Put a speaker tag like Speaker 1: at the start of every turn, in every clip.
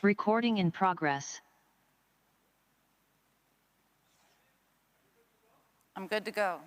Speaker 1: Recording in progress.
Speaker 2: I'm good to go.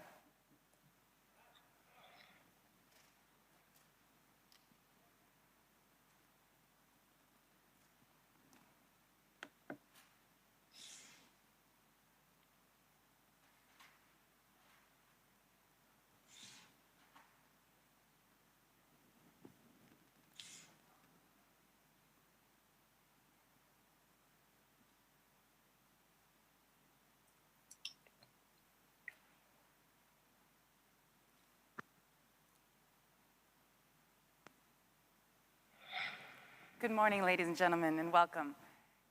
Speaker 2: Good morning, ladies and gentlemen, and welcome.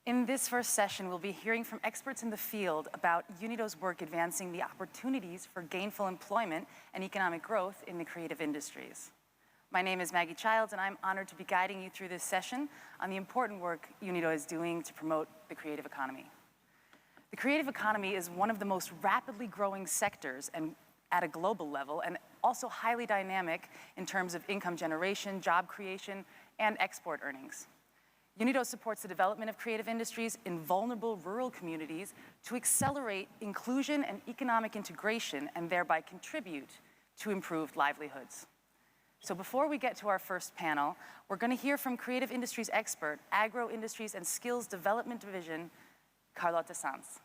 Speaker 2: In this first session, we'll be hearing from experts in the field about UNIDO's work advancing the opportunities for gainful employment and economic growth in the creative industries. My name is Maggie Childs, and I'm honored to be guiding you through this session on the important work UNIDO is doing to promote the creative economy. The creative economy is one of the most rapidly growing sectors and at a global level, and also highly dynamic in terms of income generation, job creation, and export earnings. UNIDO supports the development of creative industries in vulnerable rural communities to accelerate inclusion and economic integration and thereby contribute to improved livelihoods. So before we get to our first panel, we're going to hear from creative industries expert, Agro Industries and Skills Development Division, Carlota Sanz.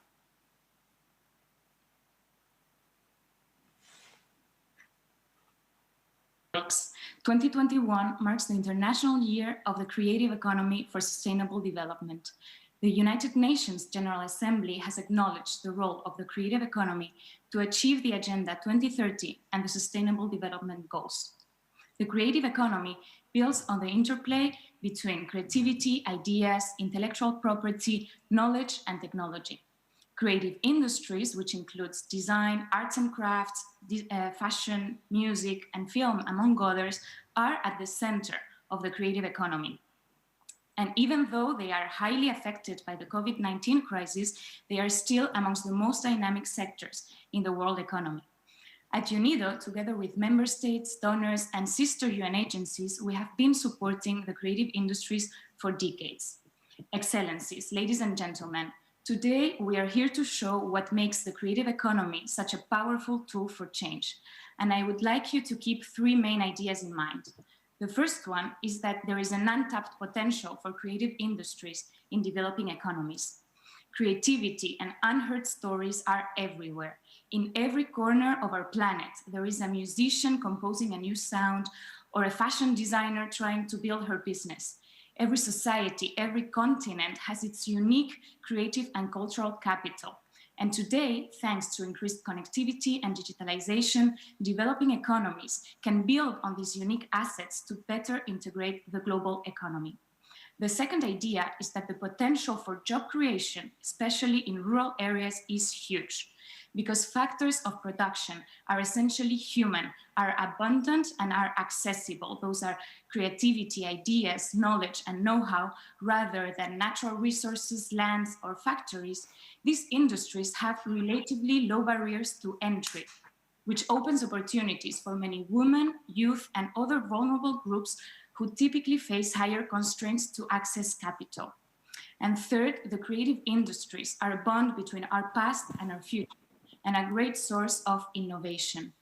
Speaker 3: 2021 marks the International Year of the Creative Economy for Sustainable Development. The United Nations General Assembly has acknowledged the role of the creative economy to achieve the Agenda 2030 and the Sustainable Development Goals. The creative economy builds on the interplay between creativity, ideas, intellectual property, knowledge, and technology. Creative industries, which includes design, arts and crafts, fashion, music, and film, among others, are at the center of the creative economy. And even though they are highly affected by the COVID-19 crisis, they are still amongst the most dynamic sectors in the world economy. At UNIDO, together with member states, donors, and sister UN agencies, we have been supporting the creative industries for decades. Excellencies, ladies and gentlemen, today, we are here to show what makes the creative economy such a powerful tool for change. And I would like you to keep three main ideas in mind. The first one is that there is an untapped potential for creative industries in developing economies. Creativity and unheard stories are everywhere. In every corner of our planet, there is a musician composing a new sound or a fashion designer trying to build her business. Every society, every continent has its unique creative and cultural capital. And today, thanks to increased connectivity and digitalization, developing economies can build on these unique assets to better integrate the global economy. The second idea is that the potential for job creation, especially in rural areas, is huge because factors of production are essentially human, are abundant, and are accessible. Those are creativity, ideas, knowledge, and know-how, rather than natural resources, lands, or factories. These industries have relatively low barriers to entry, which opens opportunities for many women, youth, and other vulnerable groups who typically face higher constraints to access capital. And third, the creative industries are a bond between our past and our future, and a great source of innovation.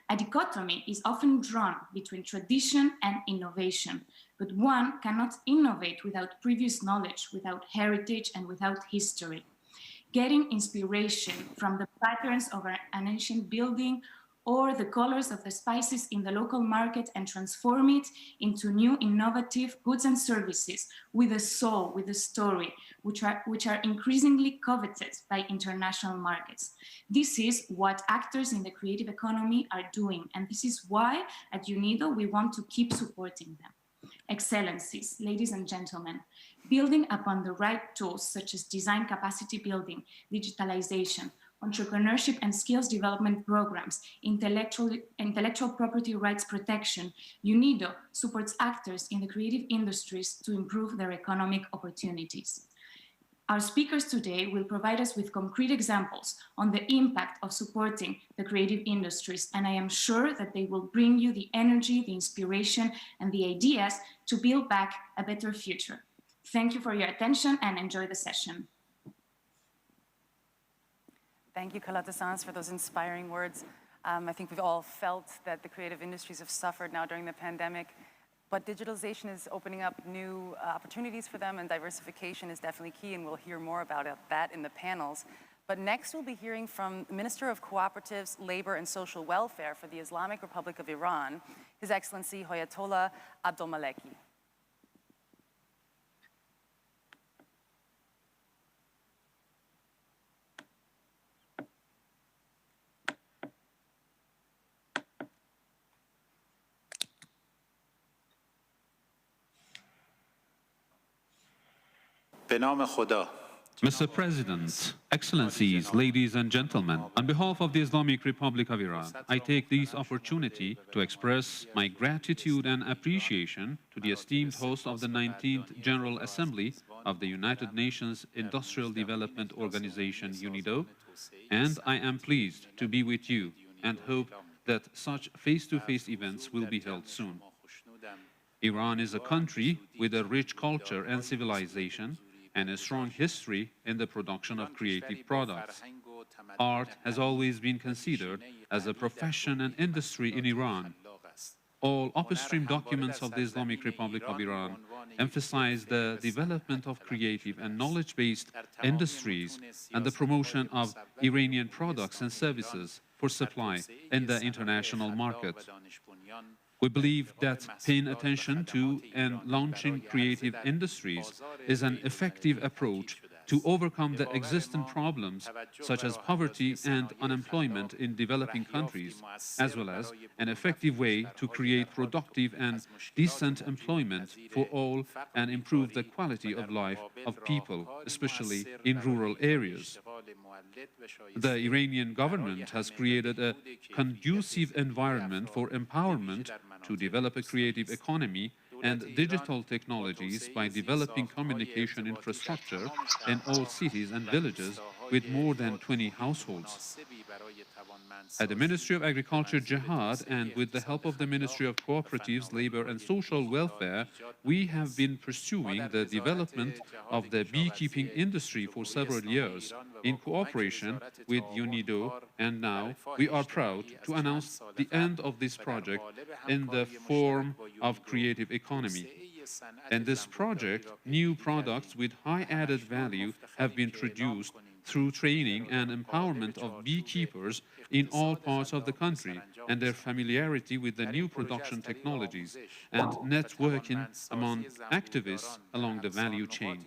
Speaker 3: A dichotomy is often drawn between tradition and innovation, but one cannot innovate without previous knowledge, without heritage, and without history. Getting inspiration from the patterns of an ancient building or the colors of the spices in the local market and transform it into new innovative goods and services with a soul, with a story, which are increasingly coveted by international markets. This is what actors in the creative economy are doing, and this is why at UNIDO we want to keep supporting them. Excellencies, ladies and gentlemen, building upon the right tools such as design capacity building, digitalization, entrepreneurship and skills development programs, intellectual property rights protection, UNIDO supports actors in the creative industries to improve their economic opportunities. Our speakers today will provide us with concrete examples on the impact of supporting the creative industries, and I am sure that they will bring you the energy, the inspiration, and the ideas to build back a better future. Thank you for your attention and enjoy the session.
Speaker 2: Thank you, Carlota Sanz, for those inspiring words. I think we've all felt that the creative industries have suffered now during the pandemic, but digitalization is opening up new opportunities for them, and diversification is definitely key, and we'll hear more about that in the panels. But next we'll be hearing from the Minister of Cooperatives, Labor and Social Welfare for the Islamic Republic of Iran, His Excellency Hoyatollah Abdolmaleki.
Speaker 4: Mr. President, Excellencies, ladies and gentlemen, on behalf of the Islamic Republic of Iran, I take this opportunity to express my gratitude and appreciation to the esteemed host of the 19th General Assembly of the United Nations Industrial Development Organization, UNIDO, and I am pleased to be with you and hope that such face-to-face events will be held soon. Iran is a country with a rich culture and civilization, and a strong history in the production of creative products. Art has always been considered as a profession and industry in Iran. All upstream documents of the Islamic Republic of Iran emphasize the development of creative and knowledge-based industries and the promotion of Iranian products and services for supply in the international market. We believe that paying attention to and launching creative industries is an effective approach to overcome the existing problems such as poverty and unemployment in developing countries, as well as an effective way to create productive and decent employment for all and improve the quality of life of people, especially in rural areas. The Iranian government has created a conducive environment for empowerment to develop a creative economy and digital technologies by developing communication infrastructure in all cities and villages with more than 20 households. At the Ministry of Agriculture, Jihad, and with the help of the Ministry of Cooperatives, Labor and Social Welfare, we have been pursuing the development of the beekeeping industry for several years in cooperation with UNIDO, and now we are proud to announce the end of this project in the form of creative economy. In this project, new products with high added value have been produced through training and empowerment of beekeepers in all parts of the country and their familiarity with the new production technologies and networking among activists along the value chain.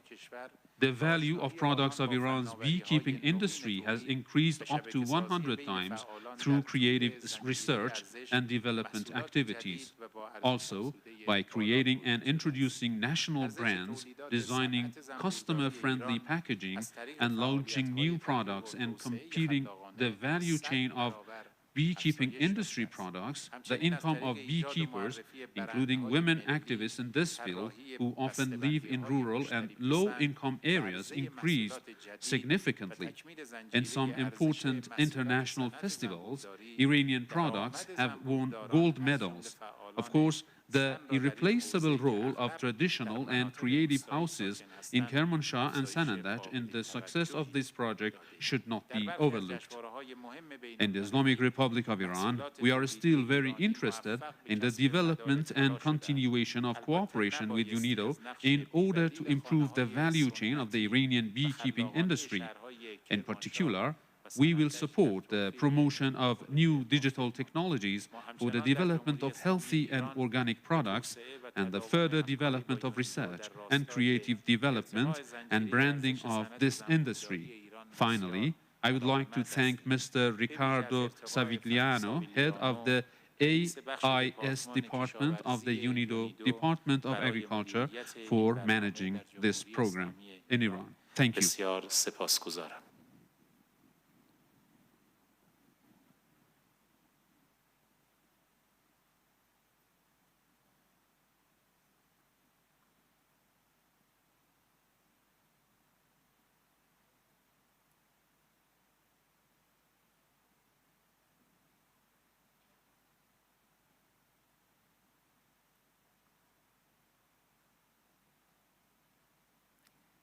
Speaker 4: The value of products of Iran's beekeeping industry has increased up to 100 times through creative research and development activities. Also, by creating and introducing national brands, designing customer-friendly packaging, and launching new products and competing the value chain of beekeeping industry products, the income of beekeepers, including women activists in this field who often live in rural and low-income areas, increased significantly. In some important international festivals, Iranian products have won gold medals. Of course, the irreplaceable role of traditional and creative houses in Kermanshah and Sanandaj in the success of this project should not be overlooked. In the Islamic Republic of Iran, we are still very interested in the development and continuation of cooperation with UNIDO in order to improve the value chain of the Iranian beekeeping industry. In particular, we will support the promotion of new digital technologies for the development of healthy and organic products and the further development of research and creative development and branding of this industry. Finally, I would like to thank Mr. Riccardo Savigliano, head of the AIS department of the UNIDO Department of Agriculture, for managing this program in Iran. Thank you.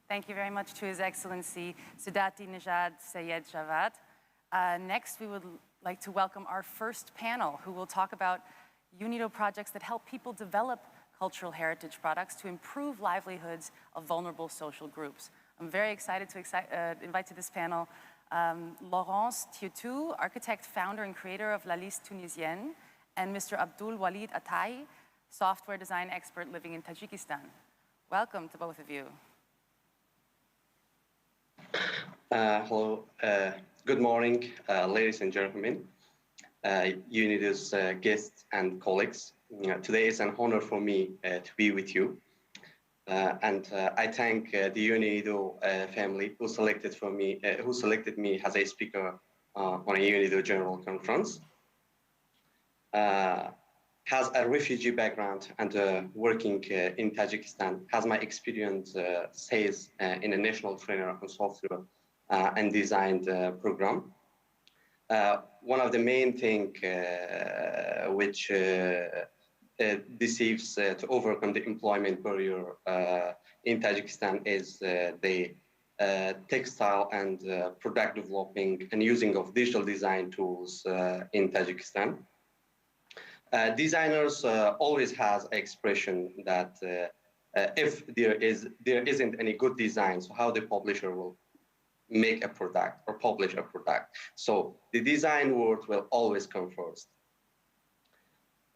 Speaker 2: Thank you very much to His Excellency Sadati Nejad Sayed Javad. Next, we would like to welcome our first panel, who will talk about UNIDO projects that help people develop cultural heritage products to improve livelihoods of vulnerable social groups. I'm very excited to invite to this panel Laurence Thiotou, architect, founder, and creator of La Liste Tunisienne, and Mr. Abdul Walid Atai, software design expert living in Tajikistan. Welcome to both of you.
Speaker 5: Hello, good morning, ladies and gentlemen, UNIDO's guests and colleagues. Today is an honor for me to be with you. And I thank the UNIDO family who selected me as a speaker on a UNIDO General Conference. Has a refugee background and working in Tajikistan, has my experience says in a national trainer on software and designed program. One of the main thing which deceives to overcome the employment barrier in Tajikistan is the textile and product developing and using of digital design tools in Tajikistan. Designers always has an expression that if there isn't any good design, so how the publisher will make a product or publish a product. So the design world will always come first.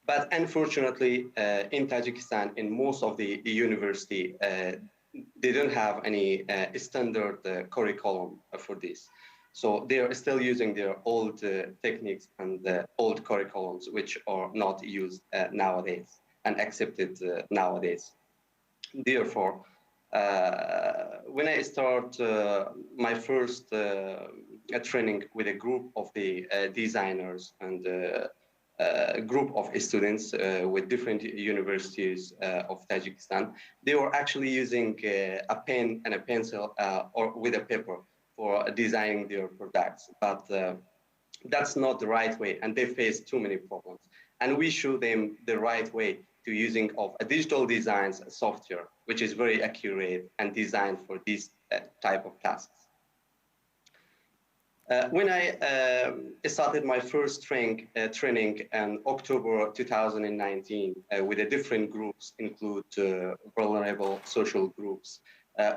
Speaker 5: But unfortunately, in Tajikistan, in most of the university, they don't have any standard curriculum for this. So they are still using their old techniques and old curriculums, which are not used nowadays and accepted nowadays. Therefore, when I start my first training with a group of the designers and a group of students with different universities of Tajikistan, they were actually using a pen and a pencil or with a paper for designing their products. But that's not the right way, and they face too many problems. And we show them the right way to using of a digital designs software, which is very accurate and designed for this type of tasks. When I started my first training in October 2019 with the different groups, include vulnerable social groups,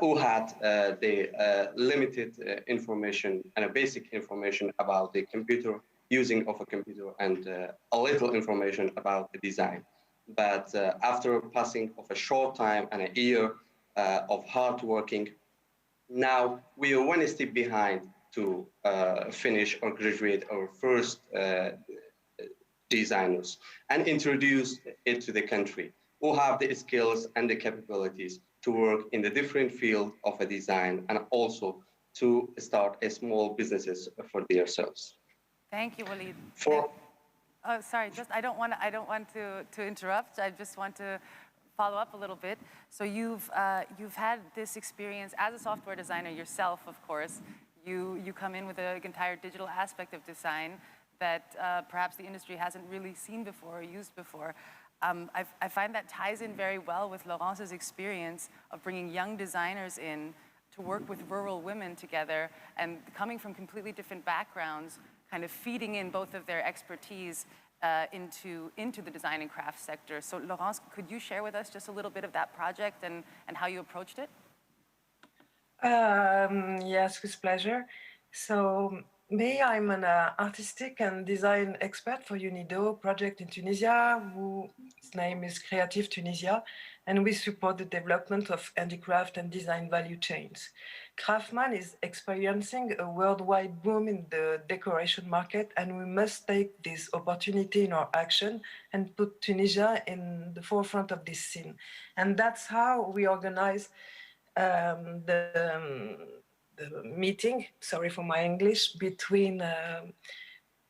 Speaker 5: who had the limited information and a basic information about the computer, using of a computer, and a little information about the design. But after passing of a short time and a year of hard working, Now we are one step behind to finish or graduate our first designers and introduce it to the country who have the skills and the capabilities to work in the different field of a design and also to start a small businesses for themselves.
Speaker 2: Thank you, Walid.
Speaker 5: For
Speaker 2: Oh, sorry, just I don't want to interrupt. I just want to follow up a little bit. So you've had this experience as a software designer yourself, of course. You come in with an entire digital aspect of design that perhaps the industry hasn't really seen before or used before. I find that ties in very well with Laurence's experience of bringing young designers in to work with rural women together and coming from completely different backgrounds, kind of feeding in both of their expertise into the design and craft sector. So Laurence, could you share with us just a little bit of that project and how you approached it?
Speaker 6: Yes, with pleasure. So me, I'm an artistic and design expert for UNIDO project in Tunisia, whose name is Creative Tunisia, and we support the development of handicraft and design value chains. Craftsman is experiencing a worldwide boom in the decoration market, and we must take this opportunity in our action and put Tunisia in the forefront of this scene. And that's how we organize the meeting, sorry for my English, between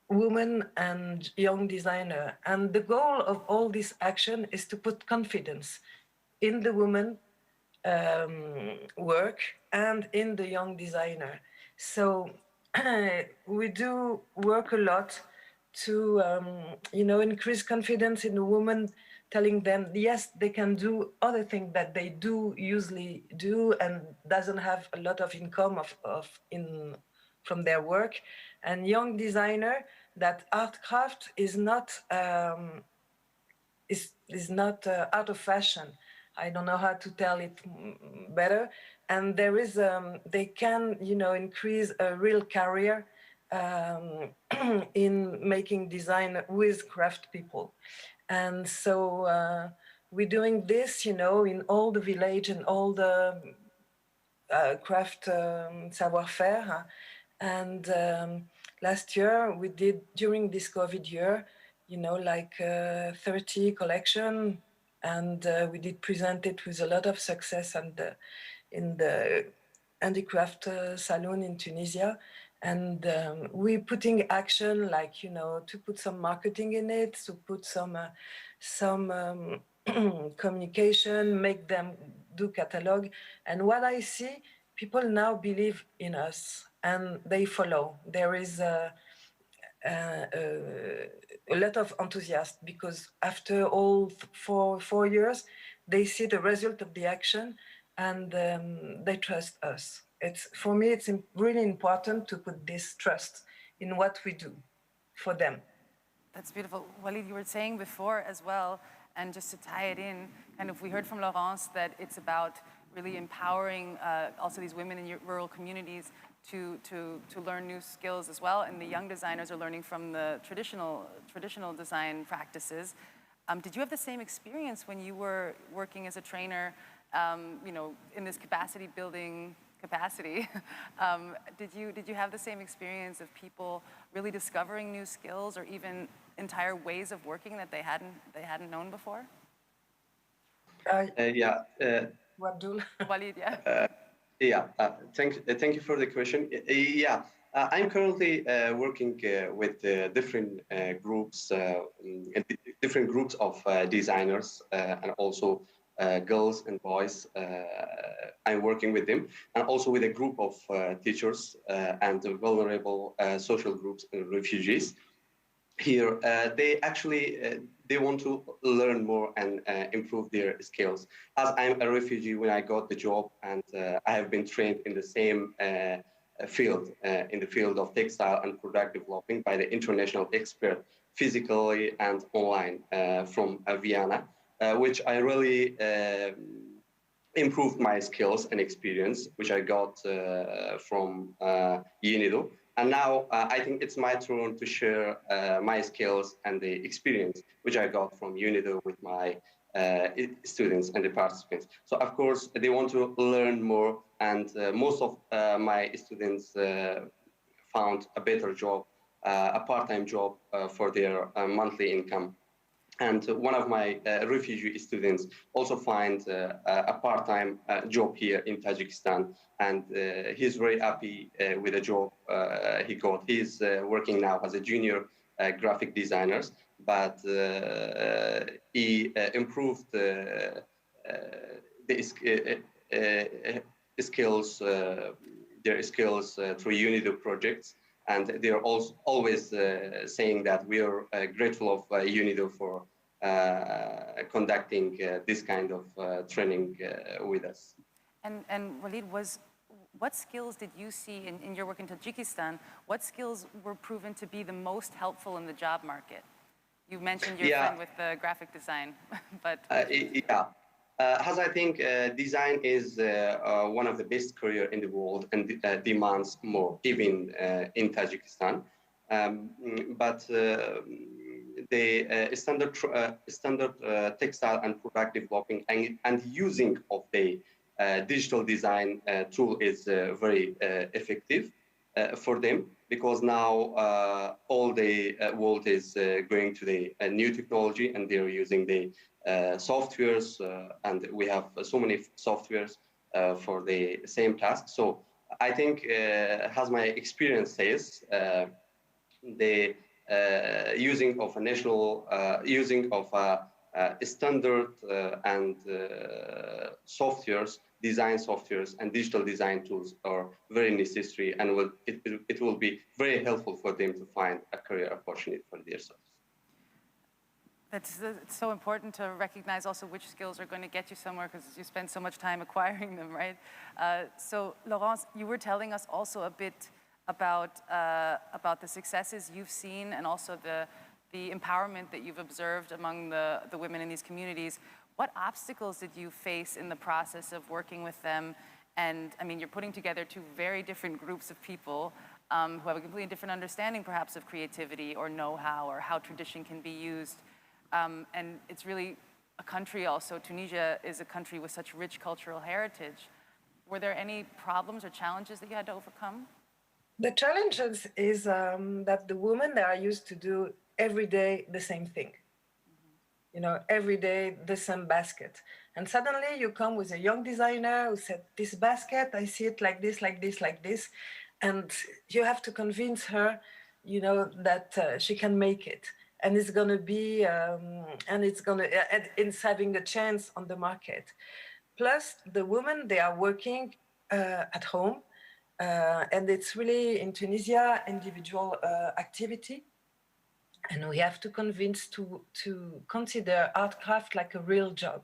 Speaker 6: women and young designer. And the goal of all this action is to put confidence in the woman work and in the young designer. So we do work a lot to increase confidence in the woman, telling them yes, they can do other things that they do usually do and doesn't have a lot of income from their work. And young designer, that art craft is not out of fashion. I don't know how to tell it better. And there is they can increase a real career in making design with craft people. And so we're doing this, in all the village and all the craft savoir-faire. And last year we did, during this COVID year, like 30 collection, and we did present it with a lot of success and in the handicraft salon in Tunisia. And we're putting action, like, to put some marketing in it, to put some communication, make them do catalog. And what I see, people now believe in us and they follow. There is a lot of enthusiasm because after all four years, they see the result of the action and they trust us. For me, it's really important to put this trust in what we do for them.
Speaker 2: That's beautiful. Walid, you were saying before as well, and just to tie it in, kind of we heard from Laurence that it's about really empowering also these women in your rural communities to learn new skills as well, and the young designers are learning from the traditional design practices. Did you have the same experience when you were working as a trainer, in this capacity building capacity? Did you have the same experience of people really discovering new skills or even entire ways of working that they hadn't known before?
Speaker 5: Yeah.
Speaker 6: Abdul.
Speaker 2: Walid, yeah.
Speaker 5: Thank you for the question. I'm currently working with different groups of designers and also girls and boys. I'm working with them, and also with a group of teachers and vulnerable social groups and refugees. Here, they want to learn more and improve their skills. As I'm a refugee, when I got the job, and I have been trained in the same field, in the field of textile and product developing by the international expert, physically and online from Vienna, which I really improved my skills and experience, which I got from UNIDO. And now I think it's my turn to share my skills and the experience which I got from UNIDO with my students and the participants. So of course they want to learn more, and most of my students found a better job, a part-time job for their monthly income. And one of my refugee students also finds a part-time job here in Tajikistan, and he's very happy with the job he got. He's working now as a junior graphic designer, but he improved the skills, their skills through UNIDO projects. And they are also always saying that we are grateful of UNIDO for conducting this kind of training with us.
Speaker 2: And Walid, what skills did you see in your work in Tajikistan? What skills were proven to be the most helpful in the job market? You mentioned your friend with the graphic design, but...
Speaker 5: As I think design is one of the best career in the world and demands more, even in Tajikistan. But the standard textile and product developing and using of the digital design tool is very effective for them, because now all the world is going to the new technology, and they're using the softwares, and we have so many softwares for the same task. So I think, as my experience says, the using of a national, using of a standard and softwares, design softwares and digital design tools are very necessary, and it will be very helpful for them to find a career opportunity for themselves.
Speaker 2: It's so important to recognize also which skills are going to get you somewhere, because you spend so much time acquiring them, right? So Laurence, you were telling us also a bit about the successes you've seen, and also the empowerment that you've observed among the women in these communities. What obstacles did you face in the process of working with them? And I mean, you're putting together two very different groups of people who have a completely different understanding perhaps of creativity or know-how or how tradition can be used. And it's really a country also, Tunisia is a country with such rich cultural heritage. Were there any problems or challenges that you had to overcome?
Speaker 6: The challenges is that the women, they are used to do every day the same thing. You know, every day the same basket. And suddenly you come with a young designer who said, this basket, I see it like this, like this, like this. And you have to convince her, you know, that she can make it. And it's going to be, it's having a chance on the market. Plus, the women, they are working at home. And it's really, in Tunisia, individual activity. And we have to convince to consider art craft like a real job.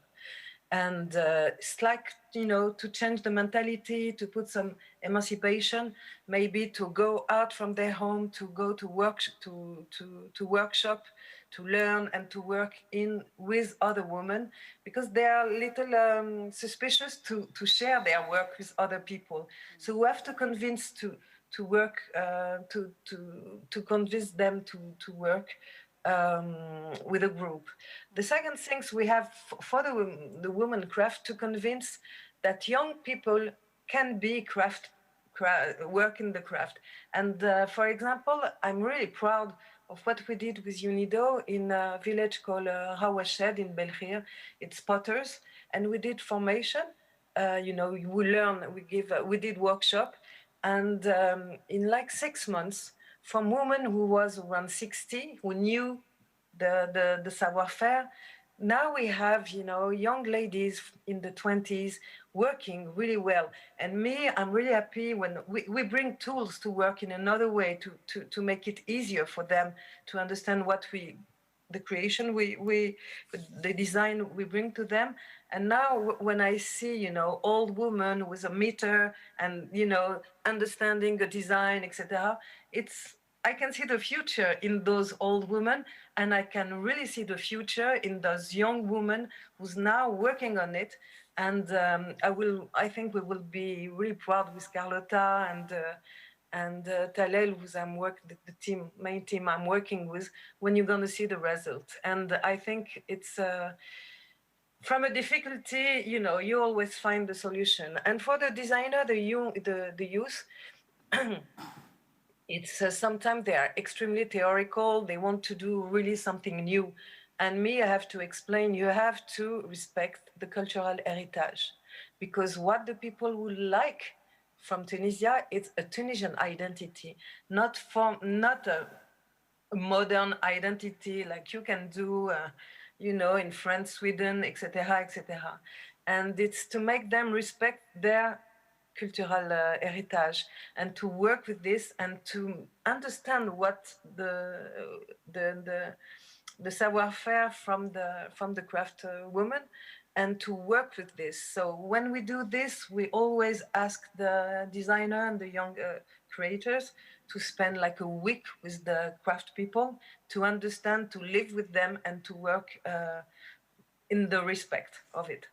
Speaker 6: And it's like, you know, to change the mentality, to put some emancipation, maybe to go out from their home, to go to work, to workshop, to learn and to work with other women, because they are a little suspicious to share their work with other people. So we have to convince to work, to convince them to work with a group. The second things we have for the women craft, to convince that young people can be work in the craft. And for example, I'm really proud of what we did with UNIDO in a village called Rawashed in Belkhir. It's potters, and we did formation. You know, we did workshop, and in like 6 months, from women who was around 60, who knew the savoir-faire, now we have, you know, young ladies in the 20s working really well. And me, I'm really happy when we bring tools to work in another way, to make it easier for them to understand what the creation the design we bring to them. And now when I see, you know, old women with a meter and, you know, understanding the design, etc., I can see the future in those old women, and I can really see the future in those young women who's now working on it. And I think we will be really proud with Carlota and Talel, who's the main team I'm working with, when you're going to see the result. And I think it's from a difficulty, you always find the solution. And for the designer, the youth, it's sometimes they are extremely theoretical. They want to do really something new. And me, I have to explain, you have to respect the cultural heritage, because what the people would like from Tunisia, it's a Tunisian identity, not a modern identity like you can do, in France, Sweden, etc., etc. And it's to make them respect their cultural heritage and to work with this and to understand what the savoir-faire from the craft woman, and to work with this. So when we do this, we always ask the designer and the young creators to spend like a week with the craft people to understand, to live with them, and to work in the respect of it.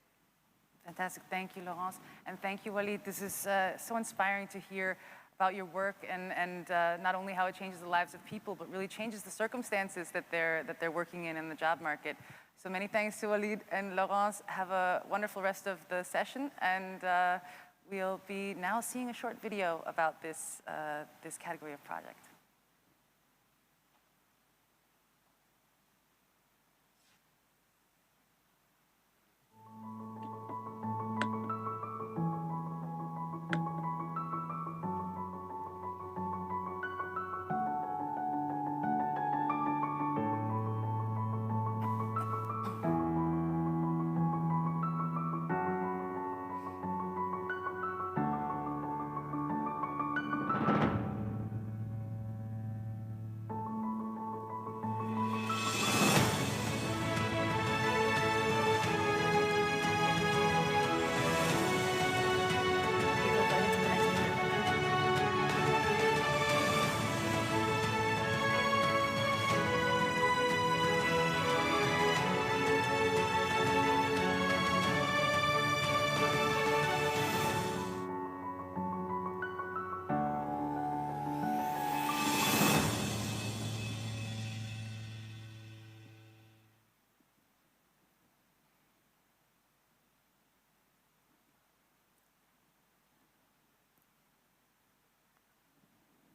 Speaker 2: Fantastic. Thank you, Laurence. And thank you, Walid. This is so inspiring to hear about your work and not only how it changes the lives of people, but really changes the circumstances that they're working in the job market. So many thanks to Walid and Laurence. Have a wonderful rest of the session. And we'll be now seeing a short video about this category of project.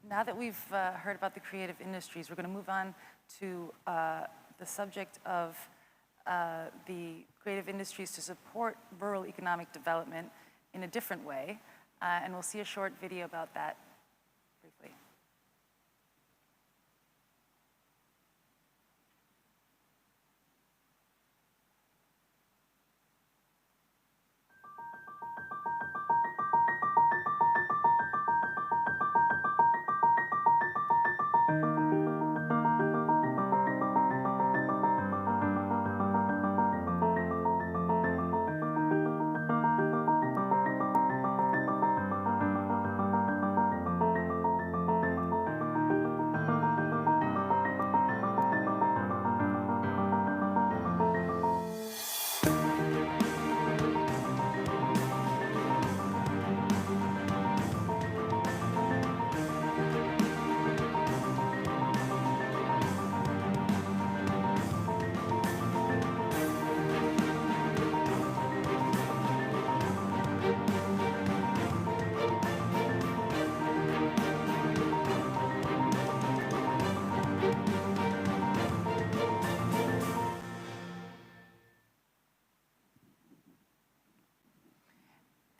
Speaker 2: Now that we've heard about the creative industries, we're going to move on to the subject of the creative industries to support rural economic development in a different way. And we'll see a short video about that briefly.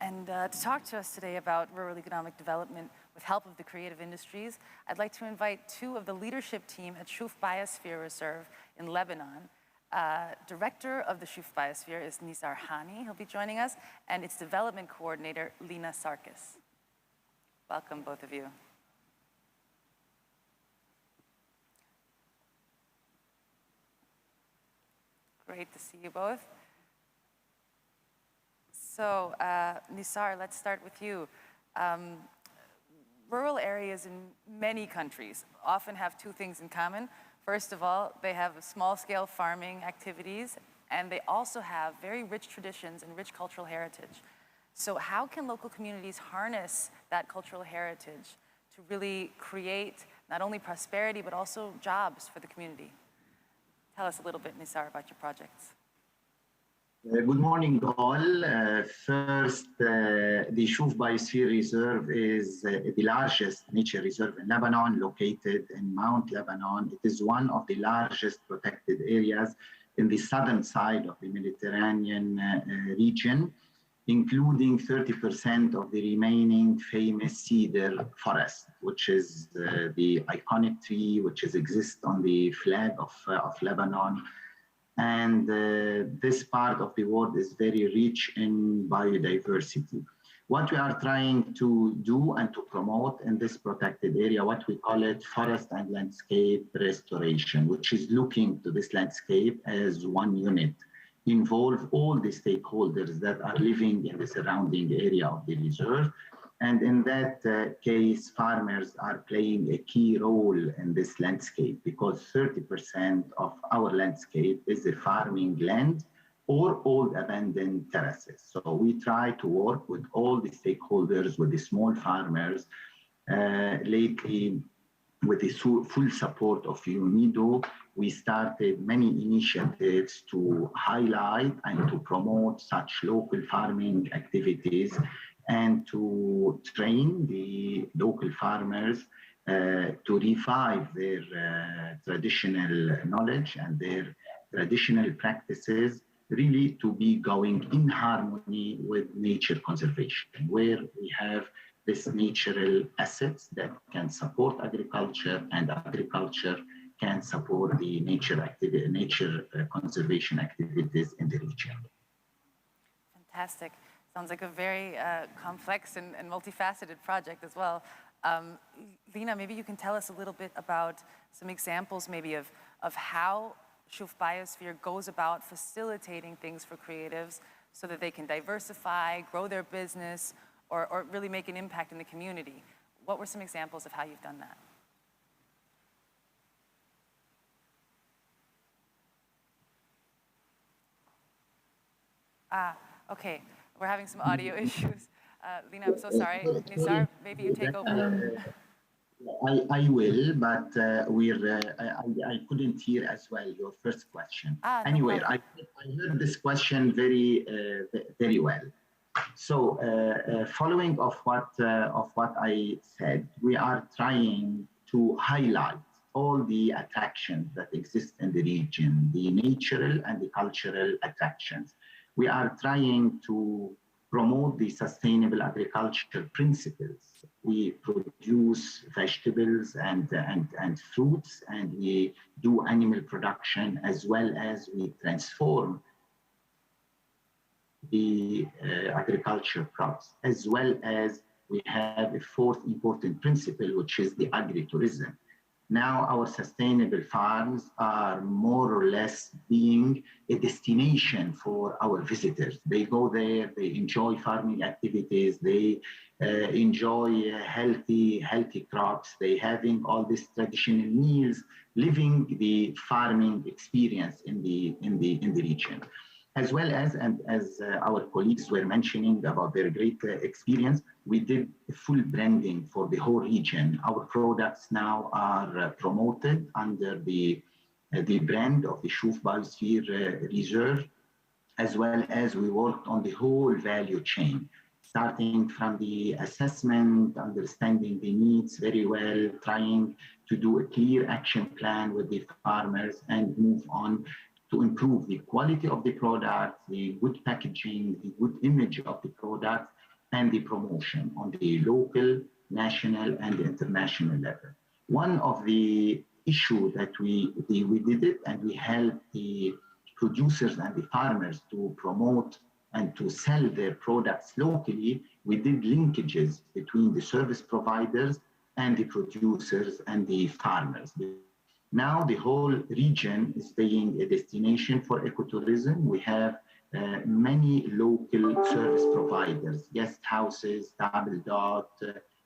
Speaker 2: And to talk to us today about rural economic development with help of the creative industries, I'd like to invite two of the leadership team at Shuf Biosphere Reserve in Lebanon. Director of the Shuf Biosphere is Nisar Hani. He'll be joining us, and its development coordinator, Lina Sarkis. Welcome, both of you. Great to see you both. So, Nisar, let's start with you. Rural areas in many countries often have two things in common. First of all, they have small-scale farming activities, and they also have very rich traditions and rich cultural heritage. So how can local communities harness that cultural heritage to really create not only prosperity, but also jobs for the community? Tell us a little bit, Nisar, about your projects.
Speaker 7: Good morning, all. First, the Shuf Biosphere Reserve is the largest nature reserve in Lebanon, located in Mount Lebanon. It is one of the largest protected areas in the southern side of the Mediterranean region, including 30% of the remaining famous cedar forest, which is the iconic tree which exists on the flag of Lebanon. And this part of the world is very rich in biodiversity. What we are trying to do and to promote in this protected area, what we call it forest and landscape restoration, which is looking to this landscape as one unit, involve all the stakeholders that are living in the surrounding area of the reserve. And in that case, farmers are playing a key role in this landscape because 30% of our landscape is the farming land or old abandoned terraces. So we try to work with all the stakeholders, with the small farmers. Lately, with the full support of UNIDO, we started many initiatives to highlight and to promote such local farming activities and to train the local farmers to revive their traditional knowledge and their traditional practices, really to be going in harmony with nature conservation, where we have this natural assets that can support agriculture, and agriculture can support the nature conservation activities in the region.
Speaker 2: Fantastic. Sounds like a very complex and multifaceted project as well. Lina, maybe you can tell us a little bit about some examples maybe of how Shuf Biosphere goes about facilitating things for creatives so that they can diversify, grow their business, or really make an impact in the community. What were some examples of how you've done that? Okay. We're having some audio issues. Lina, I'm so sorry. Nisar, maybe you take over.
Speaker 7: I will, but I couldn't hear as well your first question. Anyway, I heard this question very well. So, following of what I said, we are trying to highlight all the attractions that exist in the region, the natural and the cultural attractions. We are trying to promote the sustainable agriculture principles. We produce vegetables and fruits, and we do animal production, as well as we transform the agriculture crops, as well as we have a fourth important principle, which is the agritourism. Now our sustainable farms are more or less being a destination for our visitors. They go there, they enjoy farming activities, they enjoy healthy crops, they having all these traditional meals, living the farming experience in the region. As well as, and as our colleagues were mentioning about their great experience, we did full branding for the whole region. Our products now are promoted under the brand of the Shuf Biosphere Reserve, as well as we worked on the whole value chain, starting from the assessment, understanding the needs very well, trying to do a clear action plan with the farmers, and move on to improve the quality of the product, the good packaging, the good image of the product, and the promotion on the local, national, and international level. One of the issues that we did it, and we helped the producers and the farmers to promote and to sell their products locally. We did linkages between the service providers and the producers and the farmers. Now the whole region is being a destination for ecotourism. We have many local service providers, guest houses, table dot,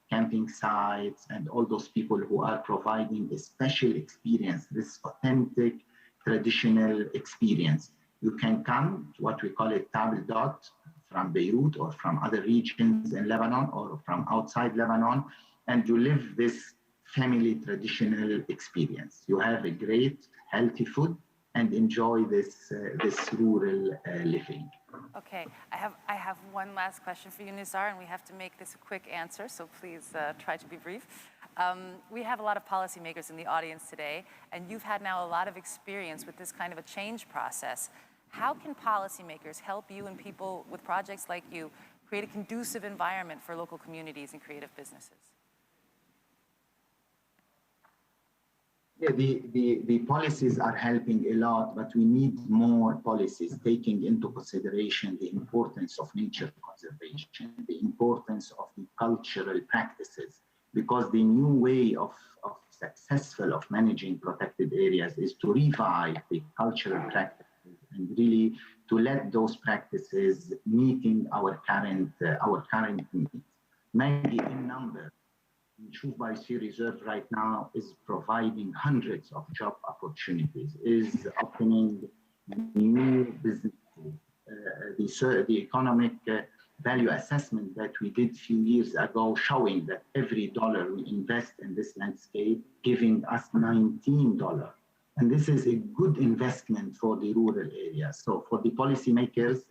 Speaker 7: camping sites, and all those people who are providing a special experience, this authentic, traditional experience. You can come to what we call a table dot from Beirut or from other regions in Lebanon or from outside Lebanon, and you live this family traditional experience. You have a great healthy food, and enjoy this rural living.
Speaker 2: Okay, I have one last question for you, Nizar, and we have to make this a quick answer, so please try to be brief. We have a lot of policymakers in the audience today, and you've had now a lot of experience with this kind of a change process. How can policymakers help you and people with projects like you create a conducive environment for local communities and creative businesses?
Speaker 7: Yeah, the policies are helping a lot, but we need more policies taking into consideration the importance of nature conservation, the importance of the cultural practices, because the new way of successful of managing protected areas is to revive the cultural practices and really to let those practices meeting our current needs. Maybe in number, Shuf Biosphere Reserve right now is providing hundreds of job opportunities, is opening new businesses. The economic value assessment that we did a few years ago showing that every dollar we invest in this landscape giving us $19. And this is a good investment for the rural areas. So for the policymakers,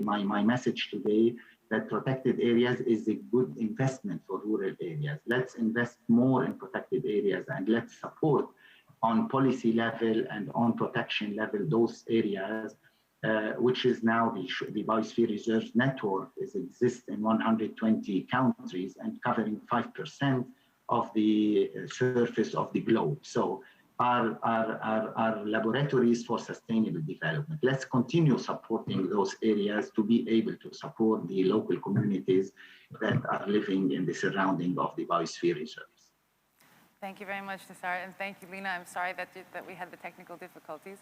Speaker 7: my message today that protected areas is a good investment for rural areas. Let's invest more in protected areas and let's support on policy level and on protection level those areas, which is now the Biosphere Reserve Network exists in 120 countries and covering 5% of the surface of the globe. So are laboratories for sustainable development. Let's continue supporting those areas to be able to support the local communities that are living in the surrounding of the biosphere reserves.
Speaker 2: Thank you very much, Nizar, and thank you, Lina. I'm sorry that we had the technical difficulties,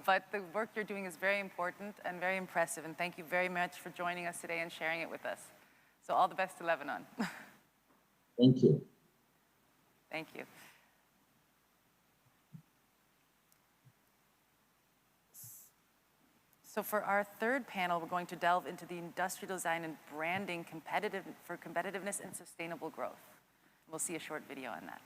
Speaker 2: but the work you're doing is very important and very impressive, and thank you very much for joining us today and sharing it with us. So all the best to Lebanon.
Speaker 7: Thank you.
Speaker 2: Thank you. So for our third panel, we're going to delve into the industrial design and branding for competitiveness and sustainable growth. We'll see a short video on that.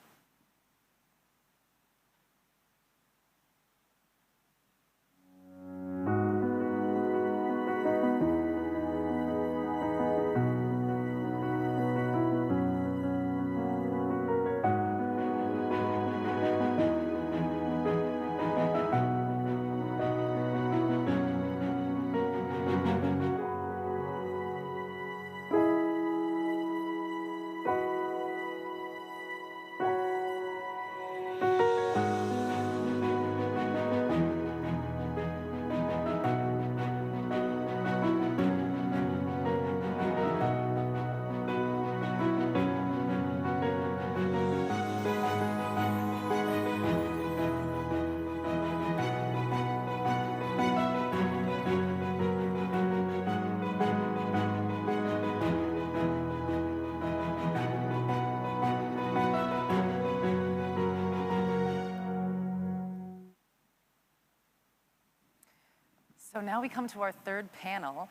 Speaker 2: So now we come to our third panel,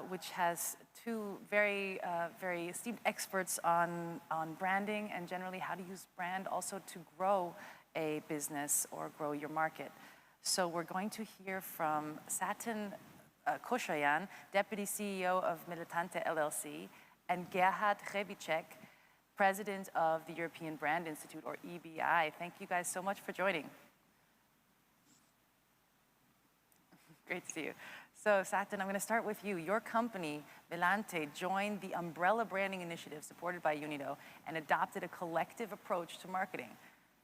Speaker 2: which has two very esteemed experts on branding and generally how to use brand also to grow a business or grow your market. So we're going to hear from Satin Koshayan, Deputy CEO of Militante LLC, and Gerhard Rebicek, President of the European Brand Institute, or EBI. Thank you guys so much for joining. Great to see you. So Satin, I'm going to start with you. Your company, Militante, joined the umbrella branding initiative supported by UNIDO and adopted a collective approach to marketing.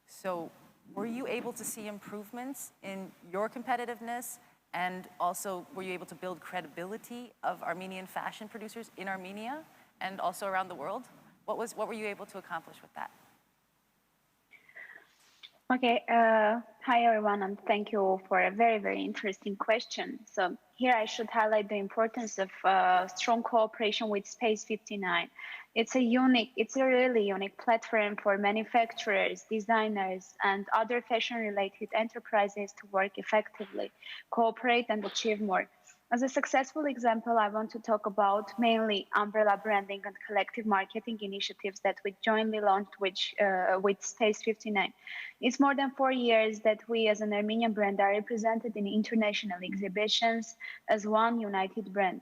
Speaker 2: So were you able to see improvements in your competitiveness, and also were you able to build credibility of Armenian fashion producers in Armenia and also around the world? What were you able to accomplish with that?
Speaker 8: Okay, hi everyone, and thank you for a very, very interesting question. So here I should highlight the importance of strong cooperation with Space 59. It's a really unique platform for manufacturers, designers, and other fashion-related enterprises to work effectively, cooperate, and achieve more. As a successful example, I want to talk about mainly umbrella branding and collective marketing initiatives that we jointly launched with Space 59. It's more than 4 years that we as an Armenian brand are represented in international exhibitions as one united brand.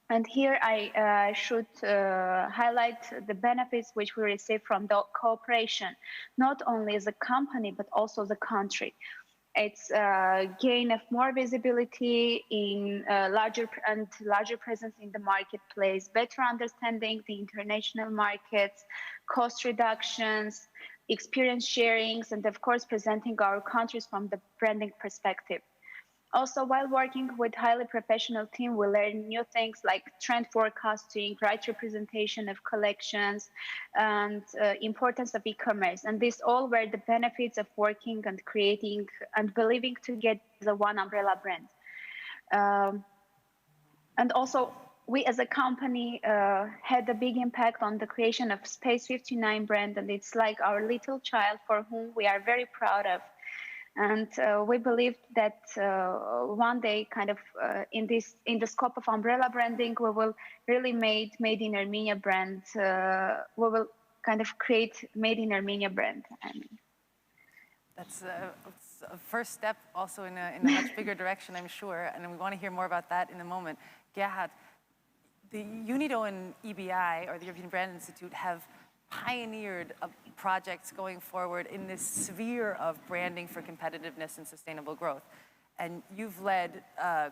Speaker 8: And here I should highlight the benefits which we receive from the cooperation, not only as a company, but also as a country. It's gain of more visibility in larger presence in the marketplace, better understanding the international markets, cost reductions, experience sharings, and of course, presenting our countries from the branding perspective. Also, while working with highly professional team, we learn new things like trend forecasting, right representation of collections, and importance of e-commerce. And these all were the benefits of working and creating and believing together as a one umbrella brand. And also, we as a company had a big impact on the creation of Space 59 brand, and it's like our little child for whom we are very proud of. And we believe that one day, kind of in the scope of umbrella branding, we will really made in Armenia brand. We will kind of create made in Armenia brand. I mean,
Speaker 2: That's a first step, also in a much bigger direction, I'm sure. And we want to hear more about that in a moment. Gerhard, the UNIDO and EBI, or the European Brand Institute, have pioneered projects going forward in this sphere of branding for competitiveness and sustainable growth. And you've led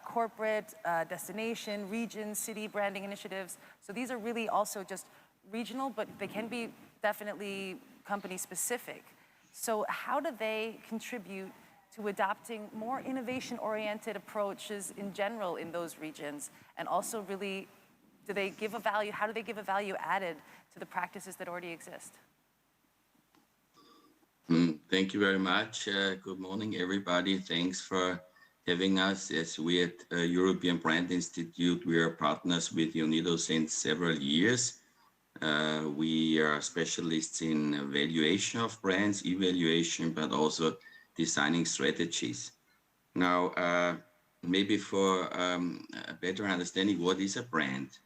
Speaker 2: corporate, destination, region, city branding initiatives. So these are really also just regional, but they can be definitely company specific. So how do they contribute to adopting more innovation-oriented approaches in general in those regions? And also really, do they give a value, how do they give a value added to the practices that already exist?
Speaker 9: Thank you very much. Good morning, everybody. Thanks for having us. As we at European Brand Institute, we are partners with UNIDO since several years. We are specialists in evaluation of brands, evaluation, but also designing strategies. Now, maybe for a better understanding, what is a brand?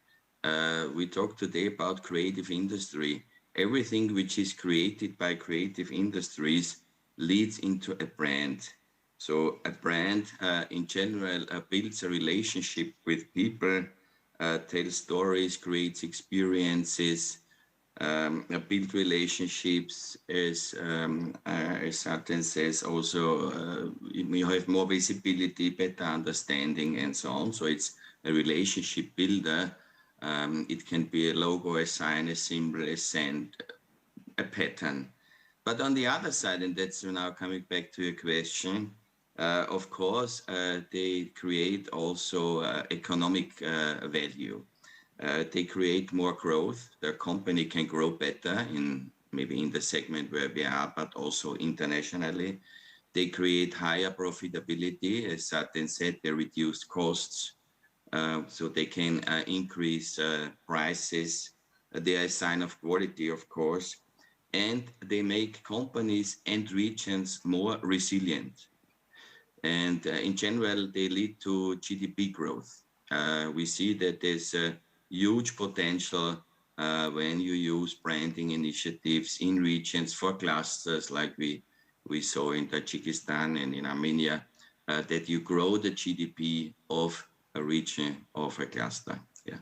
Speaker 9: We talked today about creative industry. Everything which is created by creative industries leads into a brand. So a brand, in general, builds a relationship with people, tells stories, creates experiences, build relationships, as Satan says, also you have more visibility, better understanding, and so on. So it's a relationship builder. It can be a logo, a sign, a symbol, a scent, a pattern. But on the other side, and that's now coming back to your question, of course, they create also economic value. They create more growth. Their company can grow better maybe in the segment where we are, but also internationally. They create higher profitability. As Satan said, they reduce costs. So they can increase prices. They are a sign of quality, of course. And they make companies and regions more resilient. And in general, they lead to GDP growth. We see that there's a huge potential when you use branding initiatives in regions for clusters like we saw in Tajikistan and in Armenia, that you grow the GDP of a region, of a cluster. Yeah.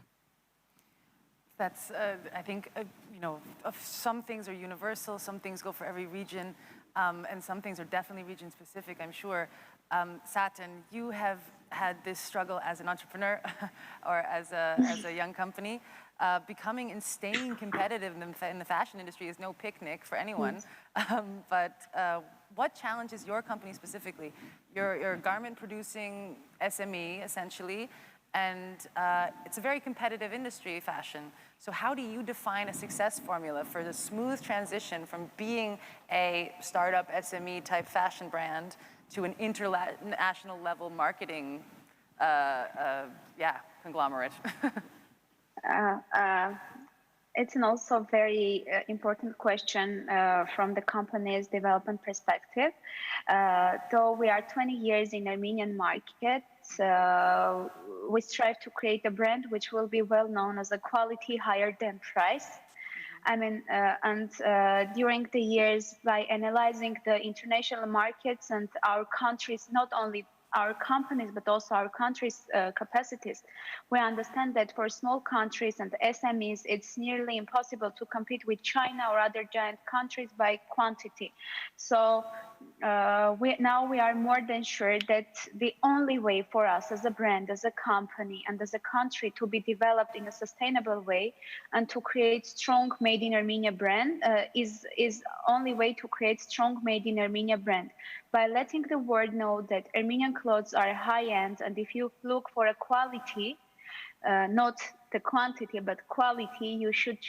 Speaker 2: That's, I think, some things are universal, some things go for every region, and some things are definitely region specific, I'm sure. Satan, you have had this struggle as an entrepreneur or as a young company. Becoming and staying competitive in the fashion industry is no picnic for anyone. But what challenges your company specifically? You're a garment producing SME, essentially, and it's a very competitive industry, fashion. So how do you define a success formula for the smooth transition from being a startup SME type fashion brand to an international level marketing conglomerate?
Speaker 8: It's an also very important question from the company's development perspective. Though we are 20 years in Armenian market, we strive to create a brand which will be well known as a quality higher than price. I mean, during the years, by analyzing the international markets and our countries, not only our companies, but also our countries' capacities, we understand that for small countries and SMEs, it's nearly impossible to compete with China or other giant countries by quantity. So now we are more than sure that the only way for us as a brand, as a company, and as a country to be developed in a sustainable way and to create strong Made in Armenia brand is only way to create strong Made in Armenia brand by letting the world know that Armenian clothes are high-end, and if you look for a quality, not the quantity, but quality, you should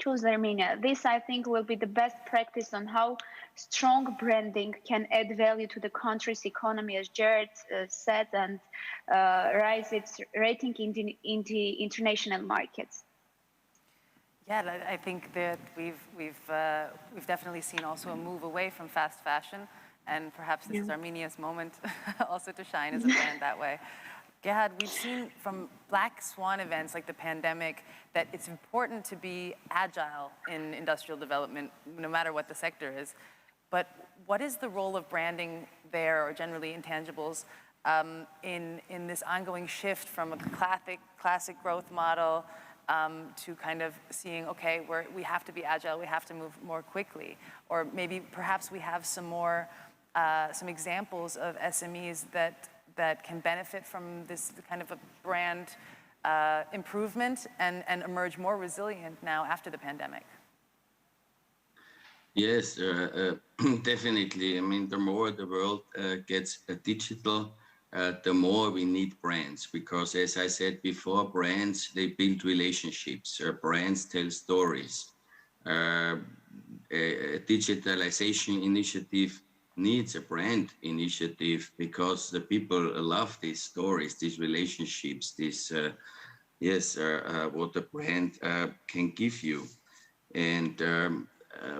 Speaker 8: choose Armenia. This, I think, will be the best practice on how strong branding can add value to the country's economy, as Jared said, and rise its rating in the international markets.
Speaker 2: Yeah, I think that we've definitely seen also a move away from fast fashion, and perhaps this is Armenia's moment also to shine as a brand that way. Gerhard, we've seen from black swan events like the pandemic that it's important to be agile in industrial development, no matter what the sector is. But what is the role of branding there, or generally intangibles, in this ongoing shift from a classic growth model to kind of seeing, okay, we have to be agile, we have to move more quickly, or maybe perhaps we have some more some examples of SMEs that can benefit from this kind of a brand improvement and emerge more resilient now after the pandemic?
Speaker 9: Yes, definitely. I mean, the more the world gets digital, the more we need brands, because as I said before, brands, they build relationships. Brands tell stories. A digitalization initiative needs a brand initiative because the people love these stories, these relationships, this, what a brand can give you. And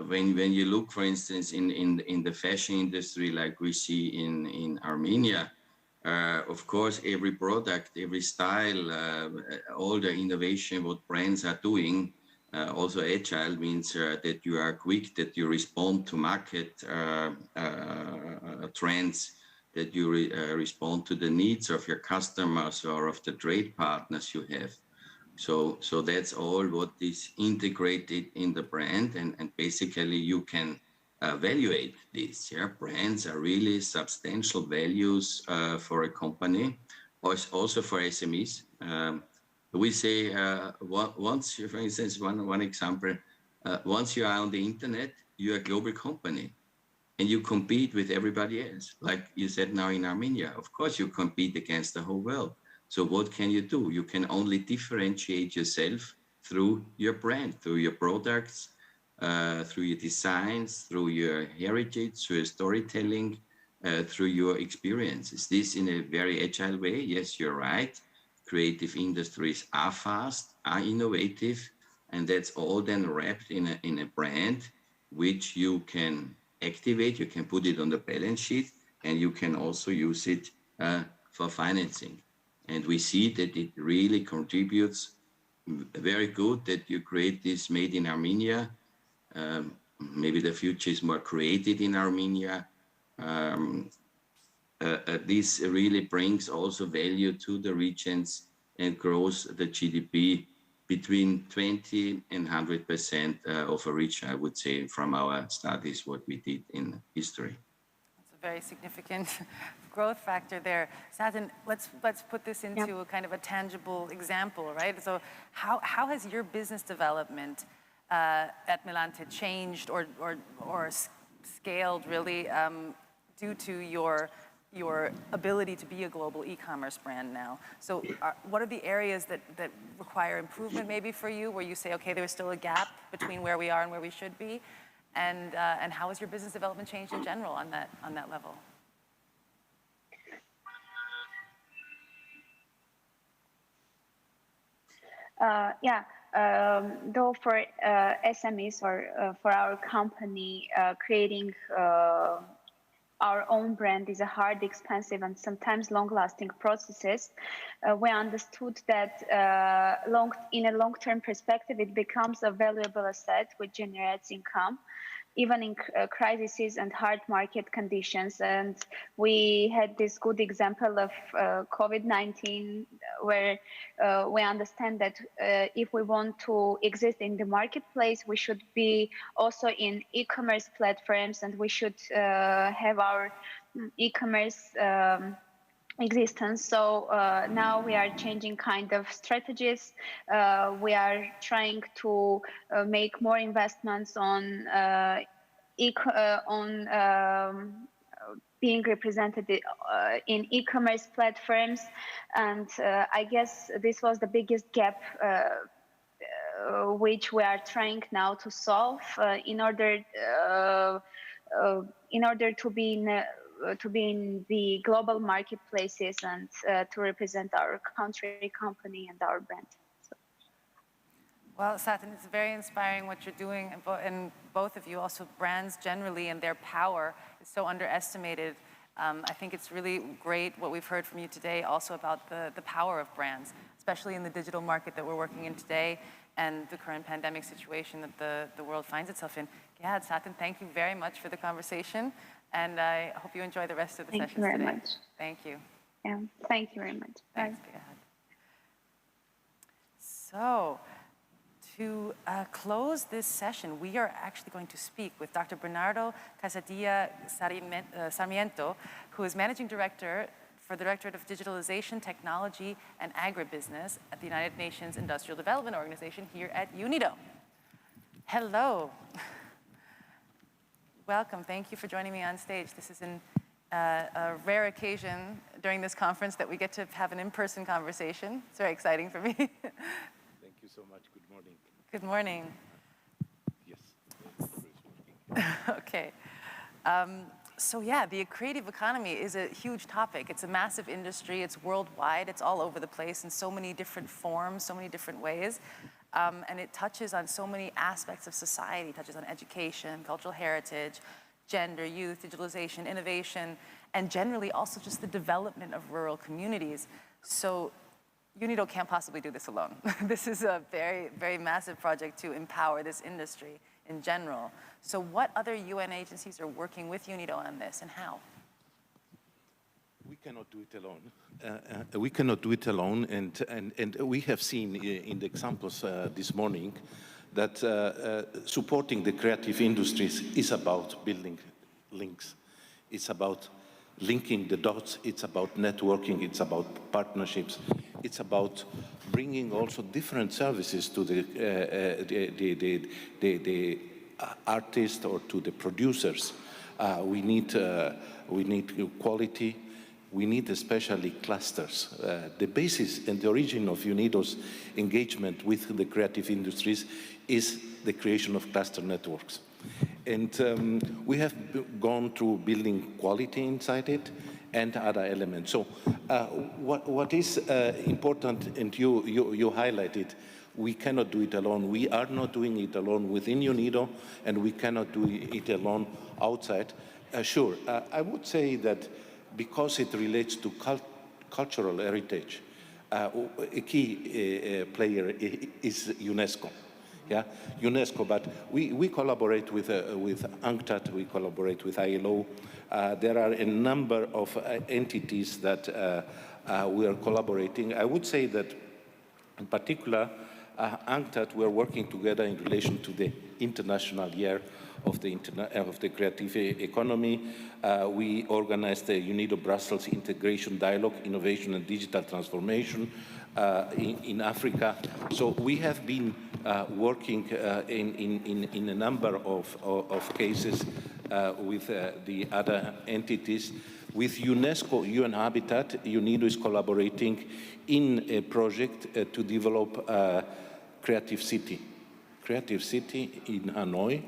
Speaker 9: when you look, for instance, in the fashion industry, like we see in Armenia, of course, every product, every style, all the innovation, what brands are doing, also agile means that you are quick, that you respond to market trends, that you respond to the needs of your customers or of the trade partners you have. So that's all what is integrated in the brand, and basically you can evaluate this. Yeah, brands are really substantial values for a company, also for SMEs. We say once, for instance, one example, once you are on the internet, you're a global company and you compete with everybody else. Like you said now in Armenia, of course you compete against the whole world. So what can you do? You can only differentiate yourself through your brand, through your products, through your designs, through your heritage, through your storytelling, through your experiences. This in a very agile way. Yes, you're right. Creative industries are fast, are innovative, and that's all then wrapped in a brand which you can activate, you can put it on the balance sheet, and you can also use it for financing. And we see that it really contributes very good that you create this Made in Armenia. Maybe the future is more created in Armenia. This really brings also value to the regions and grows the GDP between 20 and 100% of a region, I would say, from our studies, what we did in history.
Speaker 2: That's a very significant growth factor there. Satin, let's put this into a kind of a tangible example, right? So how has your business development at Melante changed or scaled really due to your ability to be a global e-commerce brand now? So what are the areas that require improvement maybe for you, where you say, okay, there's still a gap between where we are and where we should be? And how has your business development changed in general on that level?
Speaker 8: Though for SMEs or for our company, creating our own brand is a hard, expensive, and sometimes long-lasting processes, we understood that in a long-term perspective, it becomes a valuable asset which generates income, even in crises and hard market conditions. And we had this good example of COVID-19, where we understand that if we want to exist in the marketplace, we should be also in e-commerce platforms, and we should have our e-commerce existence. So now we are changing kind of strategies. We are trying to make more investments on being represented in e-commerce platforms, and I guess this was the biggest gap which we are trying now to solve in order to be in the global marketplaces and to represent our country, company, and our brand. So.
Speaker 2: Well, Satin, it's very inspiring what you're doing, and both of you, also brands generally and their power is so underestimated. I think it's really great what we've heard from you today also about the power of brands, especially in the digital market that we're working in today and the current pandemic situation that the world finds itself in. Gehad, Satin, thank you very much for the conversation. And I hope you enjoy the rest of the sessions today.
Speaker 8: Thank you very much.
Speaker 2: Thank you.
Speaker 8: Yeah, thank you very much.
Speaker 2: Thanks, Gehad. So, to close this session, we are actually going to speak with Dr. Bernardo Casadilla Sarmiento, who is Managing Director for the Directorate of Digitalization, Technology, and Agribusiness at the United Nations Industrial Development Organization here at UNIDO. Hello. Welcome, thank you for joining me on stage. This is a rare occasion during this conference that we get to have an in-person conversation. It's very exciting for me.
Speaker 10: Thank you so much, good morning.
Speaker 2: Good morning.
Speaker 10: Yes.
Speaker 2: Okay. So yeah, the creative economy is a huge topic. It's a massive industry, it's worldwide, it's all over the place in so many different forms, so many different ways. And it touches on so many aspects of society. It touches on education, cultural heritage, gender, youth, digitalization, innovation, and generally also just the development of rural communities. So UNIDO can't possibly do this alone. This is a very, very massive project to empower this industry in general. So what other UN agencies are working with UNIDO on this, and how?
Speaker 10: We cannot do it alone. We cannot do it alone, and we have seen in the examples this morning that supporting the creative industries is about building links. It's about linking the dots. It's about networking. It's about partnerships. It's about bringing also different services to the artist or to the producers. We need quality. We need especially clusters. The basis and the origin of UNIDO's engagement with the creative industries is the creation of cluster networks. And we have gone through building quality inside it and other elements. So what is important, and you highlighted, we cannot do it alone. We are not doing it alone within UNIDO, and we cannot do it alone outside. Sure, I would say that because it relates to cultural heritage, a key player is UNESCO. Yeah, UNESCO, but we collaborate with UNCTAD, we collaborate with ILO. There are a number of entities that we are collaborating. I would say that in particular, UNCTAD, we're working together in relation to the International Year of the Creative Economy. We organized the UNIDO Brussels Integration Dialogue, Innovation and Digital Transformation in Africa. So we have been working in a number of cases with the other entities. With UNESCO, UN Habitat, UNIDO is collaborating in a project to develop Creative City. Creative City in Hanoi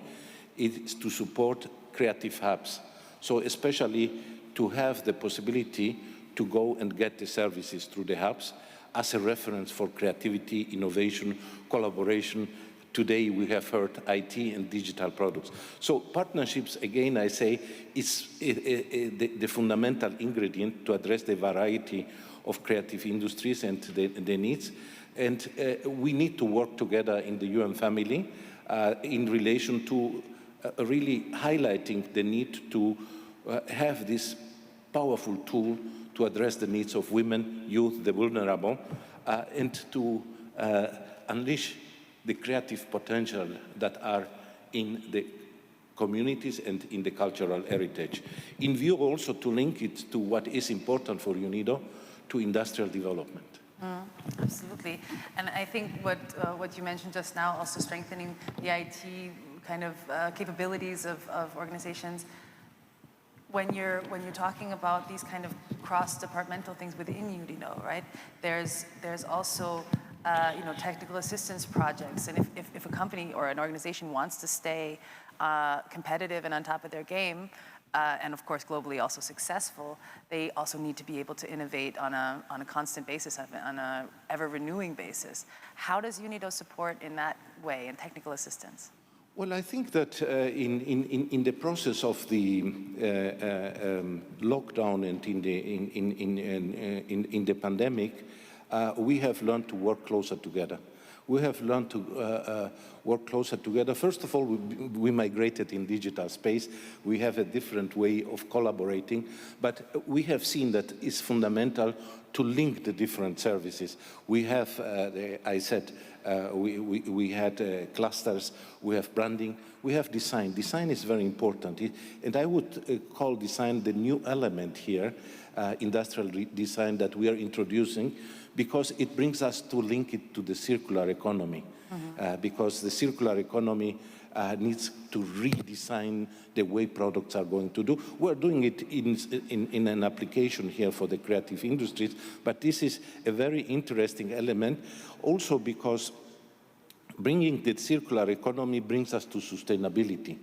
Speaker 10: is to support creative hubs. So especially to have the possibility to go and get the services through the hubs as a reference for creativity, innovation, collaboration, today we have heard IT and digital products. So partnerships, again, I say, is the fundamental ingredient to address the variety of creative industries and the needs. And we need to work together in the UN family in relation to really highlighting the need to have this powerful tool to address the needs of women, youth, the vulnerable, and to unleash the creative potential that are in the communities and in the cultural heritage. In view also to link it to what is important for UNIDO, to industrial development.
Speaker 2: Absolutely. And I think what you mentioned just now, also strengthening the IT kind of capabilities of organizations, when you're talking about these kind of cross-departmental things within UNIDO, right? There's also technical assistance projects, and if a company or an organization wants to stay competitive and on top of their game, and of course globally also successful, they also need to be able to innovate on a constant basis, on a ever-renewing basis. How does UNIDO support in that way, in technical assistance?
Speaker 10: Well, I think that in the process of the lockdown and in the pandemic, we have learned to work closer together. We have learned to work closer together. First of all, we migrated in digital space. We have a different way of collaborating, but we have seen that it's fundamental to link the different services. We have, I said, we had clusters, we have branding, we have design. Design is very important. And I would call design the new element here, industrial design that we are introducing, because it brings us to link it to the circular economy. Because the circular economy needs to redesign the way products are going to do. We're doing it in an application here for the creative industries, but this is a very interesting element also because bringing the circular economy brings us to sustainability.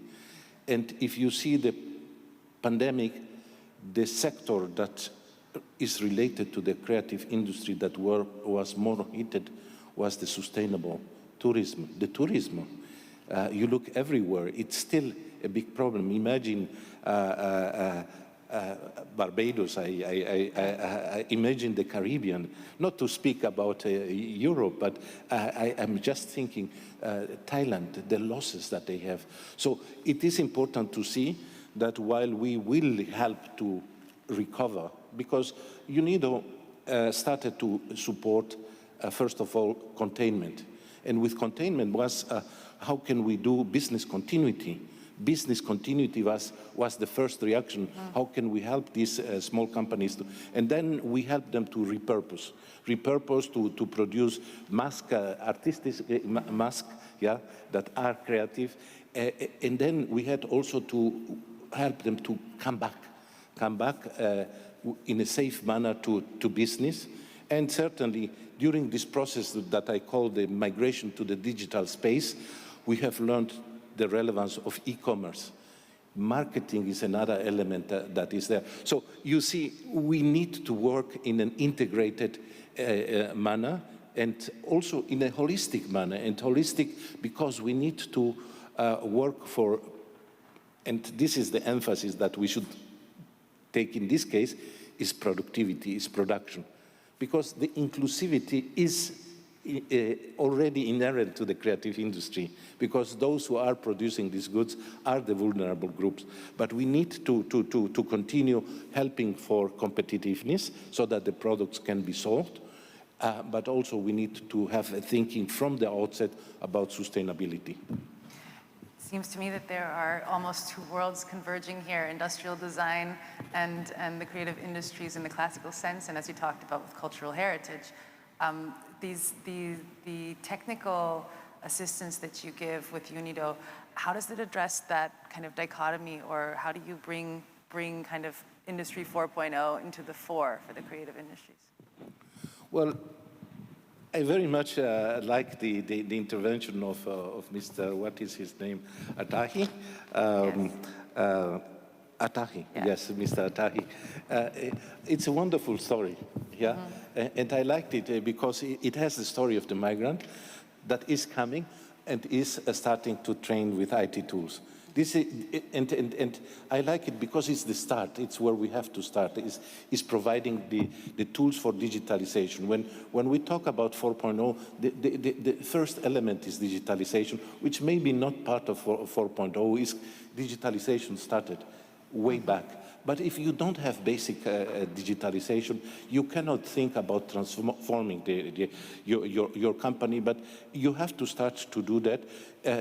Speaker 10: And if you see the pandemic, the sector that is related to the creative industry that was more heated was the sustainable tourism. The tourism, you look everywhere, it's still a big problem. Imagine Barbados, I imagine the Caribbean, not to speak about Europe, but I'm just thinking Thailand, the losses that they have. So it is important to see that while we will help to recover, because UNIDO started to support, first of all, containment. And with containment was, how can we do business continuity? Business continuity was the first reaction. How can we help these small companies? And then we helped them to repurpose to produce artistic masks, yeah, that are creative. And then we had also to help them to come back in a safe manner to business. And certainly during this process that I call the migration to the digital space, we have learned the relevance of e-commerce. Marketing is another element that is there. So you see, we need to work in an integrated manner and also in a holistic manner. And holistic because we need to work for, and this is the emphasis that we should take in this case, is productivity, is production. Because the inclusivity is already inherent to the creative industry, because those who are producing these goods are the vulnerable groups. But we need to continue helping for competitiveness so that the products can be sold, but also we need to have a thinking from the outset about sustainability.
Speaker 2: Seems to me that there are almost two worlds converging here, industrial design and the creative industries in the classical sense, and as you talked about with cultural heritage. The technical assistance that you give with UNIDO, how does it address that kind of dichotomy, or how do you bring kind of Industry 4.0 into the fore for the creative industries?
Speaker 10: Well, I very much like the intervention of Mr. What is his name? Atahi? Atahi, yes, Mr. Atahi. It's a wonderful story, yeah? And I liked it because it has the story of the migrant that is coming, and is starting to train with IT tools. This is, and I like it because it's the start. It's where we have to start, is providing the tools for digitalization. When we talk about 4.0, the first element is digitalization, which may be not part of 4.0, is digitalization started way back. But if you don't have basic digitalization, you cannot think about transforming your company, but you have to start to do that.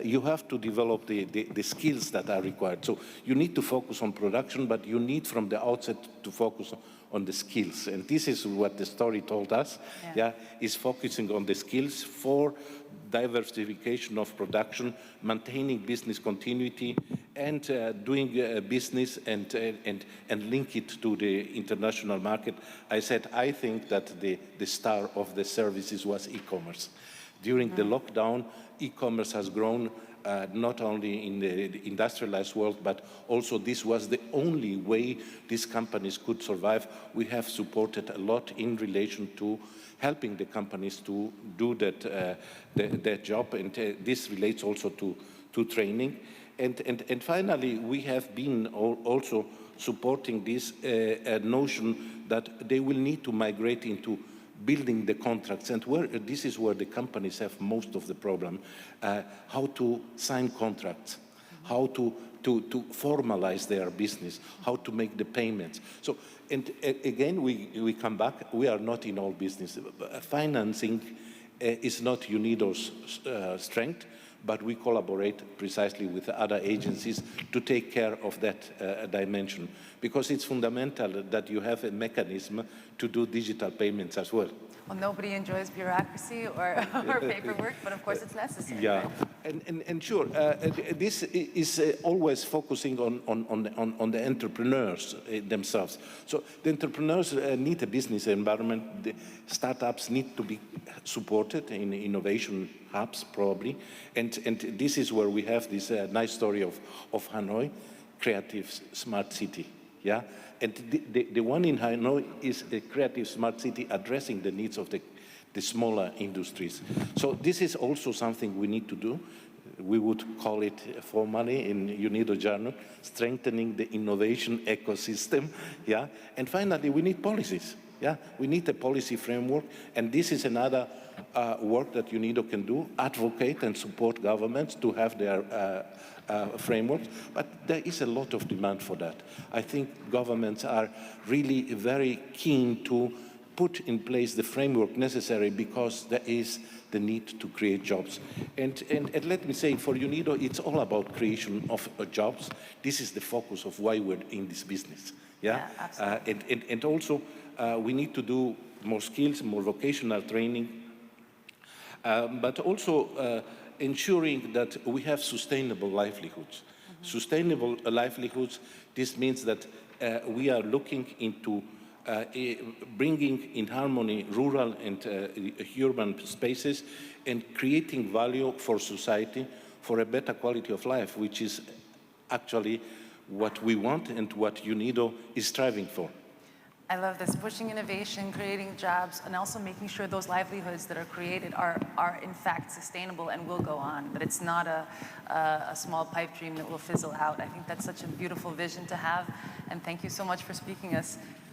Speaker 10: You have to develop the skills that are required. So you need to focus on production, but you need from the outset to focus on the skills. And this is what the story told us, is focusing on the skills for diversification of production, maintaining business continuity, and doing business and link it to the international market. I said, I think that the star of the services was e-commerce. During the lockdown, e-commerce has grown not only in the industrialized world, but also this was the only way these companies could survive. We have supported a lot in relation to helping the companies to do that job, and this relates also to training. And finally, we have been also supporting this notion that they will need to migrate into building the contracts, and this is where the companies have most of the problem, how to sign contracts, how to formalize their business, how to make the payments. So, and again, we come back, we are not in all business. Financing is not UNIDO's strength, but we collaborate precisely with other agencies to take care of that dimension, because it's fundamental that you have a mechanism to do digital payments as well.
Speaker 2: Well, nobody enjoys bureaucracy or paperwork, but of course it's necessary.
Speaker 10: Yeah,
Speaker 2: right?
Speaker 10: and sure, this is always focusing on the entrepreneurs themselves. So the entrepreneurs need a business environment. The startups need to be supported in innovation hubs, probably. And this is where we have this nice story of Hanoi, creative smart city. Yeah, and the one in Hanoi is a creative smart city addressing the needs of the smaller industries. So this is also something we need to do. We would call it formally in UNIDO Journal, strengthening the innovation ecosystem. Yeah, and finally, we need policies. Yeah, we need a policy framework, and this is another work that UNIDO can do: advocate and support governments to have their frameworks, but there is a lot of demand for that. I think governments are really very keen to put in place the framework necessary, because there is the need to create jobs. And let me say, for UNIDO, it's all about creation of jobs. This is the focus of why we're in this business. Yeah, absolutely. And also, we need to do more skills, more vocational training, but also ensuring that we have sustainable livelihoods. Sustainable livelihoods, this means that we are looking into bringing in harmony rural and urban spaces and creating value for society for a better quality of life, which is actually what we want and what UNIDO is striving for.
Speaker 2: I love this, pushing innovation, creating jobs, and also making sure those livelihoods that are created are in fact sustainable and will go on, that it's not a small pipe dream that will fizzle out. I think that's such a beautiful vision to have, and thank you so much for speaking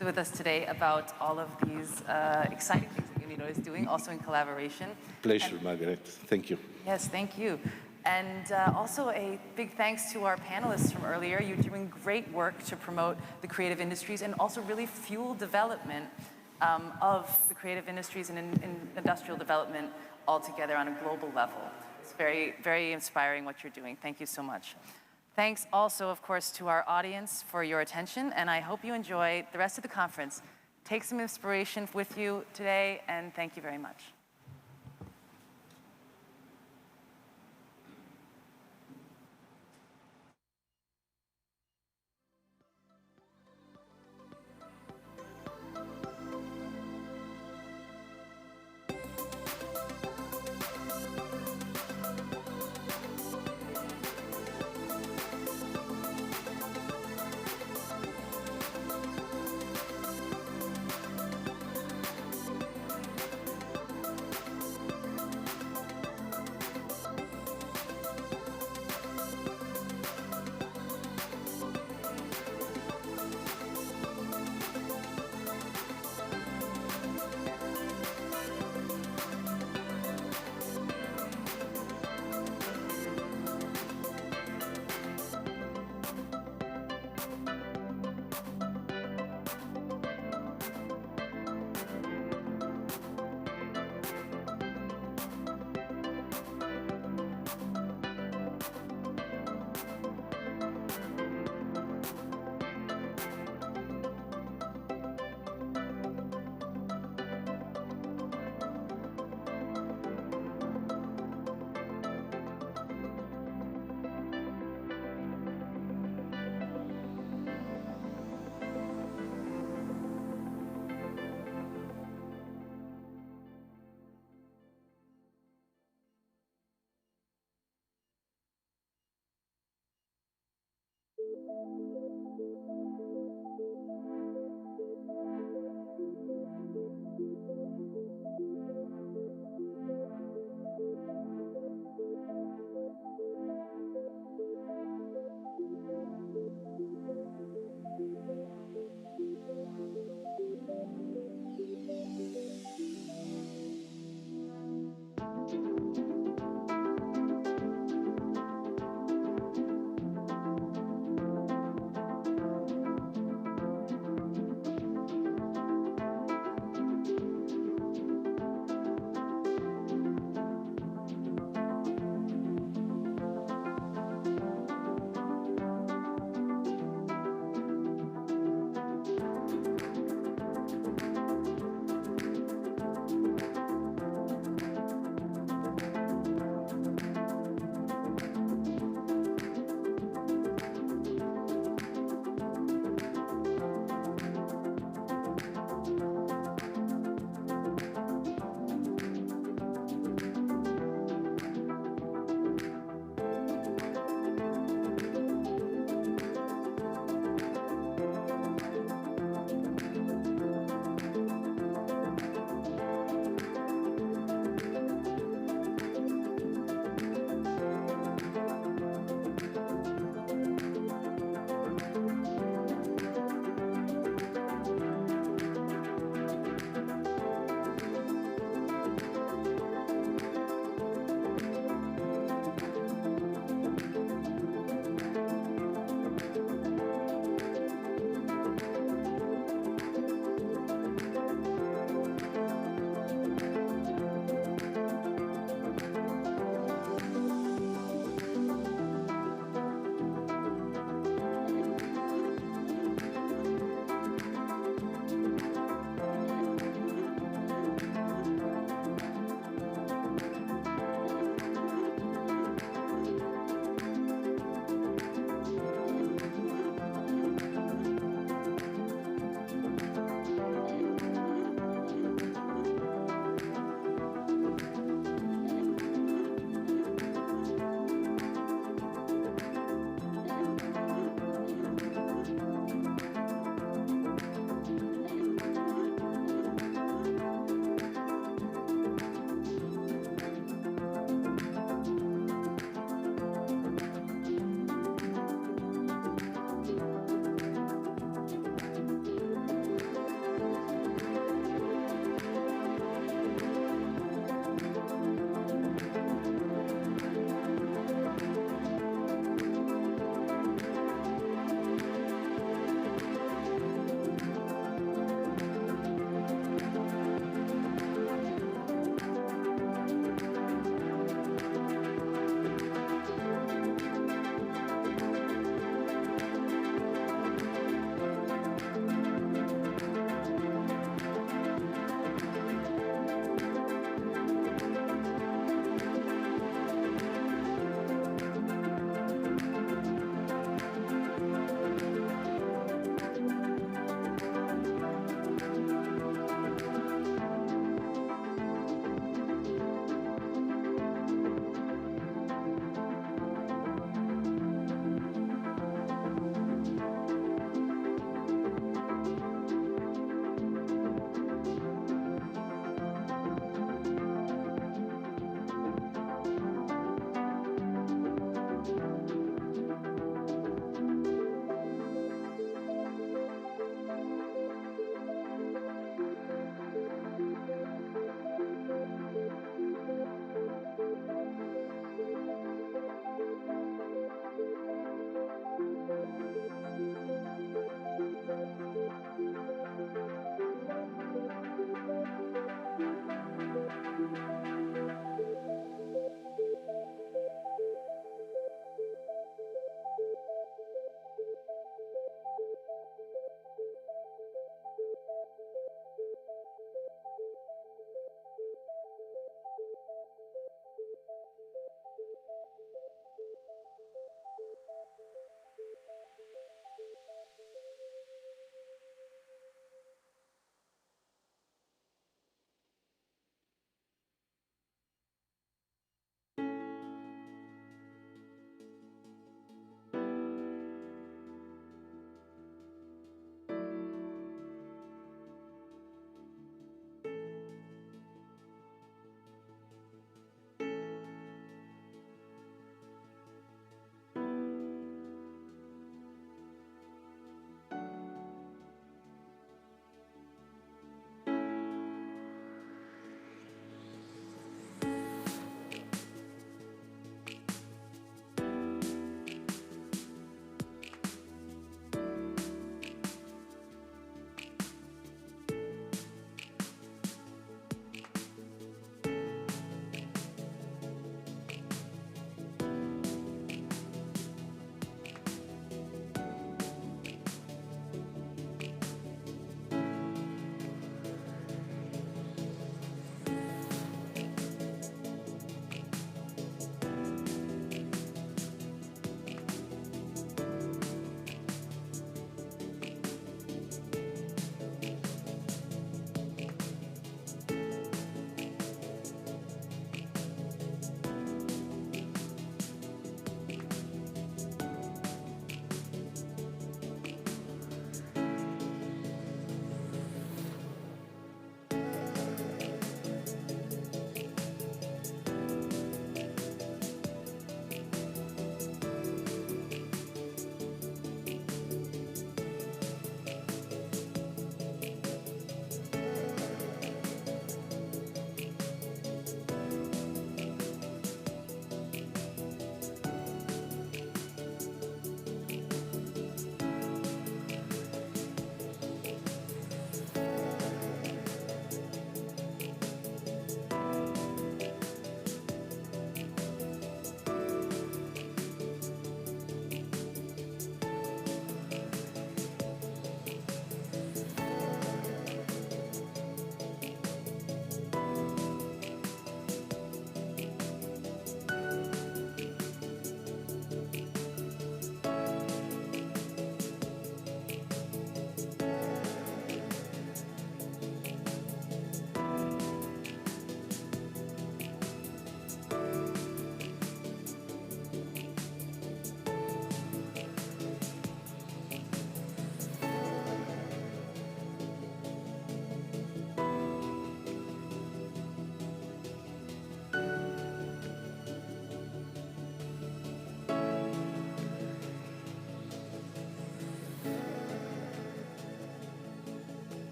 Speaker 2: with us today about all of these exciting things that UNIDO is doing, also in collaboration.
Speaker 10: Pleasure, Margaret. Thank you.
Speaker 2: Yes, thank you. And also a big thanks to our panelists from earlier. You're doing great work to promote the creative industries and also really fuel development of the creative industries and in industrial development altogether on a global level. It's very, very inspiring what you're doing. Thank you so much. Thanks also, of course, to our audience for your attention, and I hope you enjoy the rest of the conference. Take some inspiration with you today, and thank you very much.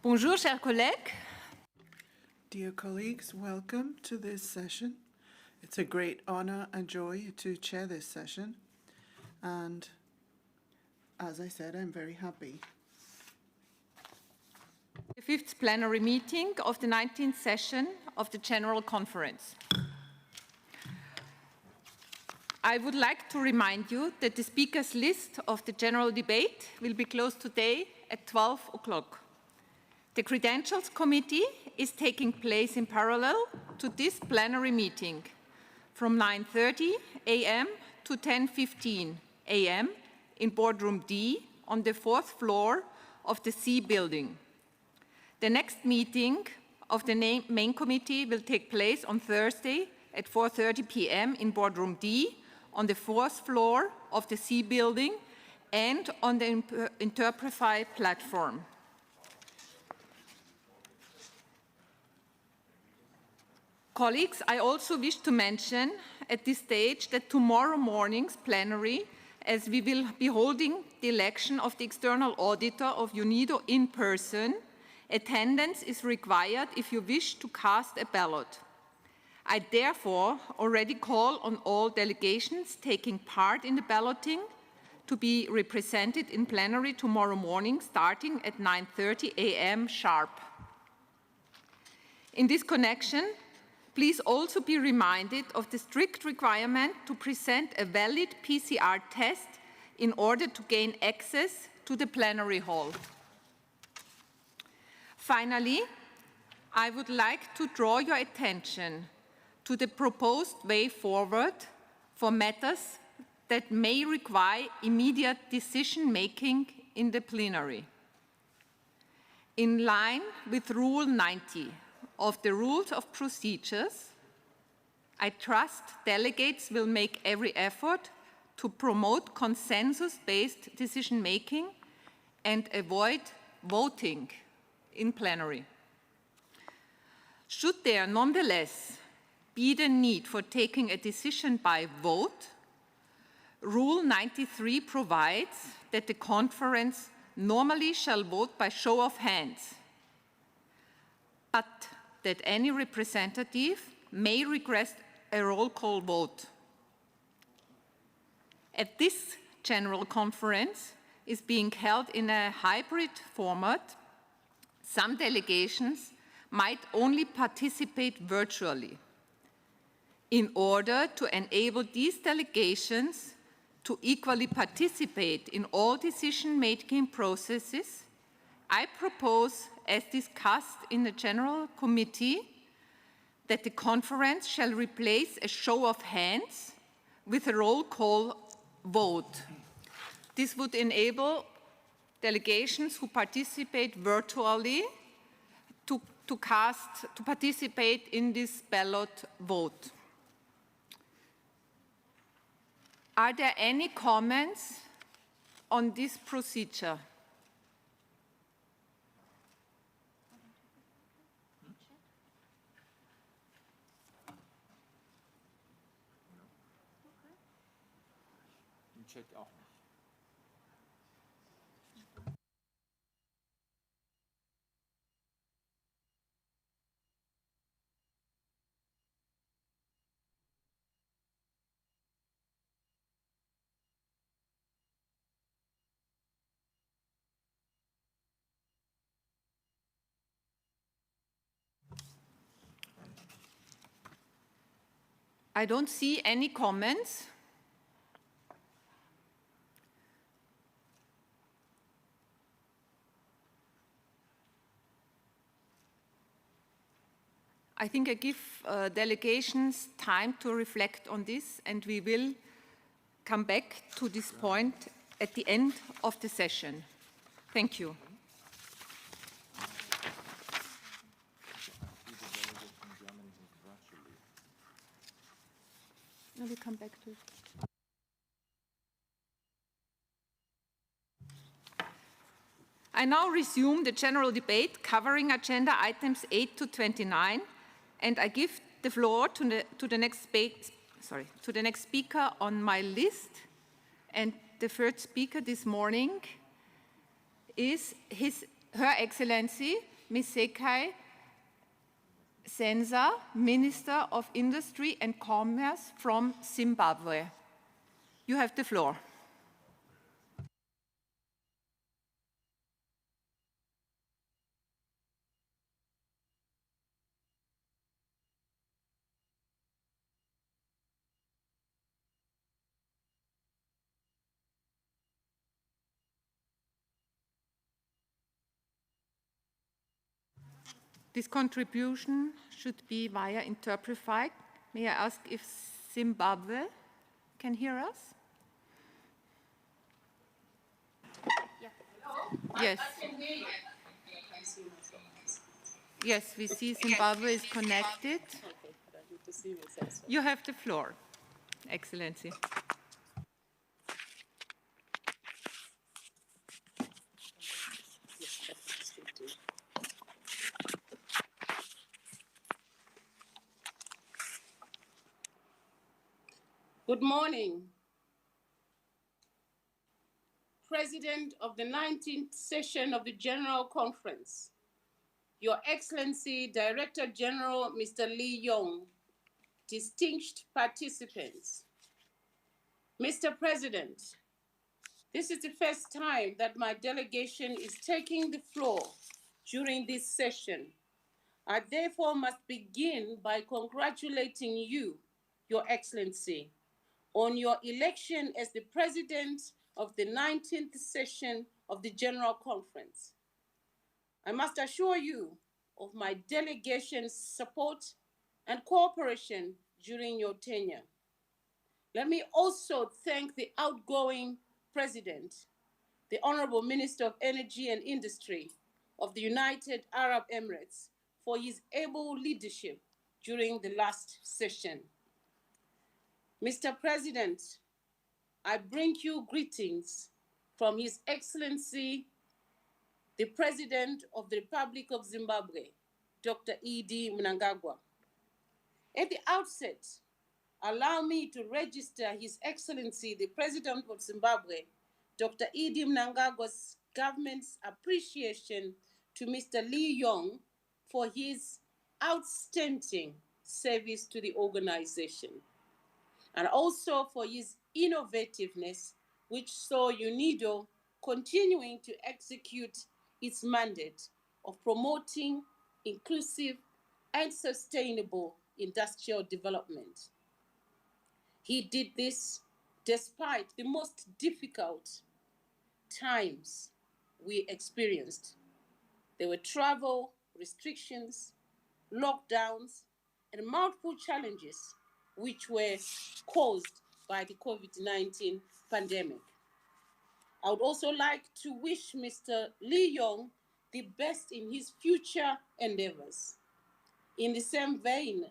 Speaker 11: Bonjour, chers collègues.
Speaker 12: Dear colleagues, welcome to this session. It's a great honor and joy to chair this session. And as I said, I'm very happy.
Speaker 11: The fifth plenary meeting of the 19th session of the General Conference. I would like to remind you that the speakers list of the general debate will be closed today at 12 o'clock. The Credentials Committee is taking place in parallel to this plenary meeting from 9:30 a.m. to 10:15 a.m. in Boardroom D on the 4th floor of the C building. The next meeting of the main committee will take place on Thursday at 4:30 p.m. in Boardroom D on the 4th floor of the C building and on the Interprefy platform. Colleagues, I also wish to mention at this stage that tomorrow morning's plenary, as we will be holding the election of the external auditor of UNIDO in person, attendance is required if you wish to cast a ballot. I therefore already call on all delegations taking part in the balloting to be represented in plenary tomorrow morning starting at 9:30 a.m. sharp. In this connection, please also be reminded of the strict requirement to present a valid PCR test in order to gain access to the plenary hall. Finally, I would like to draw your attention to the proposed way forward for matters that may require immediate decision-making in the plenary. In line with Rule 90 of the Rules of Procedures, I trust delegates will make every effort to promote consensus-based decision-making and avoid voting in plenary. Should there nonetheless be the need for taking a decision by vote, Rule 93 provides that the conference normally shall vote by show of hands, but that any representative may request a roll call vote. At this General Conference is being held in a hybrid format, some delegations might only participate virtually. In order to enable these delegations to equally participate in all decision-making processes, I propose, as discussed in the General Committee, that the conference shall replace a show of hands with a roll call vote. This would enable delegations who participate virtually to participate in this ballot vote. Are there any comments on this procedure? I don't see any comments. I think I give delegations time to reflect on this, and we will come back to this point at the end of the session. Thank you. No, we come back to it. I now resume the general debate covering agenda items 8 to 29, and I give the floor to the next speaker on my list. And the first speaker this morning is Her Excellency Ms. Sekai Senza, Minister of Industry and Commerce from Zimbabwe. You have the floor. This contribution should be via Interprify. May I ask if Zimbabwe can hear us? Yes. Yes, we see Zimbabwe is connected. You have the floor, Excellency.
Speaker 13: Good morning. President of the 19th session of the General Conference, Your Excellency, Director General Mr. Lee Yong, distinguished participants. Mr. President, this is the first time that my delegation is taking the floor during this session. I therefore must begin by congratulating you, Your Excellency, on your election as the President of the 19th session of the General Conference. I must assure you of my delegation's support and cooperation during your tenure. Let me also thank the outgoing President, the Honorable Minister of Energy and Industry of the United Arab Emirates, for his able leadership during the last session. Mr. President, I bring you greetings from His Excellency, the President of the Republic of Zimbabwe, Dr. E.D. Mnangagwa. At the outset, allow me to register His Excellency, the President of Zimbabwe, Dr. E.D. Mnangagwa's government's appreciation to Mr. Lee Yong for his outstanding service to the organization, and also for his innovativeness, which saw UNIDO continuing to execute its mandate of promoting inclusive and sustainable industrial development. He did this despite the most difficult times we experienced. There were travel restrictions, lockdowns, and multiple challenges which were caused by the COVID-19 pandemic. I would also like to wish Mr. Lee Yong the best in his future endeavors. In the same vein,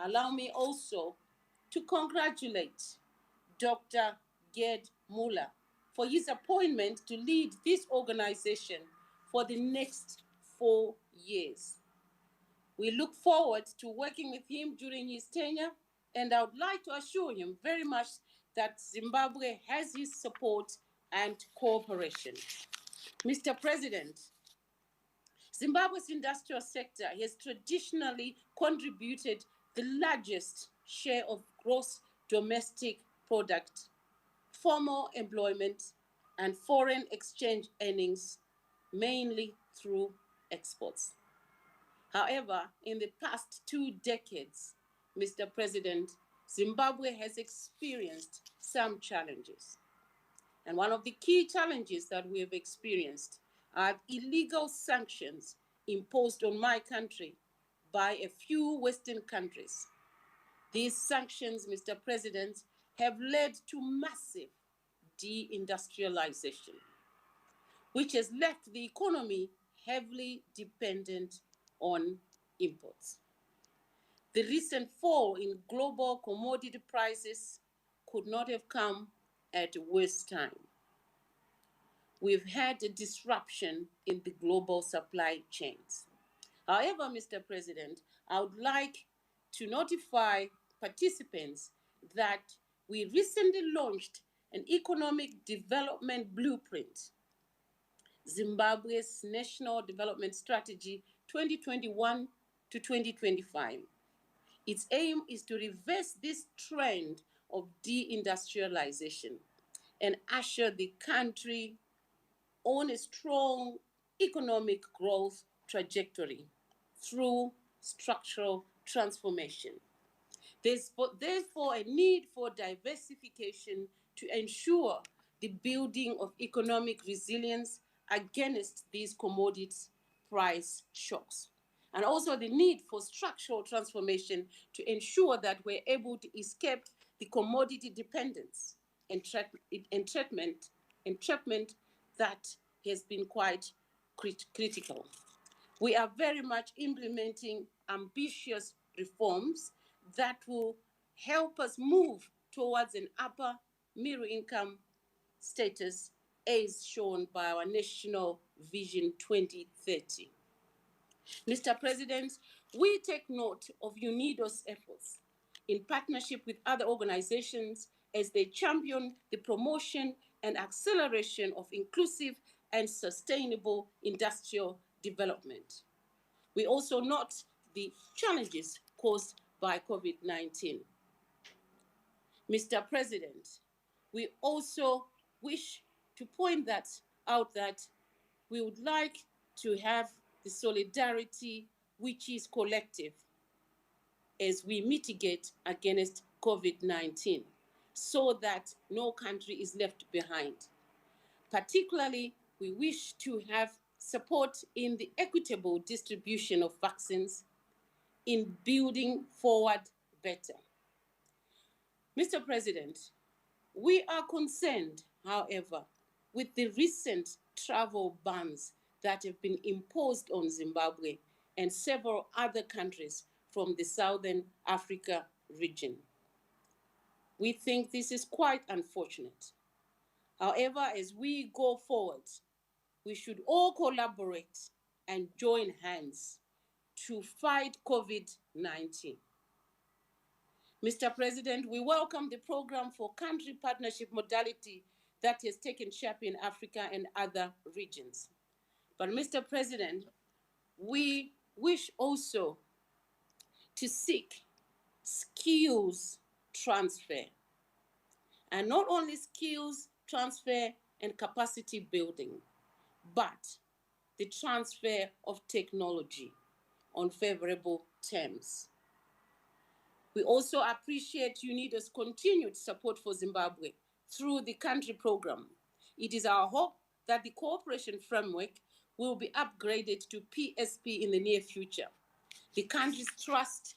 Speaker 13: allow me also to congratulate Dr. Gerd Muller for his appointment to lead this organization for the next 4 years. We look forward to working with him during his tenure, and I would like to assure him very much that Zimbabwe has his support and cooperation. Mr. President, Zimbabwe's industrial sector has traditionally contributed the largest share of gross domestic product, formal employment, and foreign exchange earnings, mainly through exports. However, in the past 2 decades, Mr. President, Zimbabwe has experienced some challenges. And one of the key challenges that we have experienced are illegal sanctions imposed on my country by a few Western countries. These sanctions, Mr. President, have led to massive deindustrialization, which has left the economy heavily dependent on imports. The recent fall in global commodity prices could not have come at a worse time. We've had a disruption in the global supply chains. However, Mr. President, I would like to notify participants that we recently launched an economic development blueprint Zimbabwe's National Development Strategy 2021 to 2025. Its aim is to reverse this trend of deindustrialization and usher the country on a strong economic growth trajectory through structural transformation. There's therefore a need for diversification to ensure the building of economic resilience against these commodity price shocks. And also the need for structural transformation to ensure that we're able to escape the commodity dependence entrapment that has been quite critical. We are very much implementing ambitious reforms that will help us move towards an upper middle income status as shown by our National Vision 2030. Mr. President, we take note of UNIDO's efforts in partnership with other organizations as they champion the promotion and acceleration of inclusive and sustainable industrial development. We also note the challenges caused by COVID-19. Mr. President, we also wish to point out that we would like to have the solidarity which is collective as we mitigate against COVID-19 so that no country is left behind. Particularly, we wish to have support in the equitable distribution of vaccines in building forward better. Mr. President, we are concerned, however, with the recent travel bans that have been imposed on Zimbabwe and several other countries from the Southern Africa region. We think this is quite unfortunate. However, as we go forward, we should all collaborate and join hands to fight COVID-19. Mr. President, we welcome the program for country partnership modality that has taken shape in Africa and other regions. But Mr. President, we wish also to seek skills transfer, and not only skills transfer and capacity building, but the transfer of technology on favorable terms. We also appreciate UNIDO's continued support for Zimbabwe through the country program. It is our hope that the cooperation framework will be upgraded to PSP in the near future. The country's trust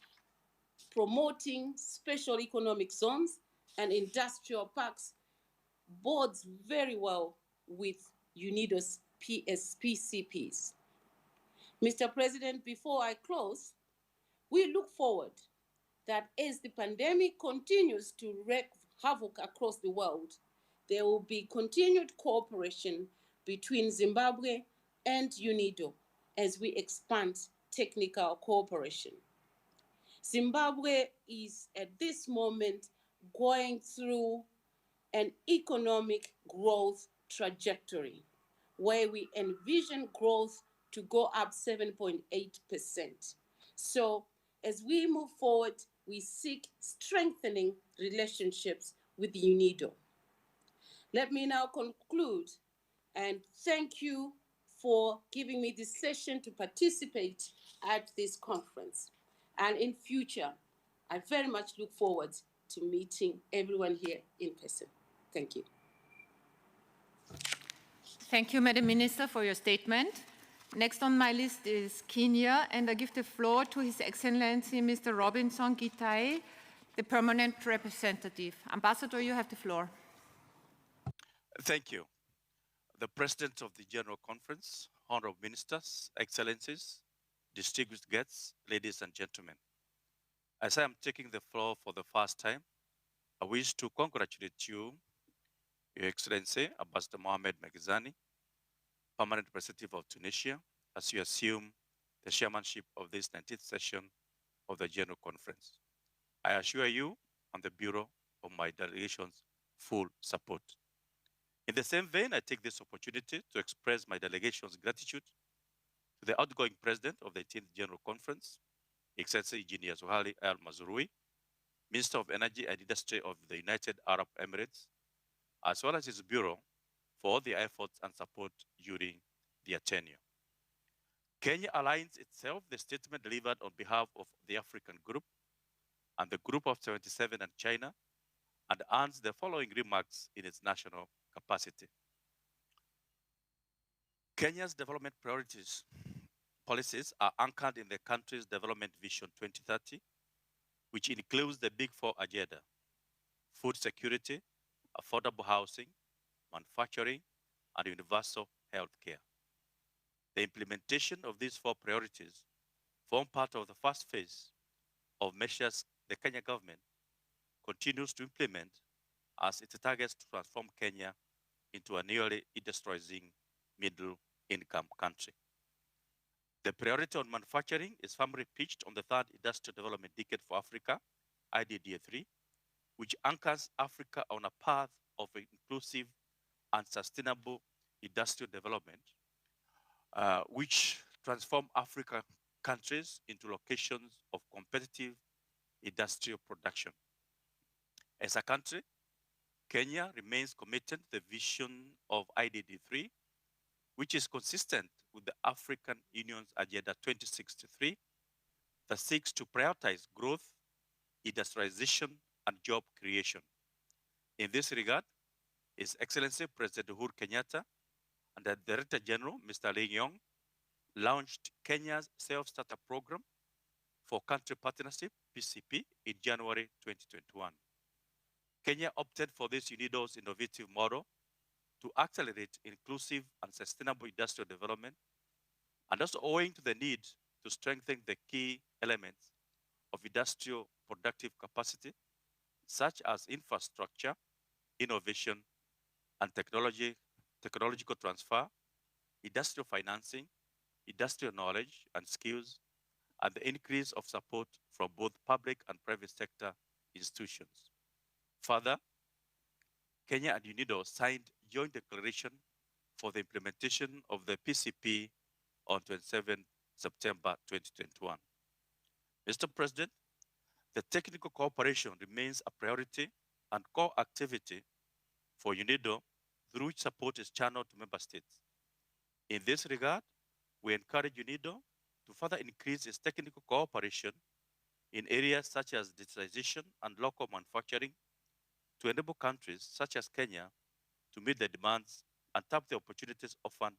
Speaker 13: promoting special economic zones and industrial parks bodes very well with UNIDO's PCPs. Mr. President, before I close, we look forward that as the pandemic continues to wreak havoc across the world, there will be continued cooperation between Zimbabwe and UNIDO as we expand technical cooperation. Zimbabwe is at this moment going through an economic growth trajectory where we envision growth to go up 7.8%. So as we move forward, we seek strengthening relationships with the UNIDO. Let me now conclude and thank you for giving me this session to participate at this conference. And in future, I very much look forward to meeting everyone here in person. Thank you.
Speaker 11: Thank you, Madam Minister, for your statement. Next on my list is Kenya, and I give the floor to His Excellency Mr. Robinson Gitai, the permanent representative. Ambassador, you have the floor.
Speaker 14: Thank you. The President of the General Conference, Honorable Ministers, Excellencies, distinguished guests, ladies and gentlemen. As I am taking the floor for the first time, I wish to congratulate you, Your Excellency, Ambassador Mohamed Megzani, Permanent Representative of Tunisia, as you assume the chairmanship of this 19th session of the General Conference. I assure you and the Bureau of my delegation's full support. In the same vein, I take this opportunity to express my delegation's gratitude to the outgoing president of the 18th General Conference, Excellency Engineer Zuhali Al Mazrui, Minister of Energy and Industry of the United Arab Emirates, as well as his bureau for all their efforts and support during their tenure. Kenya aligns itself the statement delivered on behalf of the African Group and the Group of 77 and China, and earns the following remarks in its national capacity. Kenya's development policies are anchored in the country's Development Vision 2030, which includes the Big Four agenda: food security, affordable housing, manufacturing, and universal health care. The implementation of these four priorities form part of the first phase of measures the Kenya government continues to implement as it targets to transform Kenya into a nearly industrializing middle-income country. The priority on manufacturing is firmly pitched on the third Industrial Development Decade for Africa, IDDA3, which anchors Africa on a path of inclusive and sustainable industrial development, which transform African countries into locations of competitive industrial production. As a country, Kenya remains committed to the vision of IDD3, which is consistent with the African Union's Agenda 2063 that seeks to prioritize growth, industrialization, and job creation. In this regard, His Excellency President Uhuru Kenyatta and the Director General, Mr. Lee Yong, launched Kenya's Self-Starter Program for Country Partnership, PCP, in January 2021. Kenya opted for this UNIDO's innovative model to accelerate inclusive and sustainable industrial development, and also owing to the need to strengthen the key elements of industrial productive capacity, such as infrastructure, innovation, and technological transfer, industrial financing, industrial knowledge and skills, and the increase of support from both public and private sector institutions. Further, Kenya and UNIDO signed joint declaration for the implementation of the PCP on 27 September 2021. Mr. President, the technical cooperation remains a priority and core activity for UNIDO, through which support is channeled to member states. In this regard, we encourage UNIDO to further increase its technical cooperation in areas such as digitalization and local manufacturing to enable countries such as Kenya to meet the demands and tap the opportunities offered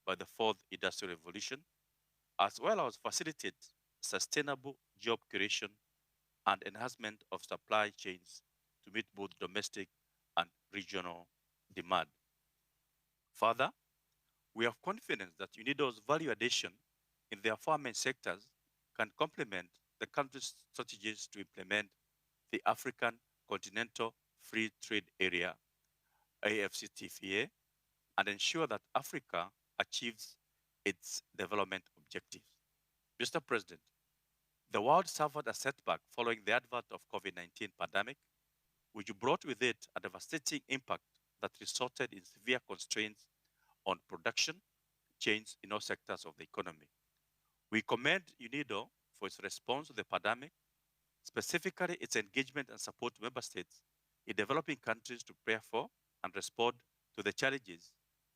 Speaker 14: by the fourth industrial revolution, as well as facilitate sustainable job creation and enhancement of supply chains to meet both domestic and regional demand. Further, we have confidence that UNIDO's value addition in the aforementioned sectors can complement the country's strategies to implement the African Continental Free Trade Area, AFCTFA, and ensure that Africa achieves its development objectives. Mr. President, the world suffered a setback following the advent of COVID-19 pandemic, which brought with it a devastating impact that resulted in severe constraints on production chains in all sectors of the economy. We commend UNIDO for its response to the pandemic, specifically its engagement and support to member states in developing countries to prepare for and respond to the challenges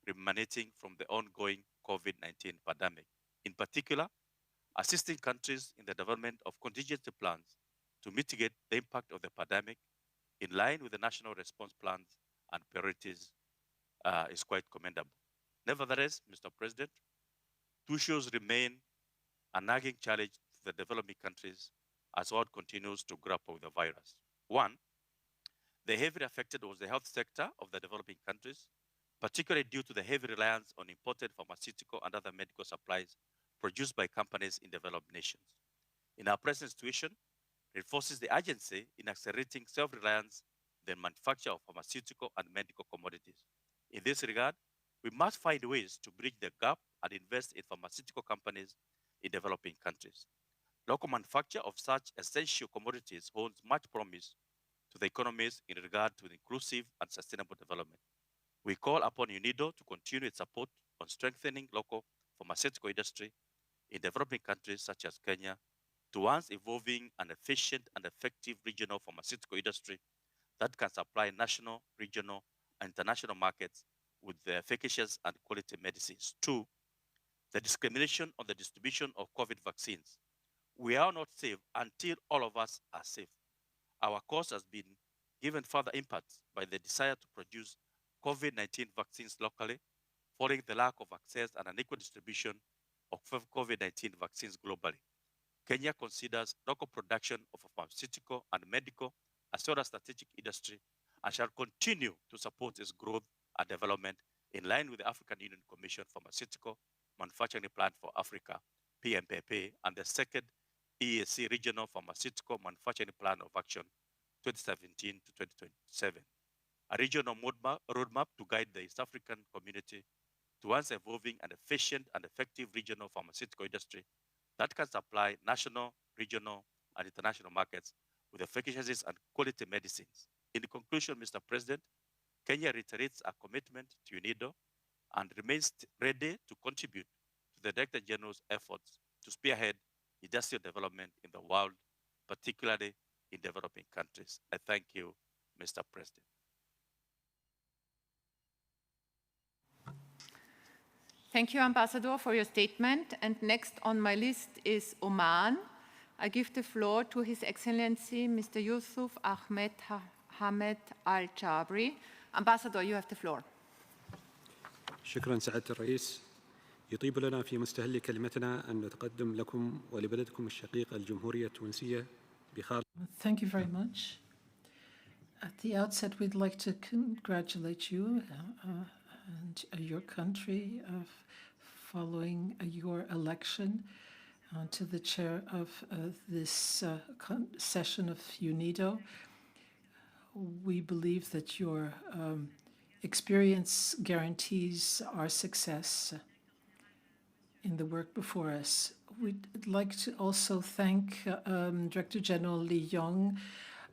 Speaker 14: emanating from the ongoing COVID-19 pandemic. In particular, assisting countries in the development of contingency plans to mitigate the impact of the pandemic in line with the national response plans and priorities is quite commendable. Nevertheless, Mr. President, two issues remain a nagging challenge to the developing countries as the world continues to grapple with the virus. One, the heavily affected was the health sector of the developing countries, particularly due to the heavy reliance on imported pharmaceutical and other medical supplies produced by companies in developed nations. In our present situation, it reinforces the urgency in accelerating self-reliance in the manufacture of pharmaceutical and medical commodities. In this regard, we must find ways to bridge the gap and invest in pharmaceutical companies in developing countries. Local manufacture of such essential commodities holds much promise to the economies in regard to inclusive and sustainable development. We call upon UNIDO to continue its support on strengthening local pharmaceutical industry in developing countries such as Kenya towards evolving an efficient and effective regional pharmaceutical industry that can supply national, regional, and international markets with the efficacious and quality medicines. 2, the discrimination on the distribution of COVID vaccines. We are not safe until all of us are safe. Our cause has been given further impact by the desire to produce COVID-19 vaccines locally, following the lack of access and unequal distribution of COVID-19 vaccines globally. Kenya considers local production of pharmaceutical and medical as well as strategic industry and shall continue to support its growth and development in line with the African Union Commission Pharmaceutical Manufacturing Plan for Africa, PMPP, and the second EAC Regional Pharmaceutical Manufacturing Plan of Action 2017 to 2027, a regional roadmap to guide the East African community towards evolving an efficient and effective regional pharmaceutical industry that can supply national, regional, and international markets with efficacious and quality medicines. In conclusion, Mr. President, Kenya reiterates our commitment to UNIDO and remains ready to contribute to the Director General's efforts to spearhead industrial development in the world, particularly in developing countries. I thank you, Mr. President.
Speaker 11: Thank you, Ambassador, for your statement. And next on my list is Oman. I give the floor to His Excellency, Mr. Yusuf Ahmed Hamed Al-Jabri. Ambassador, you have the floor.
Speaker 15: شكرا سعادة الرئيس. يطيب لنا في مستهل كلمتنا أن نتقدم لكم ولبلدكم الشقيق الجمهورية التونسية بخالص.
Speaker 16: Thank you very much. At the outset, we'd like to congratulate you and your country following your election to the chair of this session of UNIDO. We believe that your experience guarantees our success in the work before us. We'd like to also thank Director General Lee Yong,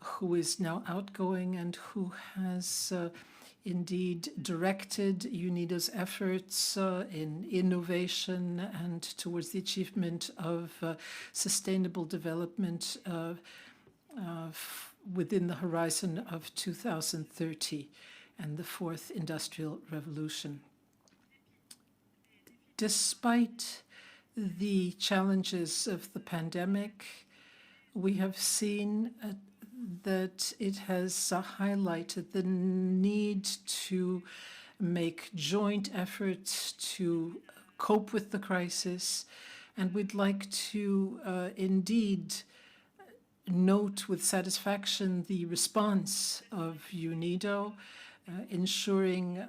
Speaker 16: who is now outgoing and who has indeed directed UNIDO's efforts in innovation and towards the achievement of sustainable development within the horizon of 2030 and the fourth industrial revolution. Despite the challenges of the pandemic, we have seen that it has highlighted the need to make joint efforts to cope with the crisis. And we'd like to indeed note with satisfaction the response of UNIDO, ensuring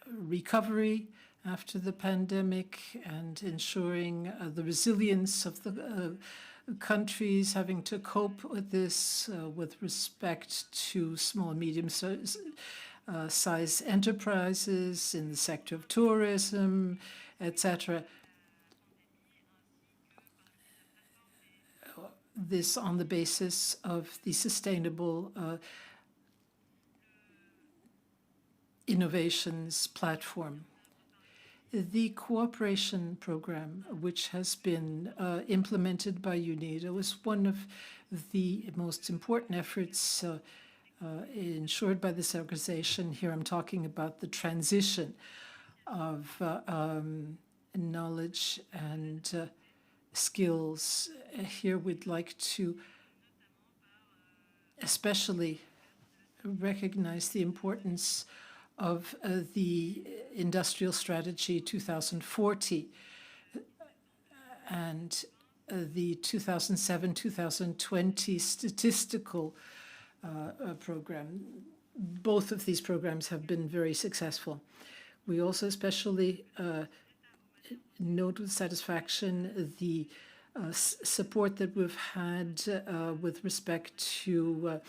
Speaker 16: recovery after the pandemic and ensuring the resilience of the countries having to cope with this with respect to small and medium size enterprises in the sector of tourism, etc. This on the basis of the sustainable innovations platform. The cooperation program, which has been implemented by UNIDO, is one of the most important efforts ensured by this organization. Here I'm talking about the transition of knowledge and skills. Here we'd like to especially recognize the importance of the Industrial Strategy 2040 and the 2007-2020 statistical program. Both of these programs have been very successful. We also especially note with satisfaction the support that we've had with respect to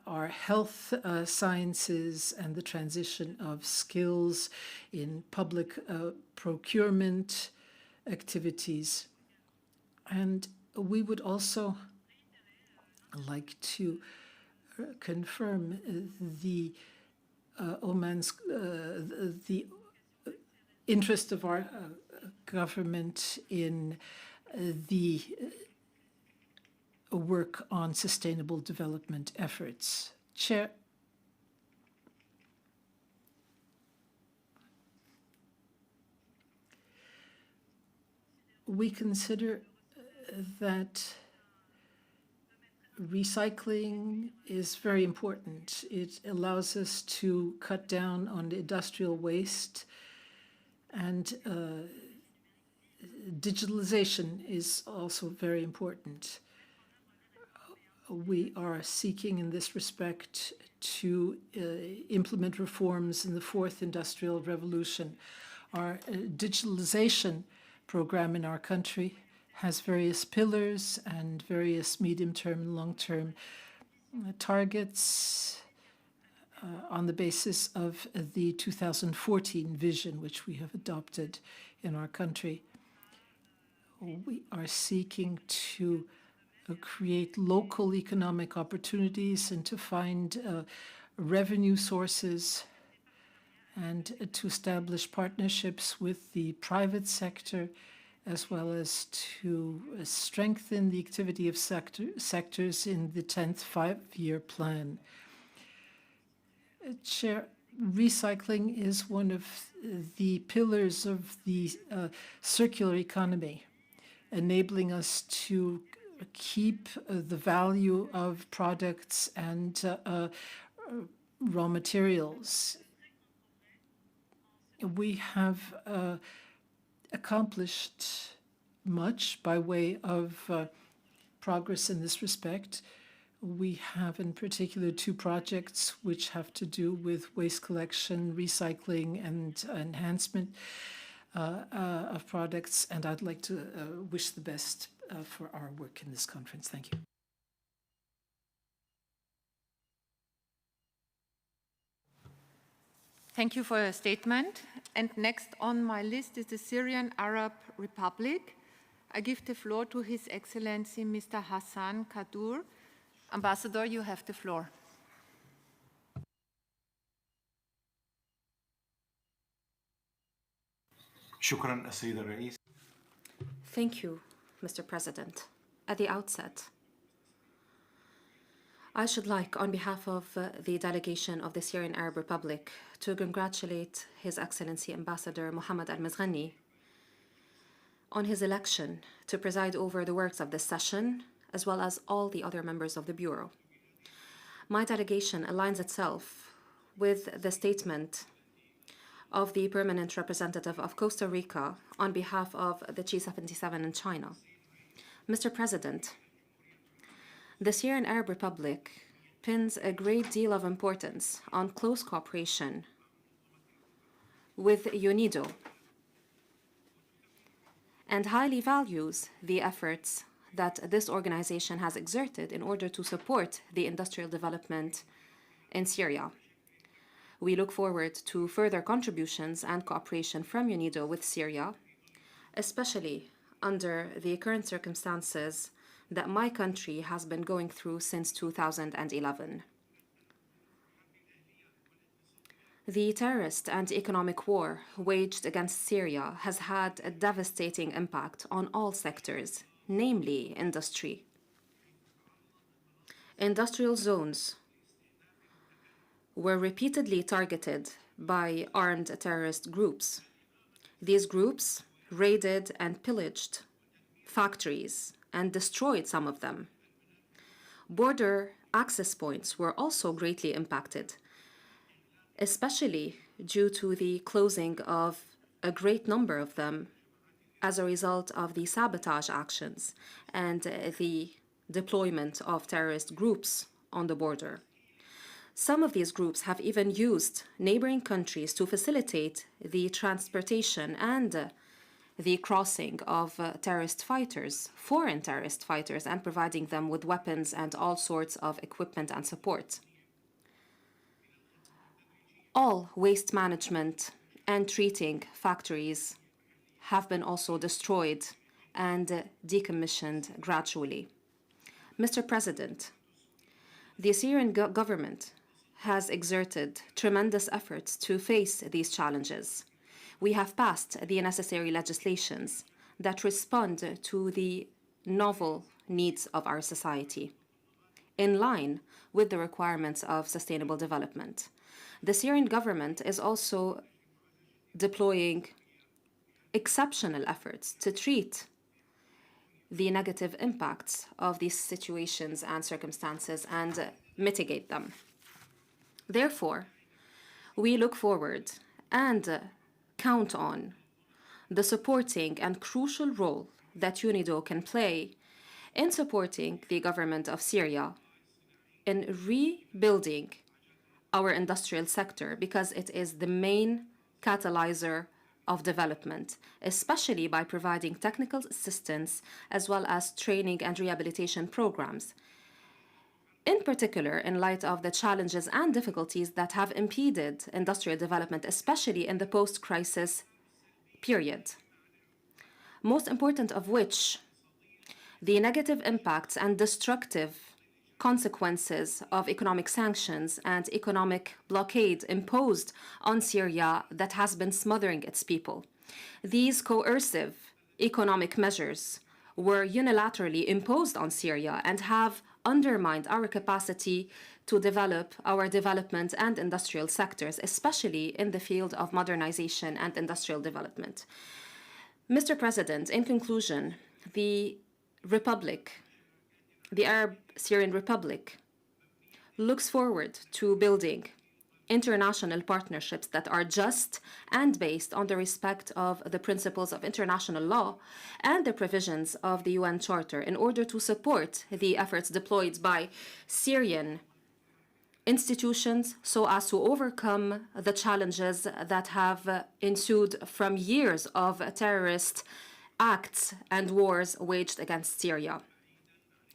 Speaker 16: our health sciences and the transition of skills in public procurement activities. And we would also like to confirm the Oman's the interest of our government in the work on sustainable development efforts. Chair. We consider that recycling is very important. It allows us to cut down on industrial waste, and digitalization is also very important. We are seeking in this respect to implement reforms in the fourth industrial revolution. Our digitalization program in our country has various pillars and various medium-term and long-term targets on the basis of the 2014 vision, which we have adopted in our country. We are seeking to create local economic opportunities and to find revenue sources and to establish partnerships with the private sector, as well as to strengthen the activity of sectors in the 10th five-year plan. Chair, recycling is one of the pillars of the circular economy, enabling us to keep the value of products and raw materials. We have accomplished much by way of progress in this respect. We have in particular two projects which have to do with waste collection, recycling, and enhancement of products, and I'd like to wish the best for our work in this conference. Thank you.
Speaker 11: Thank you for your statement. And next on my list is the Syrian Arab Republic. I give the floor to His Excellency Mr. Hassan Kadur. Ambassador, you have the floor.
Speaker 17: Thank you, Mr. President. At the outset, I should like, on behalf of the delegation of the Syrian Arab Republic, to congratulate His Excellency Ambassador Mohammed Al-Mizghani on his election to preside over the works of this session, as well as all the other members of the Bureau. My delegation aligns itself with the statement of the permanent representative of Costa Rica on behalf of the G77 in China. Mr. President, the Syrian Arab Republic pins a great deal of importance on close cooperation with UNIDO and highly values the efforts that this organization has exerted in order to support the industrial development in Syria. We look forward to further contributions and cooperation from UNIDO with Syria, especially under the current circumstances that my country has been going through since 2011. The terrorist and economic war waged against Syria has had a devastating impact on all sectors, namely industry. Industrial zones were repeatedly targeted by armed terrorist groups. These groups raided and pillaged factories and destroyed some of them. Border access points were also greatly impacted, especially due to the closing of a great number of them as a result of the sabotage actions and the deployment of terrorist groups on the border. Some of these groups have even used neighboring countries to facilitate the transportation and the crossing of terrorist fighters, foreign terrorist fighters, and providing them with weapons and all sorts of equipment and support. All waste management and treating factories have been also destroyed and decommissioned gradually. Mr. President, the Syrian government has exerted tremendous efforts to face these challenges. We have passed the necessary legislations that respond to the novel needs of our society, in line with the requirements of sustainable development. The Syrian government is also deploying exceptional efforts to treat the negative impacts of these situations and circumstances and mitigate them. Therefore, we look forward and count on the supporting and crucial role that UNIDO can play in supporting the government of Syria in rebuilding our industrial sector, because it is the main catalyzer of development, especially by providing technical assistance as well as training and rehabilitation programs. In particular, in light of the challenges and difficulties that have impeded industrial development, especially in the post-crisis period. Most important of which, the negative impacts and destructive consequences of economic sanctions and economic blockade imposed on Syria that has been smothering its people. These coercive economic measures were unilaterally imposed on Syria and have undermined our capacity to develop our development and industrial sectors, especially in the field of modernization and industrial development. Mr. President, in conclusion, the Arab Syrian Republic looks forward to building international partnerships that are just and based on the respect of the principles of international law and the provisions of the UN Charter in order to support the efforts deployed by Syrian institutions so as to overcome the challenges that have ensued from years of terrorist acts and wars waged against Syria,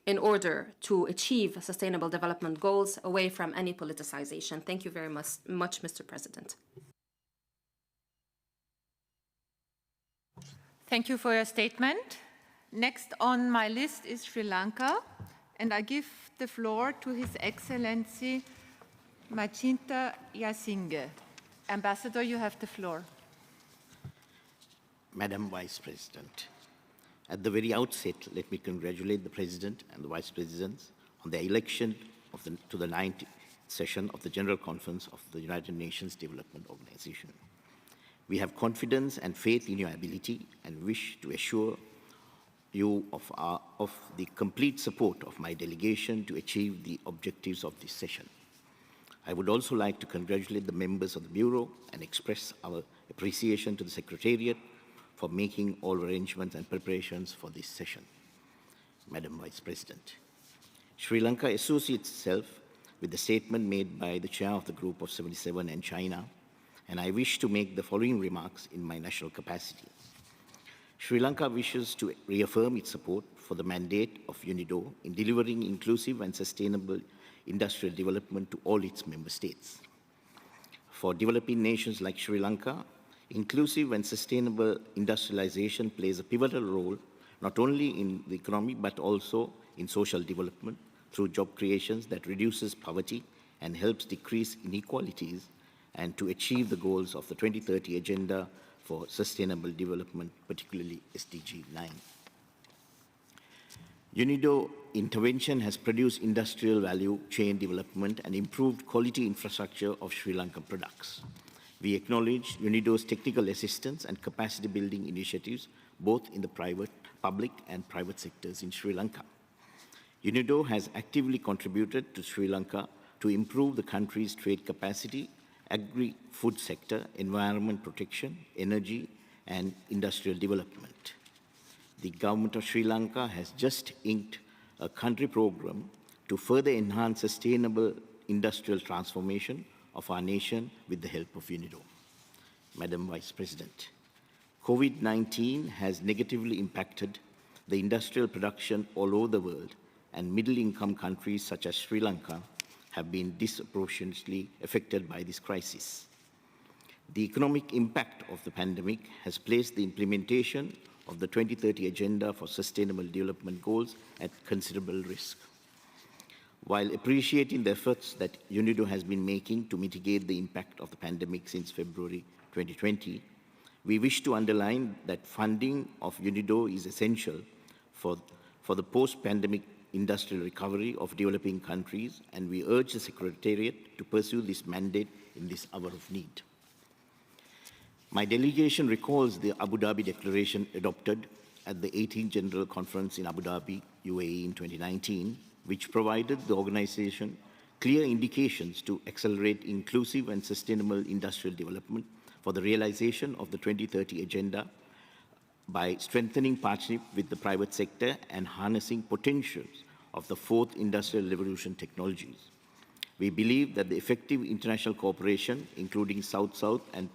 Speaker 17: in order to achieve sustainable development goals away from any politicization. Thank you very much, Mr. President.
Speaker 11: Thank you for your statement. Next on my list is Sri Lanka, and I give the floor to His Excellency Machinta Yasinghe. Ambassador, you have the floor.
Speaker 18: Madam Vice President, at the very outset, let me congratulate the President and the Vice Presidents on their election to the 9th session of the General Conference of the United Nations Development Organization. We have confidence and faith in your ability and wish to assure you of the complete support of my delegation to achieve the objectives of this session. I would also like to congratulate the members of the Bureau and express our appreciation to the Secretariat for making all arrangements and preparations for this session. Madam Vice President, Sri Lanka associates itself with the statement made by the Chair of the Group of 77 and China, and I wish to make the following remarks in my national capacity. Sri Lanka wishes to reaffirm its support for the mandate of UNIDO in delivering inclusive and sustainable industrial development to all its member states. For developing nations like Sri Lanka, inclusive and sustainable industrialization plays a pivotal role not only in the economy but also in social development through job creations that reduces poverty and helps decrease inequalities and to achieve the goals of the 2030 Agenda for Sustainable Development, particularly SDG 9. UNIDO intervention has produced industrial value chain development and improved quality infrastructure of Sri Lankan products. We acknowledge UNIDO's technical assistance and capacity building initiatives, both in the public and private sectors in Sri Lanka. UNIDO has actively contributed to Sri Lanka to improve the country's trade capacity, agri-food sector, environment protection, energy, and industrial development. The government of Sri Lanka has just inked a country program to further enhance sustainable industrial transformation of our nation with the help of UNIDO. Madam Vice President, COVID-19 has negatively impacted the industrial production all over the world, and middle-income countries such as Sri Lanka have been disproportionately affected by this crisis. The economic impact of the pandemic has placed the implementation of the 2030 Agenda for Sustainable Development Goals at considerable risk. While appreciating the efforts that UNIDO has been making to mitigate the impact of the pandemic since February 2020, we wish to underline that funding of UNIDO is essential for the post-pandemic industrial recovery of developing countries, and we urge the Secretariat to pursue this mandate in this hour of need. My delegation recalls the Abu Dhabi Declaration adopted at the 18th General Conference in Abu Dhabi, UAE in 2019, which provided the organization clear indications to accelerate inclusive and sustainable industrial development for the realization of the 2030 Agenda by strengthening partnership with the private sector and harnessing potentials of the fourth industrial revolution technologies. We believe that the effective international cooperation, including South-South and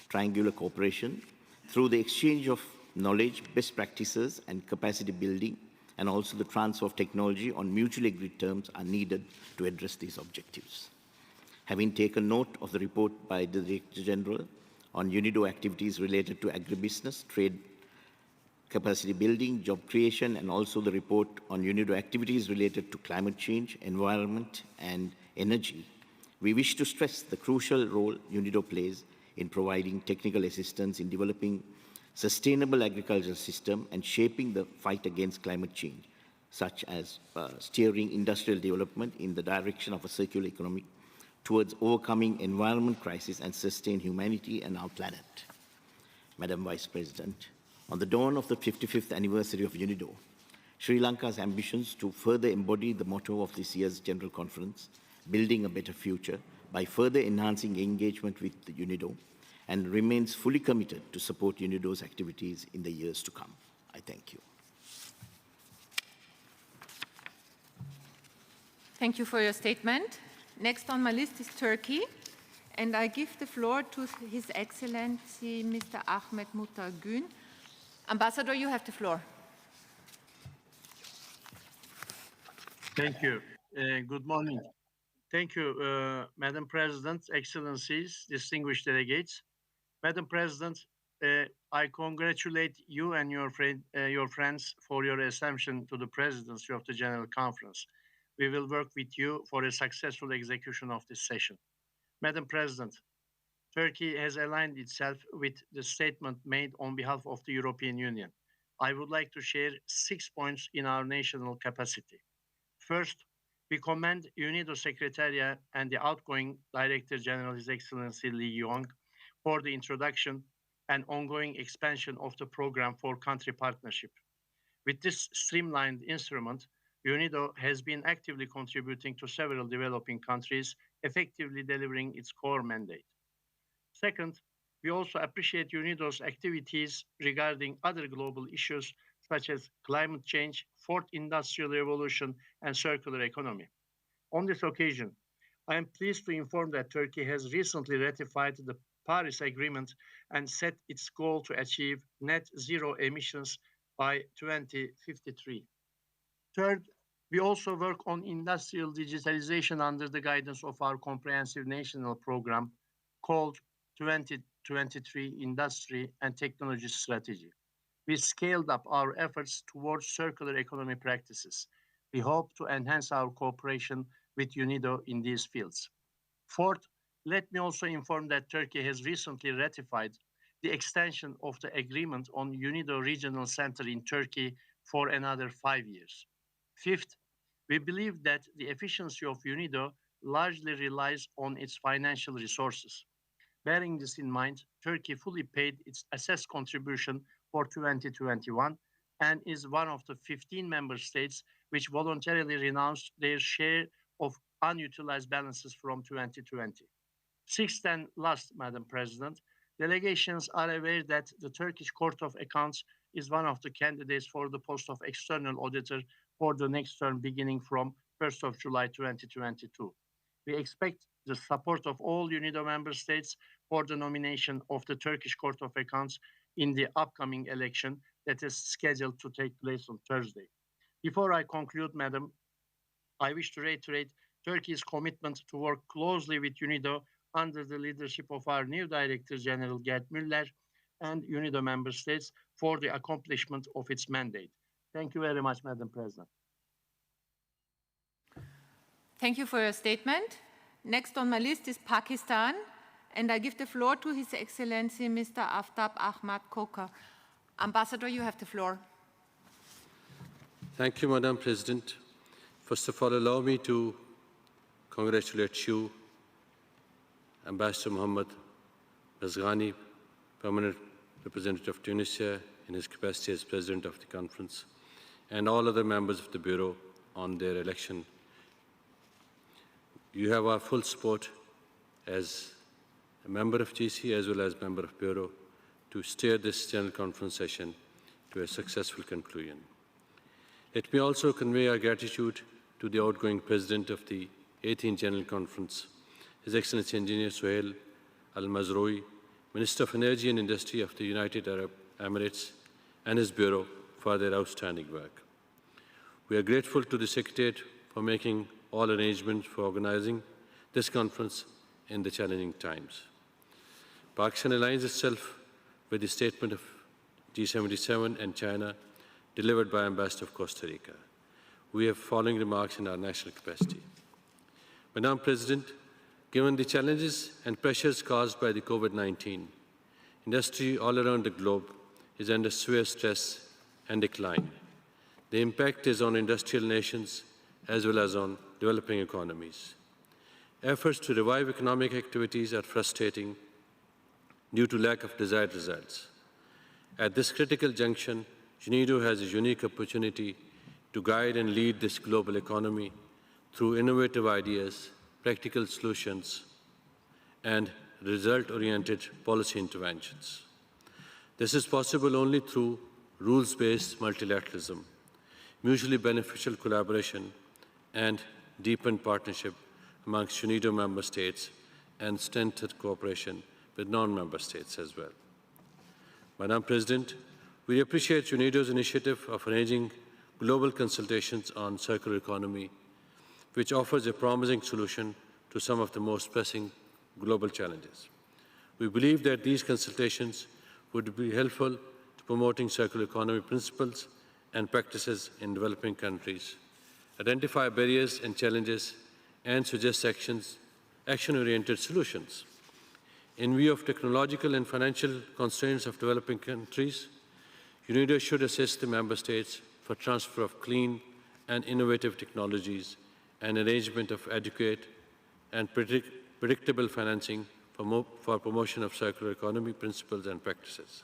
Speaker 18: triangular cooperation, through the exchange of knowledge, best practices, and capacity building, and also the transfer of technology on mutually agreed terms are needed to address these objectives. Having taken note of the report by the Director General on UNIDO activities related to agribusiness, trade, capacity building, job creation, and also the report on UNIDO activities related to climate change, environment, and energy, we wish to stress the crucial role UNIDO plays in providing technical assistance in developing sustainable agricultural system and shaping the fight against climate change, such as steering industrial development in the direction of a circular economy towards overcoming environment crisis and sustain humanity and our planet. Madam Vice President, on the dawn of the 55th anniversary of UNIDO, Sri Lanka's ambitions to further embody the motto of this year's General Conference, building a better future, by further enhancing engagement with the UNIDO, and remains fully committed to support UNIDO's activities in the years to come. I thank you.
Speaker 11: Thank you for your statement. Next on my list is Turkey, and I give the floor to His Excellency Mr. Ahmet Mutagün. Ambassador, you have the floor.
Speaker 19: Thank you. Good morning. Thank you, Madam President, Excellencies, distinguished delegates. Madam President, I congratulate you and your friends for your assumption to the presidency of the General Conference. We will work with you for a successful execution of this session. Madam President, Turkey has aligned itself with the statement made on behalf of the European Union. I would like to share 6 points in our national capacity. First, we commend UNIDO Secretariat and the outgoing Director General, His Excellency Lee Yong, for the introduction and ongoing expansion of the program for country partnership. With this streamlined instrument, UNIDO has been actively contributing to several developing countries, effectively delivering its core mandate. Second, we also appreciate UNIDO's activities regarding other global issues such as climate change, fourth industrial revolution, and circular economy. On this occasion, I am pleased to inform that Turkey has recently ratified the Paris Agreement and set its goal to achieve net zero emissions by 2053. Third, we also work on industrial digitalization under the guidance of our comprehensive national program called 2023 Industry and Technology Strategy. We scaled up our efforts towards circular economy practices. We hope to enhance our cooperation with UNIDO in these fields. Fourth, let me also inform that Turkey has recently ratified the extension of the agreement on UNIDO Regional Center in Turkey for another 5 years. Fifth, we believe that the efficiency of UNIDO largely relies on its financial resources. Bearing this in mind, Turkey fully paid its assessed contribution for 2021 and is one of the 15 member states which voluntarily renounced their share of unutilized balances from 2020. Sixth and last, Madam President, delegations are aware that the Turkish Court of Accounts is one of the candidates for the post of external auditor for the next term beginning from 1st of July 2022. We expect the support of all UNIDO member states for the nomination of the Turkish Court of Accounts in the upcoming election that is scheduled to take place on Thursday. Before I conclude, Madam, I wish to reiterate Turkey's commitment to work closely with UNIDO under the leadership of our new Director General Gerd Müller and UNIDO member states for the accomplishment of its mandate. Thank you very much, Madam President.
Speaker 11: Thank you for your statement. Next on my list is Pakistan, and I give the floor to His Excellency Mr. Aftab Ahmad Koka. Ambassador, you have the floor.
Speaker 15: Thank you, Madam President. First of all, allow me to congratulate you, Ambassador Mohammed Razghani, Permanent Representative of Tunisia in his capacity as President of the Conference, and all other members of the Bureau on their election. You have our full support as a member of GC as well as member of Bureau to steer this General Conference session to a successful conclusion. Let me also convey our gratitude to the outgoing President of the 18th General Conference, His Excellency Engineer Suhail Al-Mazroui, Minister of Energy and Industry of the United Arab Emirates, and his Bureau for their outstanding work. We are grateful to the Secretariat for making all arrangements for organizing this conference in the challenging times. Pakistan aligns itself with the statement of G77 and China delivered by Ambassador of Costa Rica. We have following remarks in our national capacity. Madam President, given the challenges and pressures caused by the COVID-19, industry all around the globe is under severe stress and decline. The impact is on industrial nations as well as on developing economies. Efforts to revive economic activities are frustrating due to lack of desired results. At this critical junction, UNIDO has a unique opportunity to guide and lead this global economy through innovative ideas, practical solutions, and result-oriented policy interventions. This is possible only through rules-based multilateralism, mutually beneficial collaboration, and deepened partnership amongst UNIDO member states and strengthened cooperation with non-member states as well. Madam President, we appreciate UNIDO's initiative of arranging global consultations on circular economy, which offers a promising solution to some of the most pressing global challenges. We believe that these consultations would be helpful to promoting circular economy principles and practices in developing countries, identify barriers and challenges, and suggest action-oriented solutions. In view of technological and financial constraints of developing countries, UNIDO should assist the member states for transfer of clean and innovative technologies and arrangement of adequate and predictable financing for promotion of circular economy principles and practices.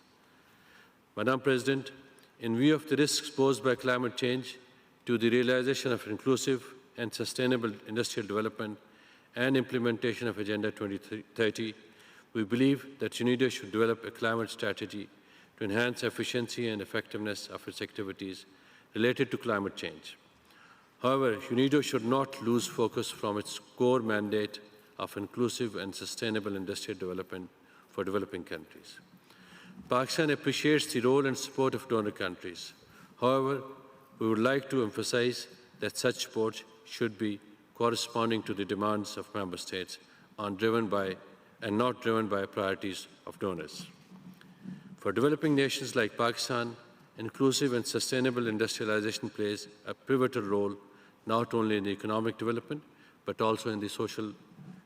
Speaker 15: Madam President, in view of the risks posed by climate change to the realization of inclusive and sustainable industrial development and implementation of Agenda 2030, we believe that UNIDO should develop a climate strategy to enhance efficiency and effectiveness of its activities related to climate change. However, UNIDO should not lose focus from its core mandate of inclusive and sustainable industrial development for developing countries. Pakistan appreciates the role and support of donor countries. However, we would like to emphasize that such support should be corresponding to the demands of member states and not driven by priorities of donors. For developing nations like Pakistan, inclusive and sustainable industrialization plays a pivotal role not only in the economic development, but also in the social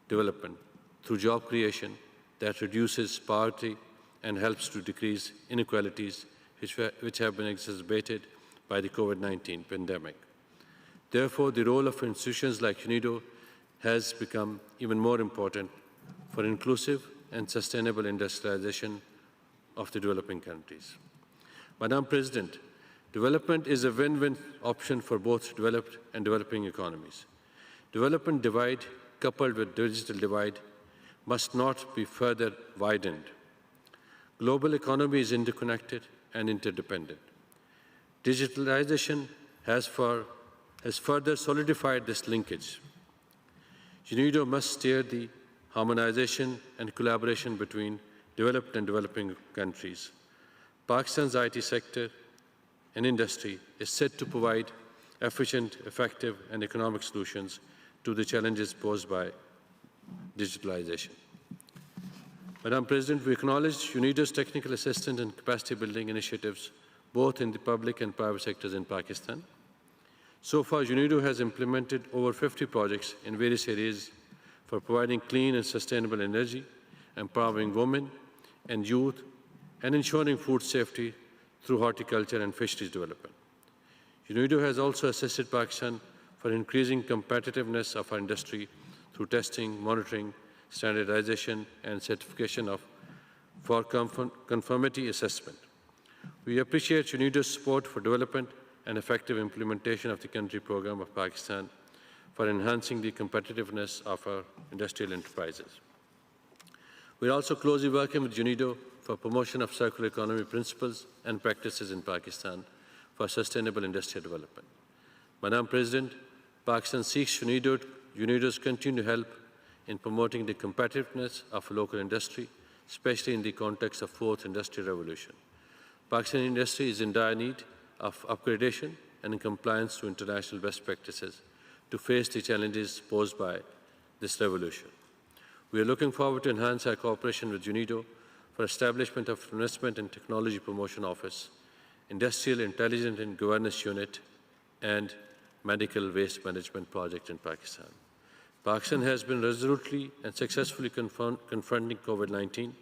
Speaker 15: development through job creation that reduces poverty and helps to decrease inequalities which have been exacerbated by the COVID-19 pandemic. Therefore, the role of institutions like UNIDO has become even more important for inclusive and sustainable industrialization of the developing countries. Madam President, development is a win-win option for both developed and developing economies. Development divide coupled with digital divide must not be further widened. Global economy is interconnected and interdependent. Digitalization has further solidified this linkage. UNIDO must steer the harmonization and collaboration between developed and developing countries. Pakistan's IT sector and industry is set to provide efficient, effective, and economic solutions to the challenges posed by digitalization. Madam President, we acknowledge UNIDO's technical assistance and capacity building initiatives both in the public and private sectors in Pakistan. So far, UNIDO has implemented over 50 projects in various areas for providing clean and sustainable energy, empowering women and youth, and ensuring food safety through horticulture and fisheries development. UNIDO has also assisted Pakistan for increasing competitiveness of our industry through testing, monitoring, standardization, and certification for conformity assessment. We appreciate UNIDO's support for development and effective implementation of the country program of Pakistan for enhancing the competitiveness of our industrial enterprises. We are also closely working with UNIDO for promotion of circular economy principles and practices in Pakistan for sustainable industrial development. Madam President, Pakistan seeks UNIDO's continued help in promoting the competitiveness of local industry, especially in the context of fourth industrial revolution. Pakistan industry is in dire need of upgradation and in compliance to international best practices to face the challenges posed by this revolution. We are looking forward to enhance our cooperation with UNIDO for establishment of Investment and Technology Promotion Office, Industrial Intelligence and Governance Unit, and Medical Waste Management Project in Pakistan. Pakistan has been resolutely and successfully confronting COVID-19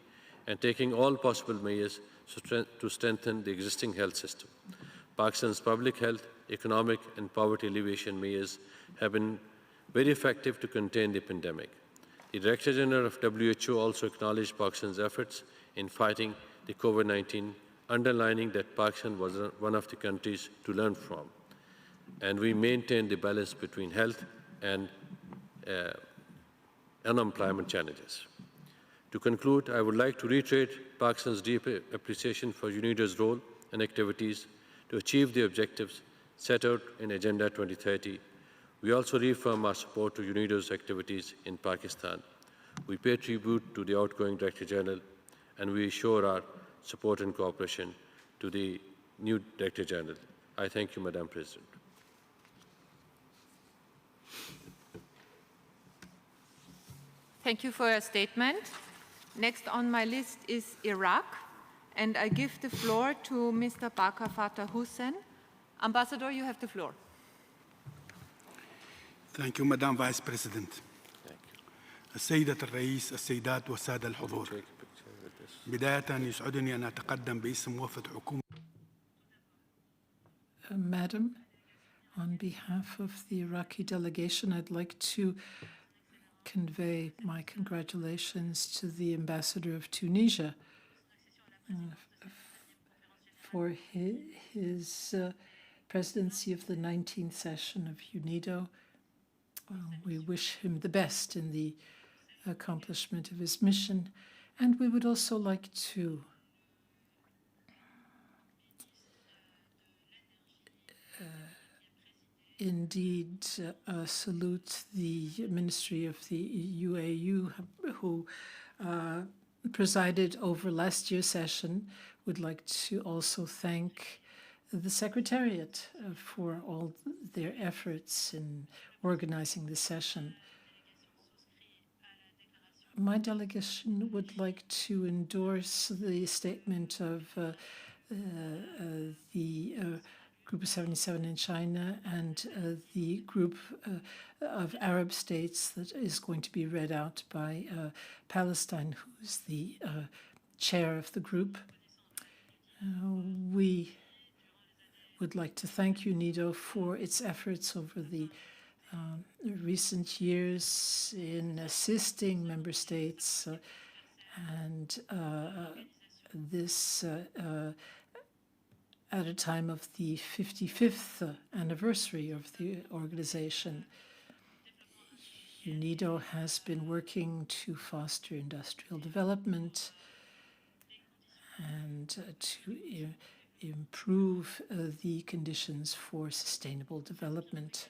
Speaker 15: and taking all possible measures to strengthen the existing health system. Pakistan's public health, economic, and poverty alleviation measures have been very effective to contain the pandemic. The Director General of WHO also acknowledged Pakistan's efforts in fighting the COVID-19, underlining that Pakistan was one of the countries to learn from. And we maintained the balance between health and unemployment challenges. To conclude, I would like to reiterate Pakistan's deep appreciation for UNIDO's role and activities to achieve the objectives set out in Agenda 2030. We also reaffirm our support to UNIDO's activities in Pakistan. We pay tribute to the outgoing Director General, and we assure our support and cooperation to the new Director General. I thank you, Madam President.
Speaker 11: Thank you for your statement. Next on my list is Iraq, and I give the floor to Mr. Bakar Fatah Hussein. Ambassador, you have the floor.
Speaker 20: Thank you, Madam Vice President. السيدة الرئيس، السيدات والسادة الحضور. بداية يسعدني أن أتقدم باسم وفد حكومة.
Speaker 16: Madam, on behalf of the Iraqi delegation, I'd like to convey my congratulations to the Ambassador of Tunisia for his presidency of the 19th session of UNIDO. We wish him the best in the accomplishment of his mission, and we would also like to indeed salute the Ministry of the UAU who presided over last year's session. Would like to also thank the Secretariat for all their efforts in organizing the session. My delegation would like to endorse the statement of the Group of 77 in China and the group of Arab states that is going to be read out by Palestine, who is the chair of the group. We would like to thank UNIDO for its efforts over the recent years in assisting member states and this at a time of the 55th anniversary of the organization. UNIDO has been working to foster industrial development and to improve the conditions for sustainable development.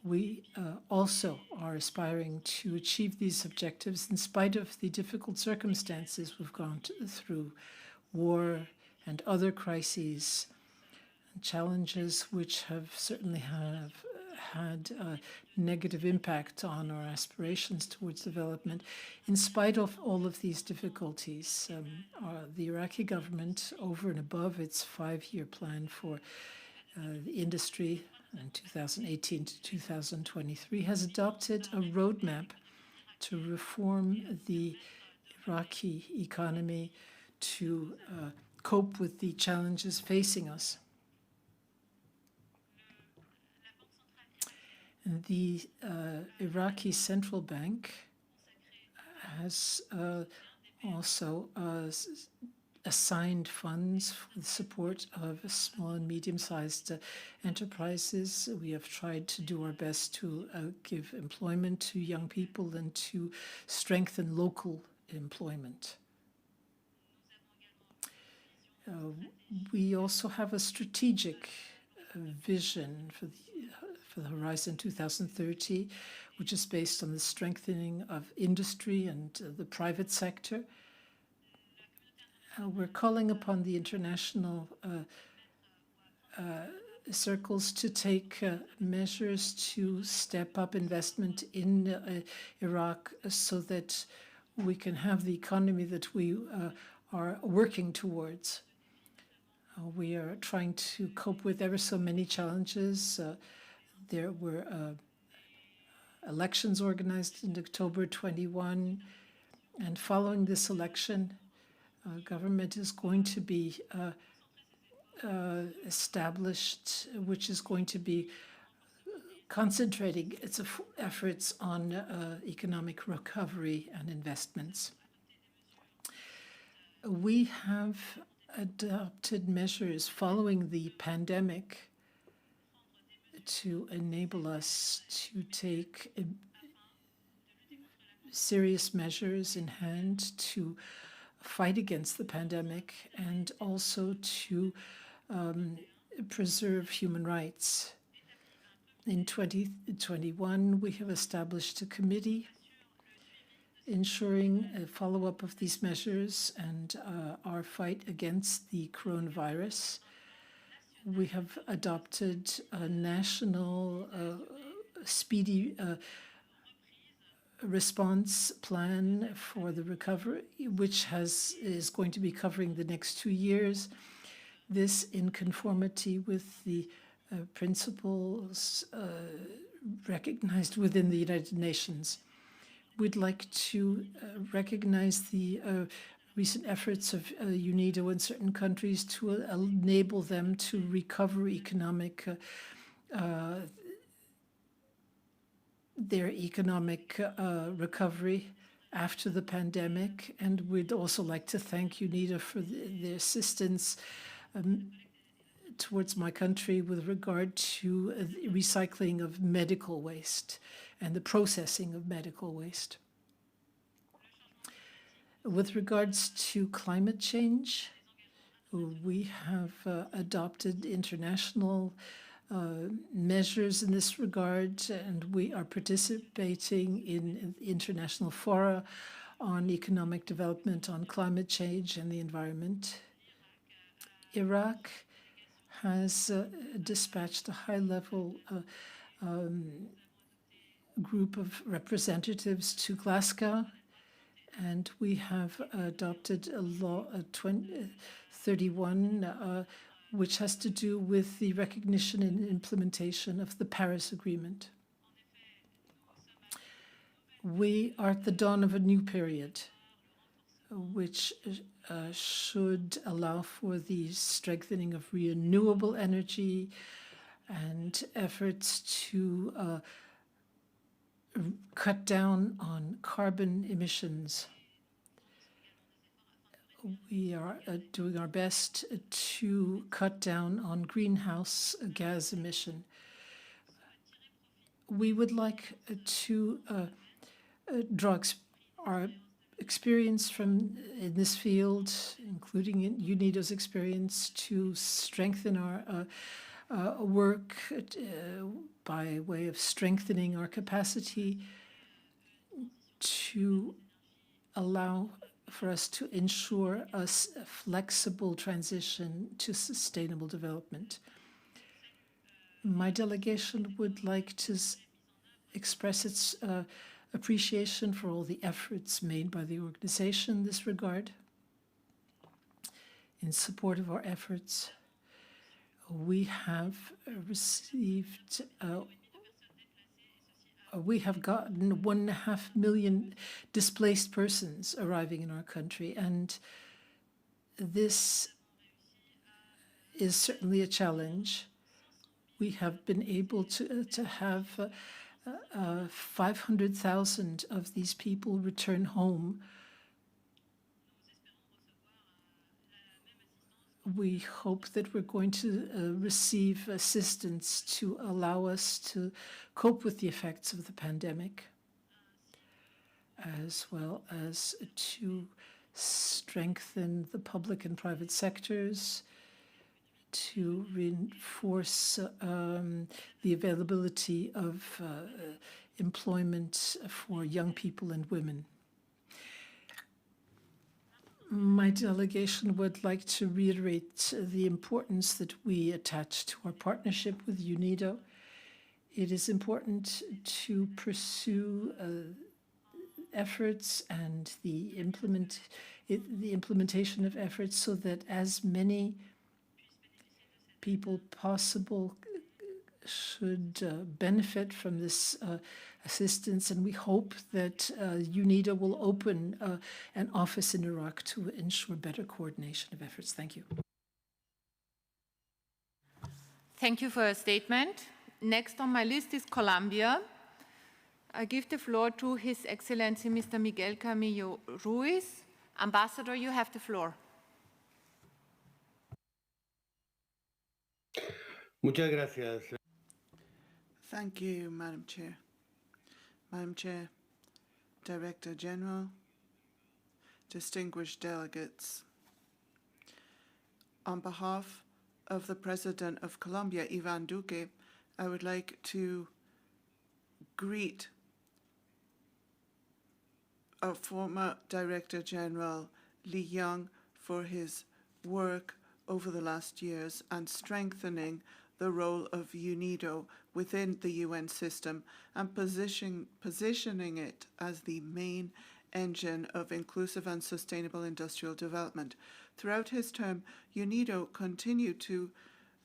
Speaker 16: We also are aspiring to achieve these objectives in spite of the difficult circumstances we've gone through, war and other crises, challenges which have certainly had a negative impact on our aspirations towards development. In spite of all of these difficulties, the Iraqi government, over and above its 5-year plan for the industry, in 2018 to 2023, has adopted a roadmap to reform the Iraqi economy to cope with the challenges facing us. The Iraqi Central Bank has also assigned funds for the support of small and medium-sized enterprises. We have tried to do our best to give employment to young people and to strengthen local employment. We also have a strategic vision for the Horizon 2030, which is based on the strengthening of industry and the private sector. We're calling upon the international circles to take measures to step up investment in Iraq so that we can have the economy that we are working towards. We are trying to cope with ever so many challenges. There were elections organized in October 21, and following this election, government is going to be established, which is going to be concentrating its efforts on economic recovery and investments. We have adopted measures following the pandemic to enable us to take serious measures in hand to fight against the pandemic and also to preserve human rights. In 2021, we have established a committee ensuring a follow-up of these measures and our fight against the coronavirus. We have adopted a national speedy response plan for the recovery, which is going to be covering the next 2 years. This in conformity with the principles recognized within the United Nations. We'd like to recognize the recent efforts of UNIDO in certain countries to enable them to recover their economic recovery after the pandemic. And we'd also like to thank UNIDO for their assistance towards my country with regard to recycling of medical waste and the processing of medical waste. With regards to climate change, we have adopted international measures in this regard, and we are participating in international fora on economic development, on climate change and the environment. Iraq has dispatched a high-level group of representatives to Glasgow, and we have adopted a law 31, which has to do with the recognition and implementation of the Paris Agreement. We are at the dawn of a new period, which should allow for the strengthening of renewable energy and efforts to cut down on carbon emissions. We are doing our best to cut down on greenhouse gas emission. We would like to draw our experience in this field, including in UNIDO's experience, to strengthen our work by way of strengthening our capacity to allow for us to ensure a flexible transition to sustainable development. My delegation would like to express its appreciation for all the efforts made by the organization in this regard. In support of our efforts, we have received, we have gotten 1.5 million displaced persons arriving in our country, and this is certainly a challenge. We have been able to have 500,000 of these people return home. We hope that we're going to receive assistance to allow us to cope with the effects of the pandemic, as well as to strengthen the public and private sectors, to reinforce the availability of employment for young people and women. My delegation would like to reiterate the importance that we attach to our partnership with UNIDO. It is important to pursue efforts and the implementation of efforts so that as many people possible should benefit from this assistance, and we hope that UNIDO will open an office in Iraq to ensure better coordination of efforts. Thank you.
Speaker 11: Thank you for your statement. Next on my list is Colombia. I give the floor to His Excellency Mr. Miguel Camillo Ruiz. Ambassador, you have the floor.
Speaker 12: Muchas gracias. Thank you, Madam Chair. Madam Chair, Director General, distinguished delegates. On behalf of the President of Colombia, Iván Duque, I would like to greet our former Director General Lee Young for his work over the last years and strengthening the role of UNIDO within the UN system and positioning it as the main engine of inclusive and sustainable industrial development. Throughout his term, UNIDO continued to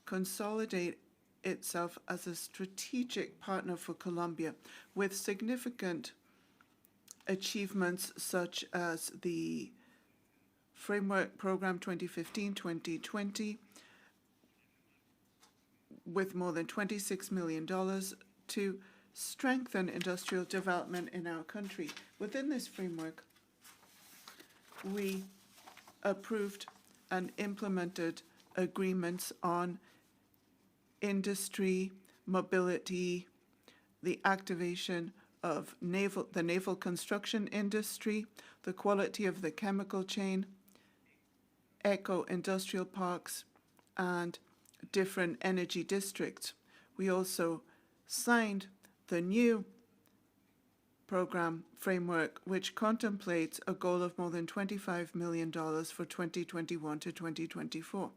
Speaker 12: consolidate itself as a strategic partner for Colombia with significant achievements such as the Framework Program 2015-2020 with more than $26 million to strengthen industrial development in our country. Within this framework, we approved and implemented agreements on industry, mobility, the activation of the naval construction industry, the quality of the chemical chain, eco-industrial parks, and different energy districts. We also signed the new program framework, which contemplates a goal of more than $25 million for 2021 to 2024.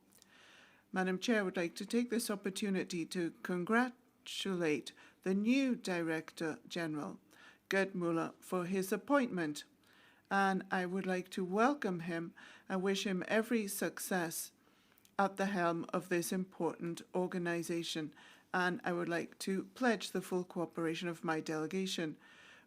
Speaker 12: Madam Chair, I would like to take this opportunity to congratulate the new Director General, Gerd Müller, for his appointment, and I would like to welcome him and wish him every success at the helm of this important organization, and I would like to pledge the full cooperation of my delegation.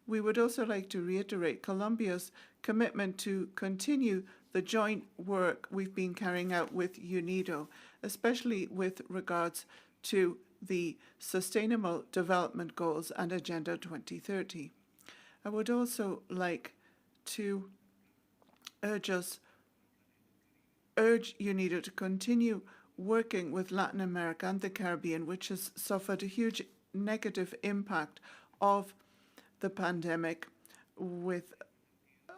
Speaker 12: We would also like to reiterate Colombia's commitment to continue the joint work we've been carrying out with UNIDO, especially with regards to the Sustainable Development Goals and Agenda 2030. I would also like to urge UNIDO to continue working with Latin America and the Caribbean, which has suffered a huge negative impact of the pandemic with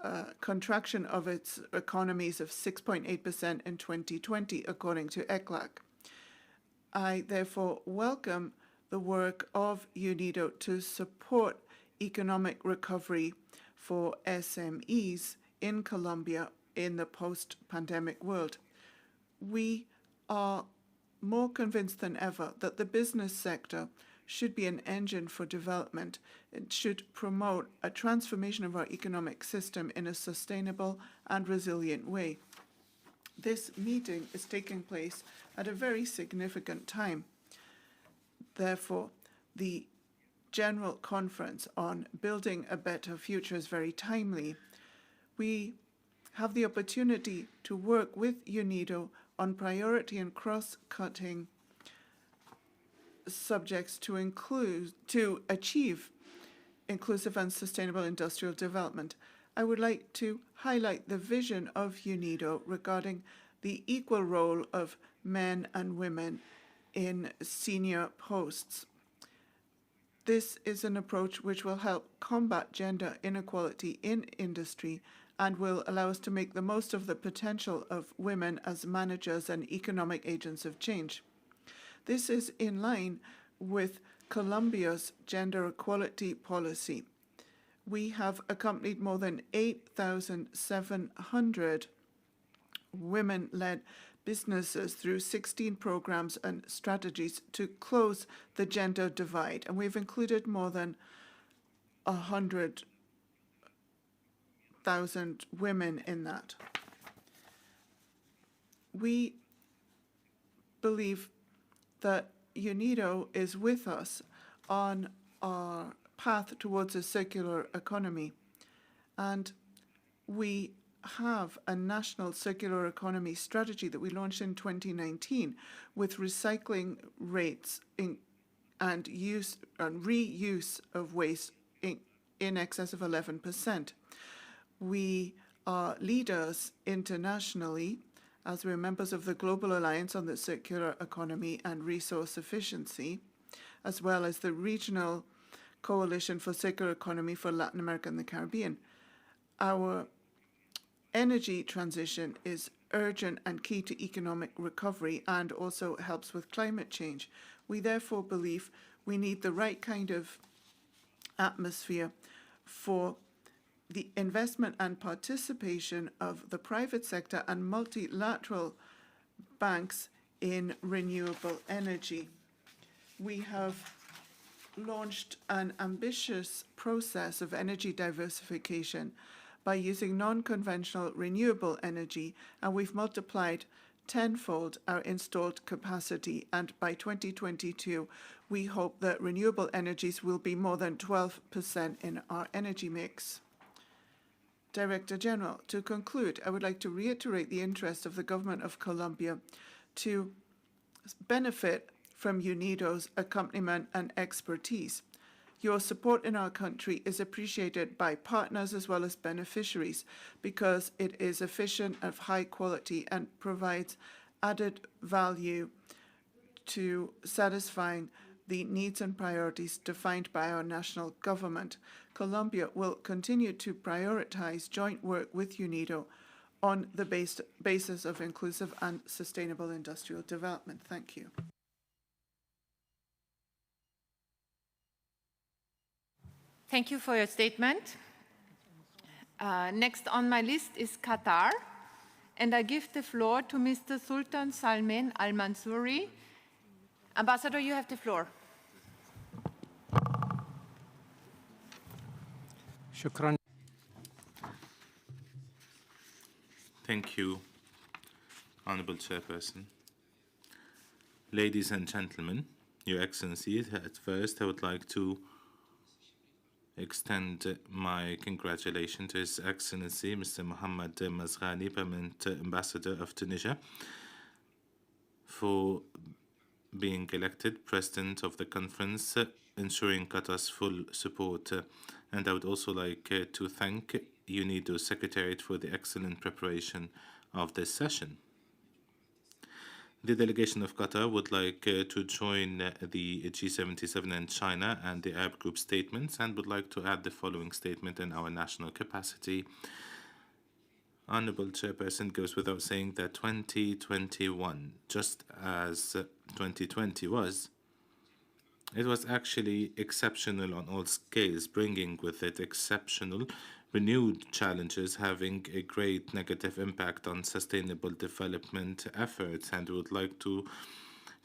Speaker 12: a contraction of its economies of 6.8% in 2020, according to ECLAC. I therefore welcome the work of UNIDO to support economic recovery for SMEs in Colombia in the post-pandemic world. We are more convinced than ever that the business sector should be an engine for development. It should promote a transformation of our economic system in a sustainable and resilient way. this meeting is taking place at a very significant time. Therefore, the General Conference on Building a Better Future is very timely. We have the opportunity to work with UNIDO on priority and cross-cutting subjects to achieve inclusive and sustainable industrial development. I would like to highlight the vision of UNIDO regarding the equal role of men and women in senior posts. This is an approach which will help combat gender inequality in industry and will allow us to make the most of the potential of women as managers and economic agents of change. This is in line with Colombia's gender equality policy. We have accompanied more than 8,700 women-led businesses through 16 programs and strategies to close the gender divide, and we've included more than 100,000 women in that. We believe that UNIDO is with us on our path towards a circular economy, and we have a national circular economy strategy that we launched in 2019 with recycling rates and use and reuse of waste in excess of 11%. We are leaders internationally as we're members of the Global Alliance on the Circular Economy and Resource Efficiency, as well as the Regional Coalition for Circular Economy for Latin America and the Caribbean. Our energy transition is urgent and key to economic recovery and also helps with climate change. We therefore believe we need the right kind of atmosphere for the investment and participation of the private sector and multilateral banks in renewable energy. We have launched an ambitious process of energy diversification by using non-conventional renewable energy, and we've multiplied tenfold our installed capacity, and by 2022 we hope that renewable energies will be more than 12% in our energy mix. Director General, to conclude, I would like to reiterate the interest of the Government of Colombia to benefit from UNIDO's accompaniment and expertise. Your support in our country is appreciated by partners as well as beneficiaries because it is efficient, of high quality, and provides added value to satisfying the needs and priorities defined by our national government. Colombia will continue to prioritize joint work with UNIDO on the basis of inclusive and sustainable industrial development. Thank you.
Speaker 11: Thank you for your statement. Next on my list is Qatar, and I give the floor to Mr. Sultan Salman Al Mansouri. Ambassador, you have the floor.
Speaker 21: Shukran.
Speaker 22: Thank you, Honorable Chairperson. Ladies and gentlemen, Your Excellency, at first I would like to extend my congratulations to His Excellency Mr. Mohammed Mazghani, Permanent Ambassador of Tunisia, for being elected President of the conference, ensuring Qatar's full support. And I would also like to thank UNIDO Secretariat for the excellent preparation of this session. The delegation of Qatar would like to join the G77 and China and the Arab Group statements, and would like to add the following statement in our national capacity. Honorable Chairperson, goes without saying that 2021, just as 2020 was, it was actually exceptional on all scales, bringing with it exceptional renewed challenges, having a great negative impact on sustainable development efforts, and would like to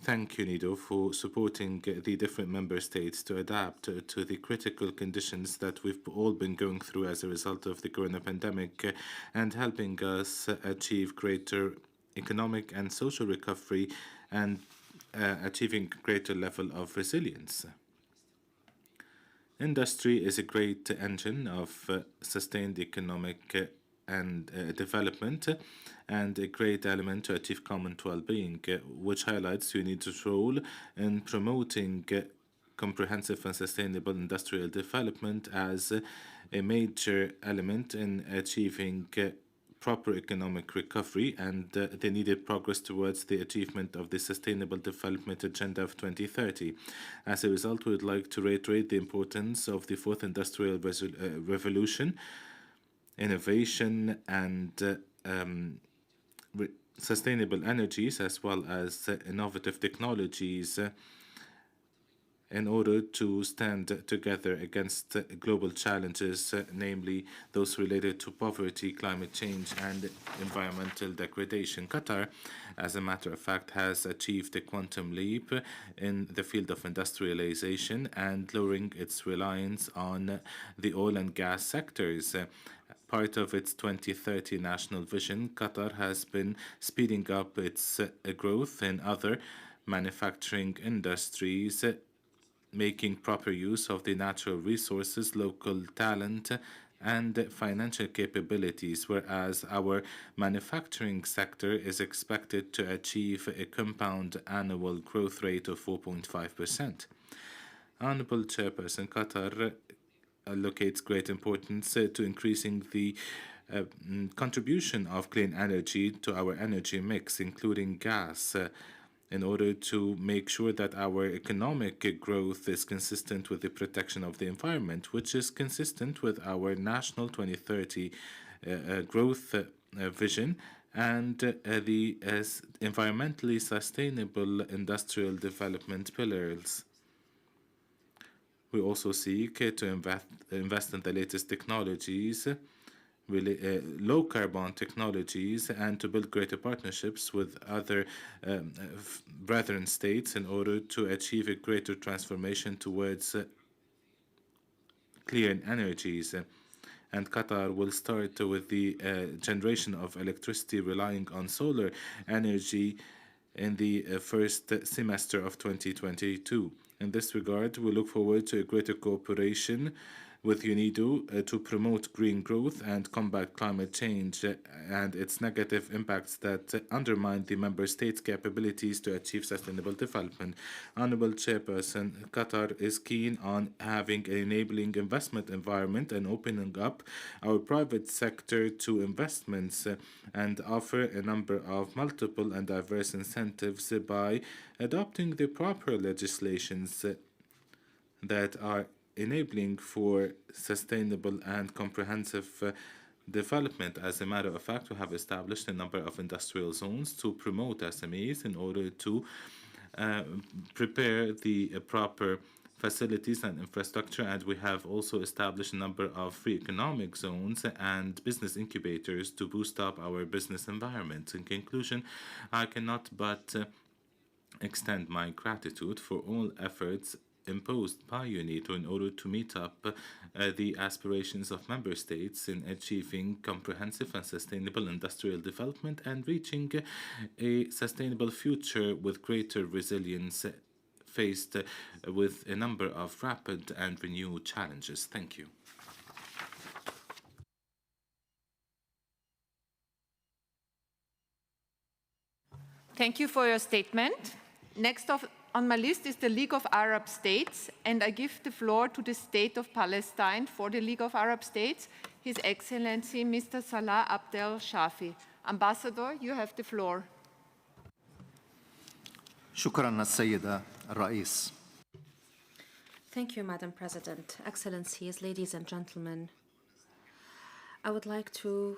Speaker 22: thank UNIDO for supporting the different member states to adapt to the critical conditions that we've all been going through as a result of the corona pandemic, and helping us achieve greater economic and social recovery and achieving greater level of resilience. Industry is a great engine of sustained economic and development and a great element to achieve common well-being, which highlights UNIDO's role in promoting comprehensive and sustainable industrial development as a major element in achieving proper economic recovery and the needed progress towards the achievement of the Sustainable Development Agenda of 2030. As a result, we would like to reiterate the importance of the Fourth Industrial Revolution, innovation and sustainable energies, as well as innovative technologies in order to stand together against global challenges, namely those related to poverty, climate change, and environmental degradation. Qatar, as a matter of fact, has achieved a quantum leap in the field of industrialization and lowering its reliance on the oil and gas sectors. Part of its 2030 national vision, Qatar has been speeding up its growth in other manufacturing industries, making proper use of the natural resources, local talent, and financial capabilities, whereas our manufacturing sector is expected to achieve a compound annual growth rate of 4.5%. Honorable Chairperson, Qatar allocates great importance to increasing the contribution of clean energy to our energy mix, including gas, in order to make sure that our economic growth is consistent with the protection of the environment, which is consistent with our national 2030 growth vision and the environmentally sustainable industrial development pillars. We also seek to invest in the latest technologies, low carbon technologies, and to build greater partnerships with other brethren states in order to achieve a greater transformation towards clean energies. And Qatar will start with the generation of electricity relying on solar energy in the first semester of 2022. In this regard, we look forward to a greater cooperation with UNIDO to promote green growth and combat climate change and its negative impacts that undermine the member states' capabilities to achieve sustainable development. Honorable Chairperson, Qatar is keen on having an enabling investment environment and opening up our private sector to investments and offer a number of multiple and diverse incentives by adopting the proper legislations that are enabling for sustainable and comprehensive development. As a matter of fact, we have established a number of industrial zones to promote SMEs in order to prepare the proper facilities and infrastructure, and we have also established a number of free economic zones and business incubators to boost up our business environment. In conclusion, I cannot but extend my gratitude for all efforts imposed by UNIDO in order to meet up the aspirations of member states in achieving comprehensive and sustainable industrial development and reaching a sustainable future with greater resilience faced with a number of rapid and renewed challenges. Thank you.
Speaker 11: Thank you for your statement. Next on my list is the League of Arab States, and I give the floor to the State of Palestine for the League of Arab States, His Excellency Mr. Salah Abdel Shafi. Ambassador, you have the floor.
Speaker 1: شكرا السيدة الرئيس.
Speaker 17: Thank you, Madam President. Excellencies, ladies and gentlemen. I would like to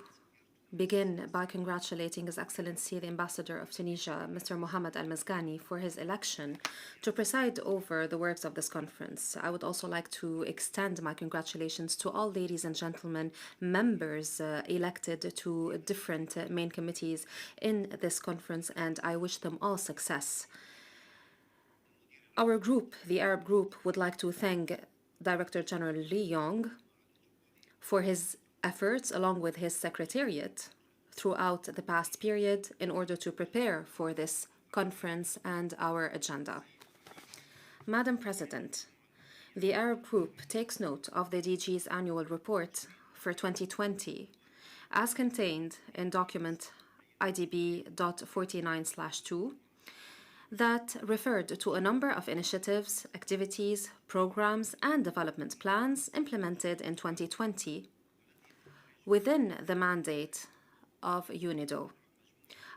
Speaker 17: begin by congratulating His Excellency the Ambassador of Tunisia, Mr. Mohammed Al-Mazgani, for his election to preside over the works of this conference. I would also like to extend my congratulations to all ladies and gentlemen, members elected to different main committees in this conference, and I wish them all success. Our group, the Arab Group, would like to thank Director General Li Yong for his efforts along with his secretariat throughout the past period in order to prepare for this conference and our agenda. Madam President, the Arab Group takes note of the DG's annual report for 2020 as contained in document IDB.49/2 that referred to a number of initiatives, activities, programs, and development plans implemented in 2020 within the mandate of UNIDO.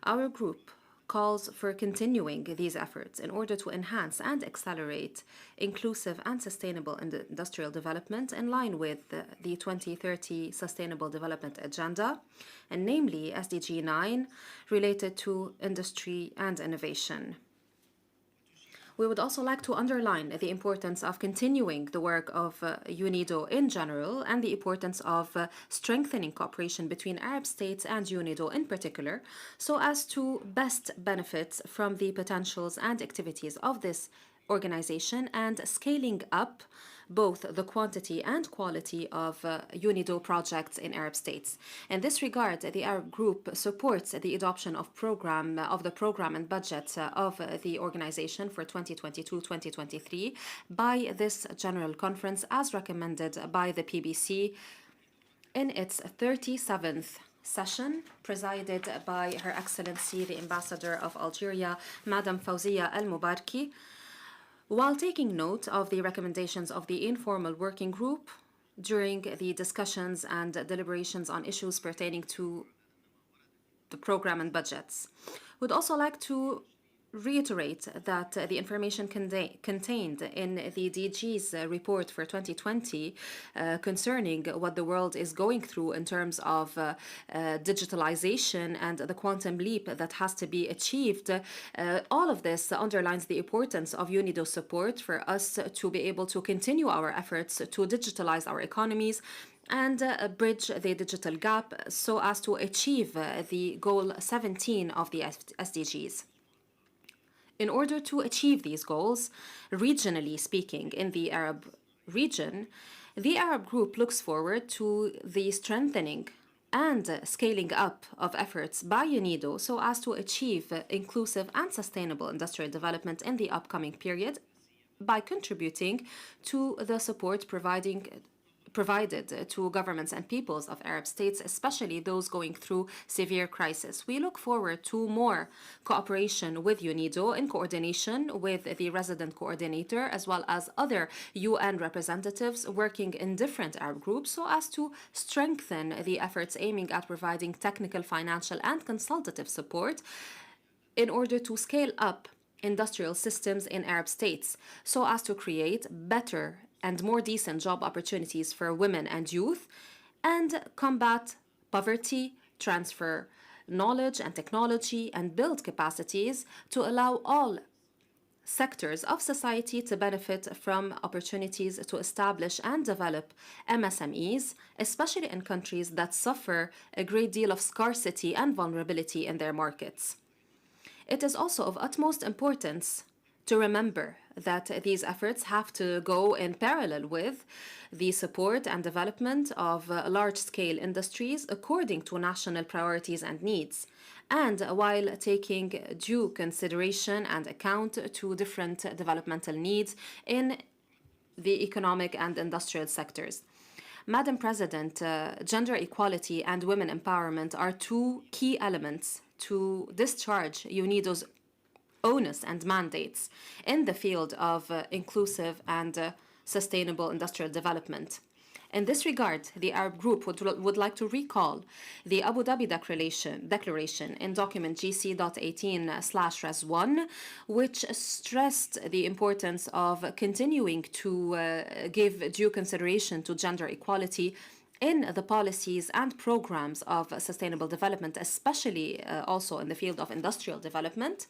Speaker 17: Our group calls for continuing these efforts in order to enhance and accelerate inclusive and sustainable industrial development in line with the 2030 Sustainable Development Agenda, and namely SDG 9 related to industry and innovation. We would also like to underline the importance of continuing the work of UNIDO in general and the importance of strengthening cooperation between Arab states and UNIDO in particular, so as to best benefit from the potentials and activities of this organization and scaling up both the quantity and quality of UNIDO projects in Arab states. In this regard, the Arab Group supports the adoption of the program and budget of the organization for 2022-2023 by this General Conference as recommended by the PBC in its 37th session, presided by Her Excellency the Ambassador of Algeria, Madam Fawzia Al-Mubarki, while taking note of the recommendations of the informal working group during the discussions and deliberations on issues pertaining to the program and budgets. We'd also like to reiterate that the information contained in the DG's report for 2020 concerning what the world is going through in terms of digitalization and the quantum leap that has to be achieved, all of this underlines the importance of UNIDO support for us to be able to continue our efforts to digitalize our economies and bridge the digital gap so as to achieve the goal 17 of the SDGs. In order to achieve these goals, regionally speaking, in the Arab region, the Arab Group looks forward to the strengthening and scaling up of efforts by UNIDO so as to achieve inclusive and sustainable industrial development in the upcoming period by contributing to the support provided to governments and peoples of Arab states, especially those going through severe crisis. We look forward to more cooperation with UNIDO in coordination with the resident coordinator as well as other UN representatives working in different Arab groups so as to strengthen the efforts aiming at providing technical, financial, and consultative support in order to scale up industrial systems in Arab states so as to create better and more decent job opportunities for women and youth, and combat poverty, transfer knowledge and technology, and build capacities to allow all sectors of society to benefit from opportunities to establish and develop MSMEs, especially in countries that suffer a great deal of scarcity and vulnerability in their markets. It is also of utmost importance to remember that these efforts have to go in parallel with the support and development of large-scale industries according to national priorities and needs, and while taking due consideration and account to different developmental needs in the economic and industrial sectors. Madam President, gender equality and women empowerment are two key elements to discharge UNIDO's onus and mandates in the field of inclusive and sustainable industrial development. In this regard, the Arab Group would like to recall the Abu Dhabi Declaration in document GC.18/1, which stressed the importance of continuing to give due consideration to gender equality in the policies and programs of sustainable development, especially also in the field of industrial development,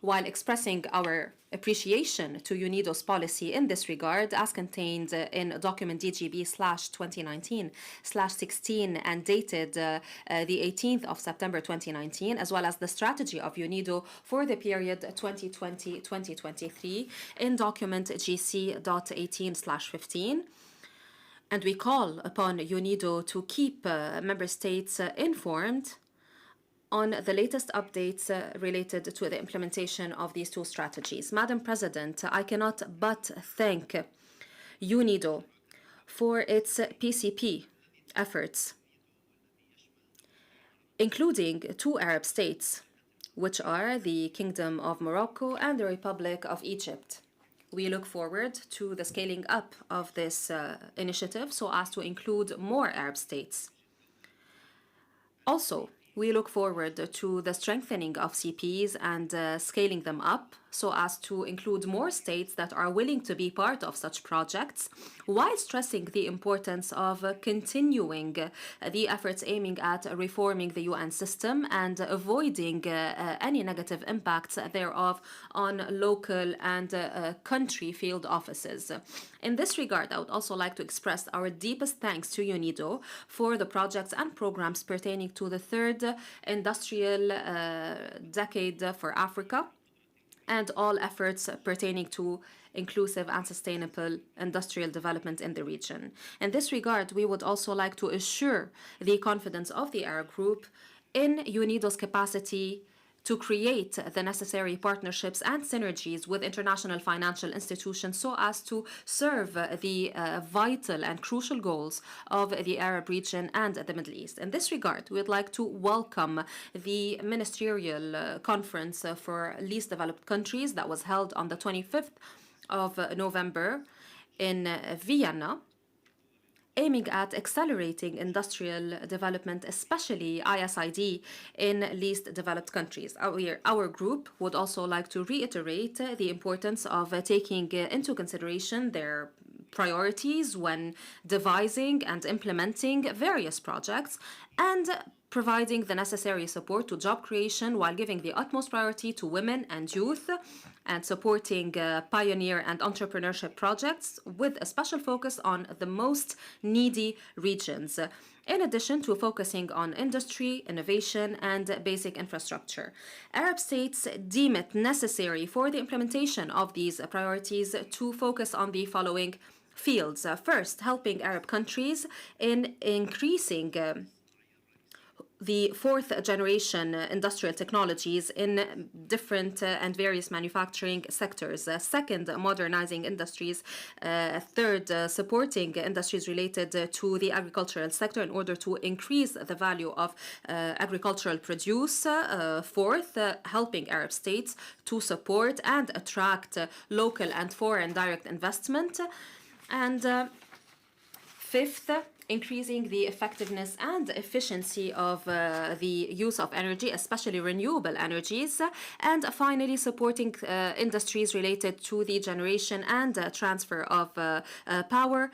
Speaker 17: while expressing our appreciation to UNIDO's policy in this regard, as contained in document DGB/2019/16 and dated the 18th of September 2019, as well as the strategy of UNIDO for the period 2020-2023 in document GC.18/15. And we call upon UNIDO to keep member states informed on the latest updates related to the implementation of these two strategies. Madam President, I cannot but thank UNIDO for its PCP efforts, including two Arab states, which are the Kingdom of Morocco and the Republic of Egypt. We look forward to the scaling up of this initiative so as to include more Arab states. Also, we look forward to the strengthening of CPs and scaling them up so as to include more states that are willing to be part of such projects, while stressing the importance of continuing the efforts aiming at reforming the UN system and avoiding any negative impacts thereof on local and country field offices. In this regard, I would also like to express our deepest thanks to UNIDO for the projects and programs pertaining to the third industrial decade for Africa and all efforts pertaining to inclusive and sustainable industrial development in the region. In this regard, we would also like to assure the confidence of the Arab group in UNIDO's capacity to create the necessary partnerships and synergies with international financial institutions so as to serve the vital and crucial goals of the Arab region and the Middle East. In this regard, we would like to welcome the ministerial conference for least developed countries that was held on the 25th of November in Vienna, aiming at accelerating industrial development, especially ISID, in least developed countries. Our group would also like to reiterate the importance of taking into consideration their priorities when devising and implementing various projects and providing the necessary support to job creation while giving the utmost priority to women and youth and supporting pioneer and entrepreneurship projects with a special focus on the most needy regions, in addition to focusing on industry, innovation, and basic infrastructure. Arab states deem it necessary for the implementation of these priorities to focus on the following fields. First, helping Arab countries in increasing the fourth generation industrial technologies in different and various manufacturing sectors. Second, modernizing industries. Third, supporting industries related to the agricultural sector in order to increase the value of agricultural produce. Fourth, helping Arab states to support and attract local and foreign direct investment. And fifth, increasing the effectiveness and efficiency of the use of energy, especially renewable energies, and finally supporting industries related to the generation and transfer of power,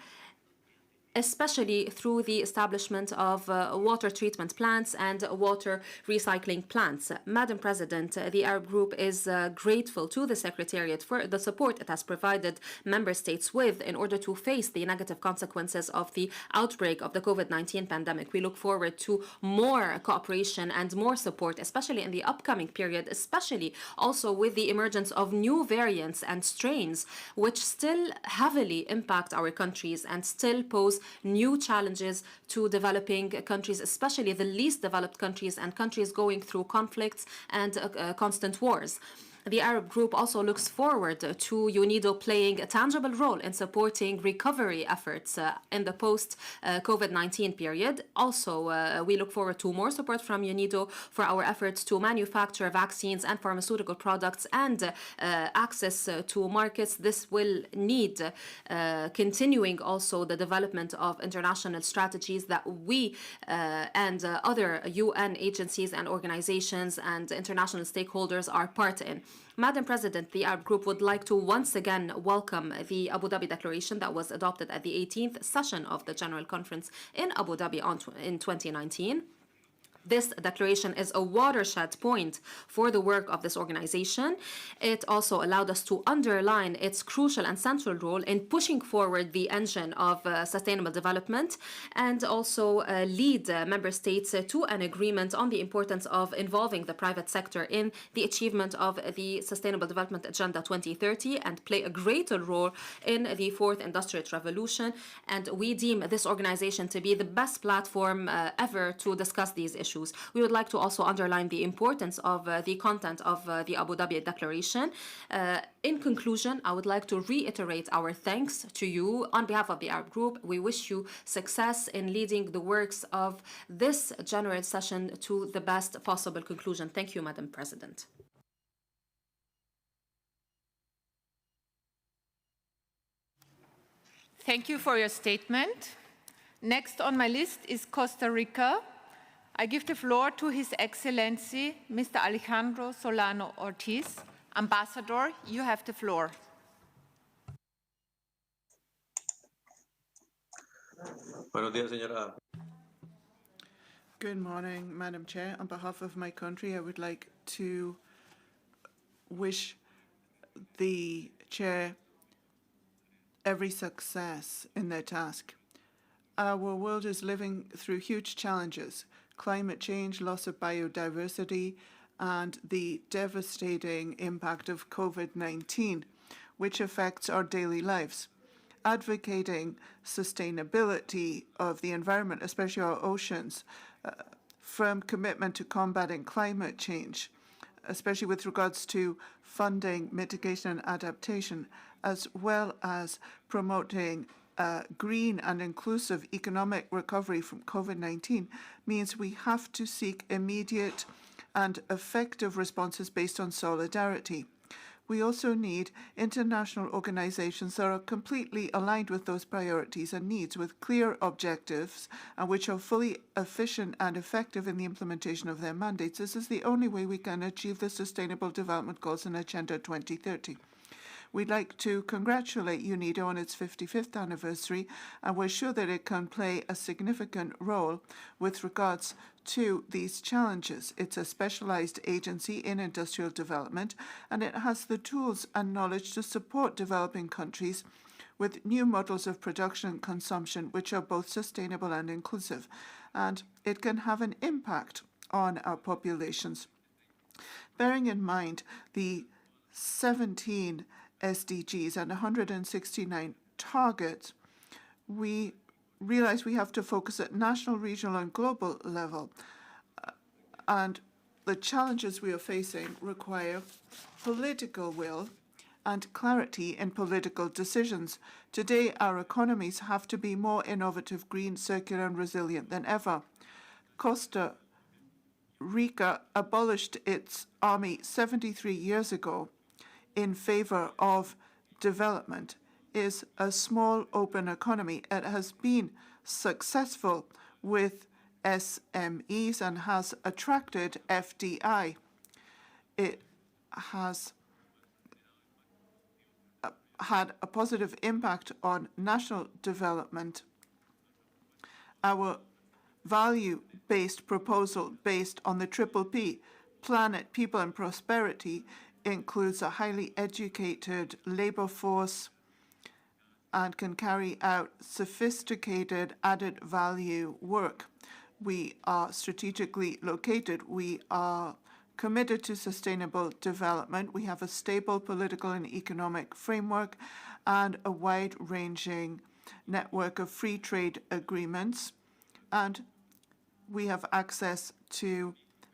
Speaker 17: especially through the establishment of water treatment plants and water recycling plants. Madam President, the Arab Group is grateful to the Secretariat for the support it has provided member states with in order to face the negative consequences of the outbreak of the COVID-19 pandemic. We look forward to more cooperation and more support, especially in the upcoming period, especially also with the emergence of new variants and strains, which still heavily impact our countries and still pose new challenges to developing countries, especially the least developed countries and countries going through conflicts and constant wars. The Arab Group also looks forward to UNIDO playing a tangible role in supporting recovery efforts in the post-COVID-19 period. Also, we look forward to more support from UNIDO for our efforts to manufacture vaccines and pharmaceutical products and access to markets. This will need continuing also the development of international strategies that we and other UN agencies and organizations and international stakeholders are part in. Madam President, the Arab Group would like to once again welcome the Abu Dhabi Declaration that was adopted at the 18th session of the General Conference in Abu Dhabi in 2019. This declaration is a watershed point for the work of this organization. It also allowed us to underline its crucial and central role in pushing forward the engine of sustainable development, and also lead member states to an agreement on the importance of involving the private sector in the achievement of the Sustainable Development Agenda 2030 and play a greater role in the fourth industrial revolution. And we deem this organization to be the best platform ever to discuss these issues. We would like to also underline the importance of the content of the Abu Dhabi Declaration. In conclusion, I would like to reiterate our thanks to you on behalf of the Arab Group. We wish you success in leading the works of this general session to the best possible conclusion. Thank you, Madam President.
Speaker 11: Thank you for your statement. Next on my list is Costa Rica. I give the floor to His Excellency, Mr. Alejandro Solano Ortiz. Ambassador, you have the floor.
Speaker 3: Buenos días, señora.
Speaker 12: Good morning, Madam Chair. On behalf of my country, I would like to wish the Chair every success in their task. Our world is living through huge challenges: climate change, loss of biodiversity, and the devastating impact of COVID-19, which affects our daily lives. Advocating sustainability of the environment, especially our oceans, firm commitment to combating climate change, especially with regards to funding, mitigation and adaptation, as well as promoting green and inclusive economic recovery from COVID-19, means we have to seek immediate and effective responses based on solidarity. We also need international organizations that are completely aligned with those priorities and needs, with clear objectives, and which are fully efficient and effective in the implementation of their mandates. This is the only way we can achieve the Sustainable Development Goals in Agenda 2030. We'd like to congratulate UNIDO on its 55th anniversary, and we're sure that it can play a significant role with regards to these challenges. It's a specialized agency in industrial development, and it has the tools and knowledge to support developing countries with new models of production and consumption, which are both sustainable and inclusive. And it can have an impact on our populations. Bearing in mind the 17 SDGs and 169 targets, we realize we have to focus at national, regional, and global level. And the challenges we are facing require political will and clarity in political decisions. Today, our economies have to be more innovative, green, circular, and resilient than ever. Costa Rica abolished its army 73 years ago in favor of development. Is a small open economy. It has been successful with SMEs and has attracted FDI. It has had a positive impact on national development. Our value-based proposal based on the Triple P, planet, people, and prosperity, includes a highly educated labor force and can carry out sophisticated added value work. We are strategically located. We are committed to sustainable development. We have a stable political and economic framework and a wide-ranging network of free trade agreements. And we have access to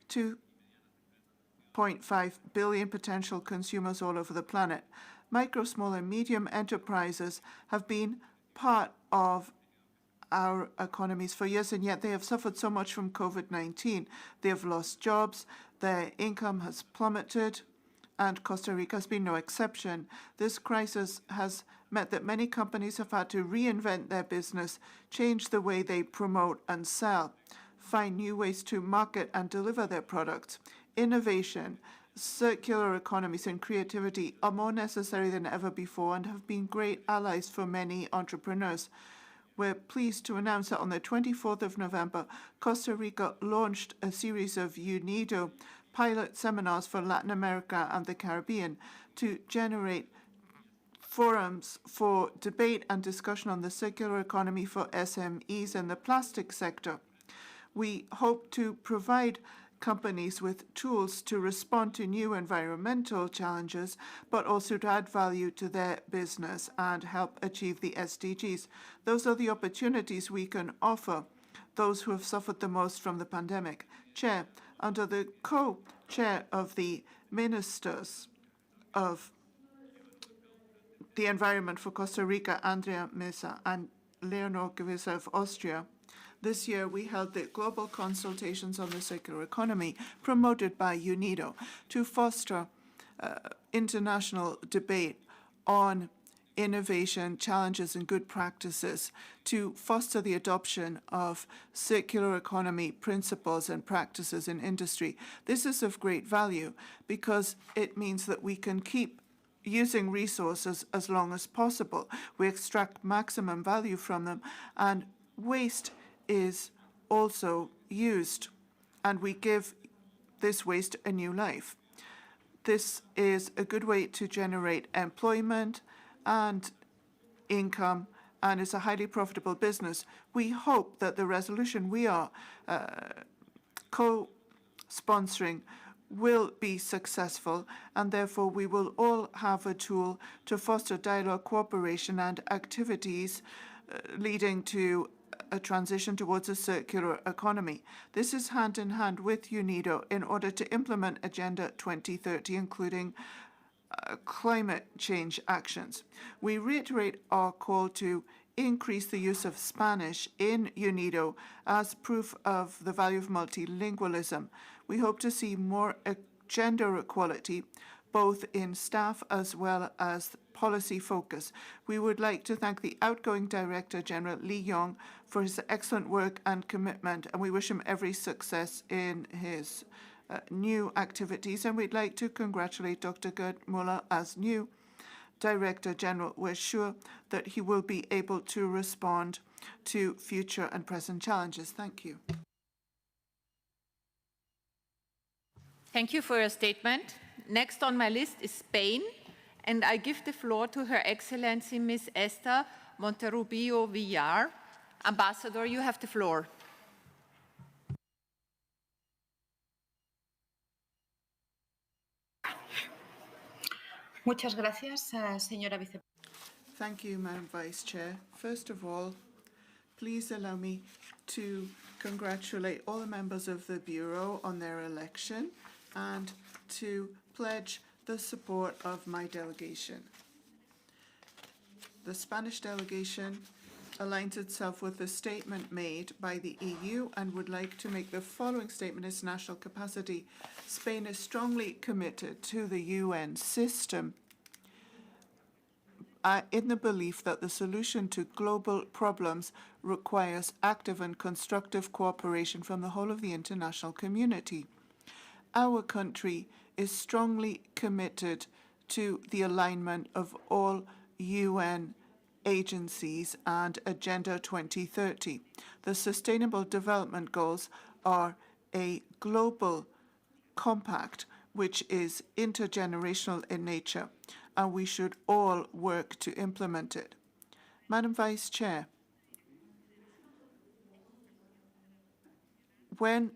Speaker 12: 2.5 billion potential consumers all over the planet. Micro, small, and medium enterprises have been part of our economies for years, and yet they have suffered so much from COVID-19. They have lost jobs, their income has plummeted, and Costa Rica has been no exception. This crisis has meant that many companies have had to reinvent their business, change the way they promote and sell, find new ways to market and deliver their products. Innovation, circular economies, and creativity are more necessary than ever before and have been great allies for many entrepreneurs. we're pleased to announce that on the 24th of November, Costa Rica launched a series of UNIDO pilot seminars for Latin America and the Caribbean to generate forums for debate and discussion on the circular economy for SMEs in the plastic sector. We hope to provide companies with tools to respond to new environmental challenges, but also to add value to their business and help achieve the SDGs. Those are the opportunities we can offer those who have suffered the most from the pandemic. Chair, under the co-chair of the Ministers of the Environment for Costa Rica, Andrea Mesa, and Leonor Gewisse of Austria, this year we held the global consultations on the circular economy promoted by UNIDO to foster international debate on innovation, challenges, and good practices to foster the adoption of circular economy principles and practices in industry. This is of great value because it means that we can keep using resources as long as possible. We extract maximum value from them, and waste is also used, and we give this waste a new life. This is a good way to generate employment and income, and is a highly profitable business. We hope that the resolution we are co-sponsoring will be successful, and therefore we will all have a tool to foster dialogue, cooperation, and activities leading to a transition towards a circular economy. This is hand in hand with UNIDO in order to implement Agenda 2030, including climate change actions. We reiterate our call to increase the use of Spanish in UNIDO as proof of the value of multilingualism. We hope to see more gender equality, both in staff as well as policy focus. We would like to thank the outgoing Director General Li Yong for his excellent work and commitment, and we wish him every success in his new activities. And we'd like to congratulate Dr. Gerd Muller as new Director General. We're sure that he will be able to respond to future and present challenges. Thank you.
Speaker 11: Thank you for your statement. Next on my list is Spain, and I give the floor to Her Excellency Ms. Esther Monterrubio Villar. Ambassador, you have the floor.
Speaker 4: Muchas gracias, señora vicepresidenta.
Speaker 12: Thank you, Madam Vice Chair. First of all, please allow me to congratulate all the members of the Bureau on their election and to pledge the support of my delegation. The Spanish delegation aligns itself with the statement made by the EU and would like to make the following statement in its national capacity. Spain is strongly committed to the UN system in the belief that the solution to global problems requires active and constructive cooperation from the whole of the international community. Our country is strongly committed to the alignment of all UN agencies and Agenda 2030. The Sustainable Development Goals are a global compact which is intergenerational in nature, and we should all work to implement it. Madam Vice Chair, when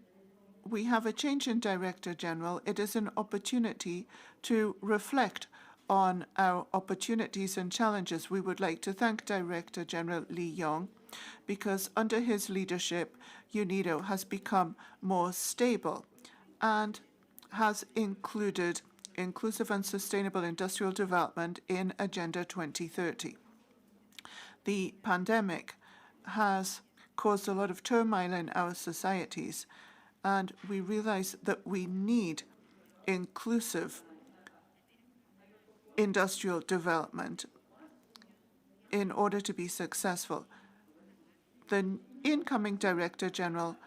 Speaker 12: we have a change in Director General, it is an opportunity to reflect on our opportunities and challenges. We would like to thank Director General Li Yong because under his leadership, UNIDO has become more stable and has included inclusive and sustainable industrial development in Agenda 2030. The pandemic has caused a lot of turmoil in our societies, and we realize that we need inclusive industrial development in order to be successful. The incoming Director General,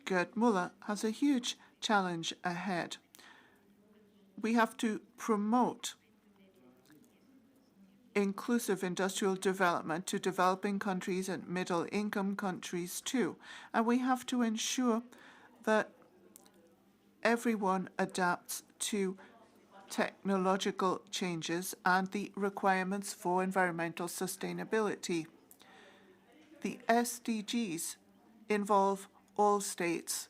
Speaker 12: Gerd Muller, has a huge challenge ahead. We have to promote inclusive industrial development to developing countries and middle-income countries too. And we have to ensure that everyone adapts to technological changes and the requirements for environmental sustainability. The SDGs involve all states,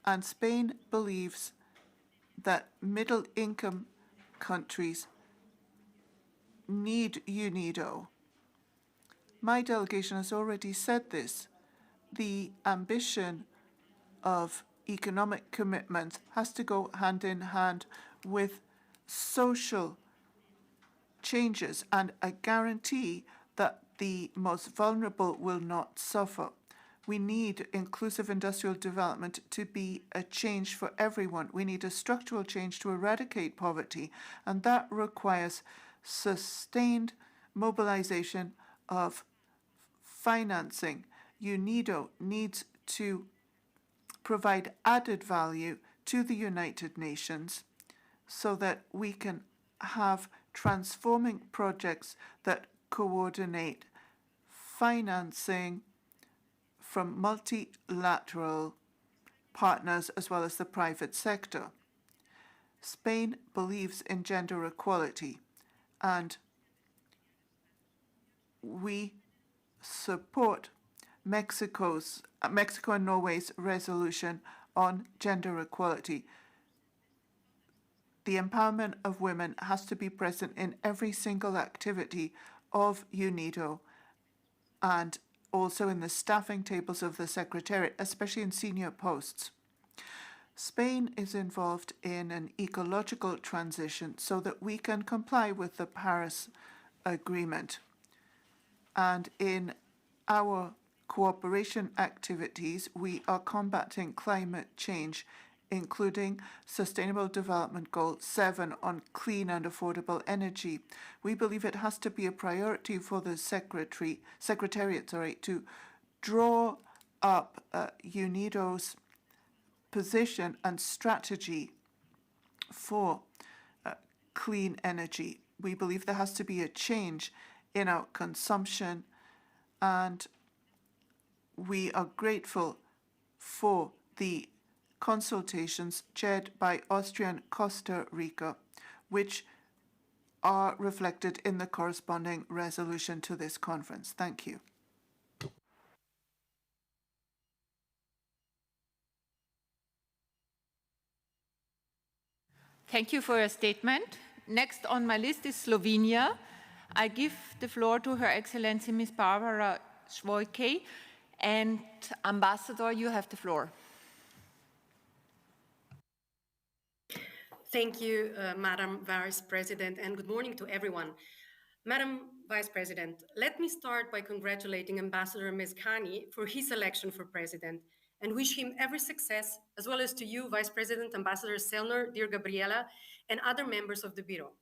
Speaker 12: and Spain believes that middle-income countries need UNIDO. My delegation has already said this. The ambition of economic commitment has to go hand in hand with social changes and a guarantee that the most vulnerable will not suffer. We need inclusive industrial development to be a change for everyone. We need a structural change to eradicate poverty, and that requires sustained mobilization of financing. UNIDO needs to provide added value to the United Nations so that we can have transforming projects that coordinate financing from multilateral partners as well as the private sector. Spain believes in gender equality, and we support Mexico and Norway's resolution on gender equality. The empowerment of women has to be present in every single activity of UNIDO and also in the staffing tables of the Secretariat, especially in senior posts. Spain is involved in an ecological transition so that we can comply with the Paris Agreement. And in our cooperation activities, we are combating climate change, including Sustainable Development Goal 7 on clean and affordable energy. We believe it has to be a priority for the Secretariat to draw up UNIDO's position and strategy for clean energy. We believe there has to be a change in our consumption, and we are grateful for the consultations chaired by Austria and Costa Rica, which are reflected in the corresponding resolution to this conference. Thank you.
Speaker 11: Thank you for your statement. Next on my list is Slovenia. I give the floor to Her Excellency Ms. Barbara Švojkej, and Ambassador, you have the floor.
Speaker 5: Thank you, Madam Vice President, and good morning to everyone. Madam Vice President, let me start by congratulating Ambassador Mezcani for his election for President and wish him every success, as well as to you, Vice President Ambassador Selner, dear Gabriela, and other members of the Bureau.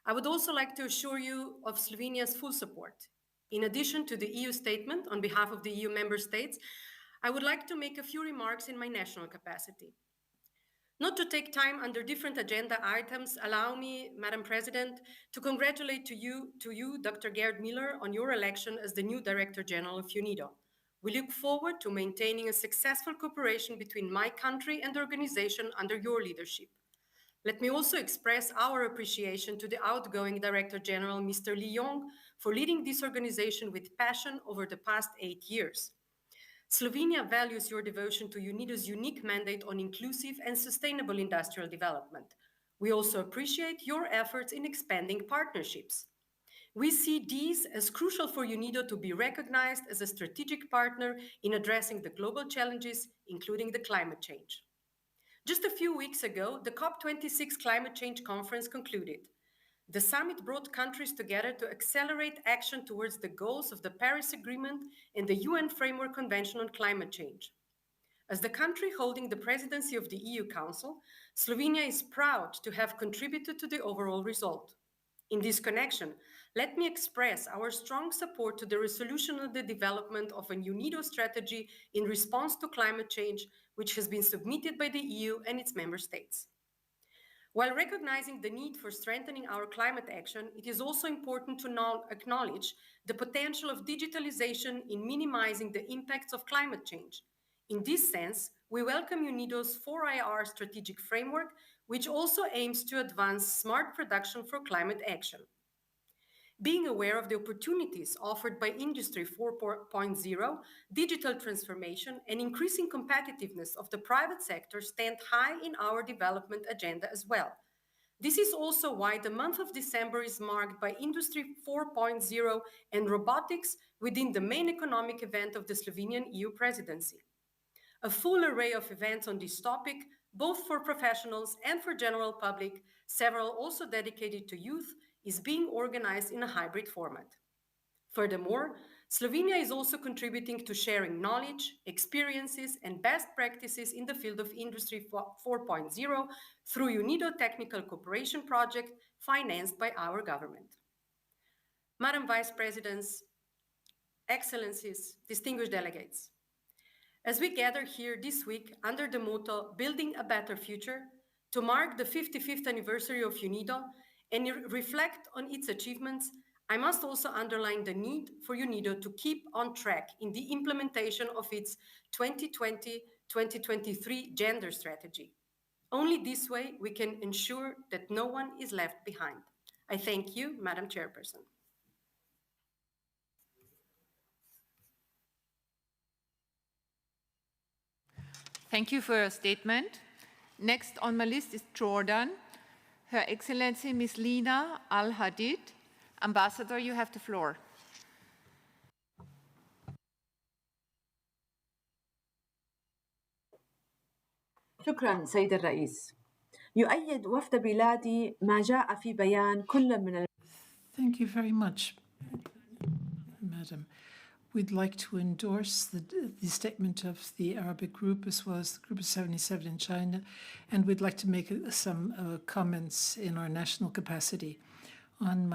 Speaker 5: I would also like to assure you of Slovenia's full support. In addition to the EU statement on behalf of the EU member states, I would like to make a few remarks in my national capacity. Not to take time under different agenda items, allow me, Madam President, to congratulate to you, Dr. Gerd Miller, on your election as the new Director General of UNIDO. We look forward to maintaining a successful cooperation between my country and the organization under your leadership. Let me also express our appreciation to the outgoing Director General, Mr. Li Yong, for leading this organization with passion over the past 8 years. Slovenia values your devotion to UNIDO's unique mandate on inclusive and sustainable industrial development. We also appreciate your efforts in expanding partnerships. We see these as crucial for UNIDO to be recognized as a strategic partner in addressing the global challenges, including the climate change. Just a few weeks ago, the COP26 Climate Change Conference concluded. The summit brought countries together to accelerate action towards the goals of the Paris Agreement and the UN Framework Convention on Climate Change. As the country holding the presidency of the EU Council, Slovenia is proud to have contributed to the overall result. In this connection, let me express our strong support to the resolution on the development of a UNIDO strategy in response to climate change, which has been submitted by the EU and its member states. While recognizing the need for strengthening our climate action, it is also important to acknowledge the potential of digitalization in minimizing the impacts of climate change. In this sense, we welcome UNIDO's 4IR strategic framework, which also aims to advance smart production for climate action. Being aware of the opportunities offered by Industry 4.0, digital transformation, and increasing competitiveness of the private sector stand high in our development agenda as well. This is also why the month of December is marked by Industry 4.0 and robotics within the main economic event of the Slovenian EU presidency. A full array of events on this topic, both for professionals and for general public, several also dedicated to youth, is being organized in a hybrid format. Furthermore, Slovenia is also contributing to sharing knowledge, experiences, and best practices in the field of Industry 4.0 through UNIDO Technical Cooperation Project financed by our government. Madam Vice Presidents, Excellencies, distinguished delegates, as we gather here this week under the motto Building a Better Future to mark the 55th anniversary of UNIDO and reflect on its achievements, I must also underline the need for UNIDO to keep on track in the implementation of its 2020-2023 gender strategy. Only this way we can ensure that no one is left behind. I thank you, Madam Chairperson.
Speaker 11: Thank you for your statement. Next on my list is Jordan. Her Excellency Ms. Lina Al-Hadid. Ambassador, you have the floor.
Speaker 6: شكرا سيد الرئيس. يؤيد وفد بلادي ما جاء في بيان كل من
Speaker 16: Thank you very much, Madam. We'd like to endorse the statement of the Arabic group as well as the group of 77 in China, and we'd like to make some comments in our national capacity. On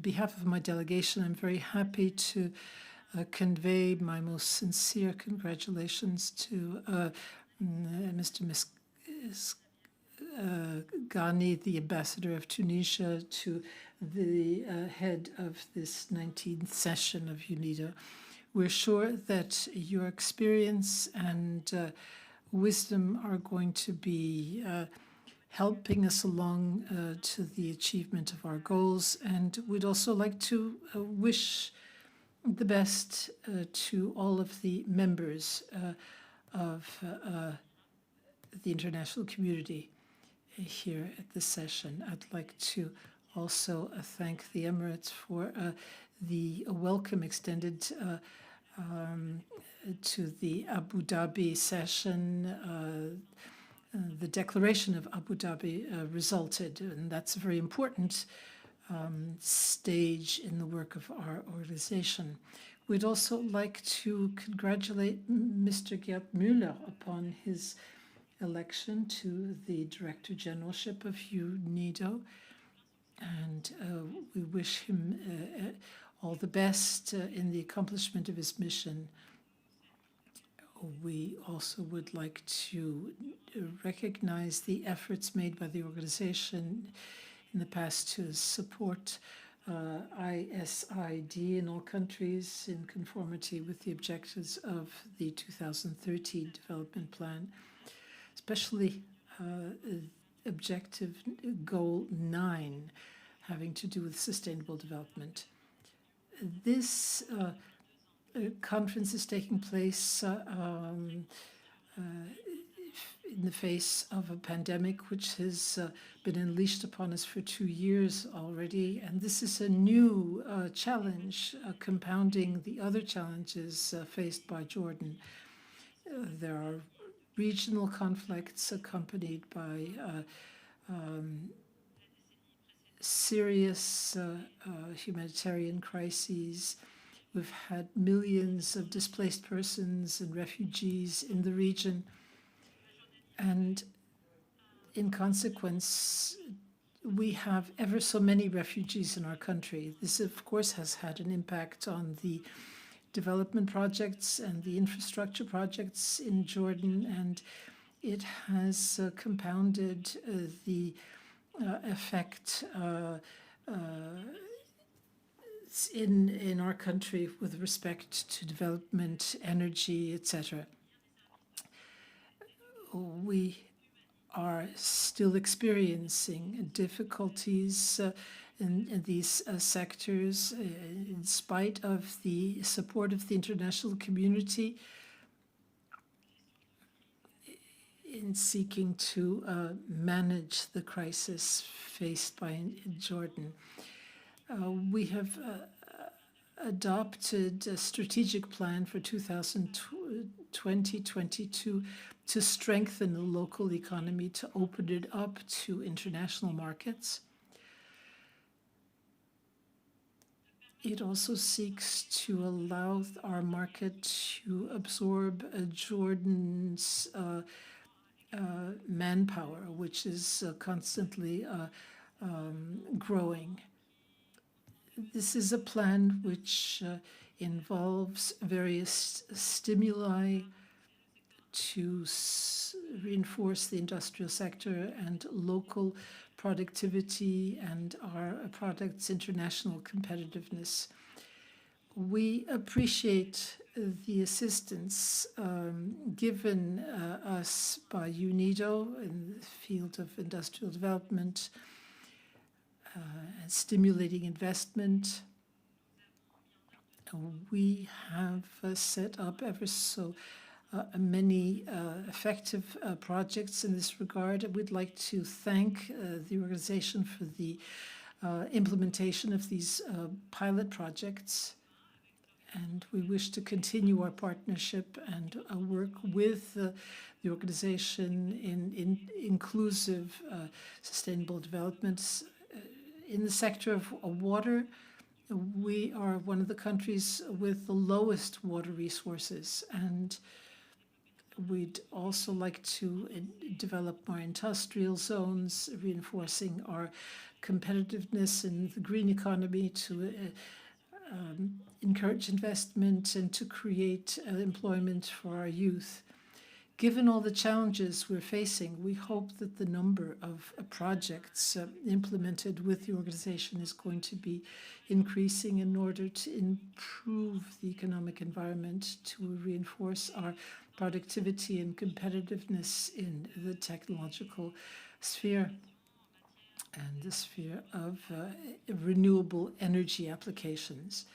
Speaker 16: behalf of my delegation, I'm very happy to convey my most sincere congratulations to Mr. Ghani, the ambassador of Tunisia, to the head of this 19th session of UNIDO. We're sure that your experience and wisdom are going to be helping us along to the achievement of our goals, and we'd also like to wish the best to all of the members of the international community here at this session. I'd like to also thank the Emirates for the welcome extended to the Abu Dhabi session. The declaration of Abu Dhabi resulted, and that's a very important stage in the work of our organization. We'd also like to congratulate Mr. Gerd Müller upon his election to the Director Generalship of UNIDO, and we wish him all the best in the accomplishment of his mission. We also would like to recognize the efforts made by the organization in the past to support ISID in all countries in conformity with the objectives of the 2030 development plan, especially objective goal 9, having to do with sustainable development. This conference is taking place in the face of a pandemic which has been unleashed upon us for 2 years already, and this is a new challenge, compounding the other challenges faced by Jordan. There are regional conflicts accompanied by serious humanitarian crises. We've had millions of displaced persons and refugees in the region, and in consequence, we have ever so many refugees in our country. This, of course, has had an impact on the development projects and the infrastructure projects in Jordan, and it has compounded the effect in our country with respect to development, energy, etc. We are still experiencing difficulties in these sectors in spite of the support of the international community in seeking to manage the crisis faced by Jordan. We have adopted a strategic plan for 2020-22 to strengthen the local economy, to open it up to international markets. It also seeks to allow our market to absorb Jordan's manpower, which is constantly growing. This is a plan which involves various stimuli to reinforce the industrial sector and local productivity and our products' international competitiveness. We appreciate the assistance given us by UNIDO in the field of industrial development, and stimulating investment. We have set up ever so many effective projects in this regard. We'd like to thank the organization for the implementation of these pilot projects. And we wish to continue our partnership and work with the organization in inclusive sustainable developments. In the sector of water, we are one of the countries with the lowest water resources, and we'd also like to develop more industrial zones, reinforcing our competitiveness in the green economy to encourage investment and to create employment for our youth. Given all the challenges we're facing, we hope that the number of projects implemented with the organization is going to be increasing in order to improve the economic environment, to reinforce our productivity and competitiveness in the technological sphere and the sphere of renewable energy applications.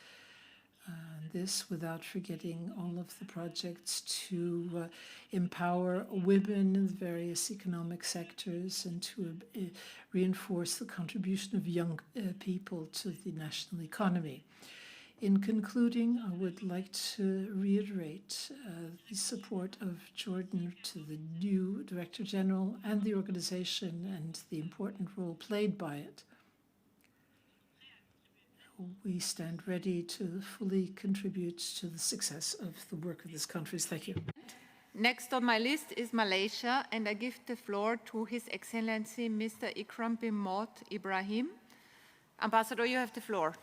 Speaker 16: This without forgetting all of the projects to empower women in the various economic sectors and to reinforce the contribution of young people to the national economy. In concluding, I would like to reiterate the support of Jordan to the new Director General and the organization and the important role played by it. We stand ready to fully contribute to the success of the work of this country. Thank you.
Speaker 11: Next on my list is Malaysia, and I give the floor to His Excellency Mr. Ikram bin Mod Ibrahim. Ambassador, you have the floor.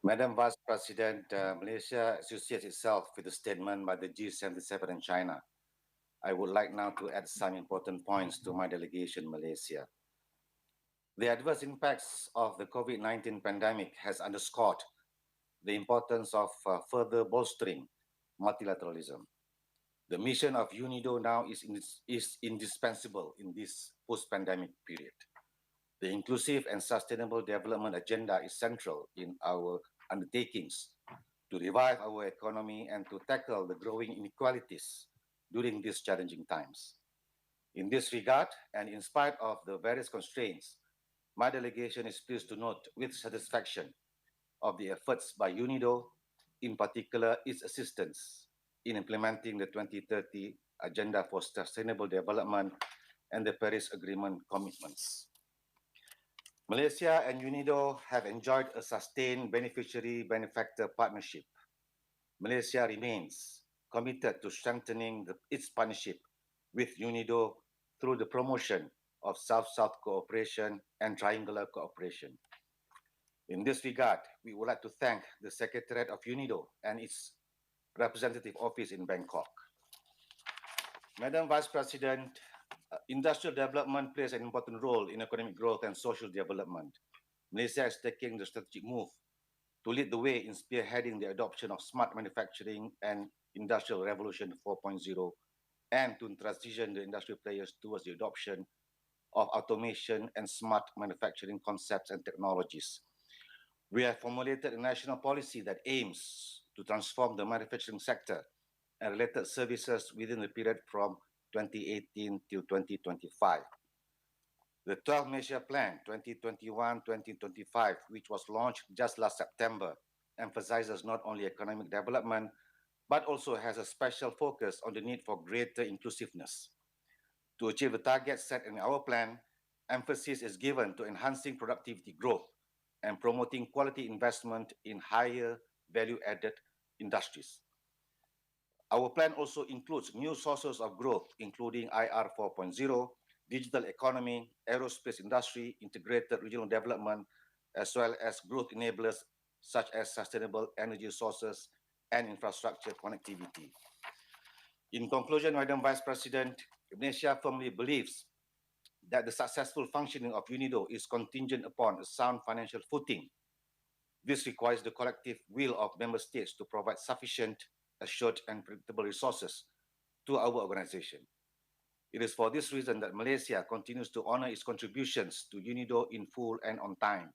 Speaker 7: Madam Vice President, Malaysia associates itself with the statement by the G77 in China. I would like now to add some important points to my delegation, Malaysia. The adverse impacts of the COVID-19 pandemic has underscored the importance of further bolstering multilateralism. The mission of UNIDO now is indispensable in this post-pandemic period. The inclusive and sustainable development agenda is central in our undertakings to revive our economy and to tackle the growing inequalities during these challenging times. In this regard, and in spite of the various constraints, my delegation is pleased to note with satisfaction of the efforts by UNIDO, in particular its assistance in implementing the 2030 Agenda for Sustainable Development and the Paris Agreement commitments. Malaysia and UNIDO have enjoyed a sustained beneficiary-benefactor partnership. Malaysia remains committed to strengthening its partnership with UNIDO through the promotion of South-South cooperation and triangular cooperation. In this regard, we would like to thank the Secretariat of UNIDO and its representative office in Bangkok. Madam Vice President, industrial development plays an important role in economic growth and social development. Malaysia is taking the strategic move to lead the way in spearheading the adoption of smart manufacturing and Industrial Revolution 4.0 and to transition the industry players towards the adoption of automation and smart manufacturing concepts and technologies. We have formulated a national policy that aims to transform the manufacturing sector and related services within the period from 2018 to 2025. The 12 Measure Plan 2021-2025, which was launched just last September, emphasizes not only economic development, but also has a special focus on the need for greater inclusiveness. To achieve the targets set in our plan, emphasis is given to enhancing productivity growth and promoting quality investment in higher value-added industries. Our plan also includes new sources of growth, including IR 4.0, digital economy, aerospace industry, integrated regional development, as well as growth enablers such as sustainable energy sources and infrastructure connectivity. In conclusion, Madam Vice President, Indonesia firmly believes that the successful functioning of UNIDO is contingent upon a sound financial footing. This requires the collective will of member states to provide sufficient, assured, and predictable resources to our organization. It is for this reason that Malaysia continues to honor its contributions to UNIDO in full and on time.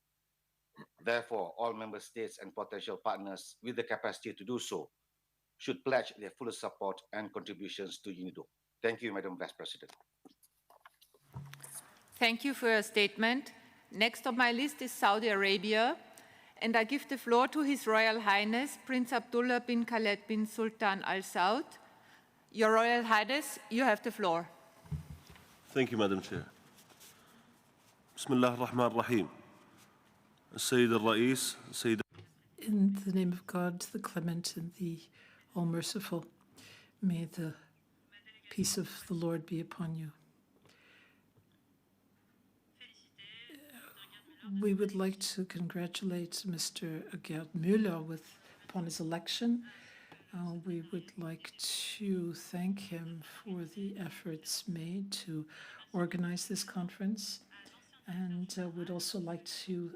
Speaker 7: Therefore, all member states and potential partners with the capacity to do so should pledge their full support and contributions to UNIDO. Thank you, Madam Vice President.
Speaker 11: Thank you for your statement. Next on my list is Saudi Arabia, and I give the floor to His Royal Highness Prince Abdullah bin Khaled bin Sultan Al Saud. Your Royal Highness, you have the floor.
Speaker 9: Thank you, Madam Chair. Bismillah ar-Rahman ar-Rahim. Sayyid al-Ra'is, Sayyid.
Speaker 16: In the name of God, the Clement and the All-Merciful, may the peace of the Lord be upon you. We would like to congratulate Mr. Gerd Müller upon his election. We would like to thank him for the efforts made to organize this conference, and would also like to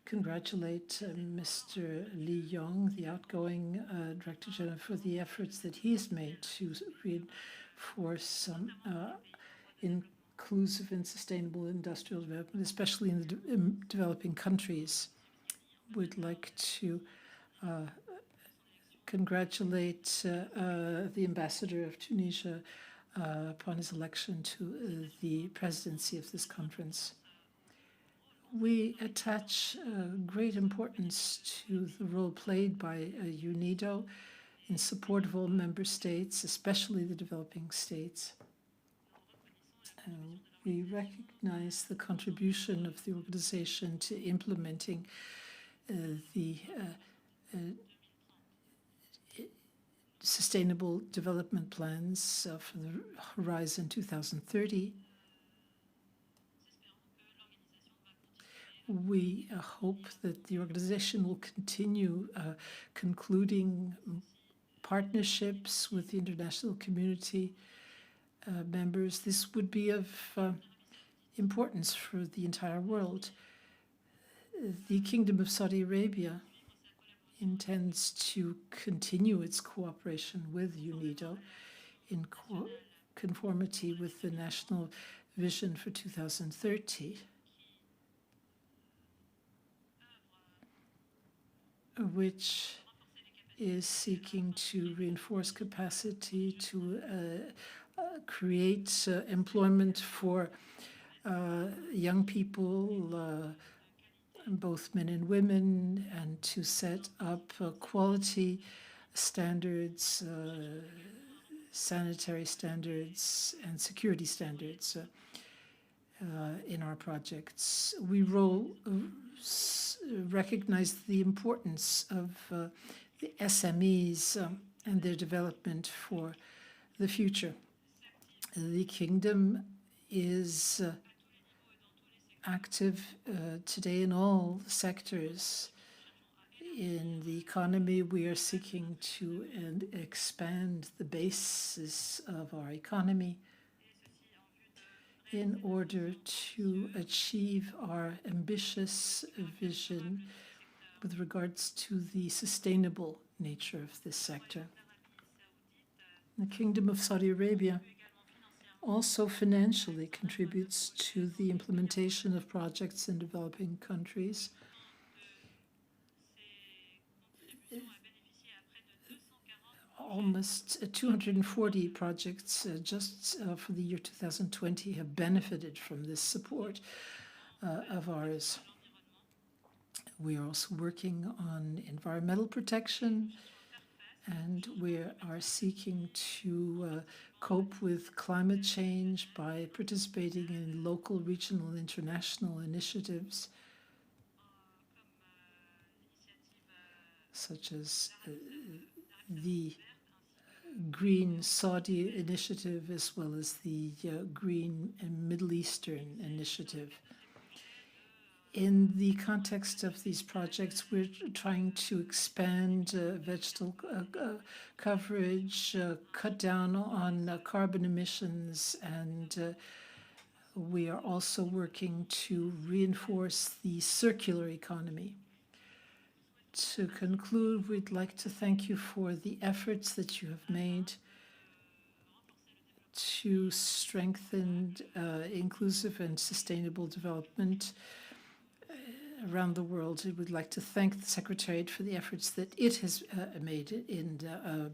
Speaker 16: congratulate Mr. Li Yong, the outgoing Director General, for the efforts that he has made to reinforce some inclusive and sustainable industrial development, especially in the developing countries. We'd like to congratulate the ambassador of Tunisia upon his election to the presidency of this conference. We attach great importance to the role played by UNIDO in support of all member states, especially the developing states. We recognize the contribution of the organization to implementing the Sustainable Development Plans for the Horizon 2030. We hope that the organization will continue concluding partnerships with the international community members. This would be of importance for the entire world. The Kingdom of Saudi Arabia intends to continue its cooperation with UNIDO in conformity with the National Vision for 2030, which is seeking to reinforce capacity to create employment for young people, both men and women, and to set up quality standards, sanitary standards, and security standards in our projects. We recognize the importance of the SMEs and their development for the future. The Kingdom is active today in all sectors, In the economy, we are seeking to expand the basis of our economy in order to achieve our ambitious vision with regards to the sustainable nature of this sector. The Kingdom of Saudi Arabia also financially contributes to the implementation of projects in developing countries. Almost 240 projects just for the year 2020 have benefited from this support of ours. We are also working on environmental protection, and we are seeking to cope with climate change by participating in local, regional, and international initiatives, such as the Green Saudi Initiative, as well as the Green and Middle Eastern Initiative. In the context of these projects, we're trying to expand vegetal coverage, cut down on carbon emissions, and we are also working to reinforce the circular economy. To conclude, we'd like to thank you for the efforts that you have made to strengthen inclusive and sustainable development around the world. We would like to thank the Secretariat for the efforts that it has made in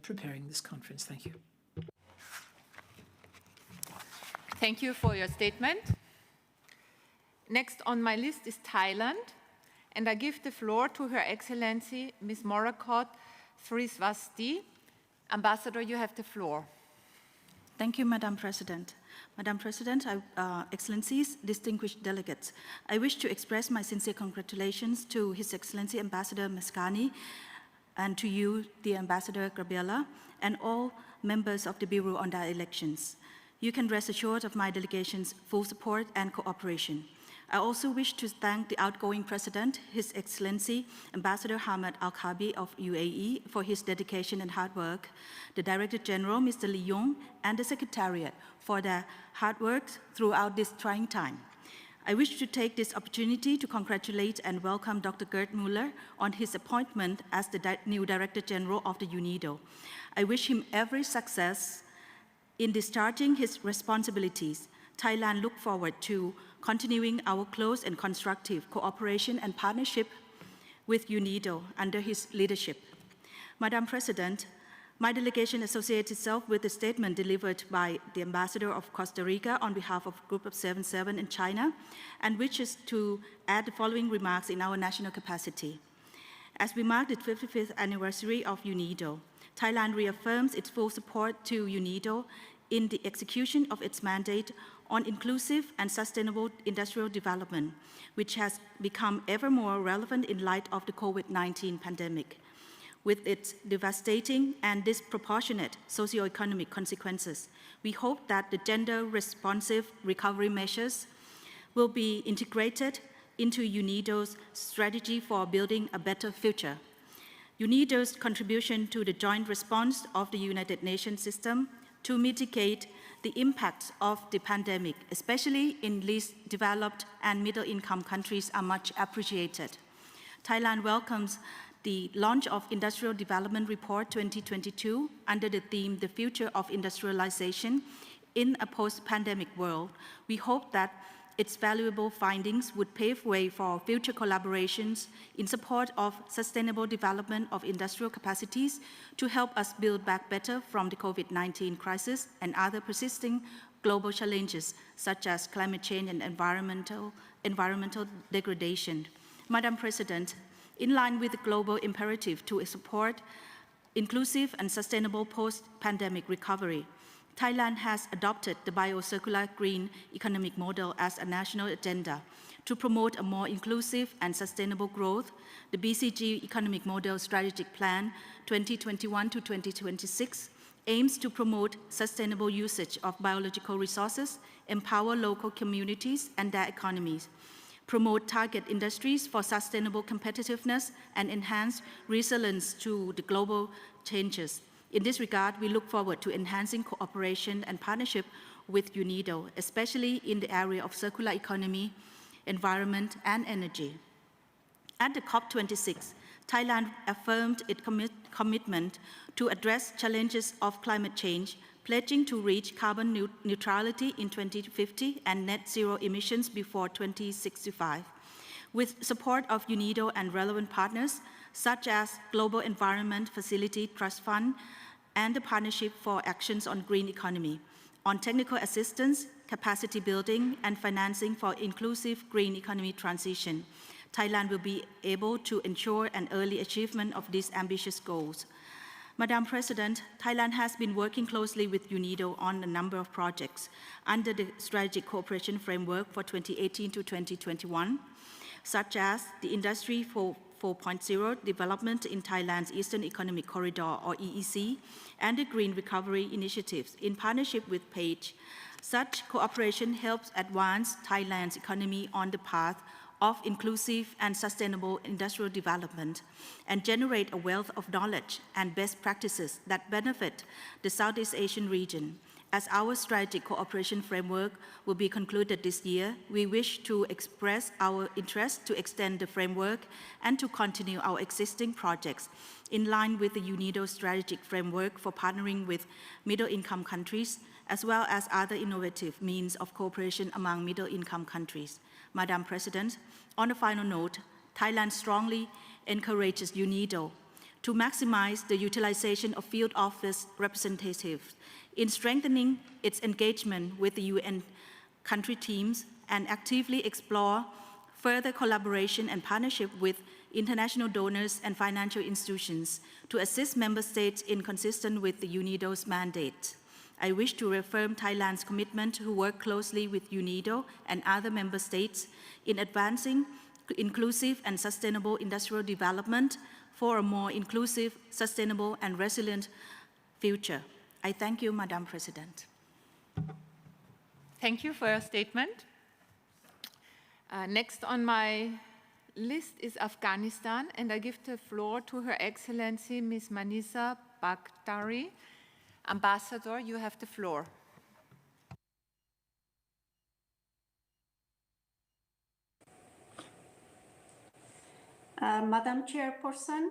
Speaker 16: preparing this conference. Thank you.
Speaker 11: Thank you for your statement. Next on my list is Thailand, and I give the floor to Her Excellency Ms. Morakot Srisvasti. Ambassador, you have the floor.
Speaker 8: Thank you, Madam President. Madam President, Excellencies, distinguished delegates, I wish to express my sincere congratulations to His Excellency Ambassador Meskani and to you, the Ambassador Gabriela, and all members of the Bureau on the elections. You can rest assured of my delegation's full support and cooperation. I also wish to thank the outgoing President, His Excellency Ambassador Hamad Al-Kabi of UAE for his dedication and hard work, the Director General, Mr. Lee Yong, and the Secretariat for their hard work throughout this trying time. I wish to take this opportunity to congratulate and welcome Dr. Gerd Müller on his appointment as the new Director General of the UNIDO. I wish him every success in discharging his responsibilities. Thailand looks forward to continuing our close and constructive cooperation and partnership with UNIDO under his leadership. Madam President, my delegation associates itself with the statement delivered by the Ambassador of Costa Rica on behalf of Group of 77 in China, and wishes to add the following remarks in our national capacity. As we mark the 55th anniversary of UNIDO, Thailand reaffirms its full support to UNIDO in the execution of its mandate on inclusive and sustainable industrial development, which has become ever more relevant in light of the COVID-19 pandemic. With its devastating and disproportionate socioeconomic consequences, we hope that the gender-responsive recovery measures will be integrated into UNIDO's strategy for building a better future. UNIDO's contribution to the joint response of the United Nations system to mitigate the impacts of the pandemic, especially in least developed and middle-income countries, are much appreciated. Thailand welcomes the launch of Industrial Development Report 2022 under the theme, The Future of Industrialization in a Post-Pandemic World. We hope that its valuable findings would pave way for future collaborations in support of sustainable development of industrial capacities to help us build back better from the COVID-19 crisis and other persisting global challenges such as climate change and environmental degradation. Madam President, in line with the global imperative to support inclusive and sustainable post-pandemic recovery, Thailand has adopted the biocircular green economic model as a national agenda. To promote a more inclusive and sustainable growth, the BCG Economic Model Strategic Plan 2021 to 2026 aims to promote sustainable usage of biological resources, empower local communities and their economies, promote target industries for sustainable competitiveness, and enhance resilience to the global changes. In this regard, we look forward to enhancing cooperation and partnership with UNIDO, especially in the area of circular economy, environment, and energy. At the COP26, Thailand affirmed its commitment to address challenges of climate change, pledging to reach carbon neutrality in 2050 and net zero emissions before 2065. With support of UNIDO and relevant partners, such as Global Environment Facility Trust Fund and the Partnership for Actions on Green Economy, on technical assistance, capacity building, and financing for inclusive green economy transition, Thailand will be able to ensure an early achievement of these ambitious goals. Madam President, Thailand has been working closely with UNIDO on a number of projects under the Strategic Cooperation Framework for 2018 to 2021, such as the Industry 4.0 development in Thailand's Eastern Economic Corridor, or EEC, and the Green Recovery Initiatives in partnership with PAGE. Such cooperation helps advance Thailand's economy on the path of inclusive and sustainable industrial development and generate a wealth of knowledge and best practices that benefit the Southeast Asian region. As our strategic cooperation framework will be concluded this year, we wish to express our interest to extend the framework and to continue our existing projects in line with the UNIDO strategic framework for partnering with middle-income countries, as well as other innovative means of cooperation among middle-income countries. Madam President, on a final note, Thailand strongly encourages UNIDO to maximize the utilization of field office representatives in strengthening its engagement with the UN country teams and actively explore further collaboration and partnership with international donors and financial institutions to assist member states in consistent with the UNIDO's mandate. I wish to reaffirm Thailand's commitment to work closely with UNIDO and other member states in advancing inclusive and sustainable industrial development for a more inclusive, sustainable, and resilient future. I thank you, Madam President.
Speaker 11: Thank you for your statement. Next on my list is Afghanistan, and I give the floor to Her Excellency Ms. Manisa Bakhtari. Ambassador, you have the floor.
Speaker 10: Madam Chairperson,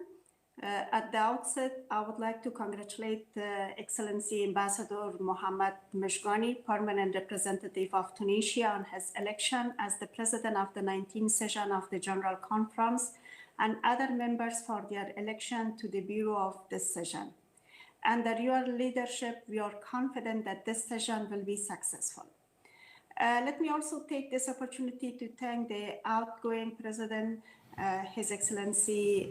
Speaker 10: at the outset, I would like to congratulate Excellency Ambassador Mohammad Meshghani, Permanent Representative of Tunisia, on his election as the President of the 19th session of the General Conference, and other members for their election to the Bureau of this session. Under your leadership, we are confident that this session will be successful. Let me also take this opportunity to thank the outgoing President, His Excellency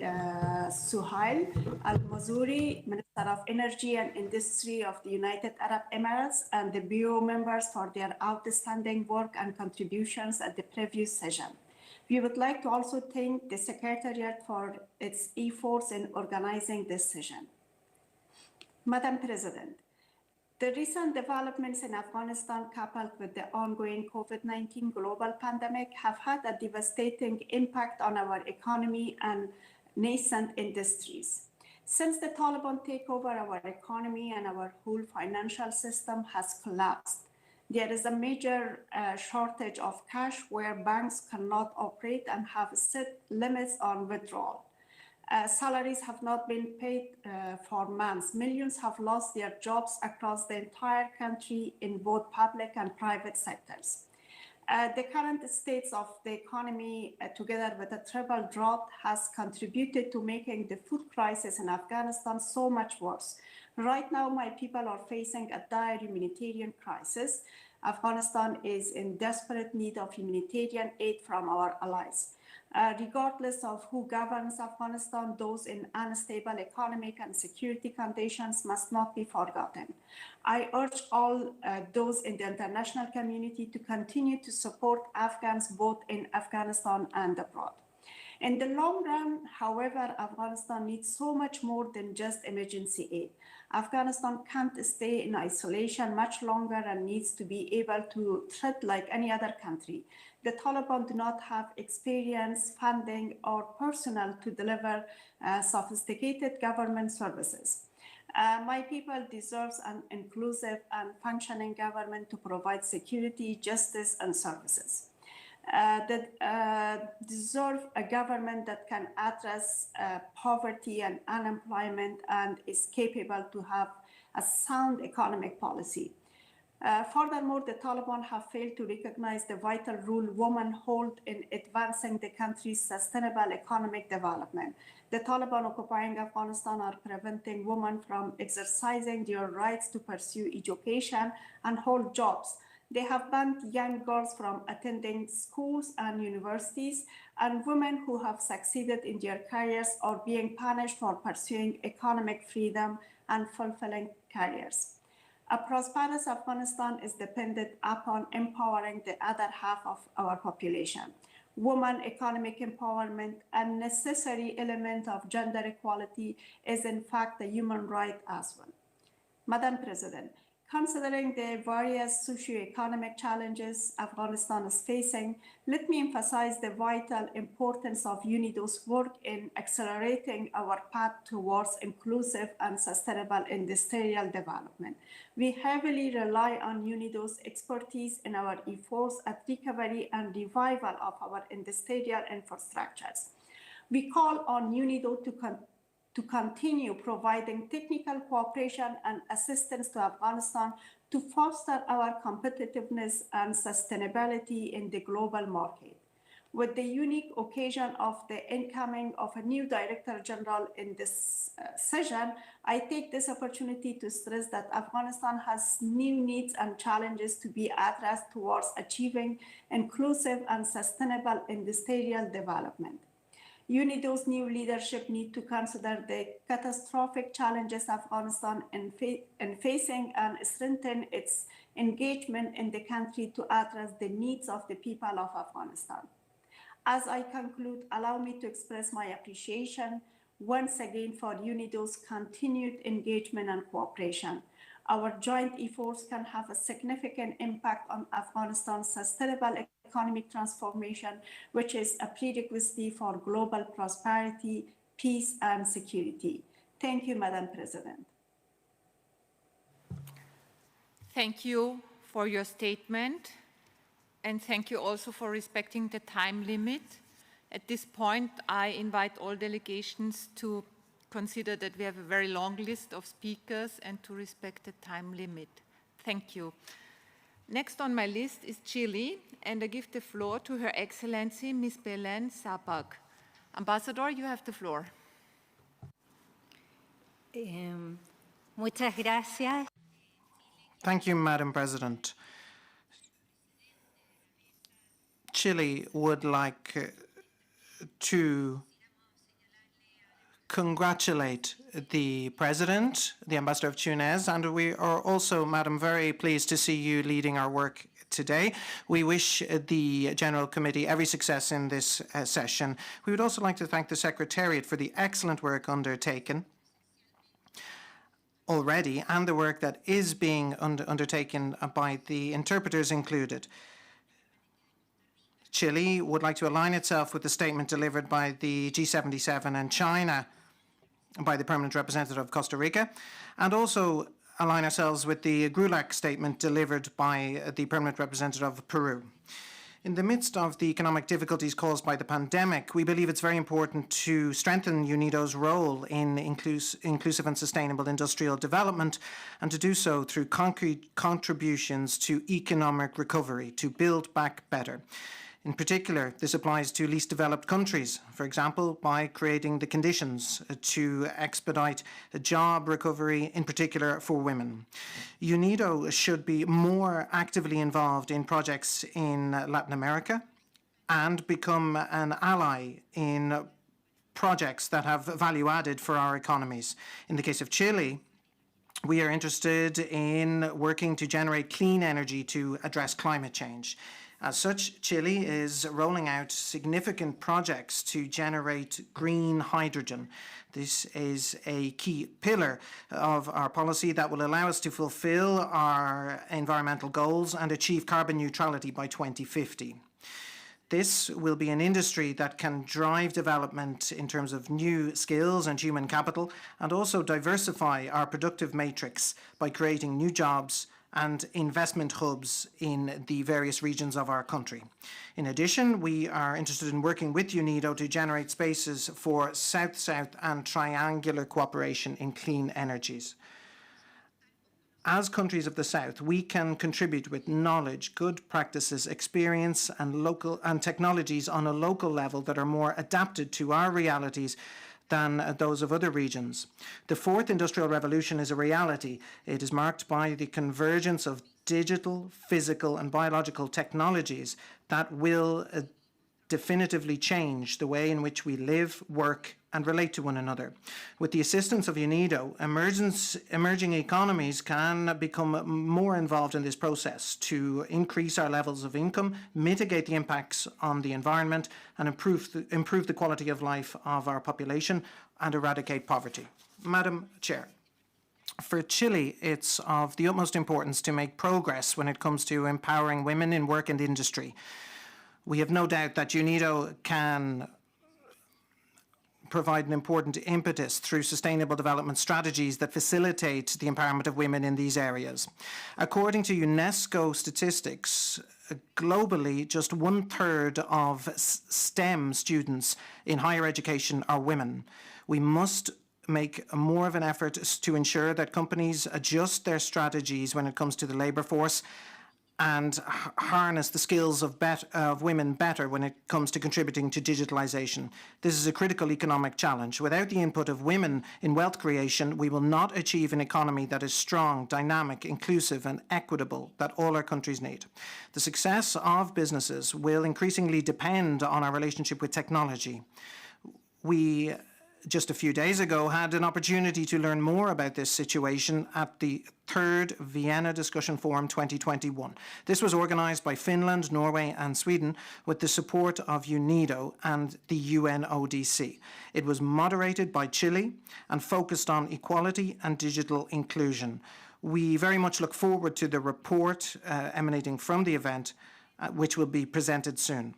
Speaker 10: Suhail Al-Mazuri, Minister of Energy and Industry of the United Arab Emirates, and the Bureau members for their outstanding work and contributions at the previous session. We would like to also thank the Secretariat for its efforts in organizing this session. Madam President, the recent developments in Afghanistan, coupled with the ongoing COVID-19 global pandemic, have had a devastating impact on our economy and nascent industries. Since the Taliban takeover, our economy and our whole financial system has collapsed. There is a major shortage of cash where banks cannot operate and have set limits on withdrawal. Salaries have not been paid for months. Millions have lost their jobs across the entire country in both public and private sectors. The current states of the economy, together with a triple drought, has contributed to making the food crisis in Afghanistan so much worse. Right now, my people are facing a dire humanitarian crisis. Afghanistan is in desperate need of humanitarian aid from our allies. Regardless of who governs Afghanistan, those in unstable economic and security conditions must not be forgotten. I urge all those in the international community to continue to support Afghans both in Afghanistan and abroad. In the long run, however, Afghanistan needs so much more than just emergency aid. Afghanistan can't stay in isolation much longer and needs to be able to tread like any other country. The Taliban do not have experience, funding, or personnel to deliver sophisticated government services. My people deserves an inclusive and functioning government to provide security, justice, and services. That deserve a government that can address poverty and unemployment and is capable to have a sound economic policy. Furthermore, the Taliban have failed to recognize the vital role women hold in advancing the country's sustainable economic development. The Taliban occupying Afghanistan are preventing women from exercising their rights to pursue education and hold jobs. They have banned young girls from attending schools and universities, and women who have succeeded in their careers are being punished for pursuing economic freedom and fulfilling careers. A prosperous Afghanistan is dependent upon empowering the other half of our population. Women economic empowerment, a necessary element of gender equality, is in fact a human right as well. Madam President, considering the various socio-economic challenges Afghanistan is facing, let me emphasize the vital importance of UNIDO's work in accelerating our path towards inclusive and sustainable industrial development. We heavily rely on UNIDO's expertise in our efforts at recovery and revival of our industrial infrastructures. We call on UNIDO to continue providing technical cooperation and assistance to Afghanistan to foster our competitiveness and sustainability in the global market. With the unique occasion of the incoming of a new Director General in this session, I take this opportunity to stress that Afghanistan has new needs and challenges to be addressed towards achieving inclusive and sustainable industrial development. UNIDO's new leadership need to consider the catastrophic challenges Afghanistan is facing and strengthen its engagement in the country to address the needs of the people of Afghanistan. As I conclude, allow me to express my appreciation once again for UNIDO's continued engagement and cooperation. Our joint efforts can have a significant impact on Afghanistan's sustainable economic transformation, which is a prerequisite for global prosperity, peace, and security. Thank you, Madam President.
Speaker 11: Thank you for your statement, and thank you also for respecting the time limit. At this point, I invite all delegations to consider that we have a very long list of speakers and to respect the time limit. Thank you. Next on my list is Chile, and I give the floor to Her Excellency Ms. Belén Sapag. Ambassador, you have the floor.
Speaker 2: Muchas gracias.
Speaker 1: Thank you, Madam President. Chile would like to congratulate the President, the Ambassador of Tunis, and we are also, Madam, very pleased to see you leading our work today. We wish the General Committee every success in this session. We would also like to thank the Secretariat for the excellent work undertaken already and the work that is being undertaken by the interpreters included. Chile would like to align itself with the statement delivered by the G77 and China by the permanent representative of Costa Rica, and also align ourselves with the GRULAC statement delivered by the permanent representative of Peru. In the midst of the economic difficulties caused by the pandemic, we believe it's very important to strengthen UNIDO's role in inclusive and sustainable industrial development, and to do so through concrete contributions to economic recovery, to build back better. In particular, this applies to least developed countries, for example, by creating the conditions to expedite job recovery, in particular for women. UNIDO should be more actively involved in projects in Latin America and become an ally in projects that have value added for our economies. In the case of Chile, we are interested in working to generate clean energy to address climate change. As such, Chile is rolling out significant projects to generate green hydrogen. This is a key pillar of our policy that will allow us to fulfill our environmental goals and achieve carbon neutrality by 2050. This will be an industry that can drive development in terms of new skills and human capital, and also diversify our productive matrix by creating new jobs and investment hubs in the various regions of our country. In addition, we are interested in working with UNIDO to generate spaces for South-South and triangular cooperation in clean energies. As countries of the South, we can contribute with knowledge, good practices, experience, and technologies on a local level that are more adapted to our realities than those of other regions. The fourth industrial revolution is a reality. It is marked by the convergence of digital, physical, and biological technologies that will definitively change the way in which we live, work, and relate to one another. With the assistance of UNIDO, emerging economies can become more involved in this process to increase our levels of income, mitigate the impacts on the environment, and improve the quality of life of our population and eradicate poverty. Madam Chair, for Chile, it's of the utmost importance to make progress when it comes to empowering women in work and industry. We have no doubt that UNIDO can provide an important impetus through sustainable development strategies that facilitate the empowerment of women in these areas. According to UNESCO statistics, globally, just 1/3 of STEM students in higher education are women. We must make more of an effort to ensure that companies adjust their strategies when it comes to the labour force and harness the skills of women better when it comes to contributing to digitalization. This is a critical economic challenge. Without the input of women in wealth creation, we will not achieve an economy that is strong, dynamic, inclusive, and equitable that all our countries need. The success of businesses will increasingly depend on our relationship with technology. We just a few days ago had an opportunity to learn more about this situation at the 3rd Vienna Discussion Forum 2021. This was organized by Finland, Norway, and Sweden with the support of UNIDO and the UNODC. It was moderated by Chile and focused on equality and digital inclusion. We very much look forward to the report emanating from the event, which will be presented soon.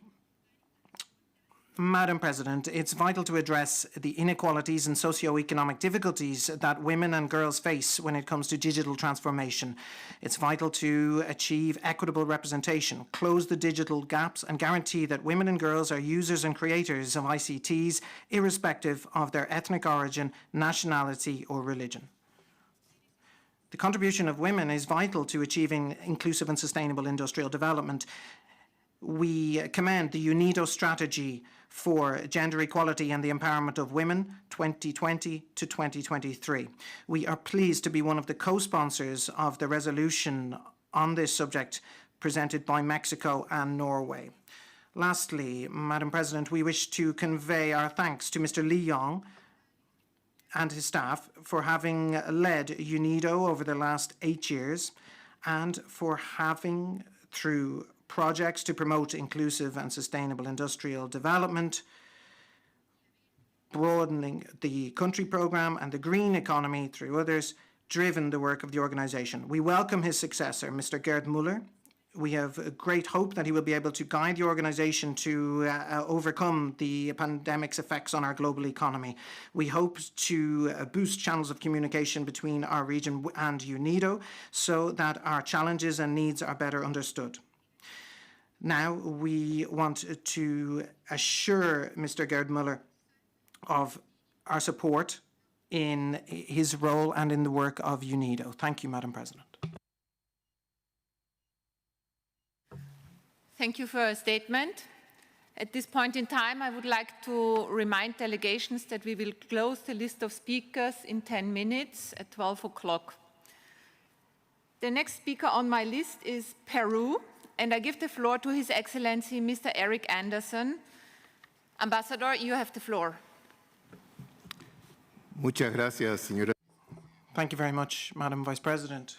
Speaker 1: Madam President, it's vital to address the inequalities and socio-economic difficulties that women and girls face when it comes to digital transformation. It's vital to achieve equitable representation, close the digital gaps, and guarantee that women and girls are users and creators of ICTs, irrespective of their ethnic origin, nationality, or religion. The contribution of women is vital to achieving inclusive and sustainable industrial development. We commend the UNIDO strategy for gender equality and the empowerment of women 2020 to 2023. We are pleased to be one of the co-sponsors of the resolution on this subject presented by Mexico and Norway. Lastly, Madam President, we wish to convey our thanks to Mr. Lee Yong and his staff for having led UNIDO over the last 8 years and for having, through projects to promote inclusive and sustainable industrial development, broadening the country programme and the green economy through others, driven the work of the organisation. We welcome his successor, Mr. Gerd Müller. We have a great hope that he will be able to guide the organisation to overcome the pandemic's effects on our global economy. We hope to boost channels of communication between our region and UNIDO so that our challenges and needs are better understood. Now, we want to assure Mr. Gerd Müller of our support in his role and in the work of UNIDO. Thank you, Madam President.
Speaker 11: Thank you for your statement. At this point in time, I would like to remind delegations that we will close the list of speakers in 10 minutes at 12 o'clock. The next speaker on my list is Peru, and I give the floor to His Excellency, Mr. Eric Anderson. Ambassador, you have the floor.
Speaker 2: Muchas gracias, señora.
Speaker 1: Thank you very much, Madam Vice President.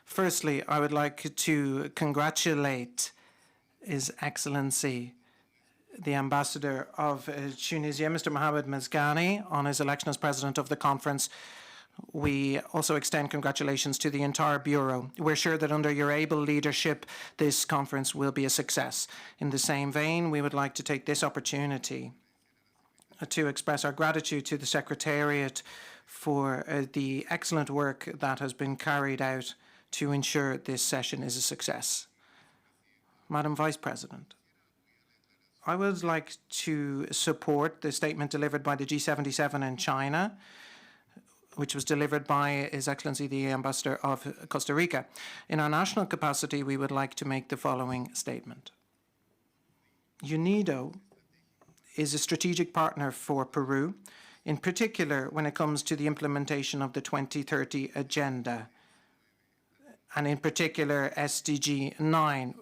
Speaker 1: Firstly, I would like to congratulate His Excellency, the Ambassador of Tunisia, Mr. Mohamed Mazgani, on his election as President of the conference. We also extend congratulations to the entire Bureau. We're sure that under your able leadership, this conference will be a success. In the same vein, we would like to take this opportunity to express our gratitude to the Secretariat for the excellent work that has been carried out to ensure this session is a success. Madam Vice President, I would like to support the statement delivered by the G77 in China, which was delivered by His Excellency the Ambassador of Costa Rica. In our national capacity, we would like to make the following statement. UNIDO is a strategic partner for Peru, in particular when it comes to the implementation of the 2030 Agenda, and in particular SDG 9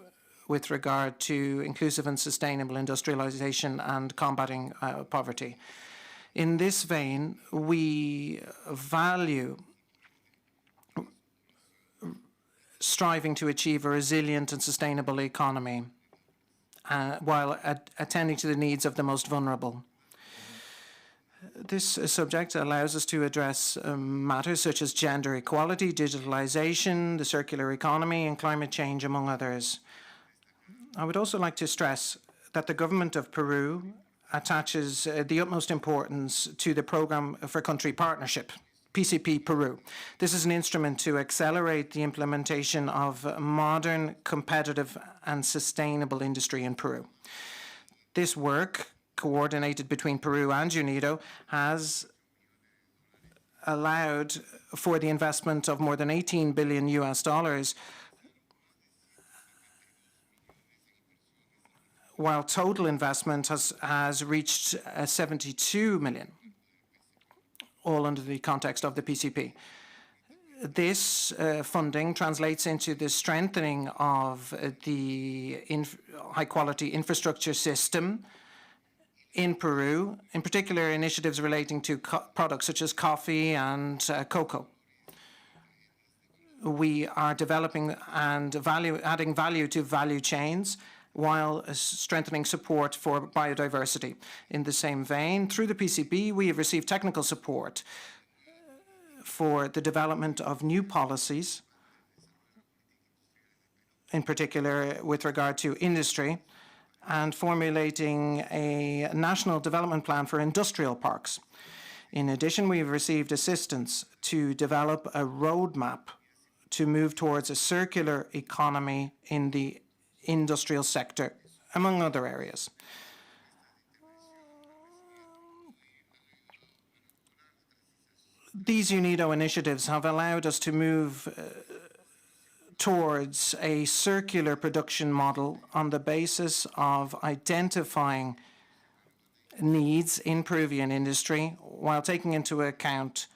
Speaker 1: with regard to inclusive and sustainable industrialization and combating poverty. In this vein, we value striving to achieve a resilient and sustainable economy while attending to the needs of the most vulnerable. This subject allows us to address matters such as gender equality, digitalization, the circular economy, and climate change, among others. I would also like to stress that the government of Peru attaches the utmost importance to the Programme for Country Partnership, PCP Peru. This is an instrument to accelerate the implementation of modern, competitive, and sustainable industry in Peru. This work, coordinated between Peru and UNIDO, has allowed for the investment of more than $18 billion while total investment has reached 72 million, all under the context of the PCP. This funding translates into the strengthening of the high-quality infrastructure system in Peru, in particular initiatives relating to products such as coffee and cocoa. We are developing and adding value to value chains while strengthening support for biodiversity. In the same vein, through the PCP, we have received technical support for the development of new policies, in particular with regard to industry, and formulating a national development plan for industrial parks. In addition, we have received assistance to develop a roadmap to move towards a circular economy in the industrial sector, among other areas. These UNIDO initiatives have allowed us to move towards a circular production model on the basis of identifying needs in Peruvian industry while taking into account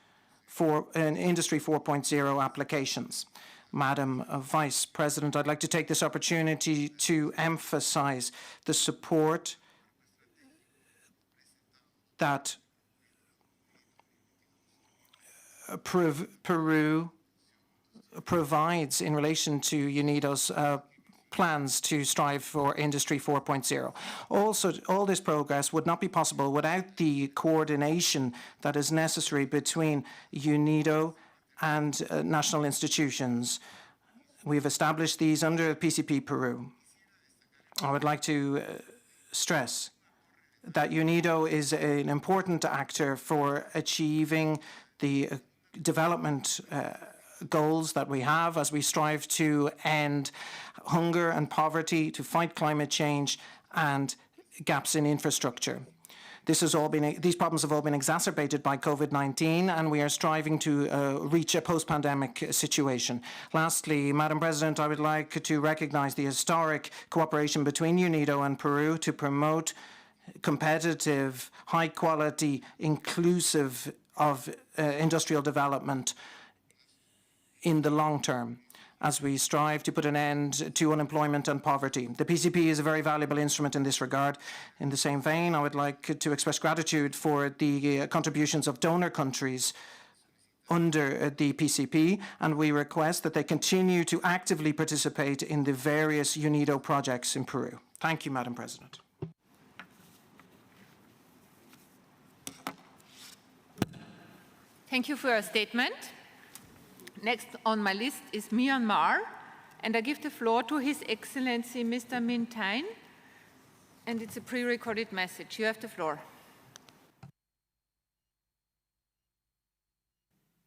Speaker 1: for Industry 4.0 applications. Madam Vice President, I'd like to take this opportunity to emphasize the support that Peru provides in relation to UNIDO's plans to strive for Industry 4.0. Also, all this progress would not be possible without the coordination that is necessary between UNIDO and national institutions. We've established these under PCP Peru. I would like to stress that UNIDO is an important actor for achieving the development goals that we have as we strive to end hunger and poverty, to fight climate change and gaps in infrastructure. These problems have all been exacerbated by COVID-19, and we are striving to reach a post-pandemic situation. Lastly, Madam President, I would like to recognize the historic cooperation between UNIDO and Peru to promote competitive, high-quality, inclusive of industrial development in the long term, as we strive to put an end to unemployment and poverty. The PCP is a very valuable instrument in this regard. In the same vein, I would like to express gratitude for the contributions of donor countries under the PCP, and we request that they continue to actively participate in the various UNIDO projects in Peru. Thank you, Madam President.
Speaker 11: Thank you for your statement. Next on my list is Myanmar, and I give the floor to His Excellency Mr. Min Tain, and it's a pre-recorded message. You have the floor.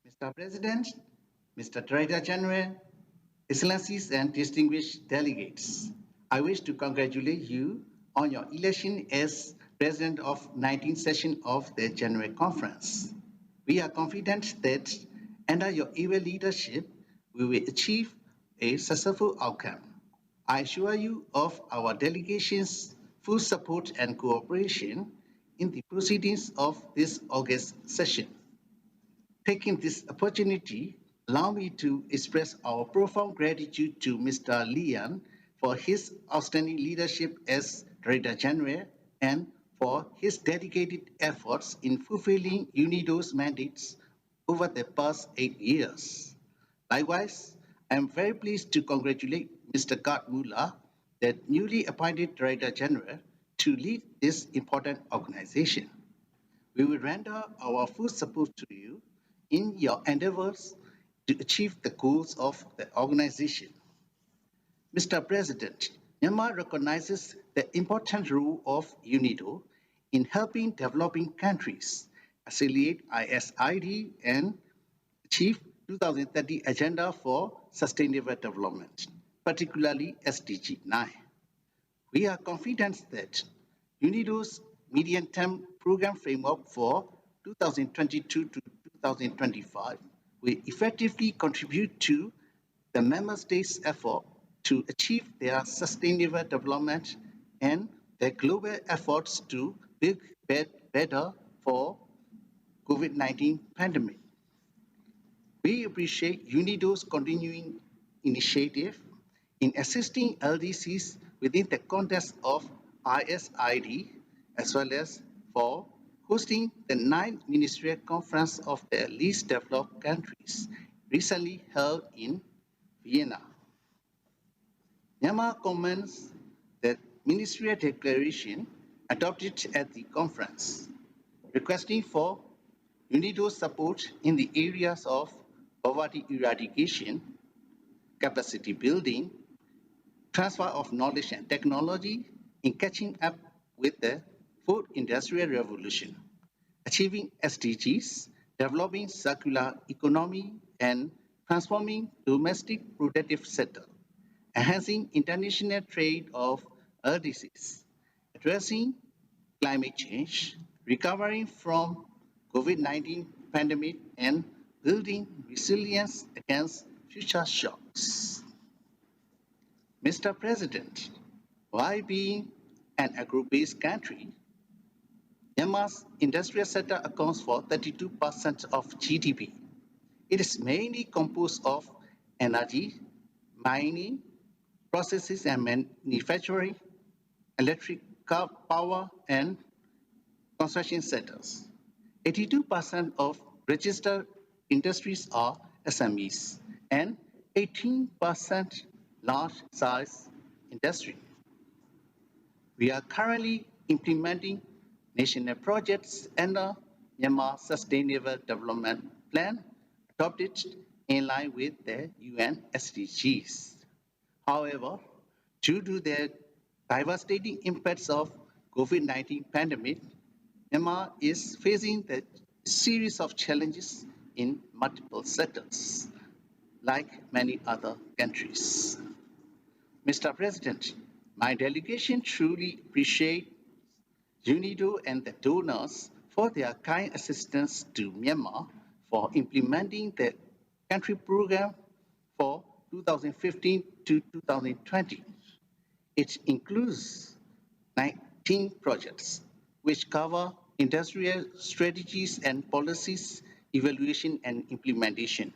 Speaker 2: Mr. President, Mr. Director General, Excellencies and distinguished delegates, I wish to congratulate you on your election as President of 19th session of the General Conference. We are confident that under your able leadership, we will achieve a successful outcome. I assure you of our delegation's full support and cooperation in the proceedings of this August session. Taking this opportunity, allow me to express our profound gratitude to Mr. Lian for his outstanding leadership as Director General and for his dedicated efforts in fulfilling UNIDO's mandates over the past 8 years. Likewise, I am very pleased to congratulate Mr. Gert Muller, the newly appointed Director General, to lead this important organization. We will render our full support to you in your endeavors to achieve the goals of the organization. Mr. President, Myanmar recognizes the important role of UNIDO in helping developing countries accelerate ISID and achieve 2030 Agenda for Sustainable Development, particularly SDG 9. We are confident that UNIDO's medium-term program framework for 2022 to 2025 will effectively contribute to the member states' effort to achieve their sustainable development and their global efforts to build better for COVID-19 pandemic. We appreciate UNIDO's continuing initiative in assisting LDCs within the context of ISID, as well as for hosting the 9th Ministerial Conference of the Least Developed Countries, recently held in Vienna. Myanmar commends the ministerial declaration adopted at the conference, requesting for UNIDO's support in the areas of poverty eradication, capacity building, transfer of knowledge and technology in catching up with the fourth industrial revolution, achieving SDGs, developing circular economy, and transforming domestic productive sector, enhancing international trade of LDCs, addressing climate change, recovering from COVID-19 pandemic, and building resilience against future shocks. Mr. President, while being an agro-based country, Myanmar's industrial sector accounts for 32% of GDP. It is mainly composed of energy, mining, processes and manufacturing, electric power, and construction sectors. 82% of registered industries are SMEs and 18% large-size industry. We are currently implementing national projects under Myanmar Sustainable Development Plan adopted in line with the UN SDGs. However, due to the devastating impacts of COVID-19 pandemic, Myanmar is facing a series of challenges in multiple sectors, like many other countries. Mr. President, my delegation truly appreciates UNIDO and the donors for their kind assistance to Myanmar for implementing the country program for 2015 to 2020. It includes 19 projects, which cover industrial strategies and policies, evaluation and implementation,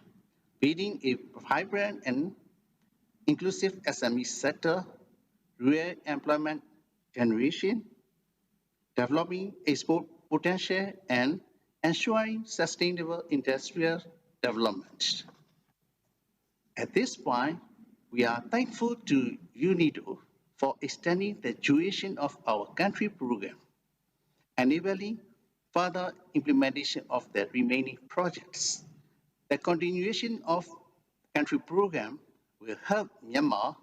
Speaker 2: building a vibrant and inclusive SME sector, rural employment generation, developing export potential, and ensuring sustainable industrial development. At this point, we are thankful to UNIDO for extending the duration of our country program, enabling further implementation of the remaining projects. The continuation of country program will help Myanmar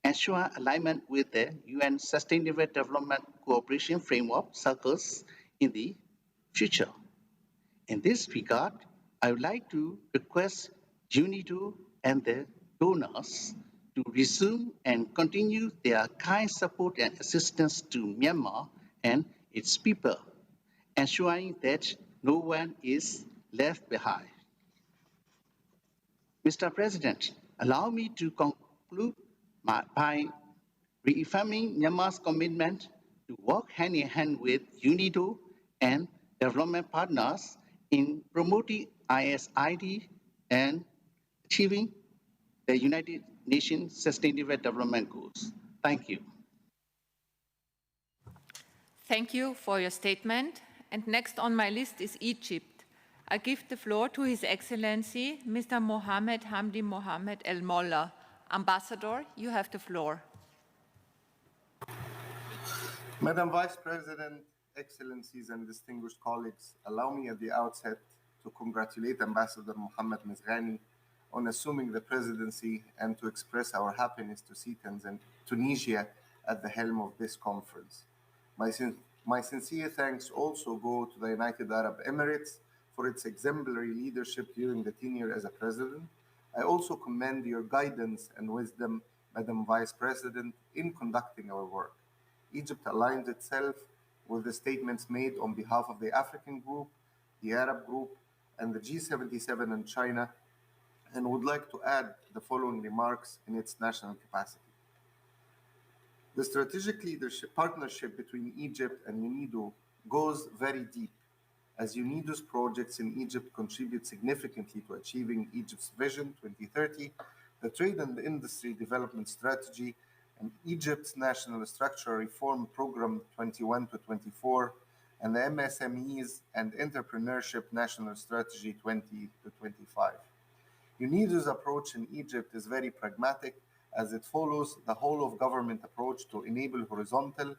Speaker 2: ensure alignment with the UN Sustainable Development Cooperation Framework circles in the future. In this regard, I would like to request UNIDO and the donors to resume and continue their kind support and assistance to Myanmar and its people, ensuring that no one is left behind. Mr. President, allow me to conclude by reaffirming Myanmar's commitment to work hand in hand with UNIDO and development partners in promoting ISID and achieving the United Nations Sustainable Development Goals. Thank you.
Speaker 11: Thank you for your statement. And next on my list is Egypt. I give the floor to His Excellency, Mr. Mohammed Hamdi Mohammed El Molla. Ambassador, you have the floor.
Speaker 13: Madam Vice President, Excellencies and distinguished colleagues, allow me at the outset to congratulate Ambassador Mohammed Mizghani on assuming the presidency and to express our happiness to see Tunisia at the helm of this conference. My sincere thanks also go to the United Arab Emirates for its exemplary leadership during the tenure as a president. I also commend your guidance and wisdom, Madam Vice President, in conducting our work. Egypt aligns itself with the statements made on behalf of the African Group, the Arab Group, and the G77 and China, and would like to add the following remarks in its national capacity. The strategic partnership between Egypt and UNIDO goes very deep, as UNIDO's projects in Egypt contribute significantly to achieving Egypt's Vision 2030, the Trade and Industry Development Strategy, and Egypt's National Structural Reform Program 21 to 24, and the MSMEs and Entrepreneurship National Strategy 20 to 25. UNIDO's approach in Egypt is very pragmatic, as it follows the whole-of-government approach to enable horizontal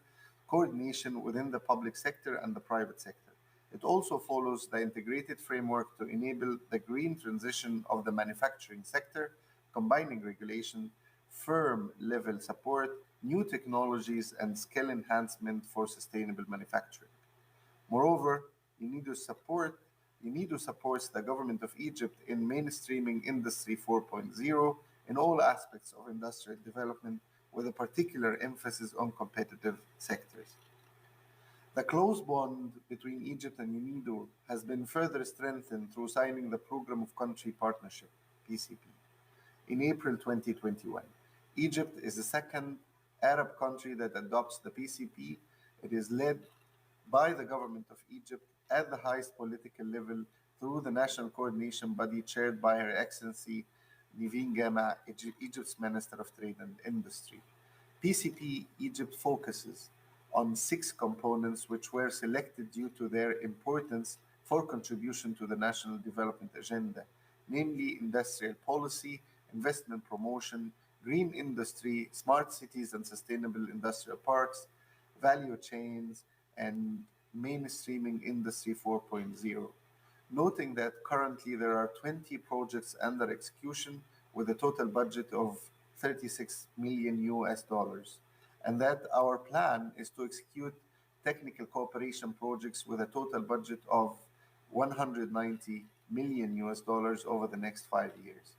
Speaker 13: coordination within the public sector and the private sector. It also follows the integrated framework to enable the green transition of the manufacturing sector, combining regulation, firm-level support, new technologies, and skill enhancement for sustainable manufacturing. Moreover, UNIDO supports the government of Egypt in mainstreaming Industry 4.0 in all aspects of industrial development, with a particular emphasis on competitive sectors. The close bond between Egypt and UNIDO has been further strengthened through signing the Program of Country Partnership, PCP, in April 2021. Egypt is the second Arab country that adopts the PCP. It is led by the government of Egypt at the highest political level through the National Coordination Body chaired by Her Excellency Niveen Gama, Egypt's Minister of Trade and Industry. PCP Egypt focuses on 6 components which were selected due to their importance for contribution to the national development agenda, namely industrial policy, investment promotion, green industry, smart cities and sustainable industrial parks, value chains, and mainstreaming Industry 4.0. Noting that currently there are 20 projects under execution with a total budget of $36 million, and that our plan is to execute technical cooperation projects with a total budget of $190 million over the next 5 years.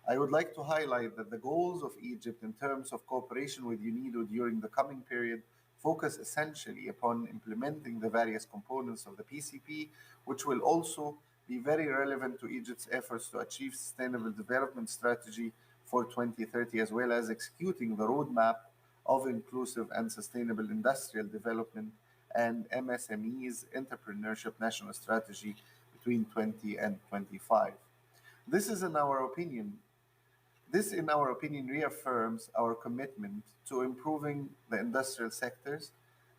Speaker 13: I would like to highlight that the goals of Egypt in terms of cooperation with UNIDO during the coming period focus essentially upon implementing the various components of the PCP, which will also be very relevant to Egypt's efforts to achieve Sustainable Development Strategy for 2030, as well as executing the roadmap of inclusive and sustainable industrial development and MSMEs Entrepreneurship National Strategy between 20 and 25. This, in our opinion, reaffirms our commitment to improving the industrial sector's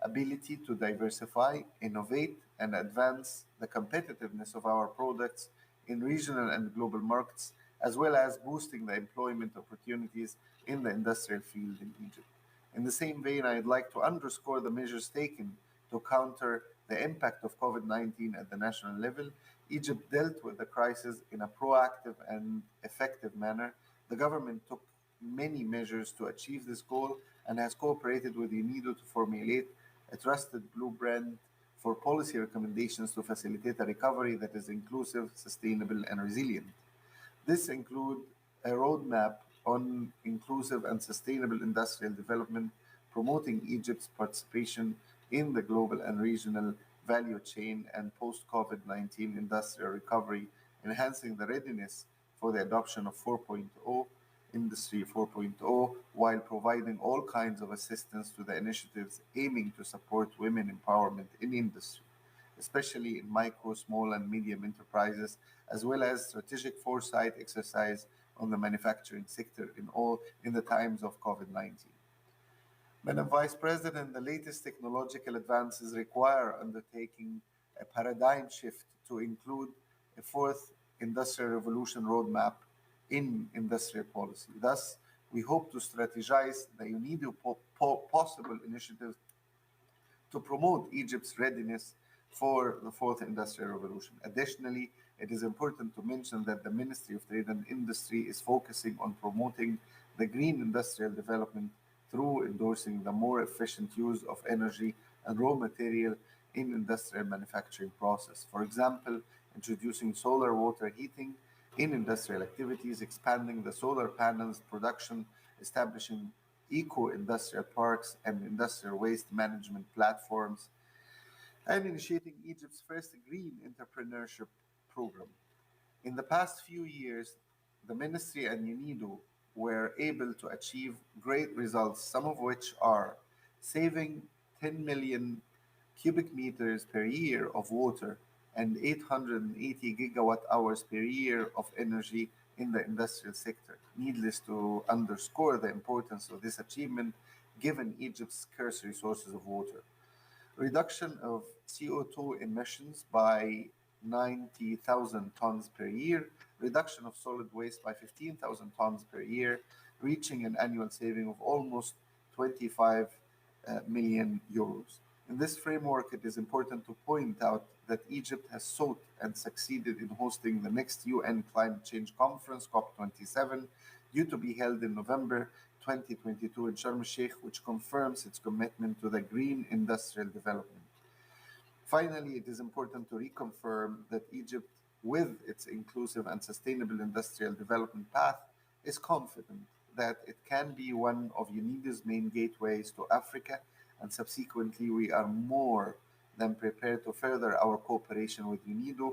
Speaker 13: ability to diversify, innovate, and advance the competitiveness of our products in regional and global markets, as well as boosting the employment opportunities in the industrial field in Egypt. In the same vein, I'd like to underscore the measures taken to counter the impact of COVID-19 at the national level. Egypt dealt with the crisis in a proactive and effective manner. The government took many measures to achieve this goal and has cooperated with UNIDO to formulate a trusted blueprint for policy recommendations to facilitate a recovery that is inclusive, sustainable, and resilient. This includes a roadmap on inclusive and sustainable industrial development, promoting Egypt's participation in the global and regional value chain and post-COVID-19 industrial recovery, enhancing the readiness for the adoption of 4.0, Industry 4.0, while providing all kinds of assistance to the initiatives aiming to support women empowerment in industry, especially in micro, small, and medium enterprises, as well as strategic foresight exercise on the manufacturing sector in the times of COVID-19. Madam Vice President, the latest technological advances require undertaking a paradigm shift to include a fourth industrial revolution roadmap in industrial policy. Thus, we hope to strategize the UNIDO possible initiatives to promote Egypt's readiness for the fourth industrial revolution. Additionally, it is important to mention that the Ministry of Trade and Industry is focusing on promoting the green industrial development through endorsing the more efficient use of energy and raw material in industrial manufacturing process. For example, introducing solar water heating in industrial activities, expanding the solar panels production, establishing eco-industrial parks and industrial waste management platforms, and initiating Egypt's first green entrepreneurship program. In the past few years, the ministry and UNIDO were able to achieve great results, some of which are saving 10 million cubic meters per year of water and 880 gigawatt hours per year of energy in the industrial sector. Needless to underscore the importance of this achievement given Egypt's scarce resources of water. Reduction of CO2 emissions by 90,000 tons per year, reduction of solid waste by 15,000 tons per year, reaching an annual saving of almost 25 million euros. In this framework, it is important to point out that Egypt has sought and succeeded in hosting the next UN Climate Change Conference, COP27, due to be held in November 2022 in Sharm el-Sheikh, which confirms its commitment to the green industrial development. Finally, it is important to reconfirm that Egypt, with its inclusive and sustainable industrial development path, is confident that it can be one of UNIDO's main gateways to Africa, and subsequently we are more than prepared to further our cooperation with UNIDO,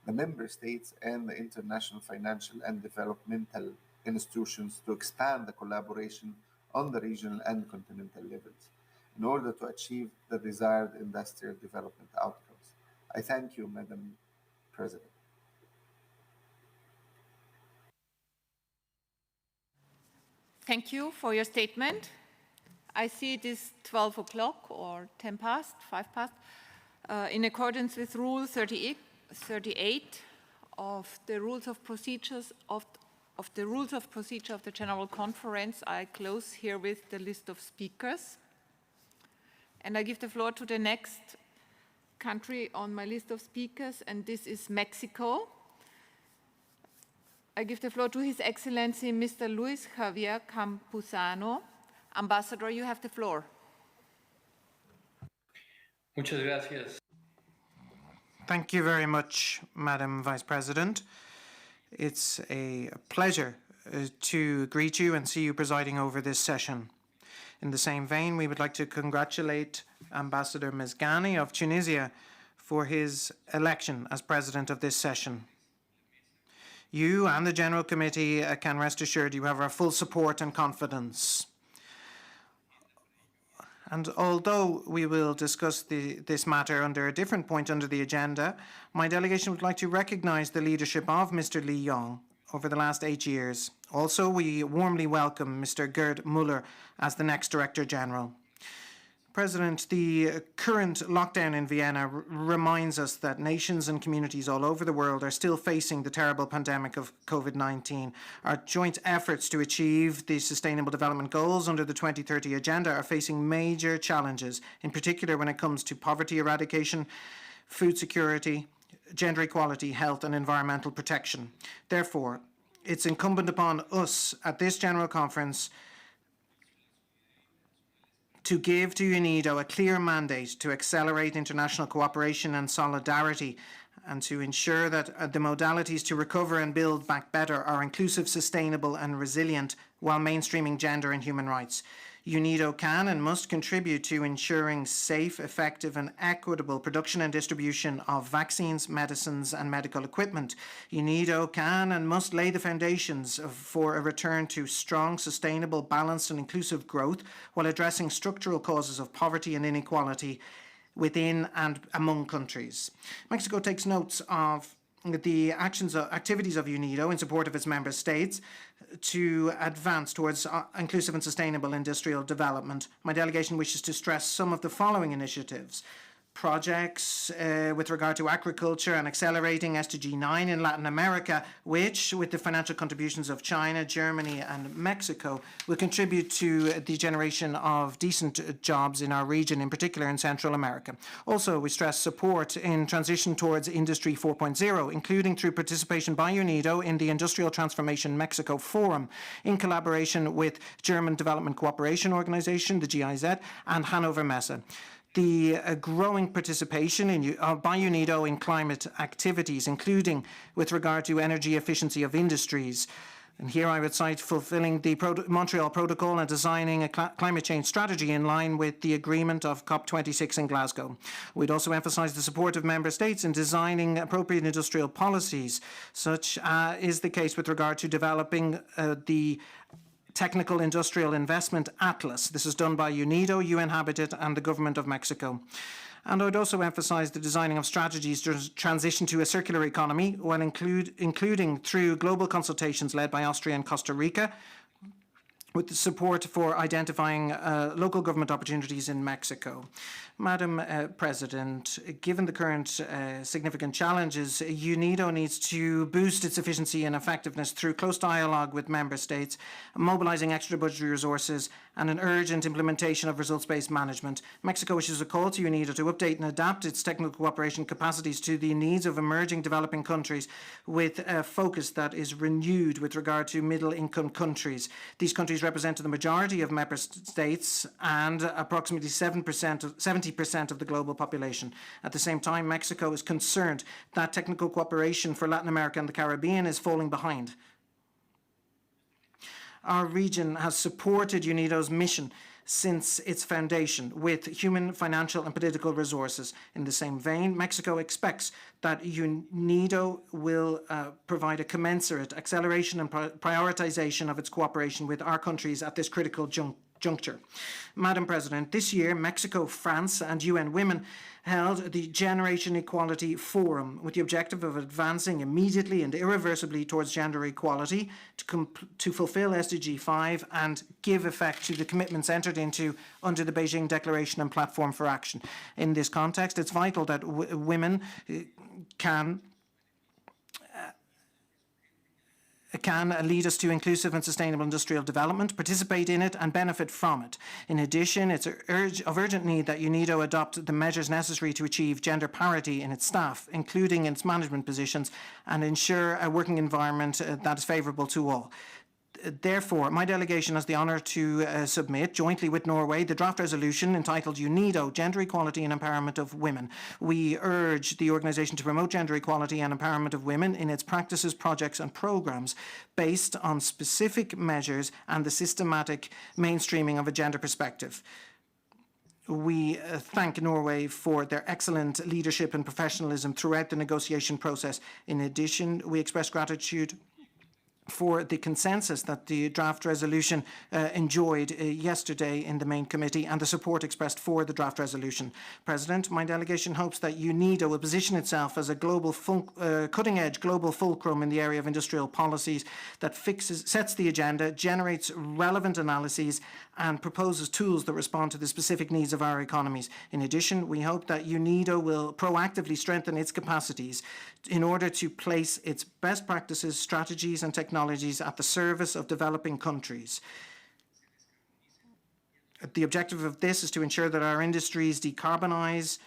Speaker 13: the member states, and the international financial and developmental institutions to expand the collaboration on the regional and continental levels in order to achieve the desired industrial development outcomes. I thank you, Madam President.
Speaker 11: Thank you for your statement. I see it is 12 o'clock or 10 past, 5 past. In accordance with Rule 38 of the Rules of Procedures of the General Conference, I close herewith the list of speakers. And I give the floor to the next country on my list of speakers, and this is Mexico. I give the floor to His Excellency Mr. Luis Javier Campuzano. Ambassador, you have the floor.
Speaker 3: Muchas gracias.
Speaker 1: Thank you very much, Madam Vice President. It's a pleasure to greet you and see you presiding over this session. In the same vein, we would like to congratulate Ambassador Mezgani of Tunisia for his election as president of this session. You and the General Committee can rest assured you have our full support and confidence. And although we will discuss this matter under a different point under the agenda, my delegation would like to recognize the leadership of Mr. Li Yong over the last 8 years. Also, we warmly welcome Mr. Gerd Muller as the next Director General. President, the current lockdown in Vienna reminds us that nations and communities all over the world are still facing the terrible pandemic of COVID-19. Our joint efforts to achieve the Sustainable Development Goals under the 2030 Agenda are facing major challenges, in particular when it comes to poverty eradication, food security, gender equality, health and environmental protection. Therefore, it's incumbent upon us at this General Conference to give to UNIDO a clear mandate to accelerate international cooperation and solidarity and to ensure that the modalities to recover and build back better are inclusive, sustainable and resilient while mainstreaming gender and human rights. UNIDO can and must contribute to ensuring safe, effective and equitable production and distribution of vaccines, medicines and medical equipment. UNIDO can and must lay the foundations for a return to strong, sustainable, balanced and inclusive growth while addressing structural causes of poverty and inequality within and among countries. Mexico takes notes of the activities of UNIDO in support of its member states to advance towards inclusive and sustainable industrial development. My delegation wishes to stress some of the following initiatives. Projects with regard to agriculture and accelerating SDG 9 in Latin America, which, with the financial contributions of China, Germany and Mexico, will contribute to the generation of decent jobs in our region, in particular in Central America. Also, we stress support in transition towards Industry 4.0, including through participation by UNIDO in the Industrial Transformation Mexico Forum, in collaboration with German Development Cooperation Organization, the GIZ, and Hannover Messe. The growing participation by UNIDO in climate activities, including with regard to energy efficiency of industries. And here I would cite fulfilling the Montreal Protocol and designing a climate change strategy in line with the agreement of COP26 in Glasgow. We'd also emphasize the support of member states in designing appropriate industrial policies. Such is the case with regard to developing the Technical Industrial Investment Atlas. This is done by UNIDO, UN Habitat and the Government of Mexico. And I would also emphasize the designing of strategies to transition to a circular economy, while including through global consultations led by Austria and Costa Rica, with the support for identifying local government opportunities in Mexico. Madam President, given the current significant challenges, UNIDO needs to boost its efficiency and effectiveness through close dialogue with member states, mobilizing extra budgetary resources, and an urgent implementation of results-based management. Mexico issues a call to UNIDO to update and adapt its technical cooperation capacities to the needs of emerging developing countries with a focus that is renewed with regard to middle-income countries. These countries represent the majority of member states and approximately 70% of the global population. At the same time, Mexico is concerned that technical cooperation for Latin America and the Caribbean is falling behind. Our region has supported UNIDO's mission since its foundation with human, financial and political resources. In the same vein, Mexico expects that UNIDO will provide a commensurate acceleration and prioritization of its cooperation with our countries at this critical juncture. Madam President, this year, Mexico, France and UN Women held the Generation Equality Forum with the objective of advancing immediately and irreversibly towards gender equality to fulfill SDG 5 and give effect to the commitments entered into under the Beijing Declaration and Platform for Action. In this context, it's vital that women can lead us to inclusive and sustainable industrial development, participate in it and benefit from it. In addition, it's of urgent need that UNIDO adopt the measures necessary to achieve gender parity in its staff, including in its management positions, and ensure a working environment that is favourable to all. Therefore, my delegation has the honour to submit, jointly with Norway, the draft resolution entitled UNIDO, Gender Equality and Empowerment of Women. We urge the organisation to promote gender equality and empowerment of women in its practices, projects and programmes based on specific measures and the systematic mainstreaming of a gender perspective. We thank Norway for their excellent leadership and professionalism throughout the negotiation process. In addition, we express gratitude for the consensus that the draft resolution enjoyed yesterday in the main committee and the support expressed for the draft resolution. President, my delegation hopes that UNIDO will position itself as a global cutting-edge global fulcrum in the area of industrial policies that sets the agenda, generates relevant analyses and proposes tools that respond to the specific needs of our economies. In addition, we hope that UNIDO will proactively strengthen its capacities in order to place its best practices, strategies and technologies at the service of developing countries. The objective of this is to ensure that our industries decarbonise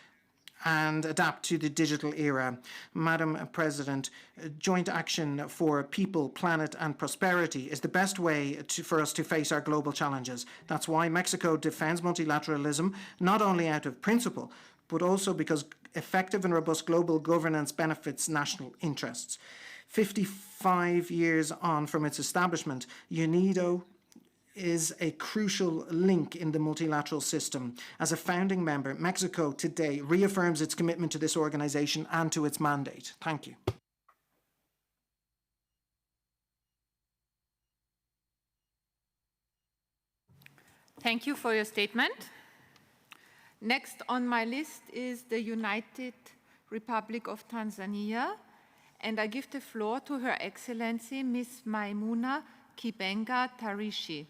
Speaker 1: and adapt to the digital era. Madam President, joint action for people, planet and prosperity is the best way for us to face our global challenges. That's why Mexico defends multilateralism, not only out of principle, but also because effective and robust global governance benefits national interests. 55 years on from its establishment, UNIDO is a crucial link in the multilateral system. As a founding member, Mexico today reaffirms its commitment to this organization and to its mandate. Thank you.
Speaker 11: Thank you for your statement. Next on my list is the United Republic of Tanzania, and I give the floor to Her Excellency Ms. Maimuna Kibenga Tarishi.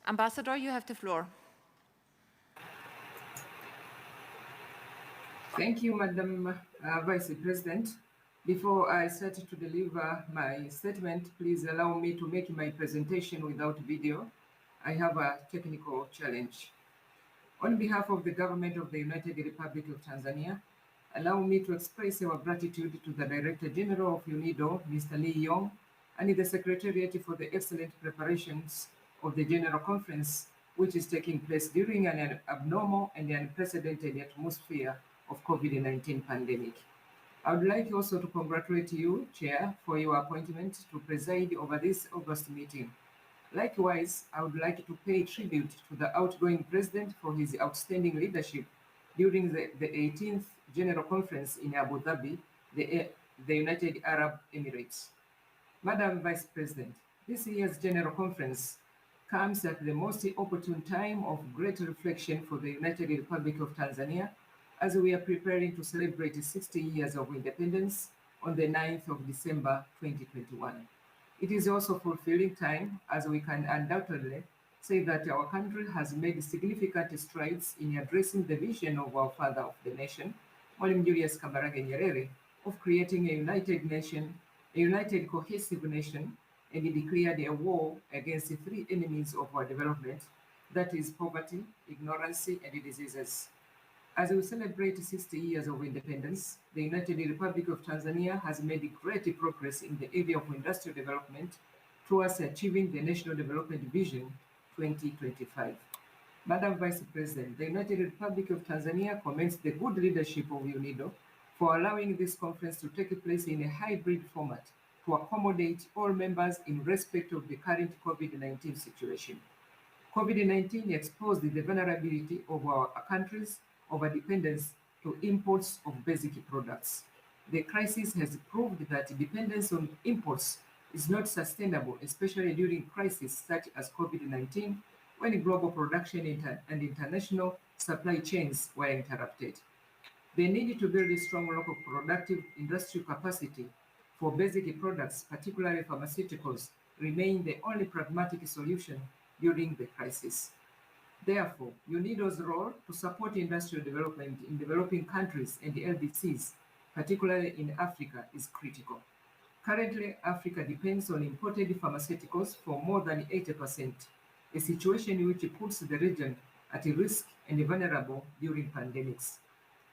Speaker 11: Ambassador, you have the floor.
Speaker 14: Thank you, Madam Vice President. Before I start to deliver my statement, please allow me to make my presentation without video. I have a technical challenge. On behalf of the government of the United Republic of Tanzania, allow me to express our gratitude to the Director General of UNIDO, Mr. Lee Yong, and the Secretariat for the excellent preparations of the General Conference, which is taking place during an abnormal and unprecedented atmosphere of COVID-19 pandemic. I would like also to congratulate you, Chair, for your appointment to preside over this August meeting. Likewise, I would like to pay tribute to the outgoing President for his outstanding leadership during the 18th General Conference in Abu Dhabi, the United Arab Emirates. Madam Vice President, this year's General Conference comes at the most opportune time of great reflection for the United Republic of Tanzania as we are preparing to celebrate 60 years of independence on the 9th of December 2021. It is also fulfilling time as we can undoubtedly say that our country has made significant strides in addressing the vision of our father of the nation, Mwalimu Julius Kambarage Nyerere, of creating a united nation, a united cohesive nation, and he declared a war against the three enemies of our development, that is poverty, ignorance, and diseases. As we celebrate 60 years of independence, the United Republic of Tanzania has made great progress in the area of industrial development towards achieving the National Development Vision 2025. Madam Vice President, the United Republic of Tanzania commends the good leadership of UNIDO for allowing this conference to take place in a hybrid format to accommodate all members in respect of the current COVID-19 situation. COVID-19 exposed the vulnerability of our countries of our dependence to imports of basic products. The crisis has proved that dependence on imports is not sustainable, especially during crises such as COVID-19, when global production and international supply chains were interrupted. The need to build a strong local productive industrial capacity for basic products, particularly pharmaceuticals, remain the only pragmatic solution during the crisis. Therefore, UNIDO's role to support industrial development in developing countries and the LDCs, particularly in Africa, is critical. Currently, Africa depends on imported pharmaceuticals for more than 80%, a situation which puts the region at risk and vulnerable during pandemics.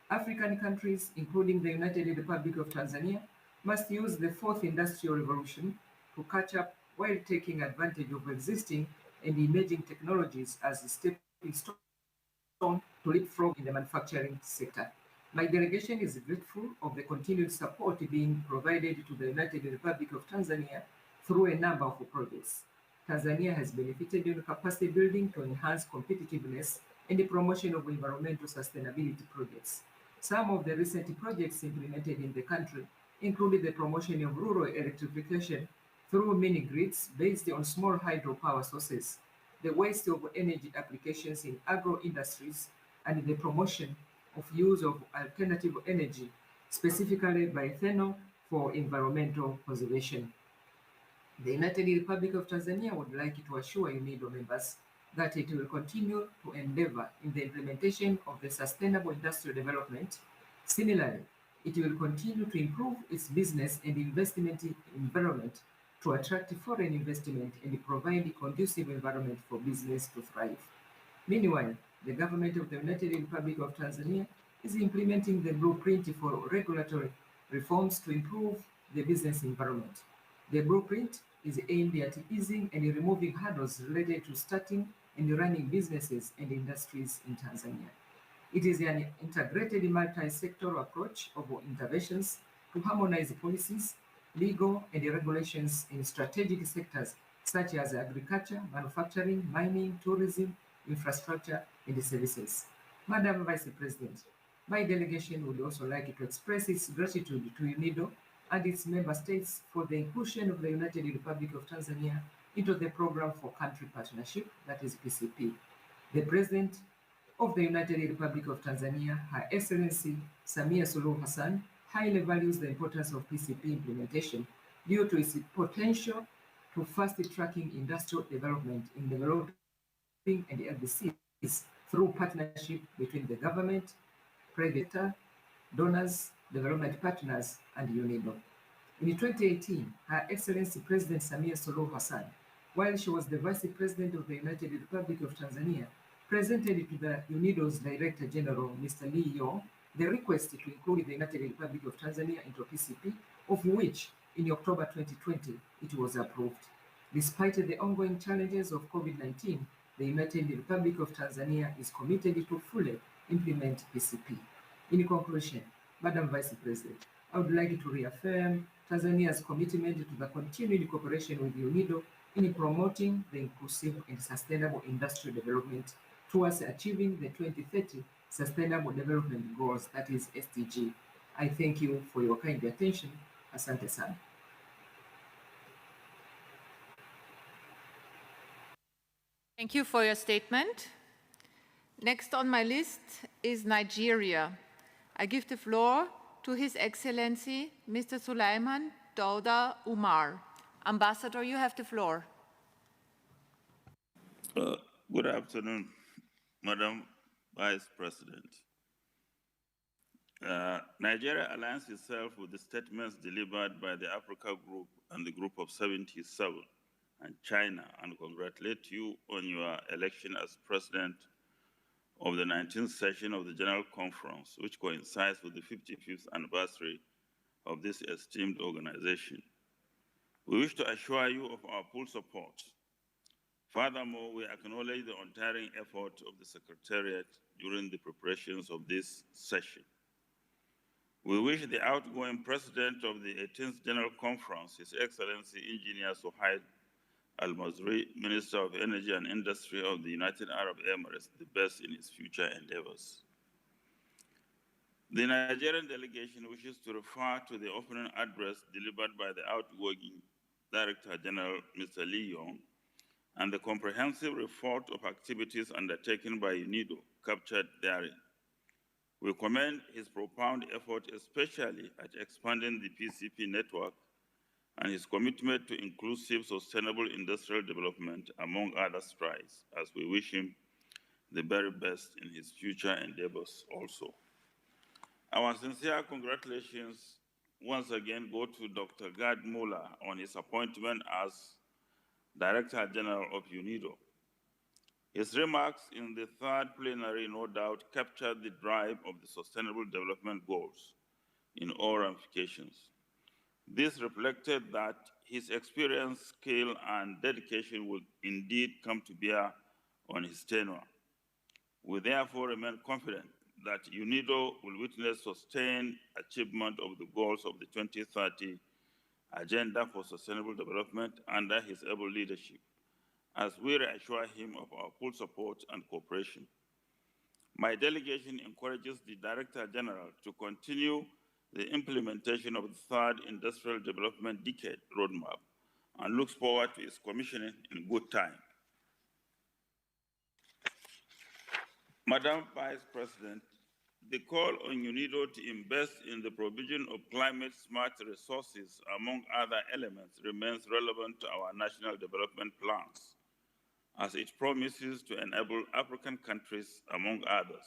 Speaker 14: African countries, including the United Republic of Tanzania, must use the fourth industrial revolution to catch up while taking advantage of existing and emerging technologies as a stepping stone to leapfrog in the manufacturing sector. My delegation is grateful of the continued support being provided to the United Republic of Tanzania through a number of projects. Tanzania has benefited in capacity building to enhance competitiveness and the promotion of environmental sustainability projects. Some of the recent projects implemented in the country included the promotion of rural electrification through mini grids based on small hydropower sources, the waste of energy applications in agro industries, and the promotion of use of alternative energy, specifically bioethanol for environmental conservation. The United Republic of Tanzania would like to assure UNIDO members that it will continue to endeavor in the implementation of the Sustainable Industrial Development. Similarly, it will continue to improve its business and investment environment to attract foreign investment and provide a conducive environment for business to thrive. Meanwhile, the government of the United Republic of Tanzania is implementing the blueprint for regulatory reforms to improve the business environment. The blueprint is aimed at easing and removing hurdles related to starting and running businesses and industries in Tanzania. It is an integrated multi-sectoral approach of interventions to harmonize policies, legal, and regulations in strategic sectors such as agriculture, manufacturing, mining, tourism, infrastructure, and services. Madam Vice President, my delegation would also like to express its gratitude to UNIDO and its member states for the inclusion of the United Republic of Tanzania into the Program for Country Partnership, that is PCP. The President of the United Republic of Tanzania, Her Excellency Samia Suluhu Hassan, highly values the importance of PCP implementation due to its potential to fast-tracking industrial development in developing and LDCs through partnership between the government, private sector, donors, development partners, and UNIDO. In 2018, Her Excellency President Samia Suluhu Hassan, while she was the Vice President of the United Republic of Tanzania, presented to the UNIDO's Director General, Mr. Lee Yong, the request to include the United Republic of Tanzania into PCP, of which in October 2020 it was approved. Despite the ongoing challenges of COVID-19, the United Republic of Tanzania is committed to fully implement PCP. In conclusion, Madam Vice President, I would like to reaffirm Tanzania's commitment to the continued cooperation with UNIDO in promoting the inclusive and sustainable industrial development towards achieving the 2030 Sustainable Development Goals, that is SDG. I thank you for your kind attention. Asante sana.
Speaker 11: Thank you for your statement. Next on my list is Nigeria. I give the floor to His Excellency, Mr. Sulaiman Dauda Umar. Ambassador, you have the floor.
Speaker 18: Good afternoon, Madam Vice President. Nigeria aligns itself with the statements delivered by the Africa Group and the Group of 77 and China, and congratulate you on your election as President of the 19th session of the General Conference, which coincides with the 55th anniversary of this esteemed organization. We wish to assure you of our full support. Furthermore, we acknowledge the untiring effort of the Secretariat during the preparations of this session. We wish the outgoing President of the 18th General Conference, His Excellency Engineer Suhail Al-Mazri, Minister of Energy and Industry of the United Arab Emirates, the best in his future endeavors. The Nigerian delegation wishes to refer to the opening address delivered by the outgoing Director General, Mr. Lee Yong, and the comprehensive report of activities undertaken by UNIDO captured therein. We commend his profound effort, especially at expanding the PCP network, and his commitment to inclusive, sustainable industrial development, among other strides, as we wish him the very best in his future endeavors also. Our sincere congratulations once again go to Dr. Gerd Muller on his appointment as Director General of UNIDO. His remarks in the third plenary no doubt captured the drive of the Sustainable Development Goals in all ramifications. This reflected that his experience, skill, and dedication will indeed come to bear on his tenure. We therefore remain confident that UNIDO will witness sustained achievement of the goals of the 2030 Agenda for Sustainable Development under his able leadership, as we reassure him of our full support and cooperation. My delegation encourages the Director General to continue the implementation of the third Industrial Development Decade Roadmap and looks forward to its commissioning in good time. Madam Vice President, the call on UNIDO to invest in the provision of climate-smart resources, among other elements, remains relevant to our national development plans, as it promises to enable African countries, among others,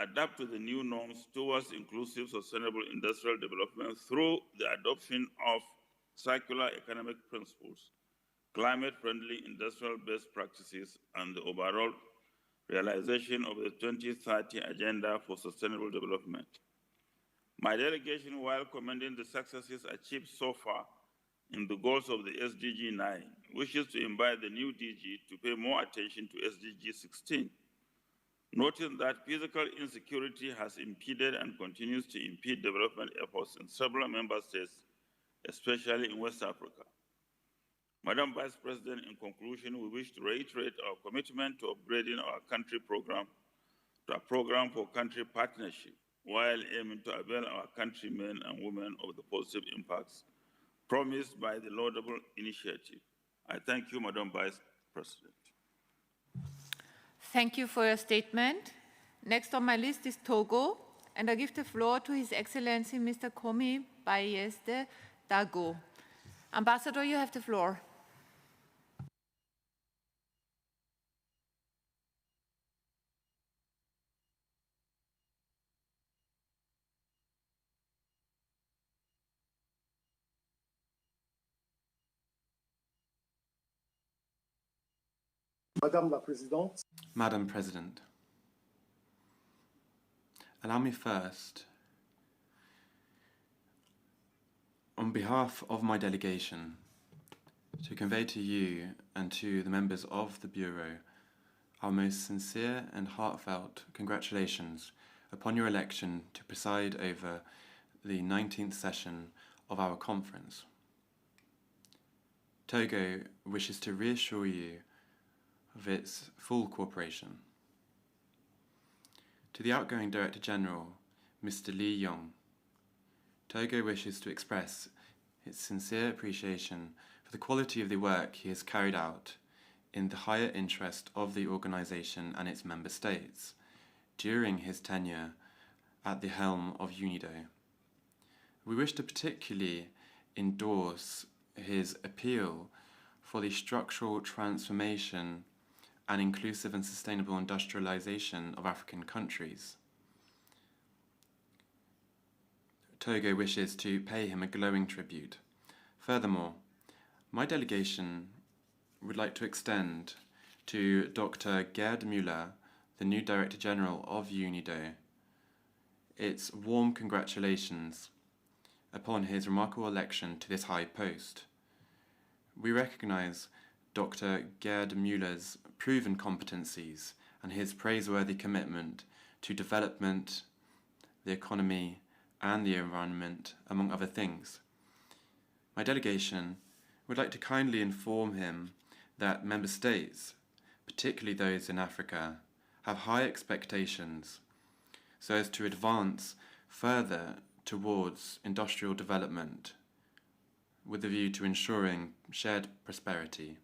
Speaker 18: adapt to the new norms towards inclusive, sustainable industrial development through the adoption of circular economic principles, climate-friendly industrial best practices, and the overall realization of the 2030 Agenda for Sustainable Development. My delegation, while commending the successes achieved so far in the goals of the SDG 9, wishes to invite the new DG to pay more attention to SDG 16, noting that physical insecurity has impeded and continues to impede development efforts in several member states, especially in West Africa. Madam Vice President, in conclusion, we wish to reiterate our commitment to upgrading our country program to a program for country partnership, while aiming to avail our countrymen and women of the positive impacts promised by the laudable initiative. I thank you, Madam Vice President.
Speaker 11: Thank you for your statement. Next on my list is Togo, and I give the floor to His Excellency Mr. Komi Bayezde Dago. Ambassador, you have the floor.
Speaker 19: Madam President, allow me first, on behalf of my delegation, to convey to you and to the members of the Bureau our most sincere and heartfelt congratulations upon your election to preside over the 19th session of our conference. Togo wishes to reassure you of its full cooperation. To the outgoing Director General, Mr. Lee Yong, Togo wishes to express its sincere appreciation for the quality of the work he has carried out in the higher interest of the organization and its member states during his tenure at the helm of UNIDO. We wish to particularly endorse his appeal for the structural transformation and inclusive and sustainable industrialization of African countries. Togo wishes to pay him a glowing tribute. Furthermore, my delegation would like to extend to Dr. Gerd Müller, the new Director General of UNIDO, its warm congratulations upon his remarkable election to this high post. We recognize Dr. Gerd Müller's proven competencies and his praiseworthy commitment to development, the economy, and the environment, among other things. My delegation would like to kindly inform him that member states, particularly those in Africa, have high expectations so as to advance further towards industrial development with a view to ensuring shared prosperity.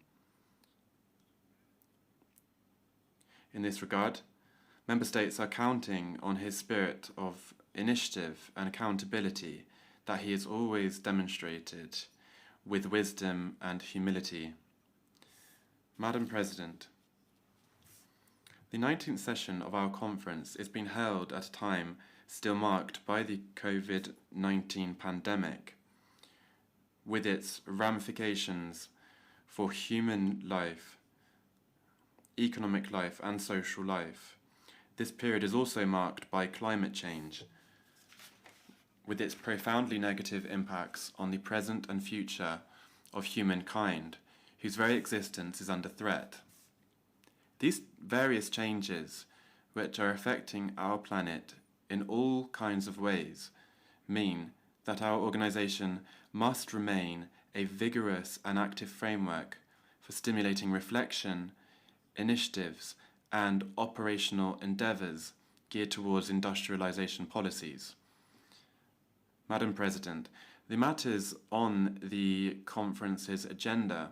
Speaker 19: In this regard, member states are counting on his spirit of initiative and accountability that he has always demonstrated with wisdom and humility. Madam President, the 19th session of our conference is being held at a time still marked by the COVID-19 pandemic, with its ramifications for human life, economic life, and social life. This period is also marked by climate change, with its profoundly negative impacts on the present and future of humankind, whose very existence is under threat. These various changes, which are affecting our planet in all kinds of ways, mean that our organization must remain a vigorous and active framework for stimulating reflection, initiatives, and operational endeavors geared towards industrialization policies. Madam President, The matters on the conference's agenda,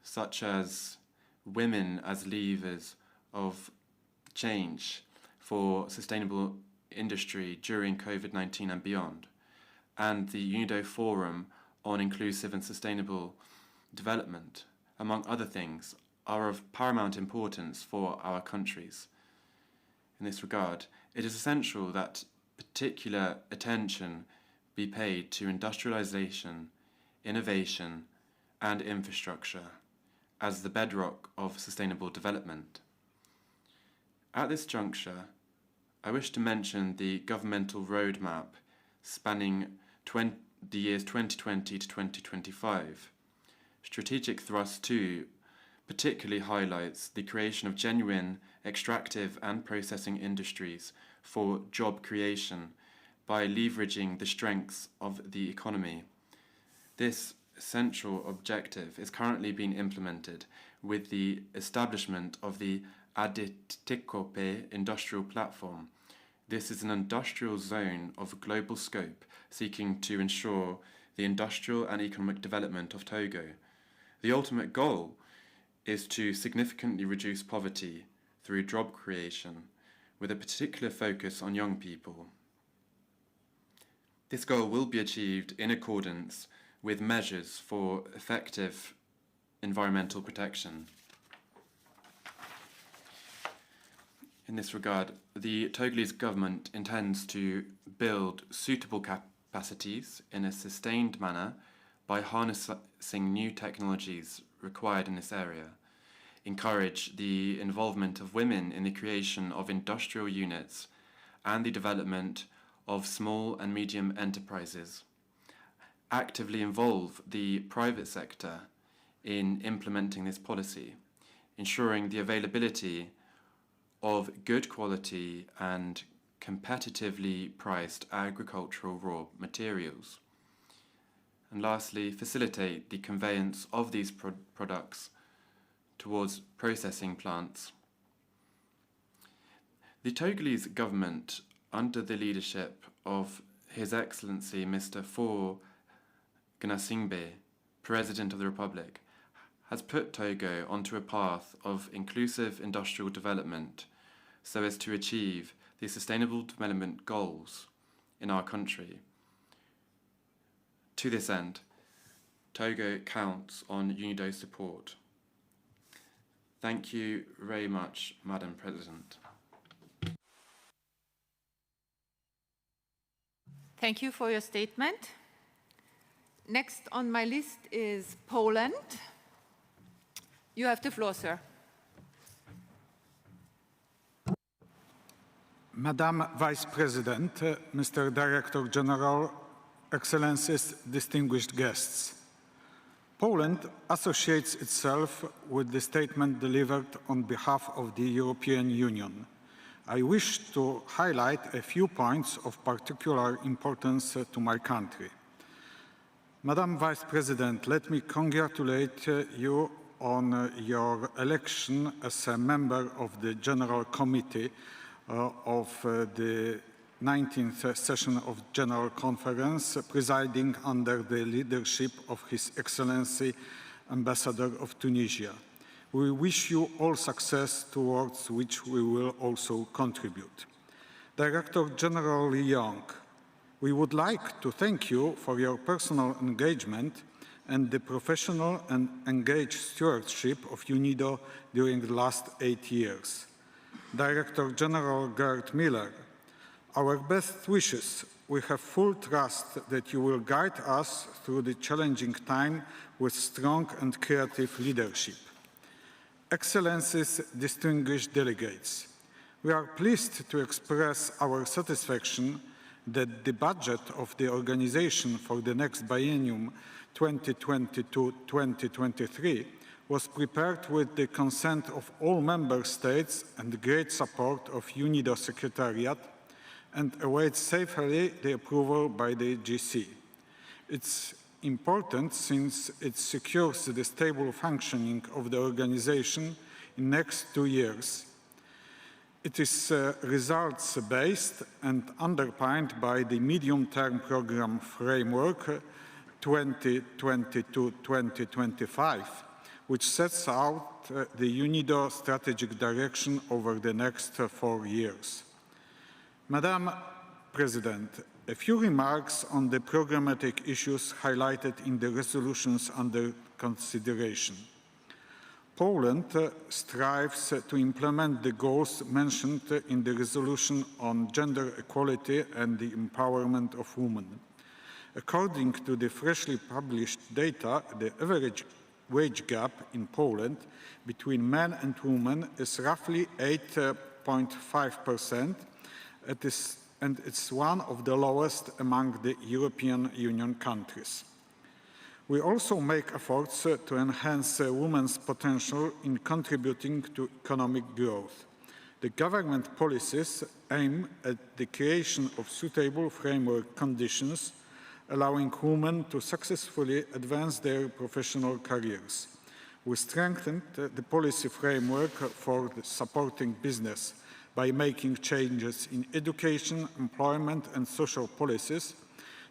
Speaker 19: such as women as levers of change for sustainable industry during COVID-19 and beyond, and the UNIDO Forum on Inclusive and Sustainable Development, among other things, are of paramount importance for our countries. In this regard, it is essential that particular attention be paid to industrialization, innovation, and infrastructure as the bedrock of sustainable development. At this juncture, I wish to mention the governmental roadmap spanning the years 2020 to 2025. Strategic Thrust 2 particularly highlights the creation of genuine extractive and processing industries for job creation by leveraging the strengths of the economy. This central objective is currently being implemented with the establishment of the Aditikope industrial platform. This is an industrial zone of global scope seeking to ensure the industrial and economic development of Togo. The ultimate goal is to significantly reduce poverty through job creation, with a particular focus on young people. This goal will be achieved in accordance with measures for effective environmental protection. In this regard, the Togolese government intends to build suitable capacities in a sustained manner by harnessing new technologies required in this area, encourage the involvement of women in the creation of industrial units and the development of small and medium enterprises, actively involve the private sector in implementing this policy, ensuring the availability of good quality and competitively priced agricultural raw materials. And lastly, facilitate the conveyance of these products towards processing plants. The Togolese government, under the leadership of His Excellency Mr. Faure Gnassingbé, President of the Republic, has put Togo onto a path of inclusive industrial development so as to achieve the sustainable development goals in our country. To this end, Togo counts on UNIDO support. Thank you very much, Madam President.
Speaker 11: Thank you for your statement. Next on my list is Poland. You have the floor, sir.
Speaker 20: Madam Vice President, Mr. Director General, Excellencies, distinguished guests. Poland associates itself with the statement delivered on behalf of the European Union. I wish to highlight a few points of particular importance to my country. Madam Vice President, let me congratulate you on your election as a member of the General Committee of the 19th session of General Conference, presiding under the leadership of His Excellency Ambassador of Tunisia. We wish you all success towards which we will also contribute. Director General Lee Young, we would like to thank you for your personal engagement and the professional and engaged stewardship of UNIDO during the last 8 years. Director General Gerd Miller, our best wishes. We have full trust that you will guide us through the challenging time with strong and creative leadership. Excellencies, distinguished delegates, we are pleased to express our satisfaction that the budget of the organization for the next biennium 2022-2023 was prepared with the consent of all member states and great support of UNIDO Secretariat, and awaits safely the approval by the GC. It's important since it secures the stable functioning of the organization in the next 2 years. It is results-based and underpinned by the medium-term program framework 2020-2025, which sets out the UNIDO strategic direction over the next 4 years. Madam President, a few remarks on the programmatic issues highlighted in the resolutions under consideration. Poland strives to implement the goals mentioned in the resolution on gender equality and the empowerment of women. According to the freshly published data, the average wage gap in Poland between men and women is roughly 8.5%, and it's one of the lowest among the European Union countries. We also make efforts to enhance women's potential in contributing to economic growth. The government policies aim at the creation of suitable framework conditions, allowing women to successfully advance their professional careers. We strengthened the policy framework for supporting business by making changes in education, employment, and social policies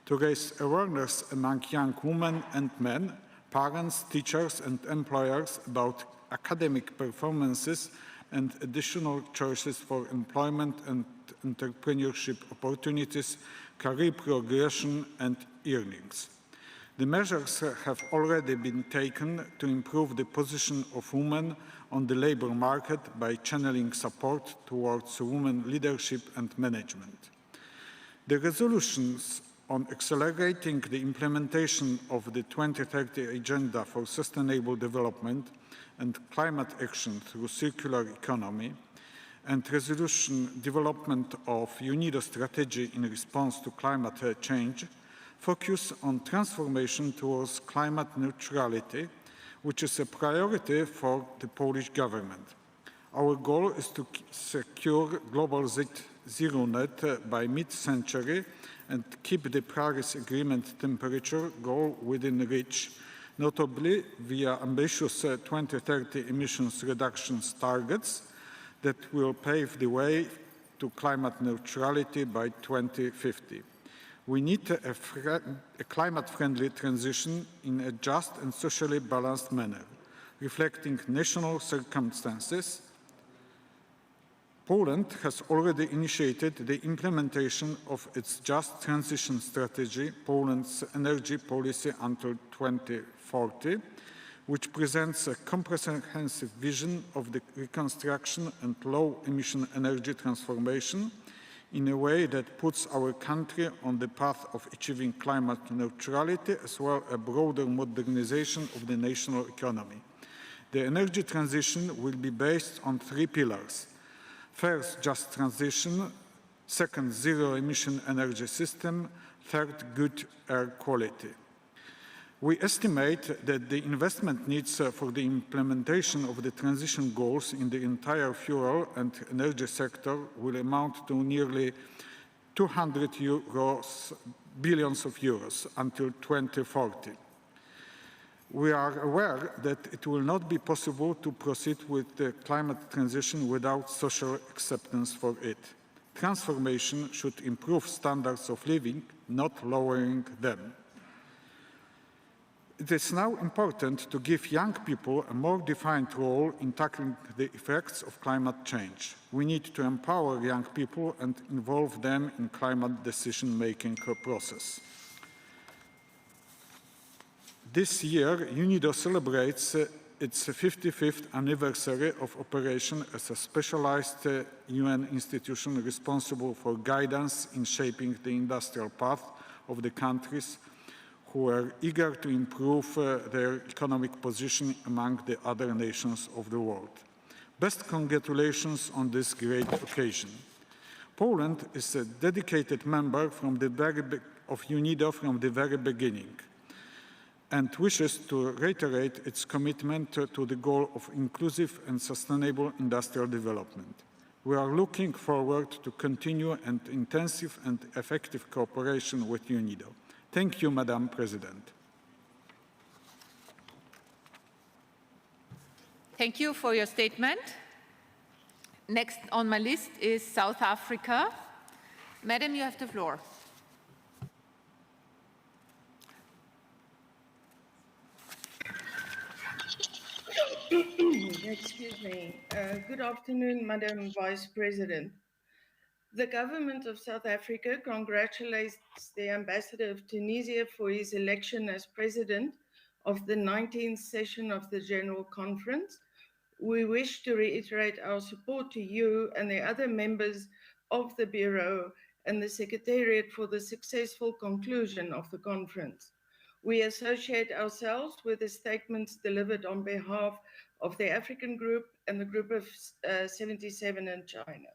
Speaker 20: to raise awareness among young women and men, parents, teachers, and employers about academic performances and additional choices for employment and entrepreneurship opportunities, career progression, and earnings. The measures have already been taken to improve the position of women on the labor market by channeling support towards women leadership and management. The resolutions on accelerating the implementation of the 2030 Agenda for Sustainable Development and climate action through circular economy, and resolution development of UNIDO strategy in response to climate change focus on transformation towards climate neutrality, which is a priority for the Polish government. Our goal is to secure global zero net by mid-century and keep the Paris Agreement temperature goal within reach, notably via ambitious 2030 emissions reductions targets that will pave the way to climate neutrality by 2050. We need a climate-friendly transition in a just and socially balanced manner, reflecting national circumstances. Poland has already initiated the implementation of its Just Transition Strategy, Poland's energy policy until 2040, which presents a comprehensive vision of the reconstruction and low-emission energy transformation in a way that puts our country on the path of achieving climate neutrality as well as a broader modernization of the national economy. The energy transition will be based on 3 pillars. First, just transition. Second, zero-emission energy system. Third, good air quality. We estimate that the investment needs for the implementation of the transition goals in the entire fuel and energy sector will amount to nearly 200 billion euros until 2040. We are aware that it will not be possible to proceed with the climate transition without social acceptance for it. Transformation should improve standards of living, not lowering them. It is now important to give young people a more defined role in tackling the effects of climate change. We need to empower young people and involve them in climate decision-making process. This year, UNIDO celebrates its 55th anniversary of operation as a specialized UN institution responsible for guidance in shaping the industrial path of the countries who are eager to improve their economic position among the other nations of the world. Best congratulations on this great occasion. Poland is a dedicated member of UNIDO from the very beginning and wishes to reiterate its commitment to the goal of inclusive and sustainable industrial development. We are looking forward to continue an intensive and effective cooperation with UNIDO. Thank you, Madam President.
Speaker 11: Thank you for your statement. Next on my list is South Africa. Madam, you have the floor.
Speaker 15: Excuse me. Good afternoon, Madam Vice President. The government of South Africa congratulates the Ambassador of Tunisia for his election as President of the 19th session of the General Conference. We wish to reiterate our support to you and the other members of the Bureau and the Secretariat for the successful conclusion of the conference. We associate ourselves with the statements delivered on behalf of the African Group and the Group of 77 in China.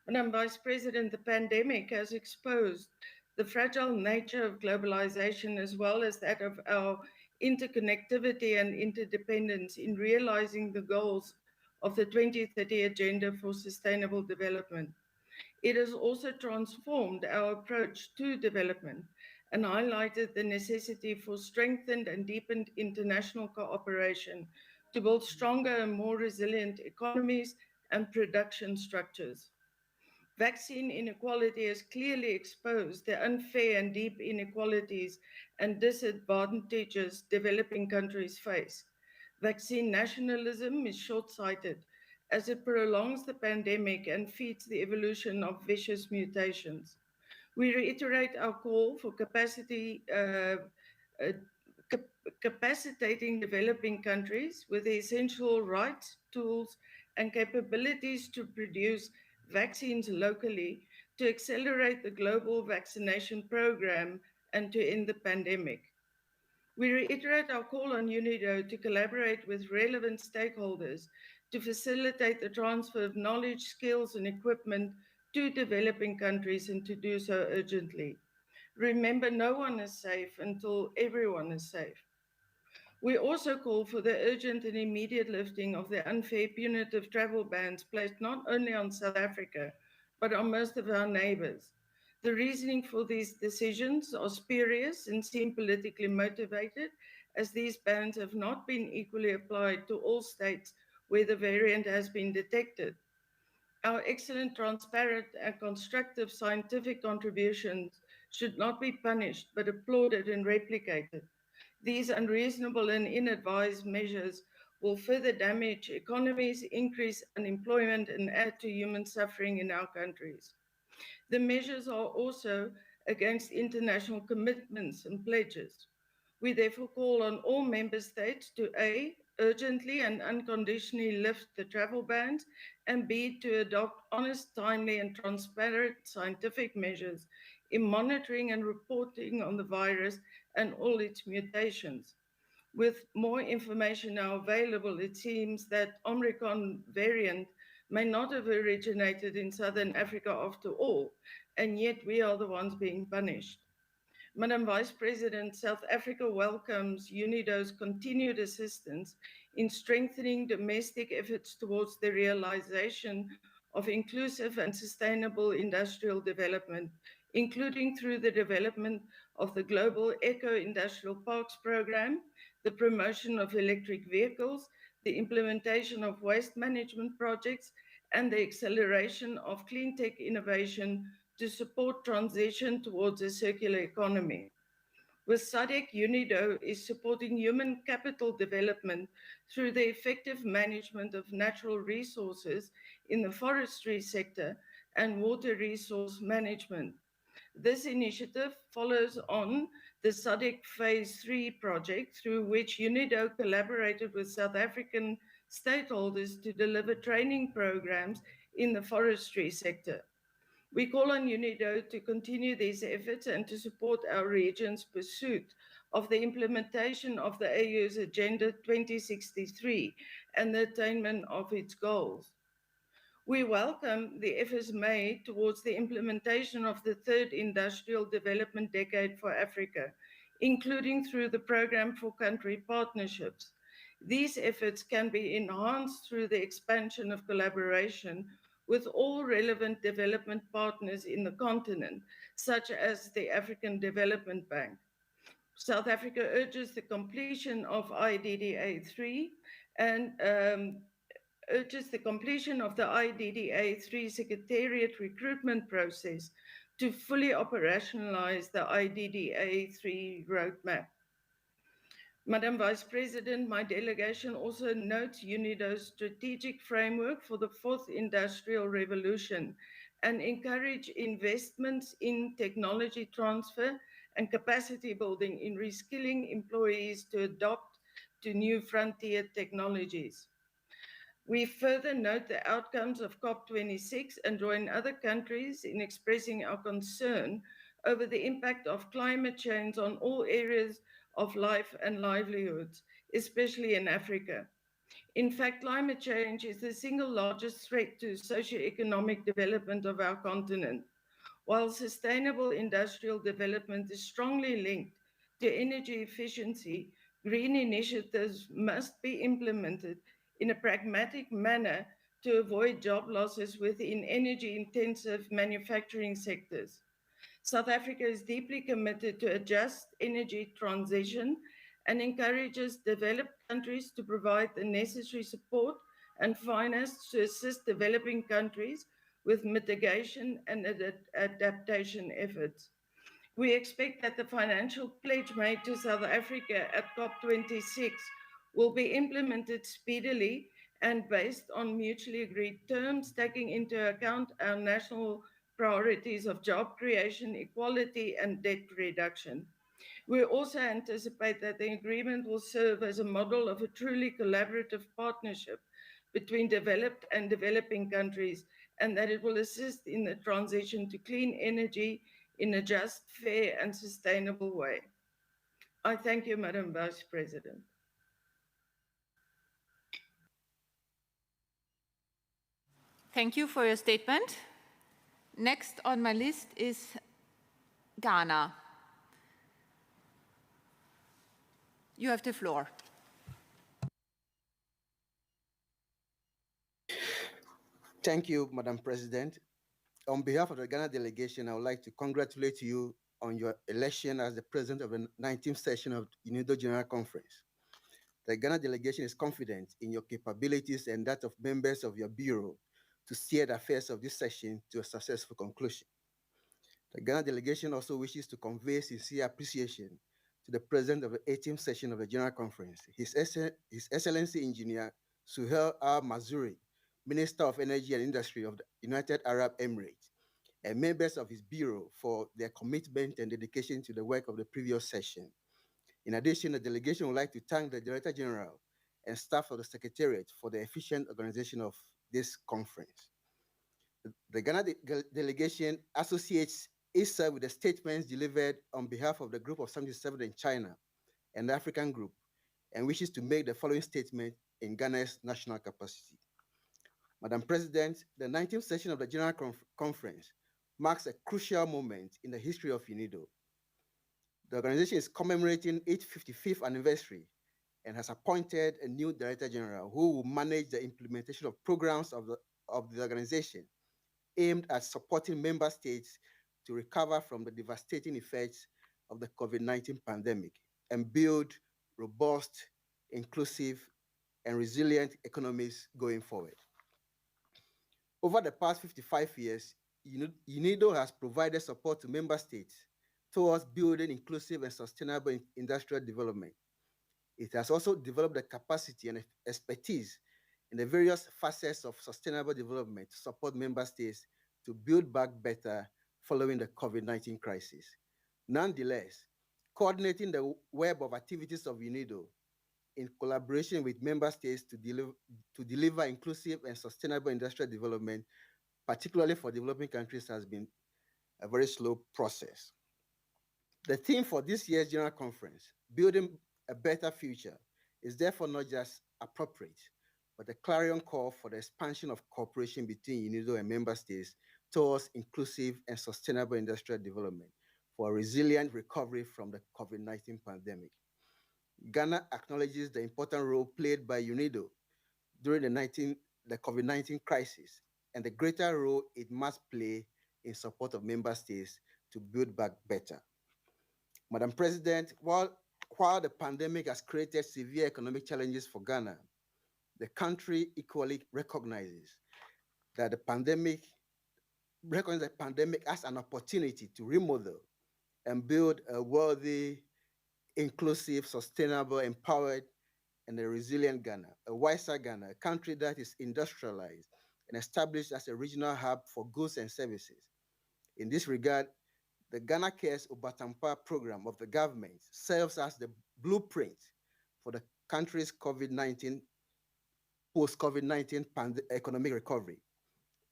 Speaker 15: Madam Vice President, the pandemic has exposed the fragile nature of globalization as well as that of our interconnectivity and interdependence in realizing the goals of the 2030 Agenda for Sustainable Development. It has also transformed our approach to development and highlighted the necessity for strengthened and deepened international cooperation to build stronger and more resilient economies and production structures. Vaccine inequality has clearly exposed the unfair and deep inequalities and disadvantages developing countries face. Vaccine nationalism is short-sighted as it prolongs the pandemic and feeds the evolution of vicious mutations. We reiterate our call for capacitating developing countries with the essential rights, tools, and capabilities to produce vaccines locally to accelerate the global vaccination program and to end the pandemic. We reiterate our call on UNIDO to collaborate with relevant stakeholders to facilitate the transfer of knowledge, skills, and equipment to developing countries and to do so urgently. Remember, no one is safe until everyone is safe. We also call for the urgent and immediate lifting of the unfair punitive travel bans placed not only on South Africa, but on most of our neighbors. The reasoning for these decisions are spurious and seem politically motivated, as these bans have not been equally applied to all states where the variant has been detected. Our excellent, transparent, and constructive scientific contributions should not be punished, but applauded and replicated. These unreasonable and ill-advised measures will further damage economies, increase unemployment, and add to human suffering in our countries. The measures are also against international commitments and pledges. We therefore call on all member states to A, urgently and unconditionally lift the travel bans, and B, to adopt honest, timely, and transparent scientific measures in monitoring and reporting on the virus and all its mutations. With more information now available, it seems that Omicron variant may not have originated in Southern Africa after all, and yet we are the ones being punished. Madam Vice President, South Africa welcomes UNIDO's continued assistance in strengthening domestic efforts towards the realization of inclusive and sustainable industrial development, including through the development of the Global Eco-Industrial Parks Program, the promotion of electric vehicles, the implementation of waste management projects, and the acceleration of clean tech innovation to support transition towards a circular economy. With SADC, UNIDO is supporting human capital development through the effective management of natural resources in the forestry sector and water resource management. This initiative follows on the SADC Phase 3 project, through which UNIDO collaborated with South African stakeholders to deliver training programs in the forestry sector. We call on UNIDO to continue these efforts and to support our region's pursuit of the implementation of the AU's Agenda 2063 and the attainment of its goals. We welcome the efforts made towards the implementation of the third industrial development decade for Africa, including through the Programme for Country Partnerships. These efforts can be enhanced through the expansion of collaboration with all relevant development partners in the continent, such as the African Development Bank. South Africa urges the completion of IDDA 3 and urges the completion of the IDDA-3 Secretariat recruitment process to fully operationalize the IDDA-3 roadmap. Madam Vice President, my delegation also notes UNIDO's strategic framework for the fourth industrial revolution and encourage investments in technology transfer and capacity building in reskilling employees to adopt to new frontier technologies. We further note the outcomes of COP26 and join other countries in expressing our concern over the impact of climate change on all areas of life and livelihoods, especially in Africa. In fact, climate change is the single largest threat to socio-economic development of our continent. While sustainable industrial development is strongly linked to energy efficiency, green initiatives must be implemented in a pragmatic manner to avoid job losses within energy-intensive manufacturing sectors. South Africa is deeply committed to a just energy transition and encourages developed countries to provide the necessary support and finance to assist developing countries with mitigation and adaptation efforts. We expect that the financial pledge made to South Africa at COP26 will be implemented speedily and based on mutually agreed terms, taking into account our national priorities of job creation, equality, and debt reduction. We also anticipate that the agreement will serve as a model of a truly collaborative partnership between developed and developing countries, and that it will assist in the transition to clean energy in a just, fair, and sustainable way. I thank you, Madam Vice President.
Speaker 11: Thank you for your statement. Next on my list is Ghana. You have the floor.
Speaker 2: Thank you, Madam President. On behalf of the Ghana delegation, I would like to congratulate you on your election as the president of the 19th session of UNIDO General Conference. The Ghana delegation is confident in your capabilities and that of members of your bureau to steer the affairs of this session to a successful conclusion. The Ghana delegation also wishes to convey sincere appreciation to the president of the 18th session of the General Conference, His Excellency Engineer Suhail Al-Mazuri, Minister of Energy and Industry of the United Arab Emirates, and members of his bureau for their commitment and dedication to the work of the previous session. In addition, the delegation would like to thank the Director General and staff of the Secretariat for the efficient organization of this conference. The Ghana delegation associates itself with the statements delivered on behalf of the Group of 77 in China and the African Group, and wishes to make the following statement in Ghana's national capacity. Madam President, the 19th session of the General Conference marks a crucial moment in the history of UNIDO. The organization is commemorating its 55th anniversary and has appointed a new Director General who will manage the implementation of programs of the organization aimed at supporting member states to recover from the devastating effects of the COVID-19 pandemic and build robust, inclusive, and resilient economies going forward. Over the past 55 years, UNIDO has provided support to member states towards building inclusive and sustainable industrial development. It has also developed the capacity and expertise in the various facets of sustainable development to support member states to build back better following the COVID-19 crisis. Nonetheless, coordinating the web of activities of UNIDO in collaboration with member states to deliver inclusive and sustainable industrial development, particularly for developing countries, has been a very slow process. The theme for this year's General Conference, Building a Better Future, is therefore not just appropriate, but a clarion call for the expansion of cooperation between UNIDO and member states towards inclusive and sustainable industrial development for a resilient recovery from the COVID-19 pandemic. Ghana acknowledges the important role played by UNIDO during the COVID-19 crisis and the greater role it must play in support of member states to build back better. Madam President, while the pandemic has created severe economic challenges for Ghana,
Speaker 21: the country equally recognizes the pandemic as an opportunity to remodel and build a worthy, inclusive, sustainable, empowered, and a resilient Ghana, a wiser Ghana, a country that is industrialized and established as a regional hub for goods and services. In this regard, the Ghana Cares Obatampa program of the government serves as the blueprint for the country's post-COVID-19 economic recovery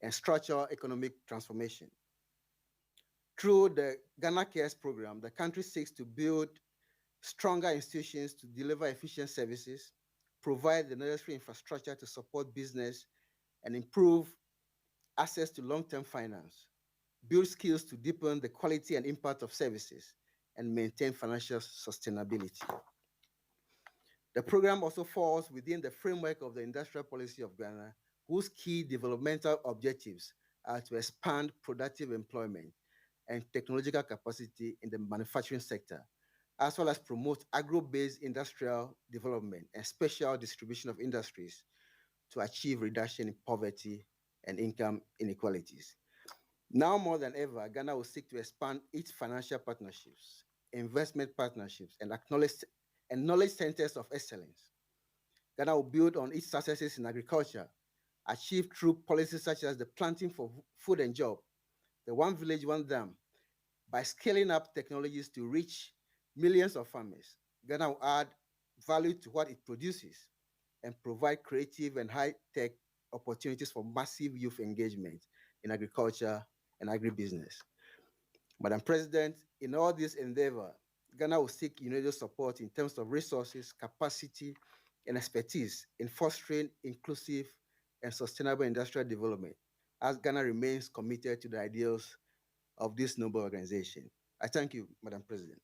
Speaker 21: and structural economic transformation. Through the Ghana Cares program, the country seeks to build stronger institutions to deliver efficient services, provide the necessary infrastructure to support business, and improve access to long-term finance, build skills to deepen the quality and impact of services, and maintain financial sustainability. The program also falls within the framework of the industrial policy of Ghana, whose key developmental objectives are to expand productive employment and technological capacity in the manufacturing sector, as well as promote agro-based industrial development and special distribution of industries to achieve reduction in poverty and income inequalities. Now more than ever, Ghana will seek to expand its financial partnerships, investment partnerships, and knowledge centers of excellence. Ghana will build on its successes in agriculture, achieved through policies such as the Planting for Food and Job, the One Village, One Dam, by scaling up technologies to reach millions of farmers. Ghana will add value to what it produces and provide creative and high-tech opportunities for massive youth engagement in agriculture and agribusiness. Madam President, in all this endeavor, Ghana will seek UNIDO support in terms of resources, capacity, and expertise in fostering inclusive and sustainable industrial development, as Ghana remains committed to the ideals of this noble organization. I thank you, Madam President.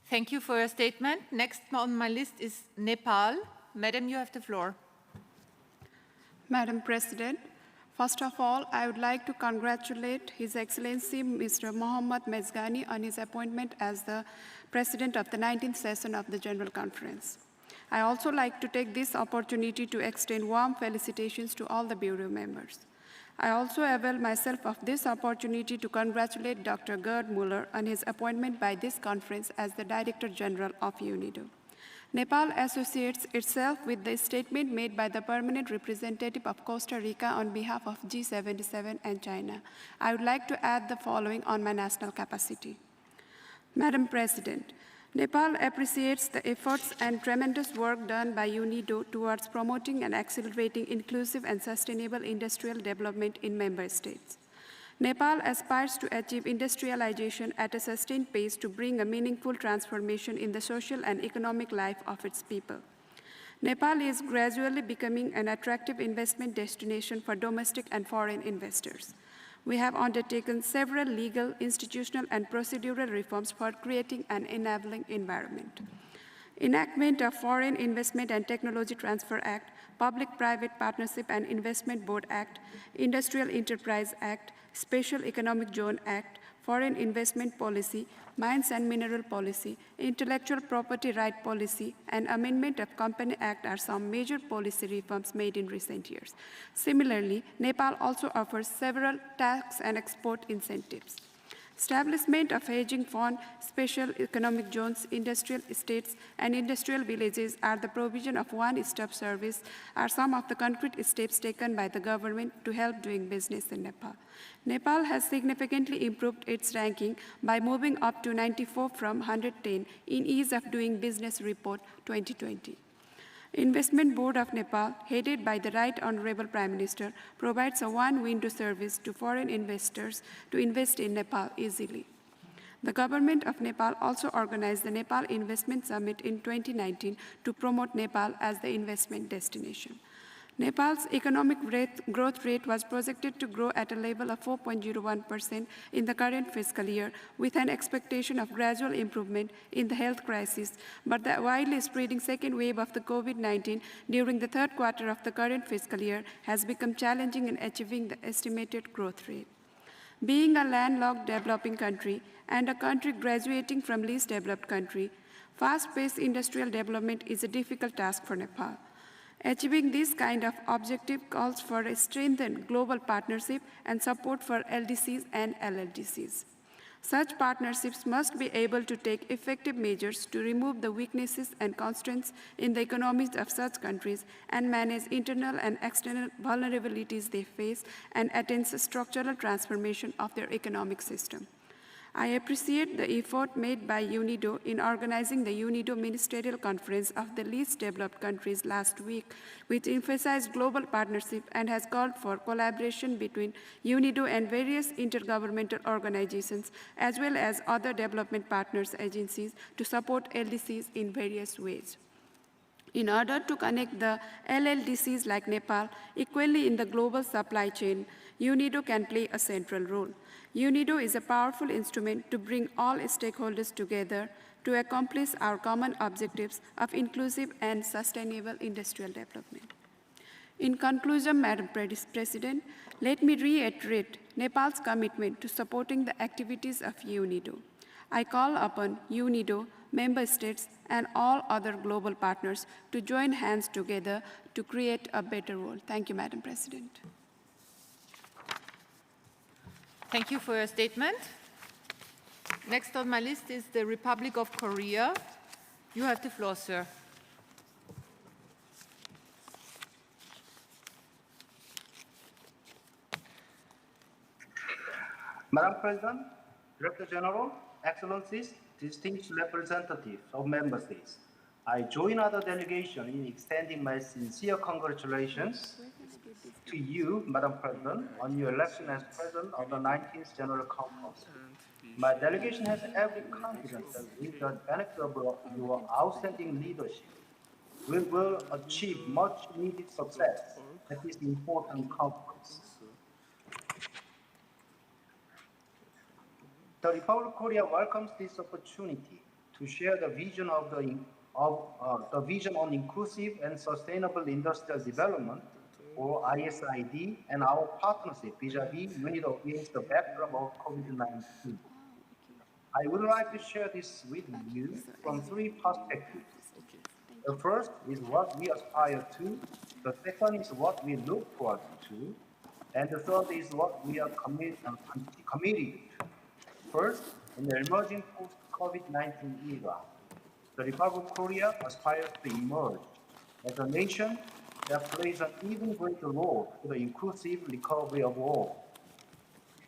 Speaker 11: Thank you for your statement. Next on my list is Nepal. Madam, you have the floor.
Speaker 22: Madam President, first of all, I would like to congratulate His Excellency Mr. Mohammad Mezghani on his appointment as the President of the 19th session of the General Conference. I also like to take this opportunity to extend warm felicitations to all the Bureau members. I also avail myself of this opportunity to congratulate Dr. Gerd Muller on his appointment by this conference as the Director General of UNIDO. Nepal associates itself with the statement made by the permanent representative of Costa Rica on behalf of G77 and China. I would like to add the following on my national capacity. Madam President, Nepal appreciates the efforts and tremendous work done by UNIDO towards promoting and accelerating inclusive and sustainable industrial development in member states. Nepal aspires to achieve industrialization at a sustained pace to bring a meaningful transformation in the social and economic life of its people. Nepal is gradually becoming an attractive investment destination for domestic and foreign investors. We have undertaken several legal, institutional, and procedural reforms for creating an enabling environment. Enactment of Foreign Investment and Technology Transfer Act, Public-Private Partnership and Investment Board Act, Industrial Enterprise Act, Special Economic Zone Act, Foreign Investment Policy, Mines and Mineral Policy, Intellectual Property Right Policy, and Amendment of Company Act are some major policy reforms made in recent years. Similarly, Nepal also offers several tax and export incentives. Establishment of hedging fund, special economic zones, industrial estates, and industrial villages are the provision of one-stop service are some of the concrete steps taken by the government to help doing business in Nepal. Nepal has significantly improved its ranking by moving up to 94 from 110 in Ease of Doing Business Report 2020. Investment Board of Nepal, headed by the Right Honorable Prime Minister, provides a one-window service to foreign investors to invest in Nepal easily. The government of Nepal also organized the Nepal Investment Summit in 2019 to promote Nepal as the investment destination. Nepal's economic growth rate was projected to grow at a level of 4.01% in the current fiscal year, with an expectation of gradual improvement in the health crisis, but the widely spreading second wave of the COVID-19 during the third quarter of the current fiscal year has become challenging in achieving the estimated growth rate. Being a landlocked developing country and a country graduating from least developed country, fast-paced industrial development is a difficult task for Nepal. Achieving this kind of objective calls for a strengthened global partnership and support for LDCs and LLDCs. Such partnerships must be able to take effective measures to remove the weaknesses and constraints in the economies of such countries and manage internal and external vulnerabilities they face and attain structural transformation of their economic system. I appreciate the effort made by UNIDO in organizing the UNIDO Ministerial Conference of the Least Developed Countries last week, which emphasized global partnership and has called for collaboration between UNIDO and various intergovernmental organizations, as well as other development partners agencies to support LDCs in various ways. In order to connect the LLDCs like Nepal equally in the global supply chain, UNIDO can play a central role. UNIDO is a powerful instrument to bring all stakeholders together to accomplish our common objectives of inclusive and sustainable industrial development. In conclusion, Madam President, let me reiterate Nepal's commitment to supporting the activities of UNIDO. I call upon UNIDO, member states, and all other global partners to join hands together to create a better world. Thank you, Madam President.
Speaker 11: Thank you for your statement. Next on my list is the Republic of Korea. You have the floor, sir.
Speaker 4: Madam President, Director General, Excellencies, distinguished representatives of member states, I join other delegations in extending my sincere congratulations to you, Madam President, on your election as President of the 19th General Conference. My delegation has every confidence that with the benefit of your outstanding leadership, we will achieve much needed success at this important conference. The Republic of Korea welcomes this opportunity to share the vision of the vision on inclusive and sustainable industrial development, or ISID, and our partnership vis-à-vis UNIDO against the backdrop of COVID-19. I would like to share this with you from three perspectives. The first is what we aspire to, the second is what we look forward to, and the third is what we are committed to. First, in the emerging post-COVID-19 era, the Republic of Korea aspires to emerge as a nation that plays an even greater role for the inclusive recovery of all.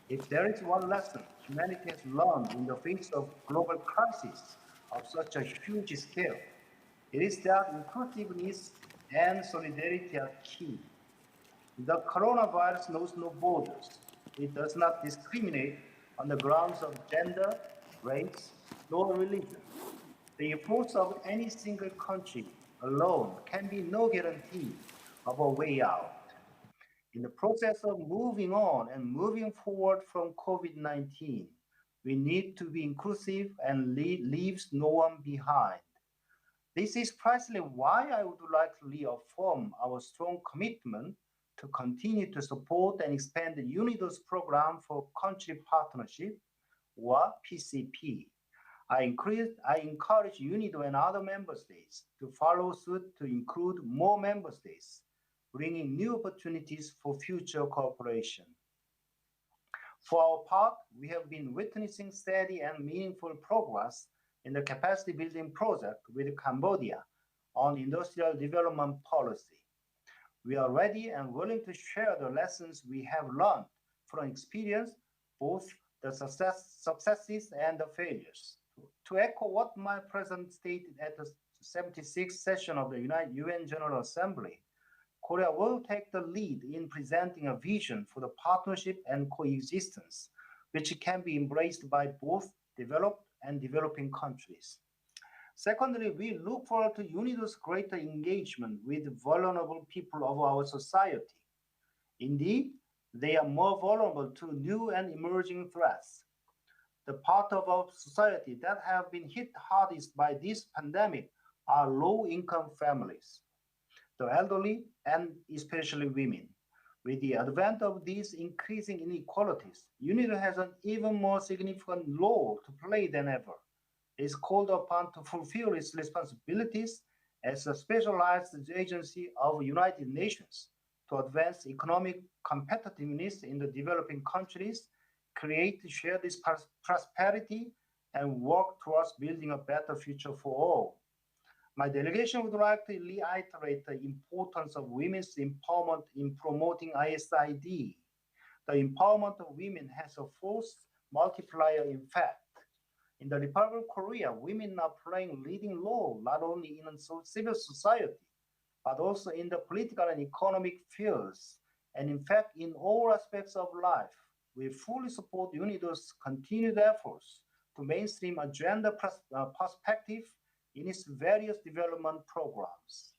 Speaker 4: If there is one lesson humanity has learned in the face of global crisis of such a huge scale, it is that inclusiveness and solidarity are key. The coronavirus knows no borders. It does not discriminate on the grounds of gender, race, nor religion. The efforts of any single country alone can be no guarantee of a way out. In the process of moving on and moving forward from COVID-19, we need to be inclusive and leaves no one behind. This is precisely why I would like to reaffirm our strong commitment to continue to support and expand the UNIDO's program for country partnership, or PCP. I encourage UNIDO and other member states to follow suit to include more member states, bringing new opportunities for future cooperation. For our part, we have been witnessing steady and meaningful progress in the capacity building project with Cambodia on industrial development policy. We are ready and willing to share the lessons we have learned from experience, both the successes and the failures. To echo what my president stated at the 76th session of the UN General Assembly, Korea will take the lead in presenting a vision for the partnership and coexistence, which can be embraced by both developed and developing countries. Secondly, we look forward to UNIDO's greater engagement with vulnerable people of our society. Indeed, they are more vulnerable to new and emerging threats. The part of our society that have been hit hardest by this pandemic are low-income families, the elderly, and especially women. With the advent of these increasing inequalities, UNIDO has an even more significant role to play than ever. It is called upon to fulfill its responsibilities as a specialized agency of United Nations to advance economic competitiveness in the developing countries, create shared prosperity, and work towards building a better future for all. My delegation would like to reiterate the importance of women's empowerment in promoting ISID. The empowerment of women has a force multiplier effect. In the Republic of Korea, women are playing leading role not only in civil society, but also in the political and economic fields, and in fact, in all aspects of life. We fully support UNIDO's continued efforts to mainstream a gender perspective in its various development programs.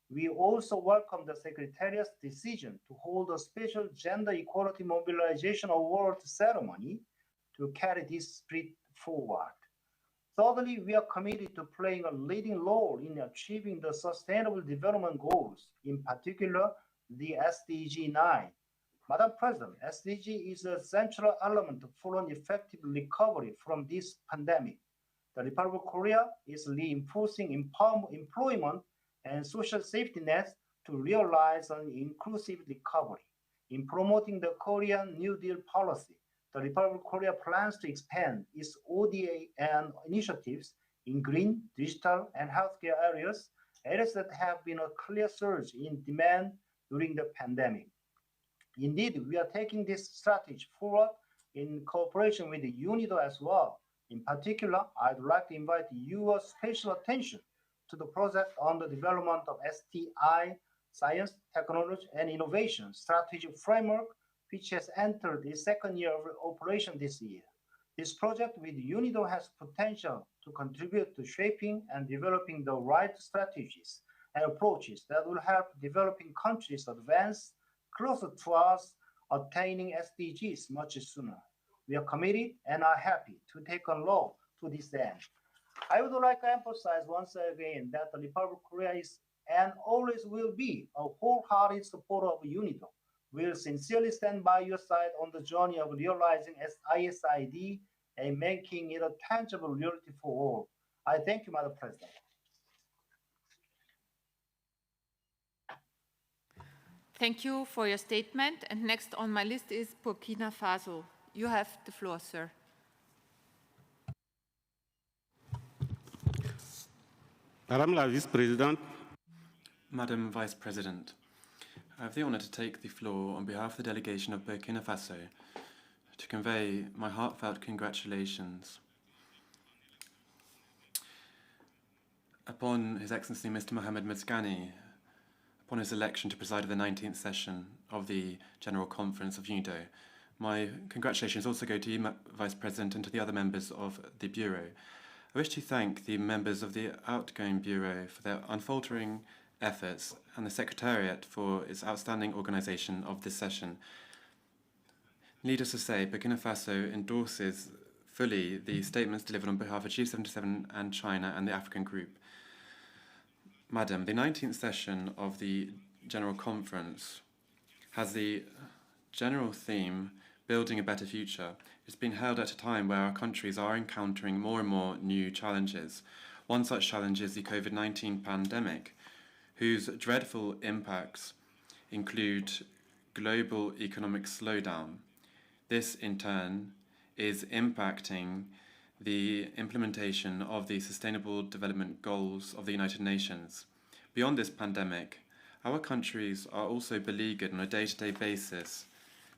Speaker 4: We also welcome the Secretariat's decision to hold a special Gender Equality Mobilization Award ceremony to carry this spirit forward. Thirdly, we are committed to playing a leading role in achieving the Sustainable Development Goals, in particular the SDG 9. Madam President, SDG is a central element for an effective recovery from this pandemic. The Republic of Korea is reinforcing employment and social safety nets to realize an inclusive recovery. In promoting the Korean New Deal policy, the Republic of Korea plans to expand its ODA and initiatives in green, digital, and healthcare areas that have been a clear surge in demand during the pandemic. Indeed, we are taking this strategy forward in cooperation with the UNIDO as well. In particular, I'd like to invite your special attention to the project on the development of STI, Science, Technology, and Innovation Strategic Framework, which has entered its second year of operation this year. This project with UNIDO has potential to contribute to shaping and developing the right strategies and approaches that will help developing countries advance closer to us attaining SDGs much sooner. We are committed and are happy to take on role to this end. I would like to emphasize once again that the Republic of Korea is and always will be a wholehearted supporter of UNIDO. We will sincerely stand by your side on the journey of realizing ISID and making it a tangible reality for all. I thank you, Madam President.
Speaker 11: Thank you for your statement. And next on my list is Burkina Faso. You have the floor, sir.
Speaker 12: Madame la Vice-Présidente.
Speaker 19: Madam Vice President, I have the honour to take the floor on behalf of the delegation of Burkina Faso to convey my heartfelt congratulations upon His Excellency Mr. Mohamed Mezgani, upon his election to preside at the 19th session of the General Conference of UNIDO. My congratulations also go to you, Vice President, and to the other members of the Bureau. I wish to thank the members of the outgoing Bureau for their unfaltering efforts and the Secretariat for its outstanding organisation of this session. Needless to say, Burkina Faso endorses fully the statements delivered on behalf of G77 and China and the African Group. Madam, the 19th session of the General Conference has the general theme, Building a Better Future. It's been held at a time where our countries are encountering more and more new challenges. One such challenge is the COVID-19 pandemic, whose dreadful impacts include global economic slowdown. This, in turn, is impacting the implementation of the Sustainable Development Goals of the United Nations. Beyond this pandemic, our countries are also beleaguered on a day-to-day basis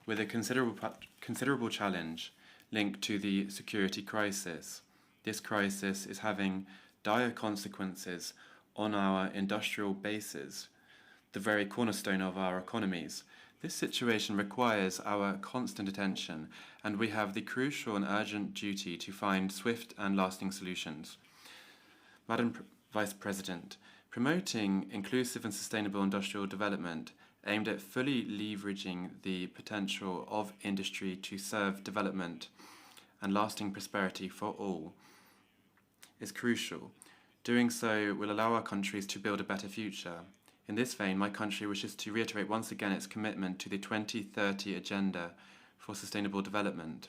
Speaker 19: with a considerable challenge linked to the security crisis. This crisis is having dire consequences on our industrial bases, the very cornerstone of our economies. This situation requires our constant attention, and we have the crucial and urgent duty to find swift and lasting solutions. Madam Vice President, promoting inclusive and sustainable industrial development aimed at fully leveraging the potential of industry to serve development and lasting prosperity for all is crucial. Doing so will allow our countries to build a better future. In this vein, my country wishes to reiterate once again its commitment to the 2030 Agenda for Sustainable Development.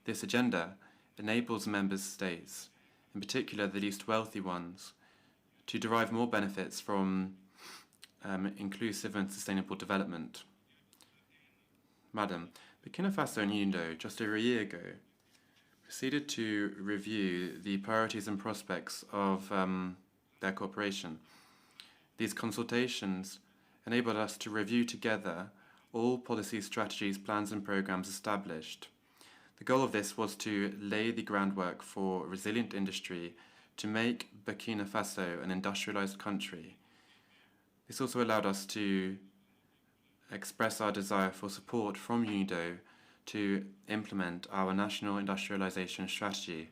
Speaker 19: This agenda enables member states, in particular the least wealthy ones, to derive more benefits from inclusive and sustainable development. Madam, Burkina Faso and UNIDO, just over a year ago, proceeded to review the priorities and prospects of their cooperation. These consultations enabled us to review together all policies, strategies, plans and programs established. The goal of this was to lay the groundwork for resilient industry to make Burkina Faso an industrialized country. This also allowed us to express our desire for support from UNIDO to implement our national industrialization strategy.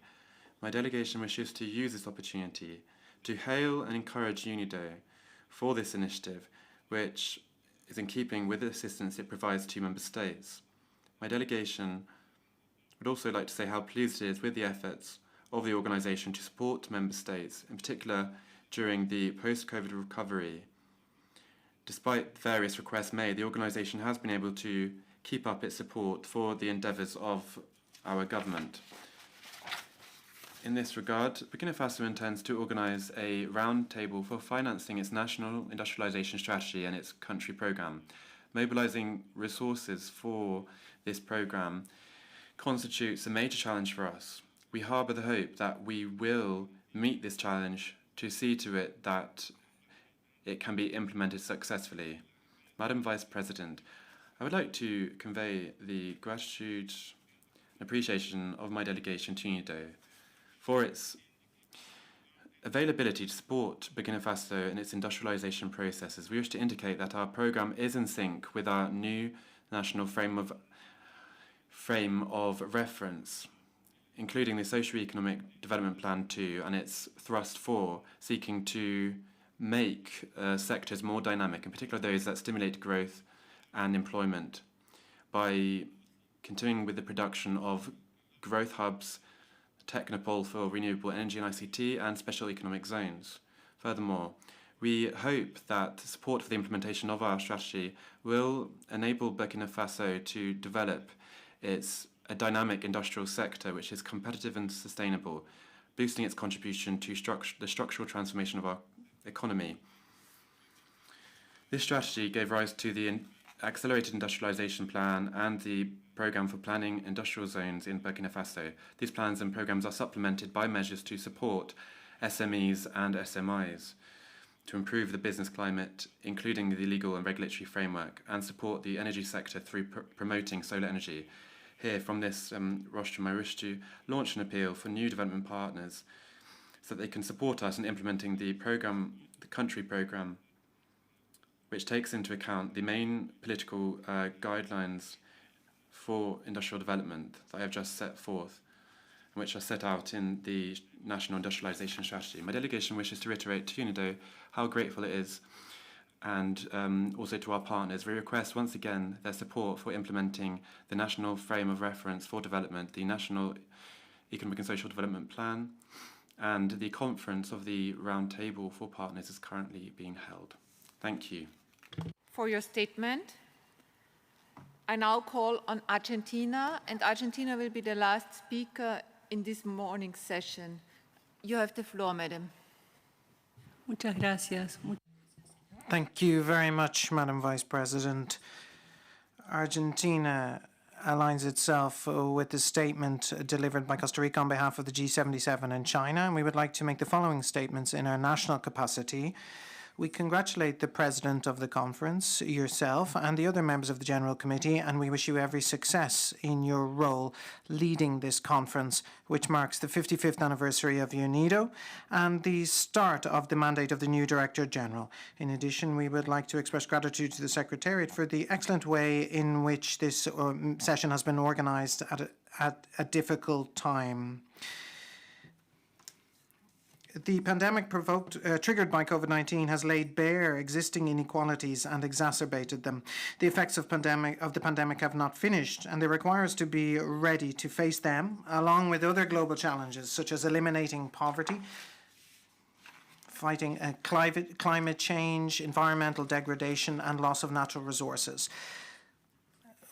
Speaker 19: My delegation wishes to use this opportunity to hail and encourage UNIDO for this initiative, which is in keeping with the assistance it provides to member states. My delegation would also like to say how pleased it is with the efforts of the organisation to support member states, in particular during the post-COVID recovery. Despite various requests made, the organisation has been able to keep up its support for the endeavours of our government. In this regard, Burkina Faso intends to organise a roundtable for financing its national industrialisation strategy and its country programme. Mobilising resources for this programme constitutes a major challenge for us. We harbour the hope that we will meet this challenge to see to it that it can be implemented successfully. Madam Vice President, I would like to convey the gratitude and appreciation of my delegation to UNIDO for its availability to support Burkina Faso in its industrialisation processes. We wish to indicate that our programme is in sync with our new national frame of reference, including the Socio-Economic Development Plan 2 and its Thrust 4, seeking to make sectors more dynamic, in particular those that stimulate growth and employment, by continuing with the production of growth hubs, Technopole for renewable energy and ICT, and special economic zones. Furthermore, we hope that support for the implementation of our strategy will enable Burkina Faso to develop a dynamic industrial sector which is competitive and sustainable, boosting its contribution to the structural transformation of our economy. This strategy gave rise to the Accelerated Industrialisation Plan and the Programme for Planning Industrial Zones in Burkina Faso. These plans and programmes are supplemented by measures to support SMEs and SMIs, to improve the business climate, including the legal and regulatory framework, and support the energy sector through promoting solar energy. Here, from this rostrum, I wish to launch an appeal for new development partners so that they can support us in implementing the country programme, which takes into account the main political guidelines for industrial development that I have just set forth, and which are set out in the National Industrialisation Strategy. My delegation wishes to reiterate to UNIDO how grateful it is, and also to our partners. We request once again their support for implementing the National Frame of Reference for Development, the National Economic and Social Development Plan, and the conference of the Roundtable for Partners is currently being held. Thank you.
Speaker 11: For your statement. I now call on Argentina, and Argentina will be the last speaker in this morning's session. You have the floor, madam.
Speaker 5: Muchas gracias.
Speaker 1: Thank you very much, Madam Vice President. Argentina aligns itself with the statement delivered by Costa Rica on behalf of the G77 and China, and we would like to make the following statements in our national capacity. We congratulate the President of the conference, yourself, and the other members of the General Committee, and we wish you every success in your role leading this conference, which marks the 55th anniversary of UNIDO and the start of the mandate of the new Director General. In addition, we would like to express gratitude to the Secretariat for the excellent way in which this session has been organised at a difficult time. The pandemic triggered by COVID-19 has laid bare existing inequalities and exacerbated them. The effects of the pandemic have not finished, and they require us to be ready to face them, along with other global challenges, such as eliminating poverty, fighting climate change, environmental degradation, and loss of natural resources.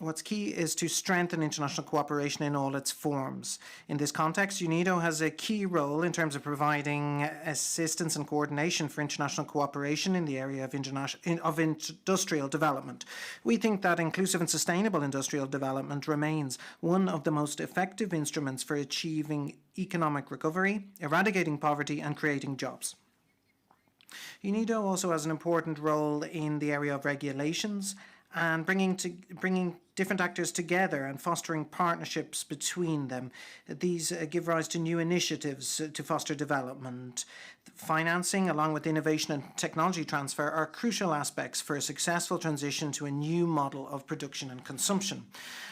Speaker 1: What's key is to strengthen international cooperation in all its forms. In this context, UNIDO has a key role in terms of providing assistance and coordination for international cooperation in the area of industrial development. We think that inclusive and sustainable industrial development remains one of the most effective instruments for achieving economic recovery, eradicating poverty, and creating jobs. UNIDO also has an important role in the area of regulations and bringing different actors together and fostering partnerships between them. These give rise to new initiatives to foster development. Financing, along with innovation and technology transfer, are crucial aspects for a successful transition to a new model of production and consumption.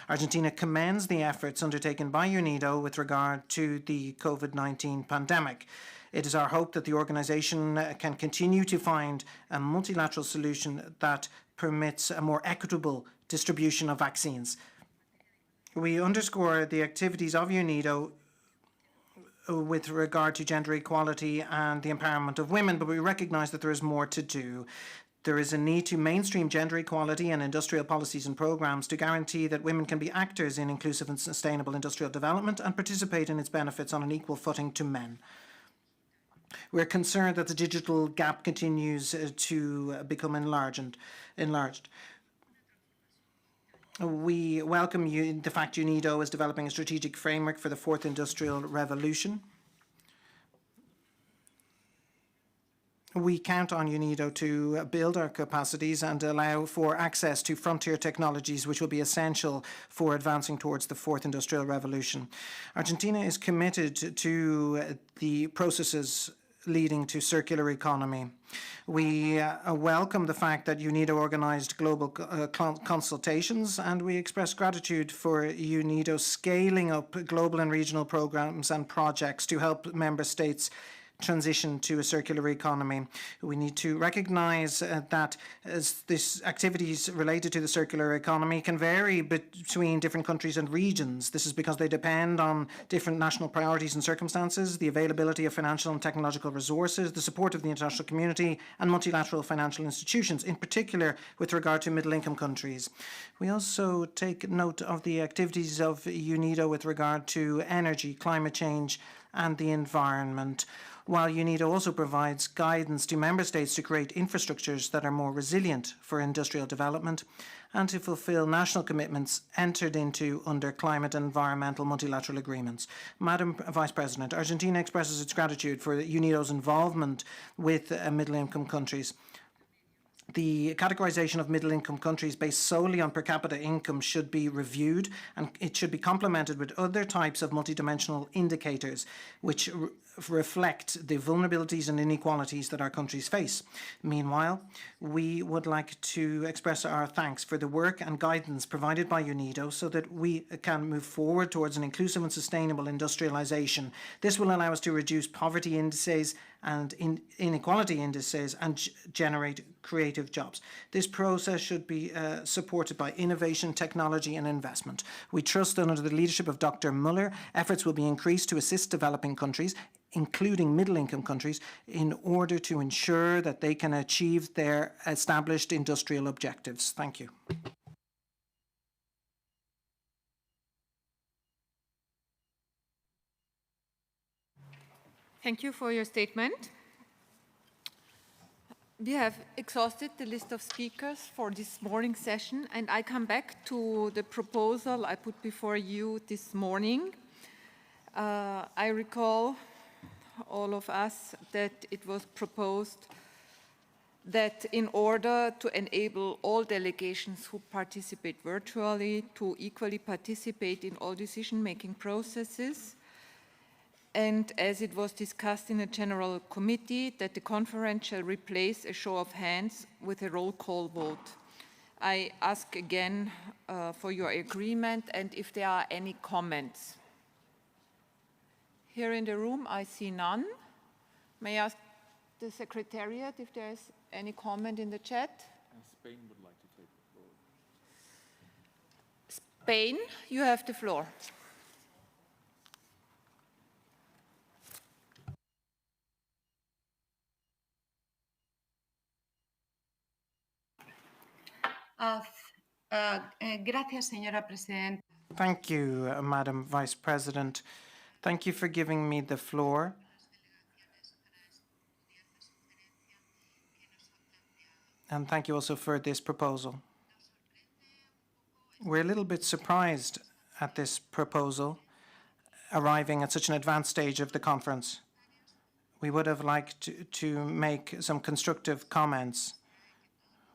Speaker 1: Argentina commends the efforts undertaken by UNIDO with regard to the COVID-19 pandemic. It is our hope that the organization can continue to find a multilateral solution that permits a more equitable distribution of vaccines. We underscore the activities of UNIDO with regard to gender equality and the empowerment of women, but we recognize that there is more to do. There is a need to mainstream gender equality and industrial policies and programs to guarantee that women can be actors in inclusive and sustainable industrial development and participate in its benefits on an equal footing to men. We're concerned that the digital gap continues to become enlarged. We welcome the fact UNIDO is developing a strategic framework for the fourth industrial revolution. We count on UNIDO to build our capacities and allow for access to frontier technologies, which will be essential for advancing towards the fourth industrial revolution. Argentina is committed to the processes leading to circular economy. We welcome the fact that UNIDO organized global consultations, and we express gratitude for UNIDO scaling up global and regional programs and projects to help member states transition to a circular economy. We need to recognize that these activities related to the circular economy can vary between different countries and regions. This is because they depend on different national priorities and circumstances, the availability of financial and technological resources, the support of the international community, and multilateral financial institutions, in particular with regard to middle-income countries. We also take note of the activities of UNIDO with regard to energy, climate change, and the environment, while UNIDO also provides guidance to member states to create infrastructures that are more resilient for industrial development and to fulfill national commitments entered into under climate and environmental multilateral agreements. Madam Vice President, Argentina expresses its gratitude for UNIDO's involvement with middle-income countries. The categorization of middle-income countries based solely on per capita income should be reviewed, and it should be complemented with other types of multidimensional indicators which reflect the vulnerabilities and inequalities that our countries face. Meanwhile, we would like to express our thanks for the work and guidance provided by UNIDO so that we can move forward towards an inclusive and sustainable industrialization. This will allow us to reduce poverty indices and inequality indices and generate creative jobs. This process should be supported by innovation, technology, and investment. We trust that under the leadership of Dr. Muller, efforts will be increased to assist developing countries, including middle-income countries, in order to ensure that they can achieve their established industrial objectives. Thank you.
Speaker 11: Thank you for your statement. We have exhausted the list of speakers for this morning's session, and I come back to the proposal I put before you this morning. I recall all of us that it was proposed that in order to enable all delegations who participate virtually to equally participate in all decision-making processes, and as it was discussed in a general committee, that the conference shall replace a show of hands with a roll call vote. I ask again for your agreement and if there are any comments. Here in the room, I see none. May I ask the Secretariat if there is any comment in the chat?
Speaker 6: Spain would like to take the floor.
Speaker 11: Spain, you have the floor.
Speaker 7: Gracias, señora Presidenta.
Speaker 1: Thank you, Madam Vice President. Thank you for giving me the floor. And thank you also for this proposal. We're a little bit surprised at this proposal arriving at such an advanced stage of the conference. We would have liked to make some constructive comments.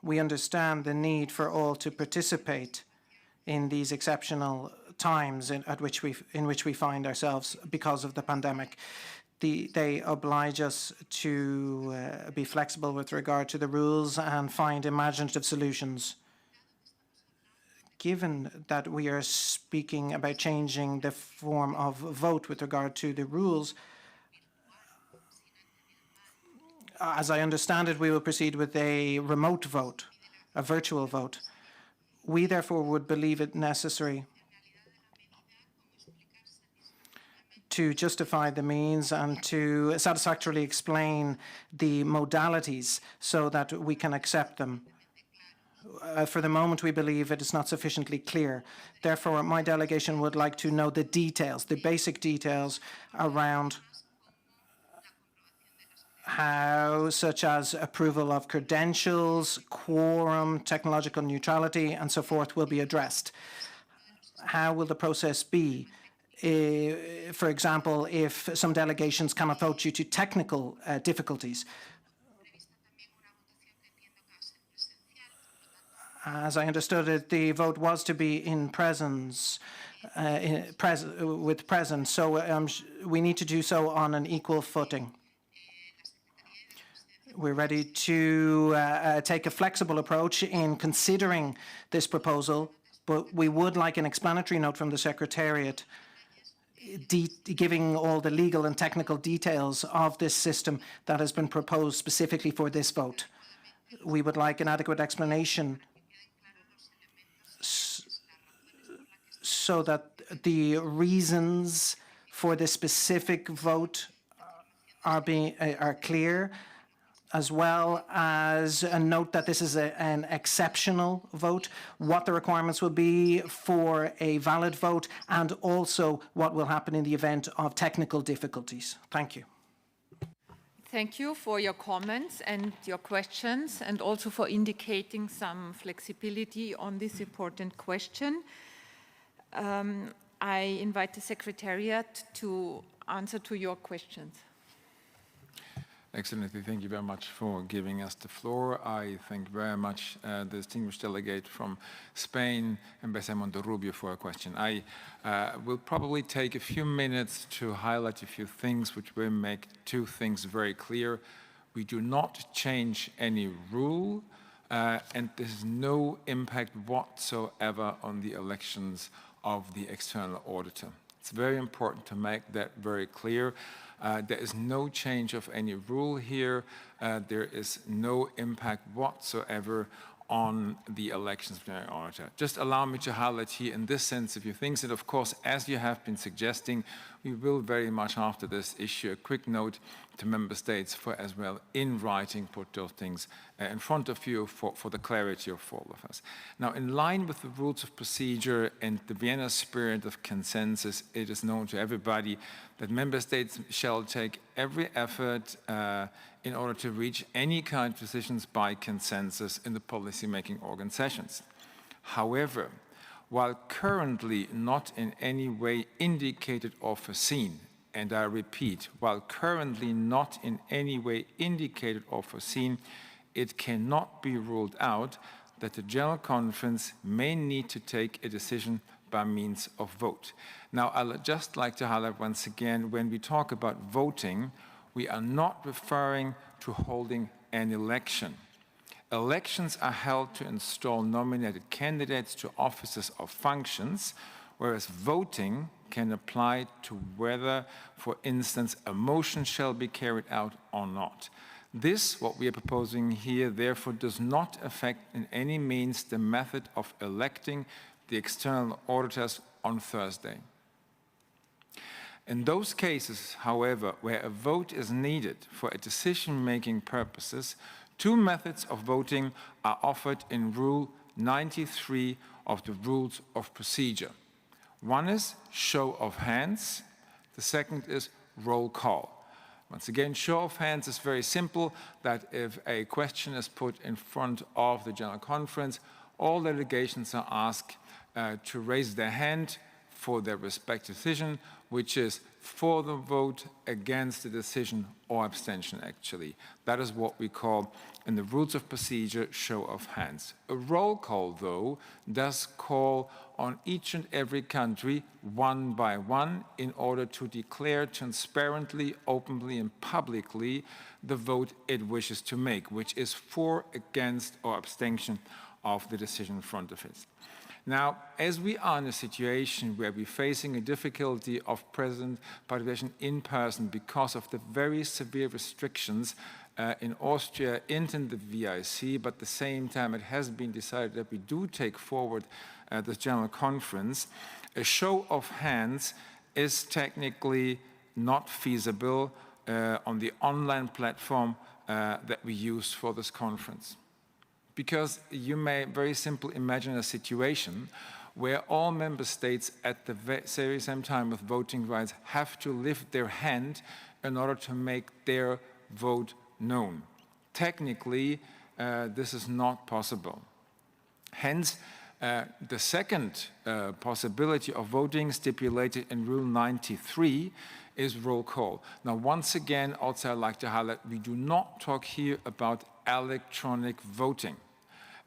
Speaker 1: We understand the need for all to participate in these exceptional times in which we find ourselves because of the pandemic. They oblige us to be flexible with regard to the rules and find imaginative solutions. Given that we are speaking about changing the form of vote with regard to the rules, as I understand it, we will proceed with a remote vote, a virtual vote. We therefore would believe it necessary to justify the means and to satisfactorily explain the modalities so that we can accept them. For the moment, we believe it is not sufficiently clear. Therefore, my delegation would like to know the details, the basic details around how, such as approval of credentials, quorum, technological neutrality, and so forth, will be addressed. How will the process be? For example, if some delegations cannot vote due to technical difficulties. As I understood it, the vote was to be in presence, with presence, so we need to do so on an equal footing. We're ready to take a flexible approach in considering this proposal, but we would like an explanatory note from the Secretariat giving all the legal and technical details of this system that has been proposed specifically for this vote. We would like an adequate explanation so that the reasons for this specific vote are clear, as well as a note that this is an exceptional vote, what the requirements will be for a valid vote, and also what will happen in the event of technical difficulties. Thank you.
Speaker 11: Thank you for your comments and your questions, and also for indicating some flexibility on this important question. I invite the Secretariat to answer to your questions.
Speaker 6: Excellency, thank you very much for giving us the floor. I thank very much the distinguished delegate from Spain, Ambassador Monterrubio, for a question. I will probably take a few minutes to highlight a few things which will make two things very clear. We do not change any rule, and there's no impact whatsoever on the elections of the external auditor. It's very important to make that very clear. There is no change of any rule here. There is no impact whatsoever on the elections of the auditor. Just allow me to highlight here in this sense a few things. And of course, as you have been suggesting, we will very much after this issue a quick note to member states for as well in writing put those things in front of you for the clarity of all of us. Now, in line with the rules of procedure and the Vienna spirit of consensus, it is known to everybody that member states shall take every effort in order to reach any kind of decisions by consensus in the policy-making organizations. However, while currently not in any way indicated or foreseen, and I repeat, while currently not in any way indicated or foreseen, it cannot be ruled out that the General Conference may need to take a decision by means of vote. Now, I'd just like to highlight once again, when we talk about voting, we are not referring to holding an election. Elections are held to install nominated candidates to offices or functions, whereas voting can apply to whether, for instance, a motion shall be carried out or not. This, what we are proposing here, therefore does not affect in any means the method of electing the external auditors on Thursday. In those cases, however, where a vote is needed for decision-making purposes, two methods of voting are offered in Rule 93 of the Rules of Procedure. One is show of hands. The second is roll call. Once again, show of hands is very simple, that if a question is put in front of the General Conference, all delegations are asked to raise their hand for their respective decision, which is for the vote, against the decision, or abstention, actually. That is what we call, in the Rules of Procedure, show of hands. A roll call, though, does call on each and every country, one by one, in order to declare transparently, openly, and publicly the vote it wishes to make, which is for, against, or abstention of the decision in front of it. Now, as we are in a situation where we're facing a difficulty of present participation in person because of the very severe restrictions in Austria and in the VIC, but at the same time it has been decided that we do take forward the General Conference, a show of hands is technically not feasible on the online platform that we use for this conference. Because you may very simply imagine a situation where all member states at the very same time with voting rights have to lift their hand in order to make their vote known. Technically, this is not possible. Hence, the second possibility of voting stipulated in Rule 93 is roll call. Now, once again, also I'd like to highlight, we do not talk here about electronic voting.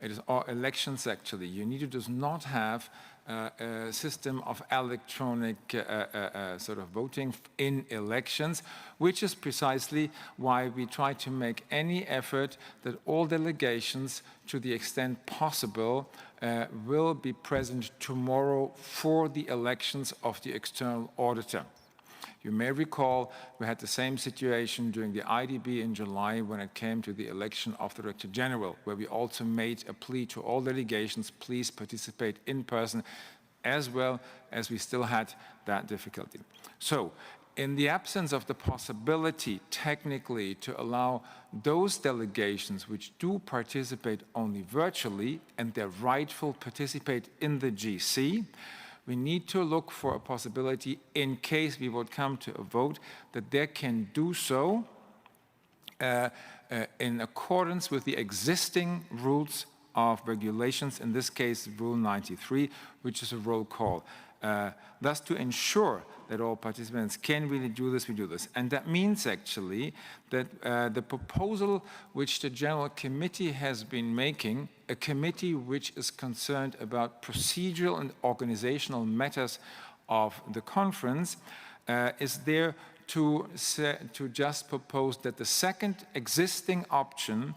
Speaker 6: It is all elections, actually. UNIDO does not have a system of electronic sort of voting in elections, which is precisely why we try to make any effort that all delegations, to the extent possible, will be present tomorrow for the elections of the external auditor. You may recall we had the same situation during the IDB in July when it came to the election of the Director General, where we also made a plea to all delegations, please participate in person, as well as we still had that difficulty. So, in the absence of the possibility technically to allow those delegations which do participate only virtually and their rightful participate in the GC, we need to look for a possibility, in case we would come to a vote, that they can do so in accordance with the existing rules of regulations, in this case, Rule 93, which is a roll call. Thus, to ensure that all participants can really do this, we do this. And that means, actually, that the proposal which the General Committee has been making, a committee which is concerned about procedural and organizational matters of the conference, is there to just propose that the second existing option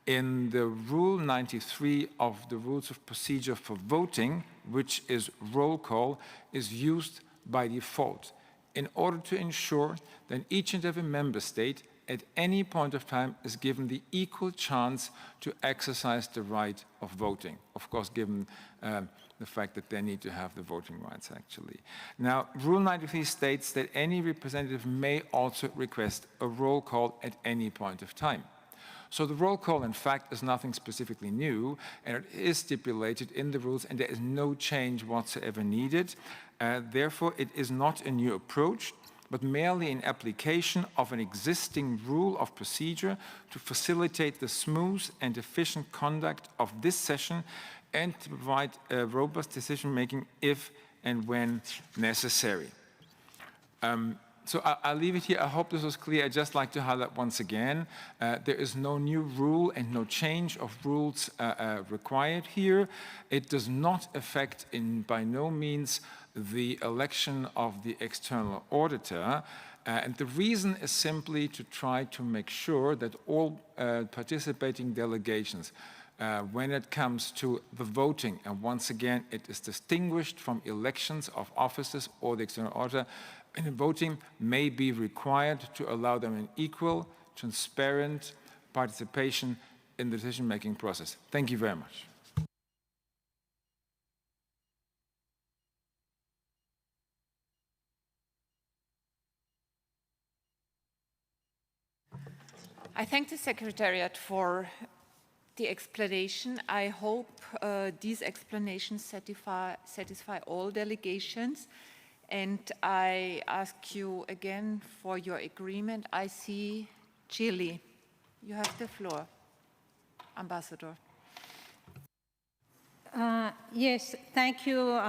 Speaker 6: in the Rule 93 of the Rules of Procedure for voting, which is roll call, is used by default in order to ensure that each and every member state at any point of time is given the equal chance to exercise the right of voting. Of course, given the fact that they need to have the voting rights, actually. Now, Rule 93 states that any representative may also request a roll call at any point of time. So the roll call, in fact, is nothing specifically new, and it is stipulated in the rules, and there is no change whatsoever needed. Therefore, it is not a new approach, but merely an application of an existing rule of procedure to facilitate the smooth and efficient conduct of this session and to provide robust decision-making if and when necessary. So I'll leave it here. I hope this was clear. I'd just like to highlight once again, there is no new rule and no change of rules required here. It does not affect by no means the election of the external auditor. And the reason is simply to try to make sure that all participating delegations, when it comes to the voting, and once again, it is distinguished from elections of officers or the external auditor, and voting may be required to allow them an equal, transparent participation in the decision-making process. Thank you very much.
Speaker 11: I thank the Secretariat for the explanation. I hope these explanations satisfy all delegations. And I ask you again for your agreement. I see Chile. You have the floor, Ambassador.
Speaker 9: Yes, thank you,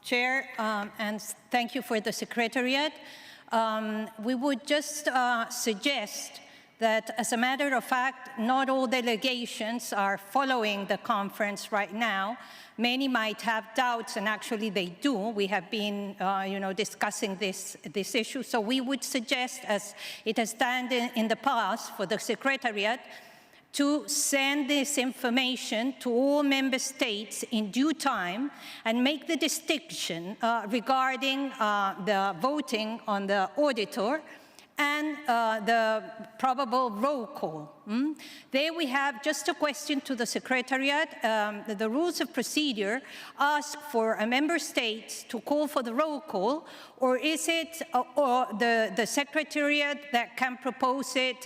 Speaker 9: Chair, and thank you for the Secretariat. We would just suggest that, as a matter of fact, not all delegations are following the conference right now. Many might have doubts, and actually they do. We have been, discussing this issue. So we would suggest, as it has done in the past for the Secretariat, to send this information to all member states in due time and make the distinction regarding the voting on the auditor and the probable roll call. There we have just a question to the Secretariat. The rules of procedure ask for a member state to call for the roll call, or is it the Secretariat that can propose it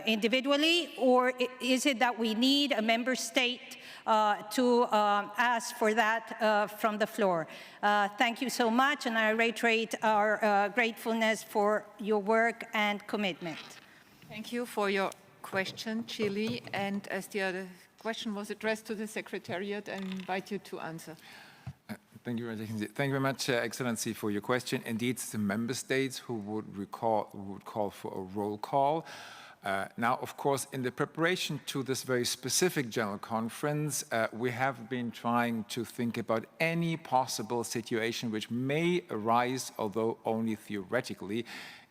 Speaker 9: individually, or is it that we need a member state to ask for that from the floor? Thank you so much, and I reiterate our gratefulness for your work and commitment.
Speaker 11: Thank you for your question, Chile. And as the other question was addressed to the Secretariat, I invite you to answer.
Speaker 6: Thank you very much, Excellency, for your question. Indeed, it's the member states who would call for a roll call. Now, of course, in the preparation to this very specific General Conference, we have been trying to think about any possible situation which may arise, although only theoretically,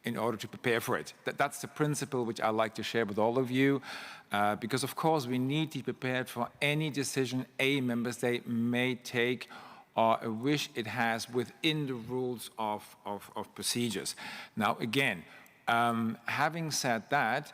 Speaker 6: in order to prepare for it. That's the principle which I'd like to share with all of you, because, of course, we need to be prepared for any decision a member state may take or a wish it has within the rules of procedures. Now, again, having said that,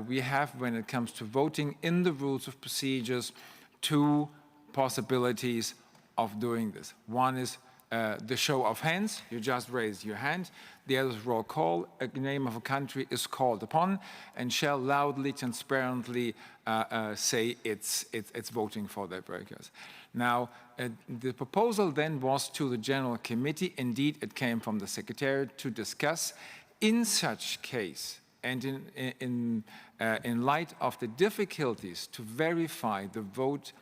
Speaker 6: we have, when it comes to voting in the rules of procedures, two possibilities of doing this. One is the show of hands. You just raise your hand. The other is roll call. A name of a country is called upon and shall loudly, transparently say it's voting for their workers. Now, the proposal then was to the General Committee. Indeed, it came from the Secretariat to discuss. In such case, and in light of the difficulties to verify the vote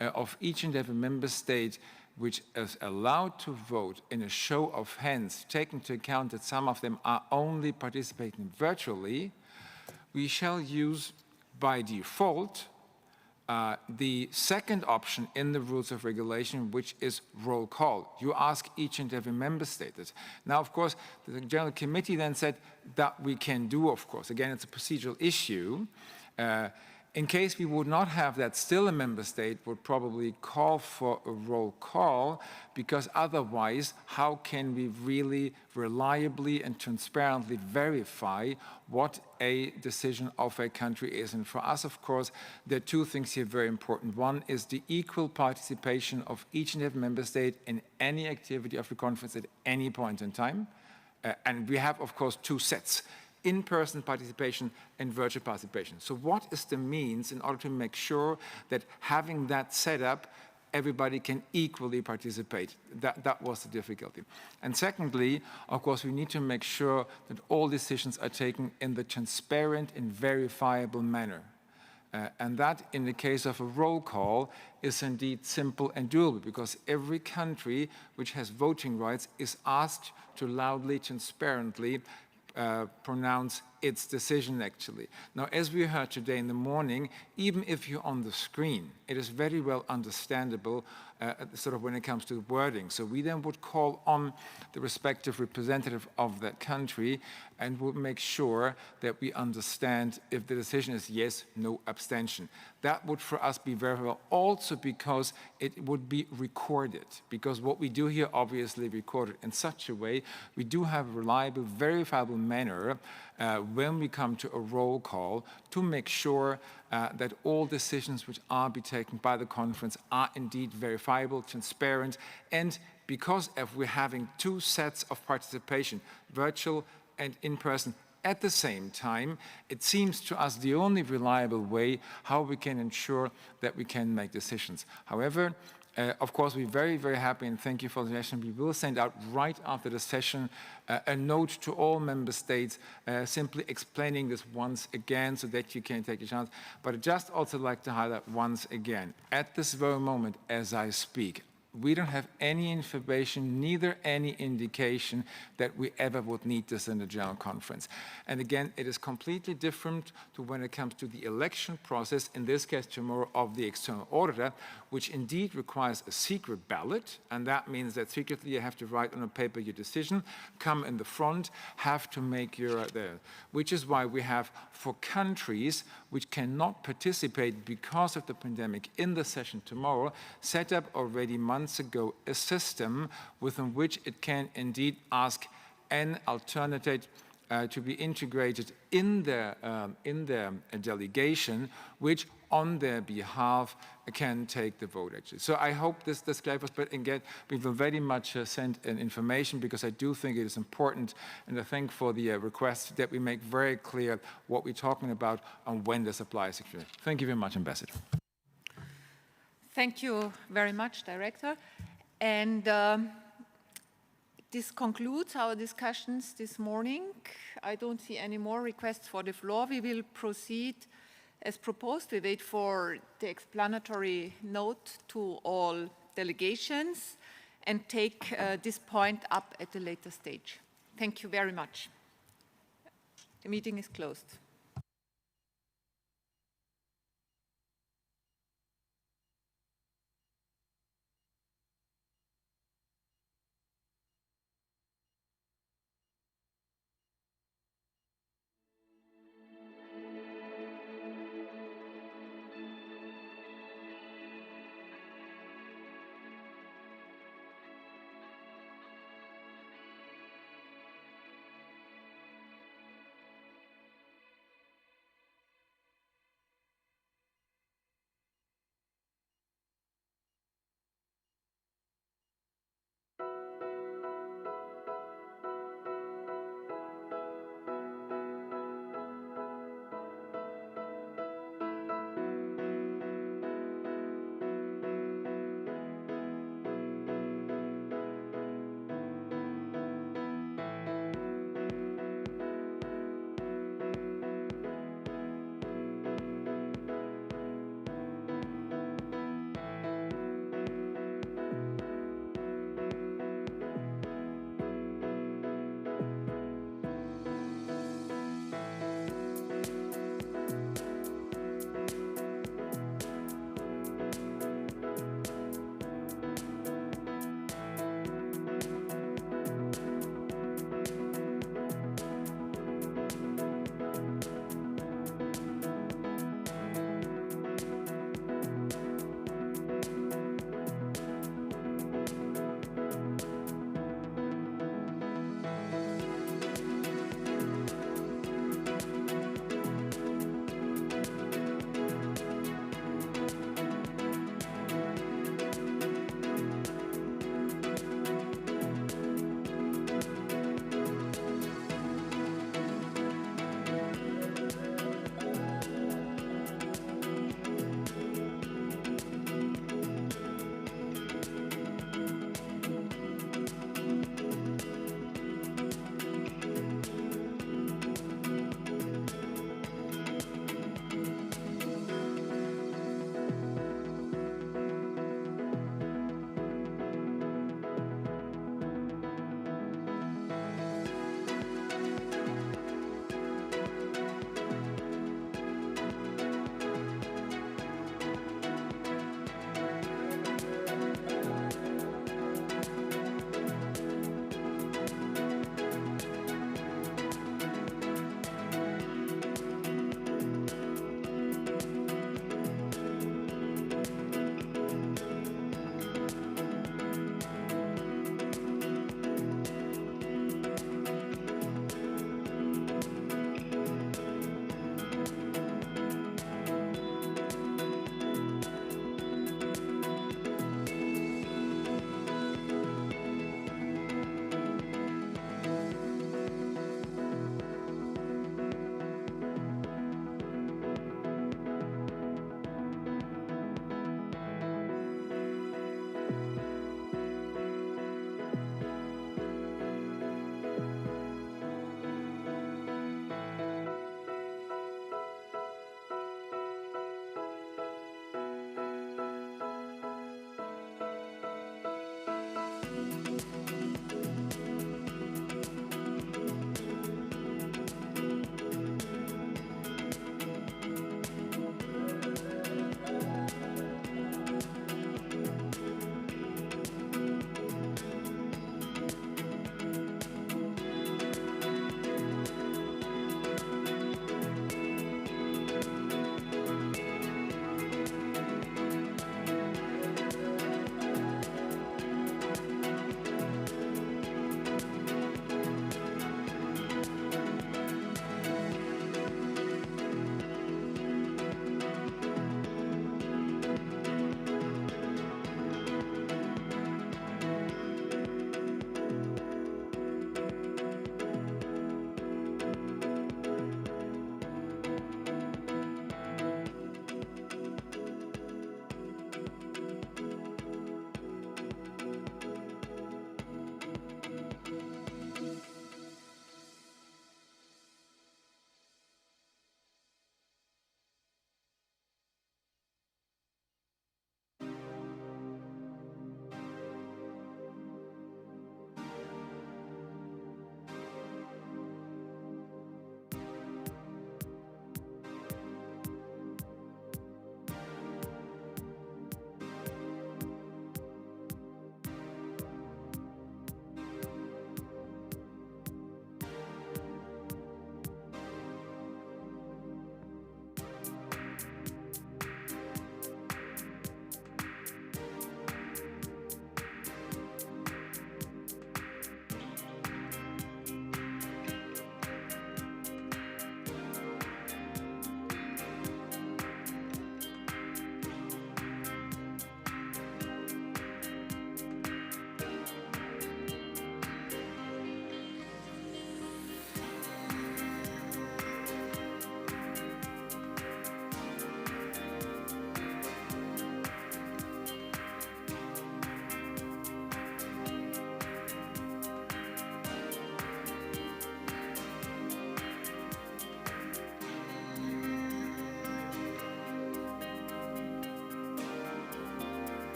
Speaker 6: of each and every member state which is allowed to vote in a show of hands, taking into account that some of them are only participating virtually, we shall use by default the second option in the rules of regulation, which is roll call. You ask each and every member state this. Now, of course, the General Committee then said that we can do, of course. Again, it's a procedural issue. In case we would not have that, still a member state would probably call for a roll call, because otherwise, how can we really reliably and transparently verify what a decision of a country is? And for us, of course, there are two things here very important. One is the equal participation of each and every member state in any activity of the conference at any point in time. And we have, of course, two sets: in-person participation and virtual participation. So what is the means in order to make sure that having that set up, everybody can equally participate? That was the difficulty. And secondly, of course, we need to make sure that all decisions are taken in the transparent and verifiable manner. And that, in the case of a roll call, is indeed simple and doable, because every country which has voting rights is asked to loudly, transparently pronounce its decision, actually. Now, as we heard today in the morning, even if you're on the screen, it is very well understandable sort of when it comes to wording. So we then would call on the respective representative of that country and would make sure that we understand if the decision is yes, no, abstention. That would for us be very well, also because it would be recorded, because what we do here obviously recorded in such a way we do have a reliable, verifiable manner when we come to a roll call to make sure that all decisions which are be taken by the conference are indeed verifiable, transparent, and because if we're having two sets of participation, virtual and in person, At the same time, it seems to us the only reliable way how we can ensure that we can make decisions. However, of course, we're very, very happy and thank you for the suggestion. We will send out right after the session a note to all member states simply explaining this once again so that you can take a chance. But I'd just also like to highlight once again, at this very moment as I speak, we don't have any information, neither any indication that we ever would need this in the General Conference. And again, it is completely different to when it comes to the election process, in this case tomorrow of the external auditor, which indeed requires a secret ballot, and that means that secretly you have to write on a paper your decision, come in the front, have to make your there. Which is why we have, for countries which cannot participate because of the pandemic in the session tomorrow, set up already months ago a system within which it can indeed ask an alternative to be integrated in their delegation, which on their behalf can take the vote actually. So I hope this clarifies, but again, we will very much send an information because I do think it is important, and I thank for the request that we make very clear what we're talking about and when this applies actually. Thank you very much, Ambassador.
Speaker 11: Thank you very much, Director. And this concludes our discussions this morning. I don't see any more requests for the floor. We will proceed as proposed. We wait for the explanatory note to all delegations and take this point up at a later stage. Thank you very much. The meeting is closed.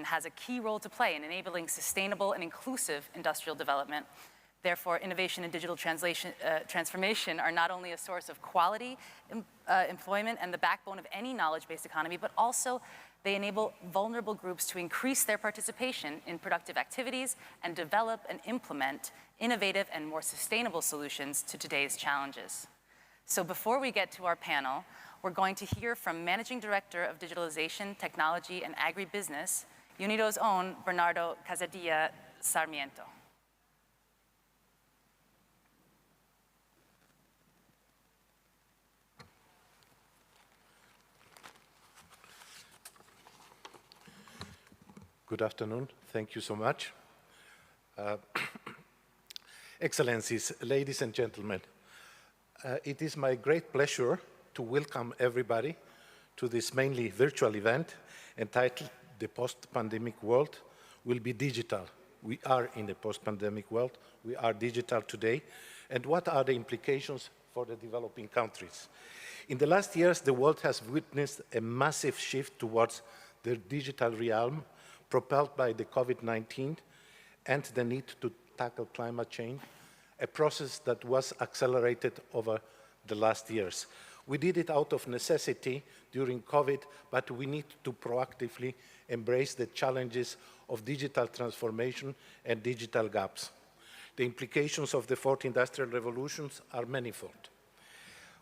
Speaker 16: has a key role to play in enabling sustainable and inclusive industrial development. Therefore, innovation and digital transformation are not only a source of quality employment and the backbone of any knowledge-based economy, but also they enable vulnerable groups to increase their participation in productive activities and develop and implement innovative and more sustainable solutions to today's challenges. So before we get to our panel, we're going to hear from Managing Director of Digitalization, Technology, and Agribusiness, UNIDO's own Bernardo Casadilla Sarmiento.
Speaker 17: Good afternoon. Thank you so much. Excellencies, ladies and gentlemen, it is my great pleasure to welcome everybody to this mainly virtual event entitled The Post-Pandemic World Will Be Digital. We are in a post-pandemic world. We are digital today. And what are the implications for the developing countries? In the last years, the world has witnessed a massive shift towards the digital realm, propelled by the COVID-19 and the need to tackle climate change, a process that was accelerated over the last years. We did it out of necessity during COVID, but we need to proactively embrace the challenges of digital transformation and digital gaps. The implications of the fourth industrial revolutions are manifold.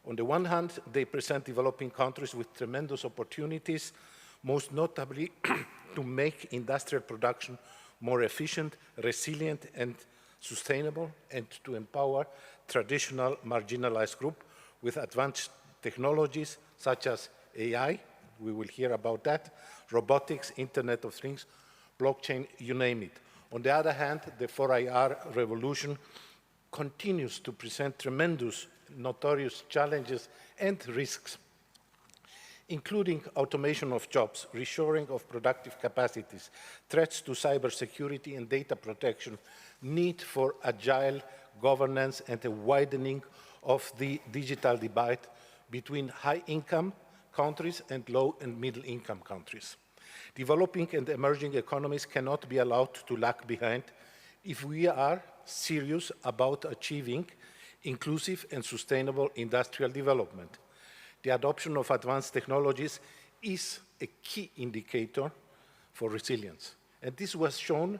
Speaker 17: On the one hand, they present developing countries with tremendous opportunities, most notably to make industrial production more efficient, resilient, and sustainable, and to empower traditional marginalized groups with advanced technologies such as AI, we will hear about that, robotics, Internet of Things, blockchain, you name it. On the other hand, the 4IR revolution continues to present tremendous, notorious challenges and risks, including automation of jobs, reshoring of productive capacities, threats to cybersecurity and data protection, need for agile governance, and a widening of the digital divide between high-income countries and low- and middle-income countries. Developing and emerging economies cannot be allowed to lag behind if we are serious about achieving inclusive and sustainable industrial development. The adoption of advanced technologies is a key indicator for resilience. And this was shown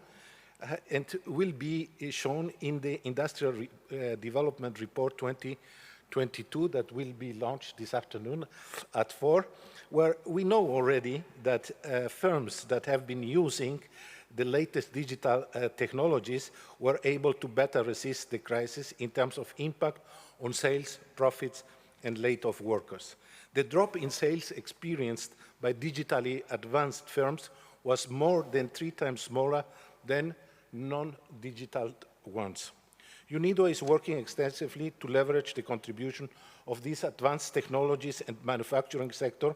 Speaker 17: and will be shown in the Industrial Development Report 2022 that will be launched this afternoon at 4, where we know already that firms that have been using the latest digital technologies were able to better resist the crisis in terms of impact on sales, profits, and laid-off workers. The drop in sales experienced by digitally advanced firms was more than 3 times smaller than non-digital ones. UNIDO is working extensively to leverage the contribution of these advanced technologies and manufacturing sector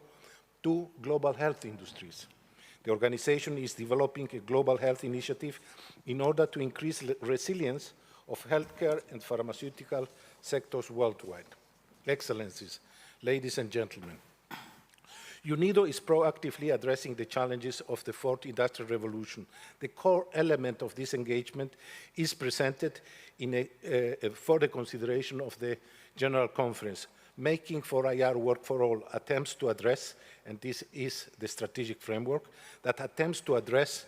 Speaker 17: to global health industries. The organization is developing a global health initiative in order to increase resilience of healthcare and pharmaceutical sectors worldwide. Excellencies, ladies and gentlemen, UNIDO is proactively addressing the challenges of the fourth industrial revolution. The core element of this engagement is presented in for the consideration of the General Conference, making 4IR work for all attempts to address, and this is the strategic framework, that attempts to address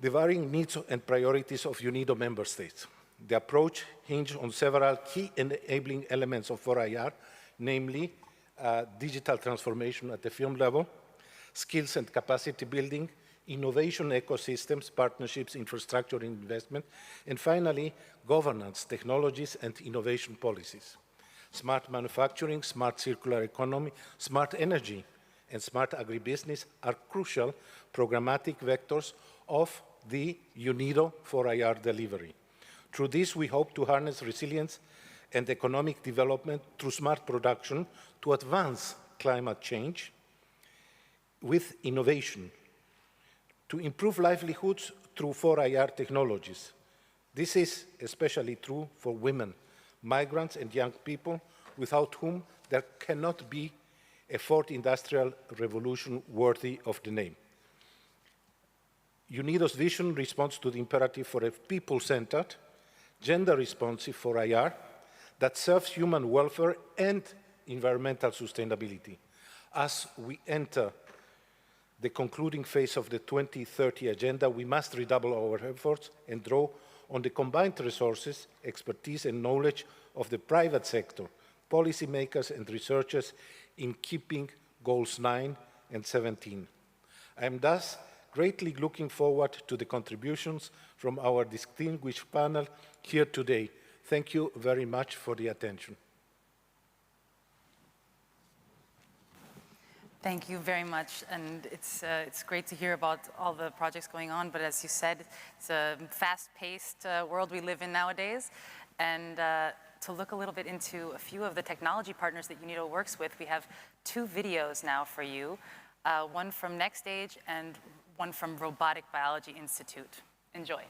Speaker 17: the varying needs and priorities of UNIDO member states. The approach hinges on several key enabling elements of 4IR, namely digital transformation at the firm level, skills and capacity building, innovation ecosystems, partnerships, infrastructure and investment, and finally, governance, technologies, and innovation policies. Smart manufacturing, smart circular economy, smart energy, and smart agribusiness are crucial programmatic vectors of the UNIDO 4IR delivery. Through this, we hope to harness resilience and economic development through smart production to advance climate change with innovation, to improve livelihoods through 4IR technologies. This is especially true for women, migrants, and young people, without whom there cannot be a fourth industrial revolution worthy of the name. UNIDO's vision responds to the imperative for a people-centered, gender-responsive 4IR that serves human welfare and environmental sustainability. As we enter the concluding phase of the 2030 agenda, we must redouble our efforts and draw on the combined resources, expertise, and knowledge of the private sector, policymakers, and researchers in keeping goals 9 and 17. I am thus greatly looking forward to the contributions from our distinguished panel here today. Thank you very much for the attention.
Speaker 16: Thank you very much, and it's great to hear about all the projects going on, but as you said, it's a fast-paced world we live in nowadays, and to look a little bit into a few of the technology partners that UNIDO works with, we have 2 videos now for you, one from NextStage and one from Robotic Biology Institute. Enjoy.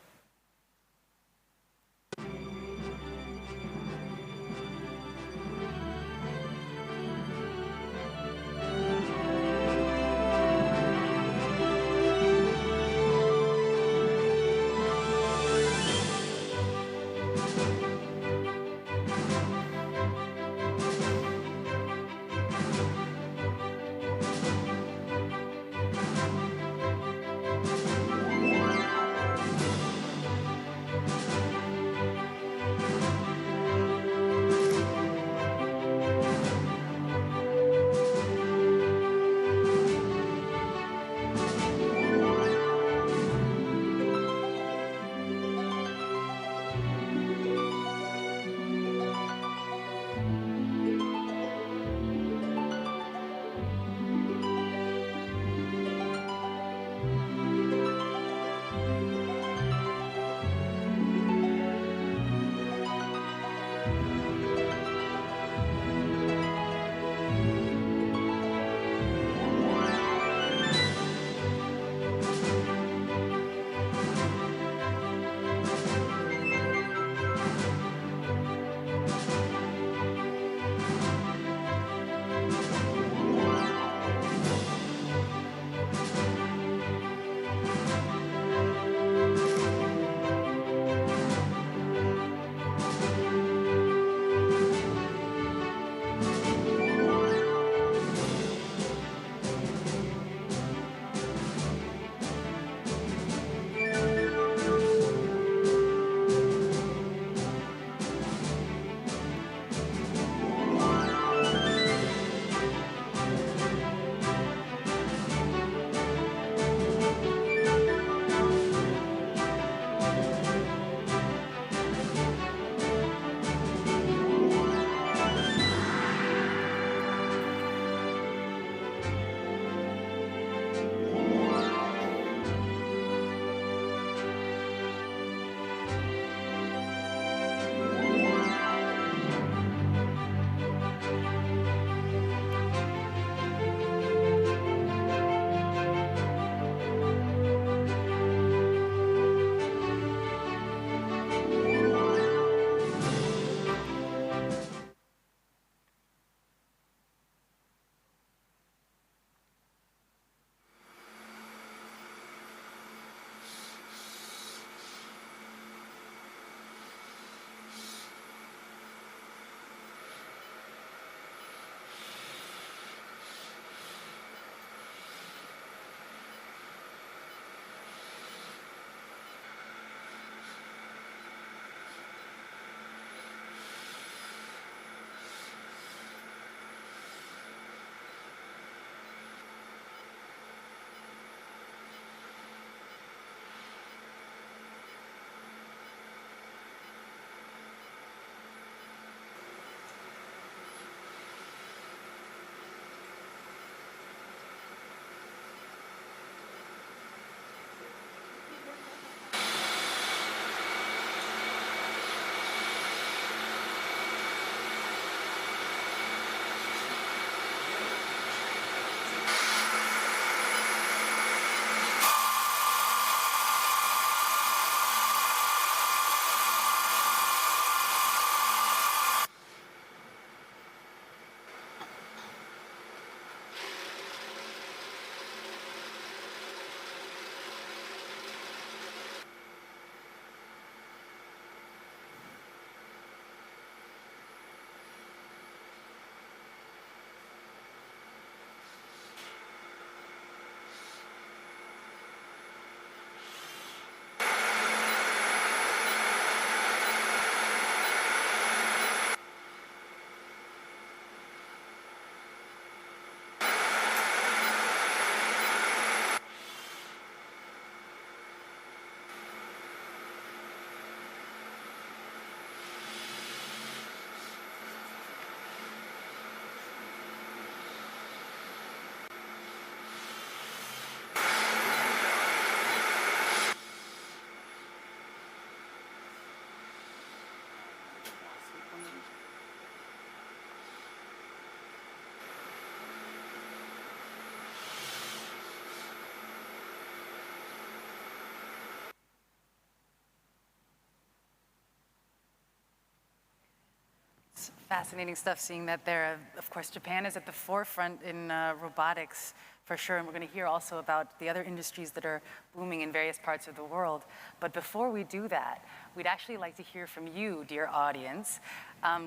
Speaker 16: Fascinating stuff, seeing that there, of course, Japan is at the forefront in robotics, for sure, and we're going to hear also about the other industries that are booming in various parts of the world. But before we do that, we'd actually like to hear from you, dear audience.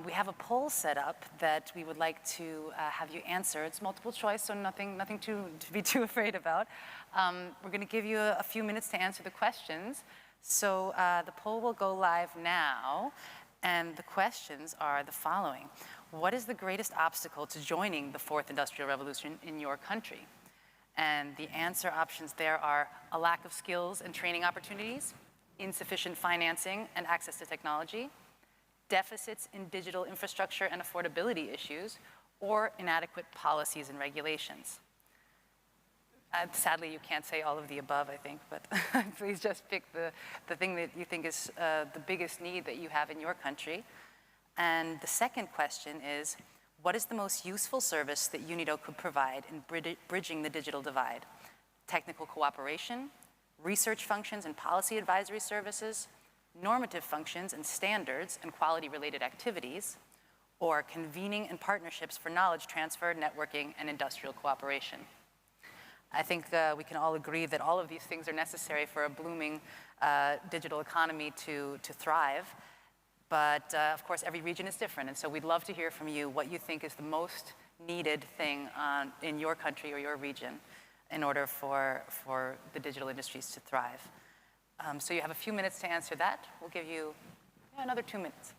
Speaker 16: We have a poll set up that we would like to have you answer. It's multiple choice, so nothing to be too afraid about. We're going to give you a few minutes to answer the questions. So the poll will go live now. And the questions are the following. What is the greatest obstacle to joining the fourth industrial revolution in your country? And the answer options there are a lack of skills and training opportunities, insufficient financing and access to technology, deficits in digital infrastructure and affordability issues, or inadequate policies and regulations. Sadly, you can't say all of the above, I think, but please just pick the thing that you think is the biggest need that you have in your country. And the second question is, what is the most useful service that UNIDO could provide in bridging the digital divide? Technical cooperation, research functions and policy advisory services, normative functions and standards and quality-related activities, or convening and partnerships for knowledge transfer, networking, and industrial cooperation. I think we can all agree that all of these things are necessary for a blooming digital economy to thrive. But of course, every region is different. And so we'd love to hear from you what you think is the most needed thing in your country or your region in order for the digital industries to thrive. So you have a few minutes to answer that. We'll give you another 2 minutes.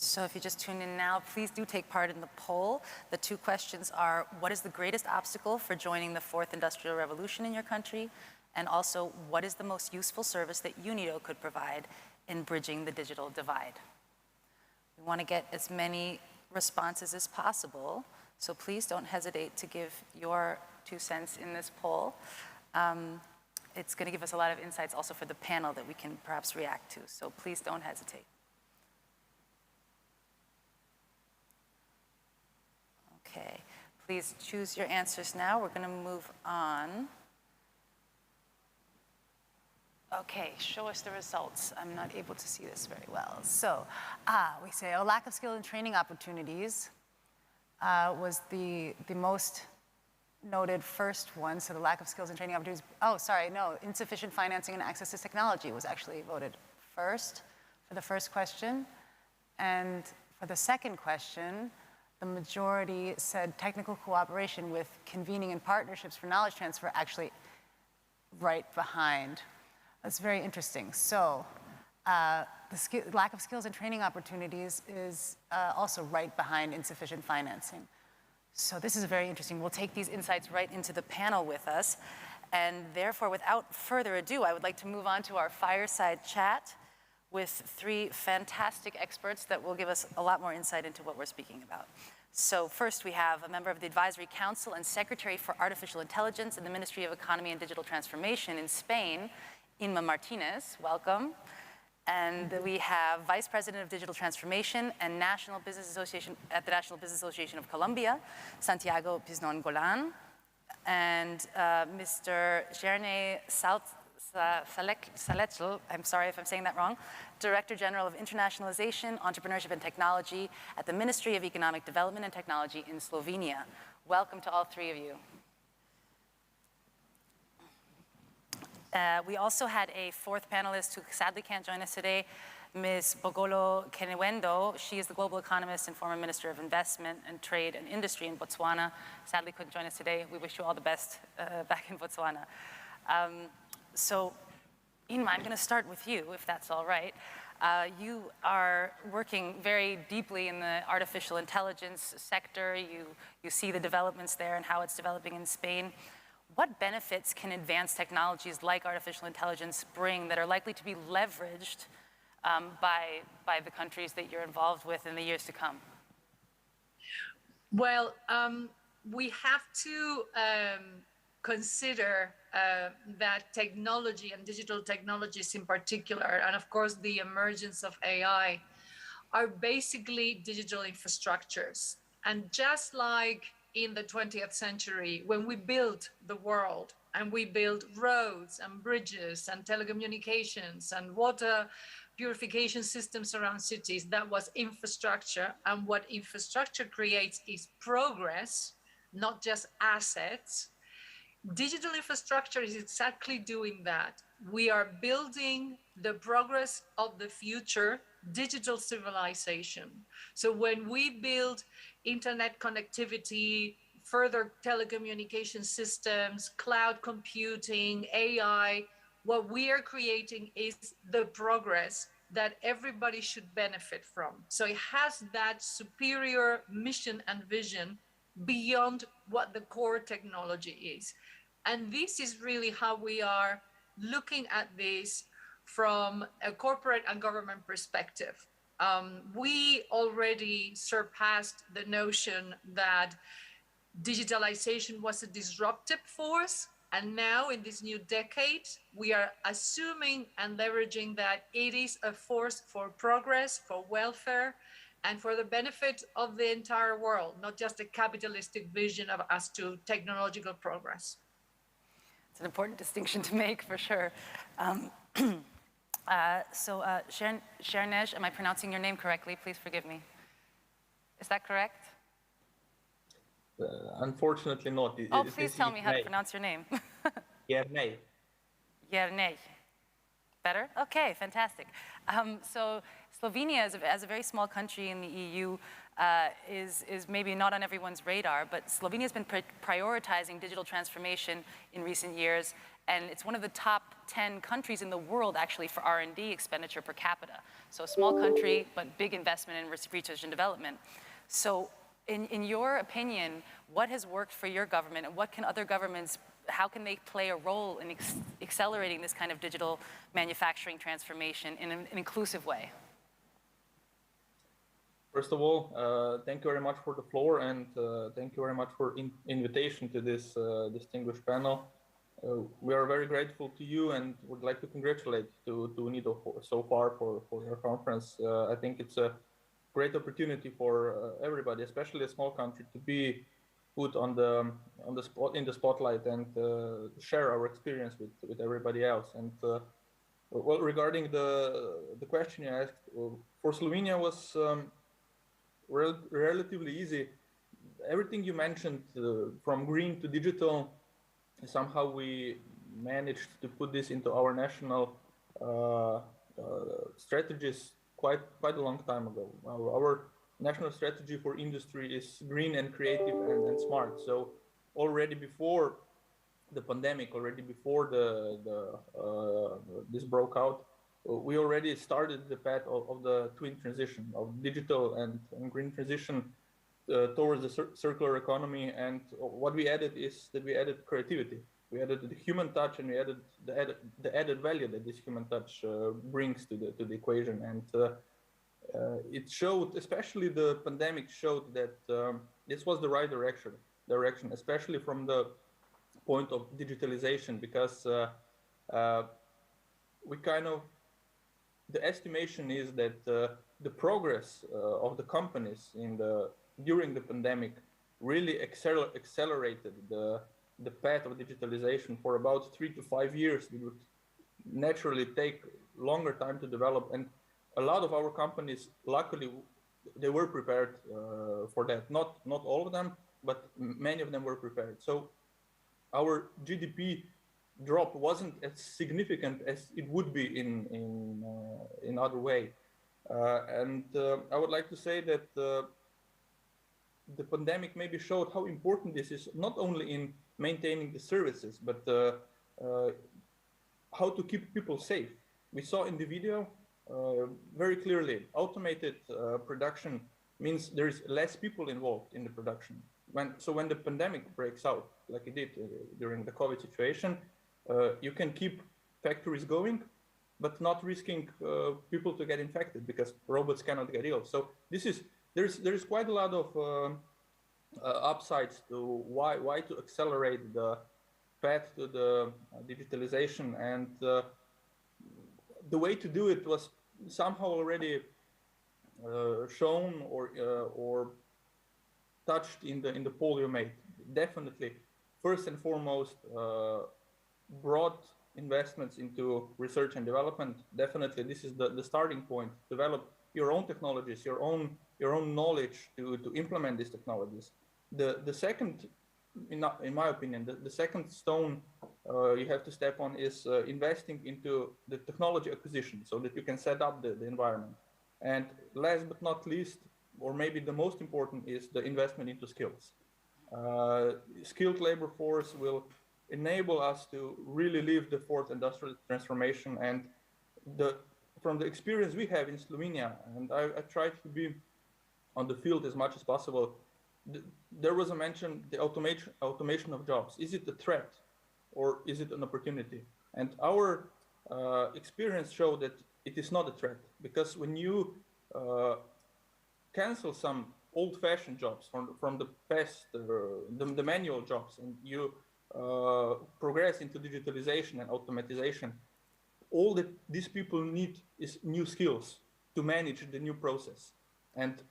Speaker 16: So if you just tuned in now, please do take part in the poll. The two questions are, what is the greatest obstacle for joining the fourth industrial revolution in your country? And also, what is the most useful service that UNIDO could provide in bridging the digital divide? We want to get as many responses as possible, so please don't hesitate to give your 2 cents in this poll. It's going to give us a lot of insights also for the panel that we can perhaps react to, so please don't hesitate. Okay, please choose your answers now. We're going to move on. Okay, show us the results. I'm not able to see this very well. So, we say a lack of skill and training opportunities was the most noted first one. So the lack of skills and training opportunities. Oh, sorry, no, insufficient financing and access to technology was actually voted first for the first question. And for the second question, the majority said technical cooperation with convening and partnerships for knowledge transfer, actually right behind. That's very interesting. So the lack of skills and training opportunities is also right behind insufficient financing. So this is very interesting. We'll take these insights right into the panel with us. And therefore, without further ado, I would like to move on to our fireside chat with 3 fantastic experts that will give us a lot more insight into what we're speaking about. So first, we have a member of the Advisory Council and Secretary for Artificial Intelligence in the Ministry of Economy and Digital Transformation in Spain, Inma Martinez. Welcome. And we have Vice President of Digital Transformation and National Business Association at the National Business Association of Colombia, Santiago Piznon Golan, and Mr. Jerne Salecl, I'm sorry if I'm saying that wrong, Director General of Internationalization, Entrepreneurship and Technology at the Ministry of Economic Development and Technology in Slovenia. Welcome to all 3 of you. We also had a 4th panelist who sadly can't join us today, Ms. Bogolo Kenewendo. She is the global economist and former Minister of Investment and Trade and Industry in Botswana. Sadly couldn't join us today. We wish you all the best back in Botswana. So, Inma, I'm going to start with you, if that's all right. You are working very deeply in the artificial intelligence sector. You see the developments there and how it's developing in Spain. What benefits can advanced technologies like artificial intelligence bring that are likely to be leveraged by the countries that you're involved with in the years to come?
Speaker 8: Well, we have to consider that technology and digital technologies in particular, and of course the emergence of AI, are basically digital infrastructures. And just like in the 20th century, when we built the world and we built roads and bridges and telecommunications and water purification systems around cities, that was infrastructure. And what infrastructure creates is progress, not just assets. Digital infrastructure is exactly doing that. We are building the progress of the future digital civilization. So when we build internet connectivity, further telecommunication systems, cloud computing, AI, what we are creating is the progress that everybody should benefit from. So it has that superior mission and vision beyond what the core technology is. And this is really how we are looking at this from a corporate and government perspective. We already surpassed the notion that digitalization was a disruptive force. And now in this new decade, we are assuming and leveraging that it is a force for progress, for welfare, and for the benefit of the entire world, not just a capitalistic vision of as to technological progress.
Speaker 16: It's an important distinction to make, for sure. Shernej, am I pronouncing your name correctly? Please forgive me. Is that correct?
Speaker 3: Unfortunately not.
Speaker 16: Please tell me how to pronounce your name.
Speaker 3: Yerney.
Speaker 16: Yerney. Better? Okay, fantastic. So Slovenia, as a very small country in the EU, is maybe not on everyone's radar, but Slovenia has been prioritizing digital transformation in recent years, and it's one of the top 10 countries in the world, actually, for R&D expenditure per capita. So a small country, but big investment in research and development. So in your opinion, what has worked for your government, and what can other governments, how can they play a role in accelerating this kind of digital manufacturing transformation in an inclusive way?
Speaker 3: First of all, thank you very much for the floor, and thank you very much for invitation to this distinguished panel. We are very grateful to you and would like to congratulate to UNIDO so far for your conference. I think it's a great opportunity for everybody, especially a small country, to be put in the spotlight and share our experience with everybody else. And well, regarding the question you asked, for Slovenia was relatively easy. Everything you mentioned, from green to digital, somehow we managed to put this into our national strategies quite a long time ago. Our national strategy for industry is green and creative and smart. So already before the pandemic, already before this broke out, we already started the path of the twin transition of digital and green transition towards the circular economy. And what we added is that we added creativity. We added the human touch, and we added the added value that this human touch brings to the equation. And it showed, especially the pandemic showed that this was the right direction, especially from the point of digitalization, because the estimation is that the progress of the companies during the pandemic really accelerated the path of digitalization. For about 3 to 5 years, it would naturally take longer time to develop, and a lot of our companies, luckily, they were prepared for that. Not all of them, but many of them were prepared. So our GDP drop wasn't as significant as it would be in other way. And I would like to say that the pandemic maybe showed how important this is, not only in maintaining the services, but how to keep people safe. We saw in the video very clearly, automated production means there is less people involved in the production. So when the pandemic breaks out, like it did during the COVID situation, you can keep factories going, but not risking people to get infected, because robots cannot get ill. So there is quite a lot of upsides to why to accelerate the path to the digitalization, and the way to do it was somehow already shown or touched in the poll you made. Definitely, first and foremost, broad investments into research and development. Definitely, this is the starting point. Develop your own technologies, your own knowledge to implement these technologies. The second, in my opinion, the second stone you have to step on is investing into the technology acquisition so that you can set up the environment. And last but not least, or maybe the most important, is the investment into skills. Skilled labor force will enable us to really live the fourth industrial transformation. And from the experience we have in Slovenia, and I tried to be on the field as much as possible, there was a mention, the automation of jobs. Is it a threat or is it an opportunity? And our experience showed that it is not a threat, because when you cancel some old-fashioned jobs from the past, the manual jobs, and you progress into digitalization and automatization, all that these people need is new skills to manage the new process. And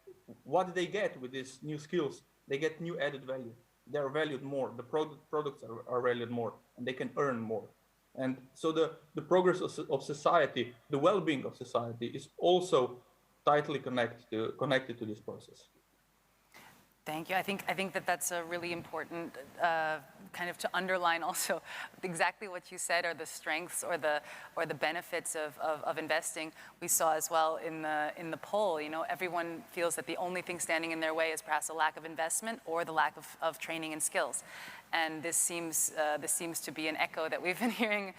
Speaker 3: what they get with these new skills, they get new added value. They are valued more. The products are valued more, and they can earn more. And so the progress of society, the well-being of society, is also tightly connected to this process.
Speaker 16: Thank you. I think that that's a really important kind of to underline also exactly what you said, are the strengths or the benefits of investing. We saw as well in the poll, you know, everyone feels that the only thing standing in their way is perhaps a lack of investment or the lack of training and skills. And this seems to be an echo that we've been hearing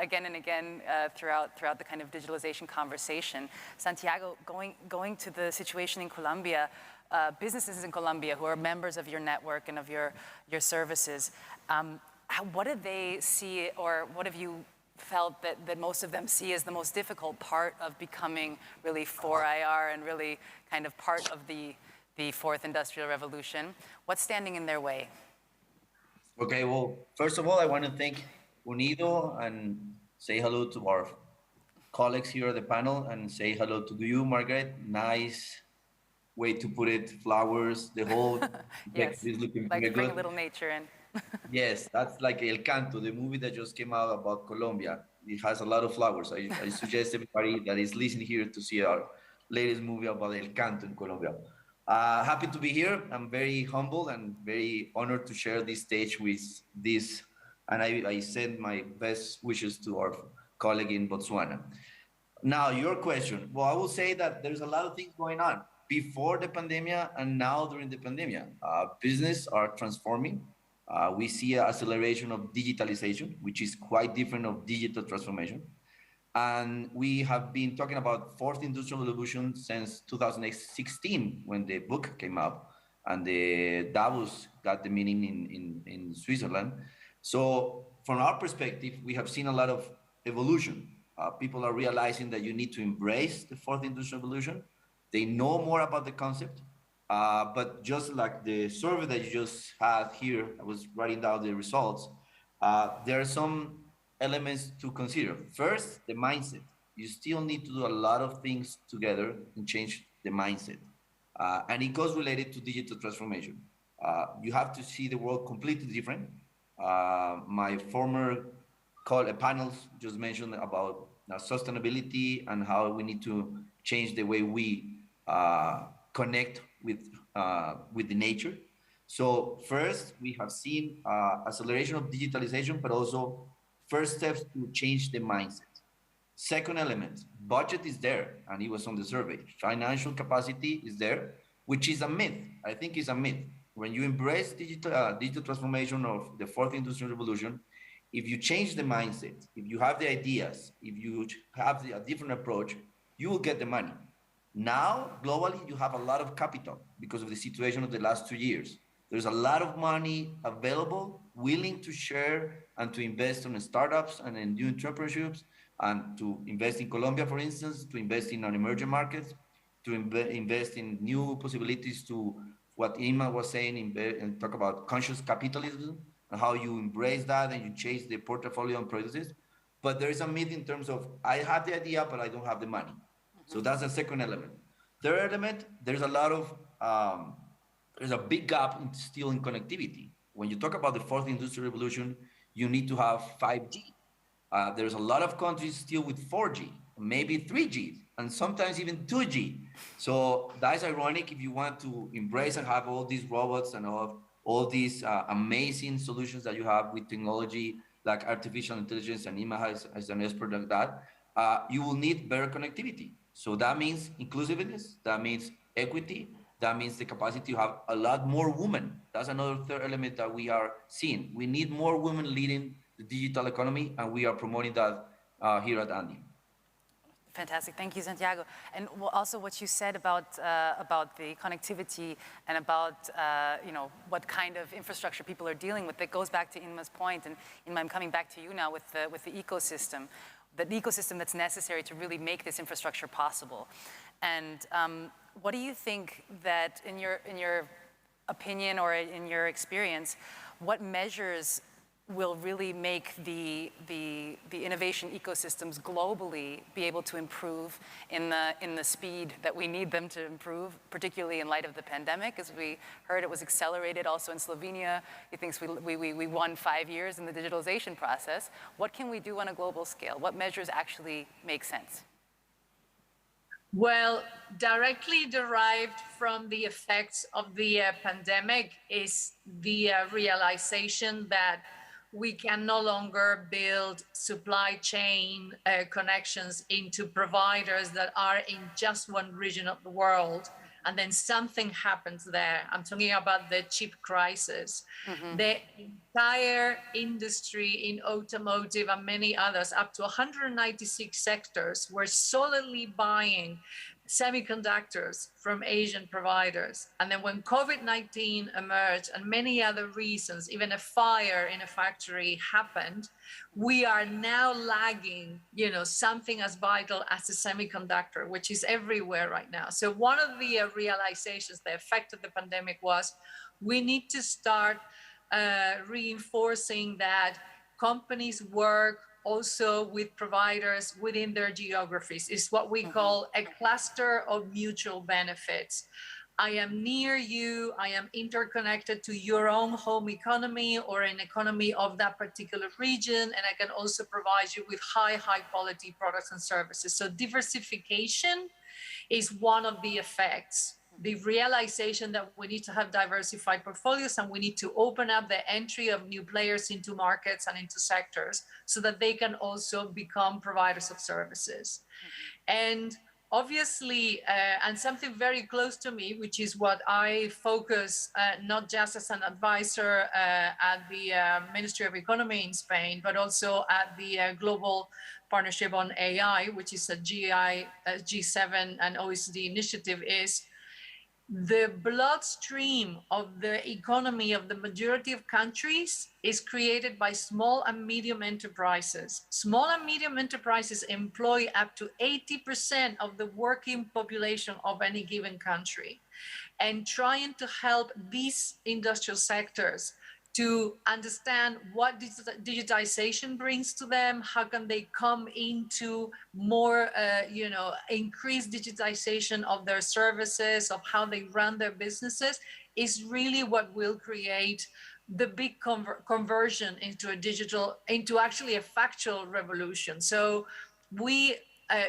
Speaker 16: again and again throughout the kind of digitalization conversation. Santiago, going to the situation in Colombia, businesses in Colombia who are members of your network and of your services, what do they see, or what have you felt that most of them see as the most difficult part of becoming really 4IR and really kind of part of the fourth industrial revolution? What's standing in their way?
Speaker 10: Okay, well, first of all, I want to thank UNIDO and say hello to our colleagues here at the panel, and say hello to you, Margaret. Nice way to put it, flowers, the whole
Speaker 16: yes,
Speaker 10: is looking
Speaker 16: like
Speaker 10: very
Speaker 16: to bring
Speaker 10: good.
Speaker 16: a little nature in.
Speaker 10: Yes, that's like El Canto, the movie that just came out about Colombia. It has a lot of flowers. I suggest everybody that is listening here to see our latest movie about El Canto in Colombia. Happy to be here. I'm very humble and very honored to share this stage with this. And I send my best wishes to our colleague in Botswana. Now, your question. Well, I will say that there's a lot of things going on before the pandemic and now during the pandemic. Business are transforming. We see an acceleration of digitalization, which is quite different of digital transformation. And we have been talking about fourth industrial revolution since 2016, when the book came out and the Davos got the meeting in Switzerland. So from our perspective, we have seen a lot of evolution. People are realizing that you need to embrace the fourth industrial revolution. They know more about the concept, but just like the survey that you just had here, I was writing down the results, there are some elements to consider. First, the mindset. You still need to do a lot of things together and change the mindset. And it goes related to digital transformation. You have to see the world completely different. My former panels just mentioned about sustainability and how we need to change the way we connect with the nature. So first, we have seen acceleration of digitalization, but also first steps to change the mindset. Second element, budget is there, and it was on the survey. Financial capacity is there, which is a myth. I think it's a myth. When you embrace digital transformation of the fourth industrial revolution, if you change the mindset, if you have the ideas, if you have a different approach, you will get the money. Now, globally, you have a lot of capital because of the situation of the last 2 years. There's a lot of money available, willing to share and to invest in startups and in new entrepreneurships, and to invest in Colombia, for instance, to invest in emerging markets, to invest in new possibilities to what Ima was saying and talk about conscious capitalism and how you embrace that and you change the portfolio and processes. But there is a myth in terms of, I have the idea, but I don't have the money. So that's the second element. Third element, there's a lot of, there's a big gap still in connectivity. When you talk about the fourth industrial revolution, you need to have 5G. There's a lot of countries still with 4G, maybe 3G, and sometimes even 2G. So that's ironic if you want to embrace and have all these robots and all these amazing solutions that you have with technology like artificial intelligence, and Ima has an expert on that, you will need better connectivity. So that means inclusiveness, that means equity, that means the capacity to have a lot more women. That's another third element that we are seeing. We need more women leading the digital economy, and we are promoting that here at Andy.
Speaker 16: Fantastic, thank you, Santiago. And also what you said about the connectivity and about what kind of infrastructure people are dealing with, that goes back to Inma's point, and Inma, I'm coming back to you now with the ecosystem, the ecosystem that's necessary to really make this infrastructure possible. And what do you think that, in your opinion or in your experience, what measures will really make the innovation ecosystems globally be able to improve in the speed that we need them to improve, particularly in light of the pandemic? As we heard, it was accelerated also in Slovenia. He thinks we won 5 years in the digitalization process. What can we do on a global scale? What measures actually make sense?
Speaker 8: Well, directly derived from the effects of the pandemic is the realization that we can no longer build supply chain connections into providers that are in just one region of the world, and then something happens there. I'm talking about the chip crisis. The entire industry in automotive and many others, up to 196 sectors, were solidly buying semiconductors from Asian providers. And then when COVID-19 emerged and many other reasons, even a fire in a factory happened, we are now lagging, something as vital as a semiconductor, which is everywhere right now. So one of the realizations, the effect of the pandemic was, we need to start reinforcing that companies work also with providers within their geographies. It's what we call a cluster of mutual benefits. I am near you, I am interconnected to your own home economy or an economy of that particular region, and I can also provide you with high quality products and services. So diversification is one of the effects. The realization that we need to have diversified portfolios, and we need to open up the entry of new players into markets and into sectors so that they can also become providers of services. And obviously, and something very close to me, which is what I focus, not just as an advisor at the Ministry of Economy in Spain, but also at the Global Partnership on AI, which is a G7 and OECD initiative, is the bloodstream of the economy of the majority of countries is created by small and medium enterprises. Small and medium enterprises employ up to 80% of the working population of any given country. And trying to help these industrial sectors to understand what digitization brings to them, how can they come into more, increased digitization of their services, of how they run their businesses, is really what will create the big conversion into actually a factual revolution. So we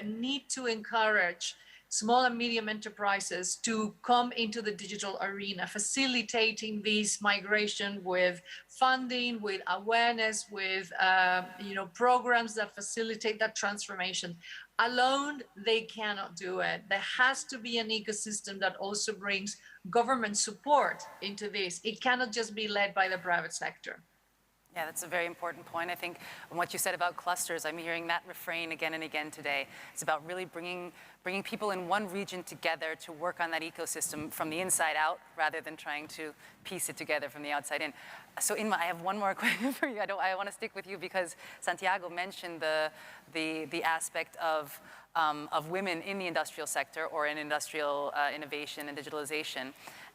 Speaker 8: need to encourage small and medium enterprises to come into the digital arena, facilitating this migration with funding, with awareness, with programs that facilitate that transformation. Alone, they cannot do it. There has to be an ecosystem that also brings government support into this. It cannot just be led by the private sector.
Speaker 16: Yeah, that's a very important point. I think what you said about clusters, I'm hearing that refrain again and again today. It's about really bringing people in one region together to work on that ecosystem from the inside out, rather than trying to piece it together from the outside in. So Inma, I have one more question for you. I want to stick with you because Santiago mentioned the aspect of women in the industrial sector or in industrial innovation and digitalization.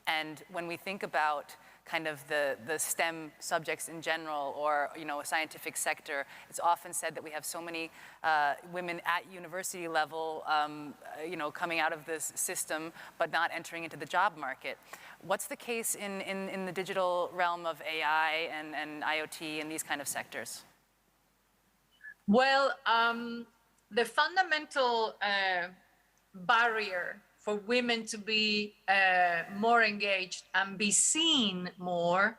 Speaker 16: And when we think about kind of the STEM subjects in general, or a scientific sector, it's often said that we have so many women at university level, coming out of this system, but not entering into the job market. What's the case in the digital realm of AI and IoT and these kind of sectors?
Speaker 8: Well, the fundamental barrier for women to be more engaged and be seen more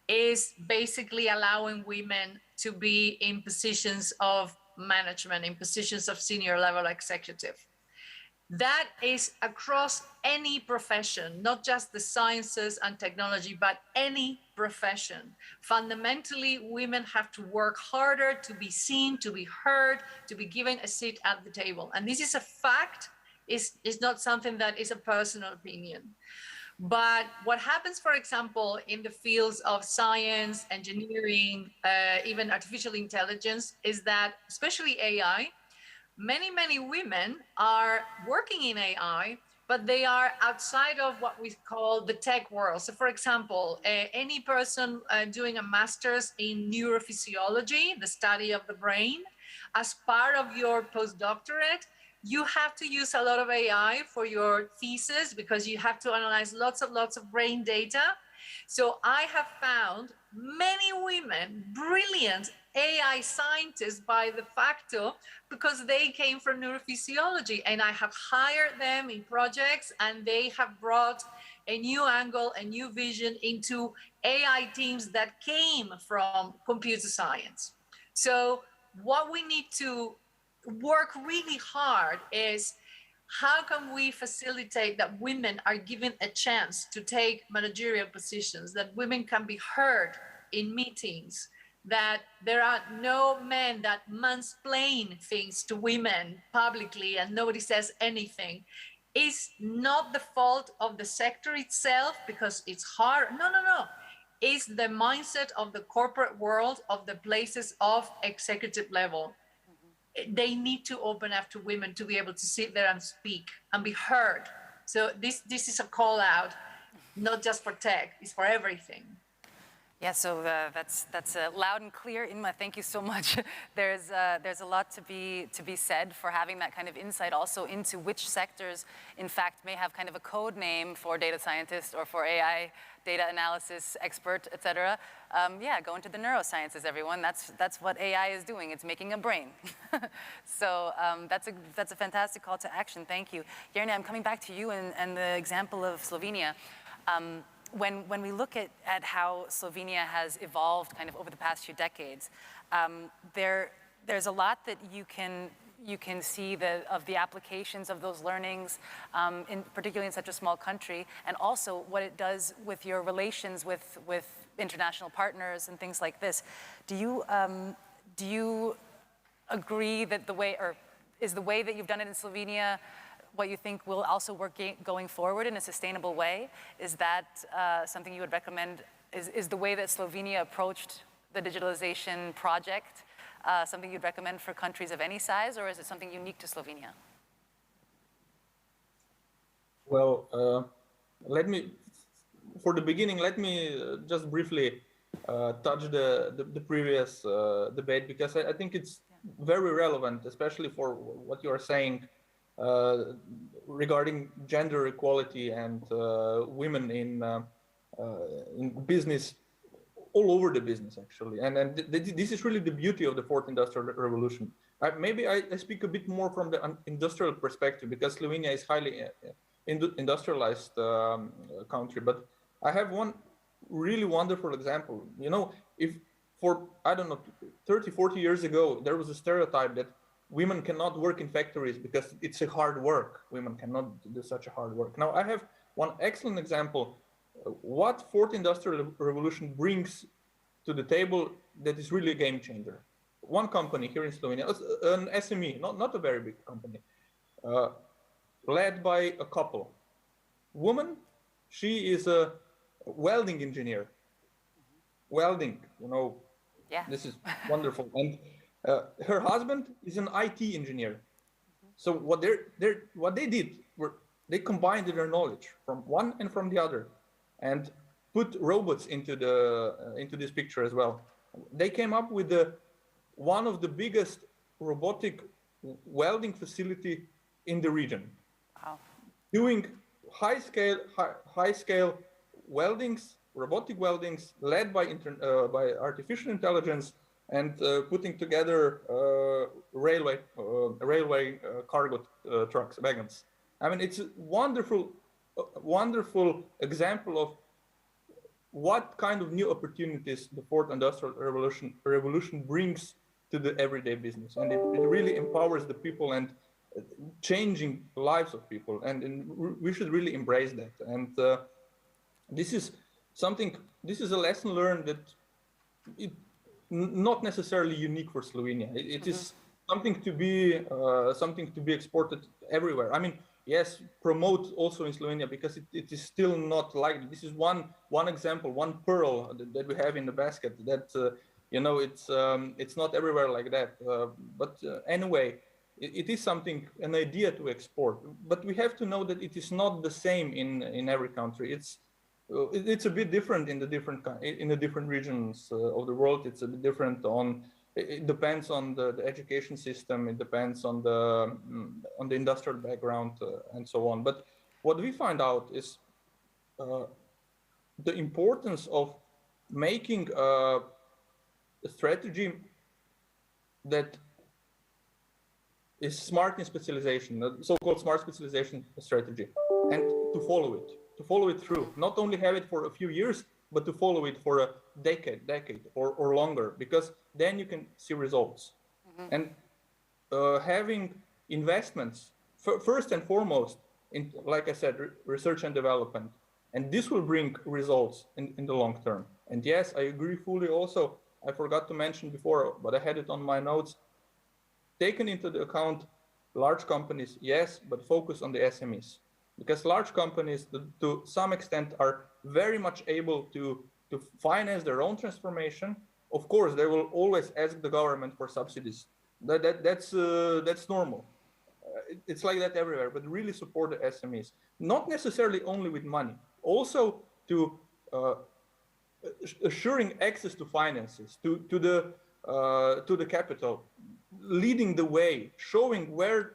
Speaker 8: is basically allowing women to be in positions of management, in positions of senior level executive. That is across any profession, not just the sciences and technology, but any profession. Fundamentally, women have to work harder to be seen, to be heard, to be given a seat at the table. And this is a fact. It's not something that is a personal opinion. But what happens, for example, in the fields of science, engineering, even artificial intelligence, is that, especially AI, many women are working in AI, but they are outside of what we call the tech world. So for example, any person doing a master's in neurophysiology, the study of the brain, as part of your postdoctorate, you have to use a lot of AI for your thesis because you have to analyze lots of brain data. So I have found many women, brilliant AI scientists by de facto, because they came from neurophysiology, and I have hired them in projects, and they have brought a new angle, a new vision into AI teams that came from computer science. So what we need to work really hard is how can we facilitate that women are given a chance to take managerial positions, that women can be heard in meetings, that there are no men that mansplain things to women publicly and nobody says anything. It's not the fault of the sector itself because it's hard. No. It's the mindset of the corporate world, of the places of executive level. They need to open up to women to be able to sit there and speak and be heard. So this is a call out, not just for tech, it's for everything.
Speaker 16: Yeah, so that's loud and clear, Inma. Thank you so much. There's a lot to be said for having that kind of insight also into which sectors, in fact, may have kind of a code name for data scientist or for AI data analysis expert, et cetera. Yeah, go into the neurosciences, everyone. That's what AI is doing. It's making a brain. So that's a fantastic call to action. Thank you. Jernej, I'm coming back to you and the example of Slovenia. When we look at how Slovenia has evolved kind of over the past few decades, there's a lot that you can see of the applications of those learnings, particularly in such a small country, and also what it does with your relations with international partners and things like this. Do you agree that is the way that you've done it in Slovenia what you think will also work going forward in a sustainable way? Is that something you would recommend? Is the way that Slovenia approached the digitalization project something you'd recommend for countries of any size, or is it something unique to Slovenia?
Speaker 3: Well, for the beginning, let me just briefly touch the previous debate, because I think it's very relevant, especially for what you are saying regarding gender equality and women in business, all over the business, actually. And this is really the beauty of the fourth industrial revolution. Maybe I speak a bit more from the industrial perspective, because Slovenia is highly industrialized country. But I have one really wonderful example. You know, if for, I don't know, 30, 40 years ago, there was a stereotype that women cannot work in factories because it's a hard work. Women cannot do such a hard work. Now, I have one excellent example. What fourth industrial revolution brings to the table that is really a game changer. One company here in Slovenia, an SME, not a very big company, led by a couple. Woman, she is a welding engineer. Welding, you know, yeah. This is wonderful. And her husband is an IT engineer. So what they did were they combined their knowledge from one and from the other. and put robots into this picture as well. They came up with one of the biggest robotic welding facility in the region.
Speaker 16: Wow.
Speaker 3: Doing high scale weldings, robotic weldings, led by artificial intelligence, and putting together railway cargo trucks, wagons. I mean, it's a wonderful example of what kind of new opportunities the fourth industrial revolution brings to the everyday business, and it really empowers the people and changing lives of people, and we should really embrace that. And this is a lesson learned that not necessarily unique for Slovenia. It is something to be exported everywhere. I mean, yes, promote also in Slovenia, because it is still not like this. Is one example, one pearl that we have in the basket that it's not everywhere like that. But anyway, it is something, an idea to export. But we have to know that it is not the same in every country. It's a bit different in the different regions of the world. It's a bit different it depends on the education system. It depends on the industrial background and so on. But what we find out is the importance of making a strategy that is smart in specialization, the so-called smart specialization strategy, and to follow it through. Not only have it for a few years, but to follow it for a decade or longer, because then you can see results. And having investments, first and foremost, in, like I said, research and development, and this will bring results in the long term. And yes, I agree fully also, I forgot to mention before, but I had it on my notes, taken into the account large companies, yes, but focus on the SMEs. Because large companies, to some extent, are very much able to finance their own transformation. Of course, they will always ask the government for subsidies. That's normal. It's like that everywhere, but really support the SMEs. Not necessarily only with money, also to assuring access to finances, to the capital, leading the way, showing where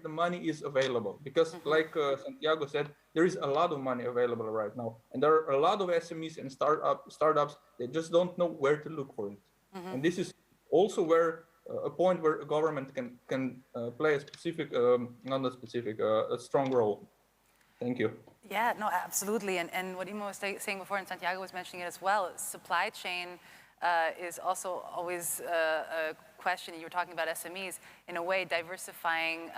Speaker 3: the money is available. Because like Santiago said, there is a lot of money available right now. And there are a lot of SMEs and startups that just don't know where to look for it. And this is also where a point where a government can play a specific, not a specific, a strong role. Thank you.
Speaker 16: Yeah, no, absolutely. And what Imo was saying before, and Santiago was mentioning it as well, supply chain is also always a question. You were talking about SMEs. In a way, diversifying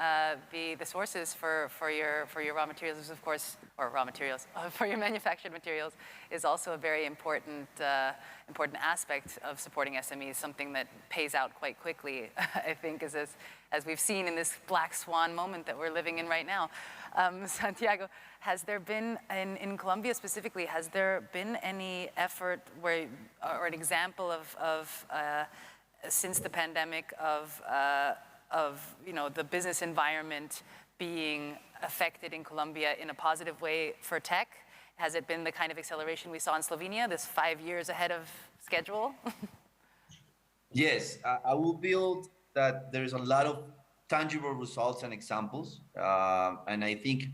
Speaker 16: the sources for your raw materials is, of course, or raw materials, for your manufactured materials is also a very important aspect of supporting SMEs, something that pays out quite quickly, I think, as we've seen in this black swan moment that we're living in right now. Santiago, has there been, in Colombia specifically, has there been any effort where, or an example of since the pandemic of the business environment being affected in Colombia in a positive way for tech? Has it been the kind of acceleration we saw in Slovenia, this 5 years ahead of schedule?
Speaker 10: Yes, I will build that there's a lot of tangible results and examples. And I think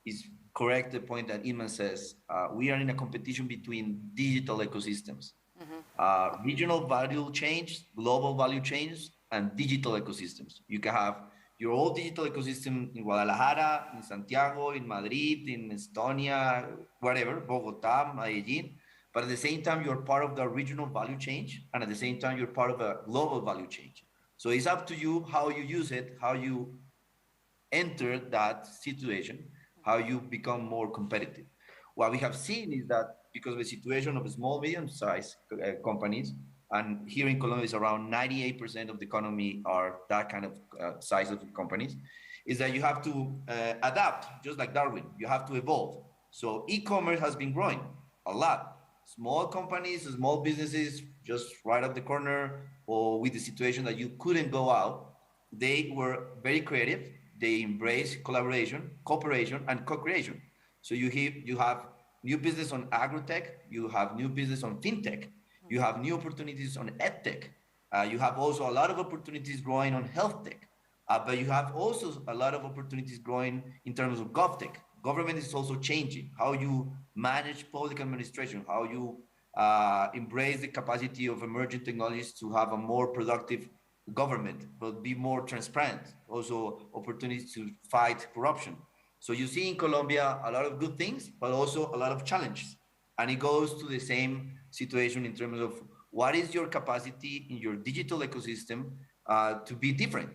Speaker 10: it's correct the point that Iman says. We are in a competition between digital ecosystems. Regional value chains, global value chains, and digital ecosystems. You can have your own digital ecosystem in Guadalajara, in Santiago, in Madrid, in Estonia, wherever, Bogota, Medellin. But at the same time, you're part of the regional value chain, and at the same time, you're part of a global value chain. So it's up to you how you use it, how you enter that situation, how you become more competitive. What we have seen is that because of the situation of small, medium-sized companies, and here in Colombia is around 98% of the economy are that kind of size of companies, is that you have to adapt, just like Darwin, you have to evolve. So e-commerce has been growing a lot. Small companies, small businesses, just right up the corner, or with the situation that you couldn't go out, they were very creative. They embraced collaboration, cooperation, and co-creation. So you have new business on agrotech, you have new business on fintech, you have new opportunities on edtech, you have also a lot of opportunities growing on health tech, but you have also a lot of opportunities growing in terms of govtech. Government is also changing how you manage public administration, how you embrace the capacity of emerging technologies to have a more productive government, but be more transparent. Also opportunities to fight corruption. So you see in Colombia a lot of good things, but also a lot of challenges. And it goes to the same situation in terms of what is your capacity in your digital ecosystem to be different,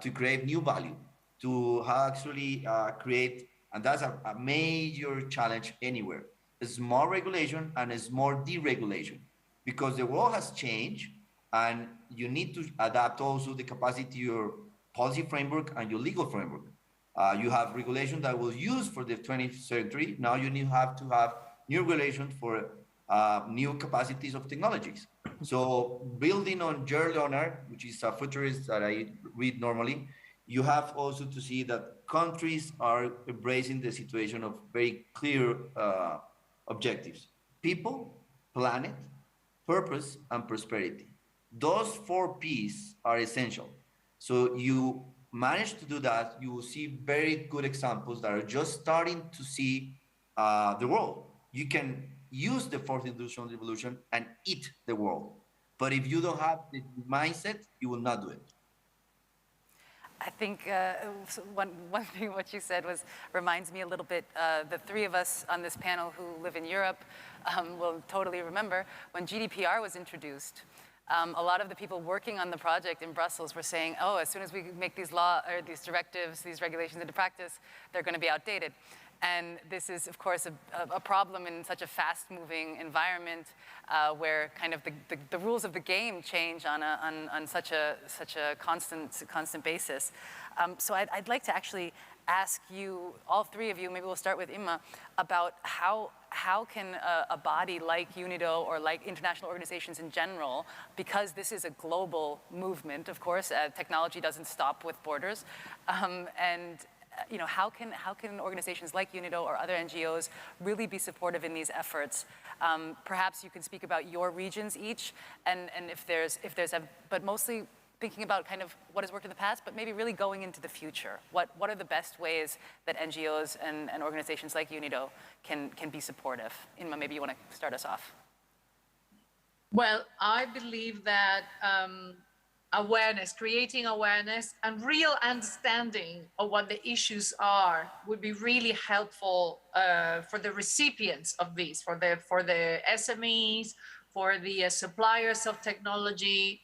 Speaker 10: to create new value, to actually create, and that's a major challenge anywhere. It's more regulation and it's more deregulation because the world has changed and you need to adapt also the capacity to your policy framework and your legal framework. You have regulation that will use for the 20th century. Now you have to have new regulations for new capacities of technologies. So building on Jerry Leonard, which is a futurist that I read normally, you have also to see that countries are embracing the situation of very clear objectives: people, planet, purpose, and prosperity. Those 4 P's are essential. So you manage to do that, you will see very good examples that are just starting to see the world. You can use the 4th industrial revolution and eat the world. But if you don't have the mindset, you will not do it.
Speaker 16: I think one thing what you said reminds me a little bit, the 3 of us on this panel who live in Europe will totally remember when GDPR was introduced. A lot of the people working on the project in Brussels were saying, oh, as soon as we make these these directives, these regulations into practice, they're going to be outdated. And this is, of course, a problem in such a fast-moving environment where kind of the rules of the game change on such a constant basis. So I'd like to actually ask you, all 3 of you, maybe we'll start with Imma, about how can a body like UNIDO or like international organizations in general, because this is a global movement, of course, technology doesn't stop with borders, and you know, how can organizations like UNIDO or other NGOs really be supportive in these efforts? Perhaps you can speak about your regions each, and if there's but mostly thinking about kind of what has worked in the past, but maybe really going into the future. What are the best ways that NGOs and organizations like UNIDO can be supportive? Inma, maybe you want to start us off.
Speaker 8: Well, I believe that creating awareness and real understanding of what the issues are would be really helpful for the recipients of these, for the SMEs, for the suppliers of technology,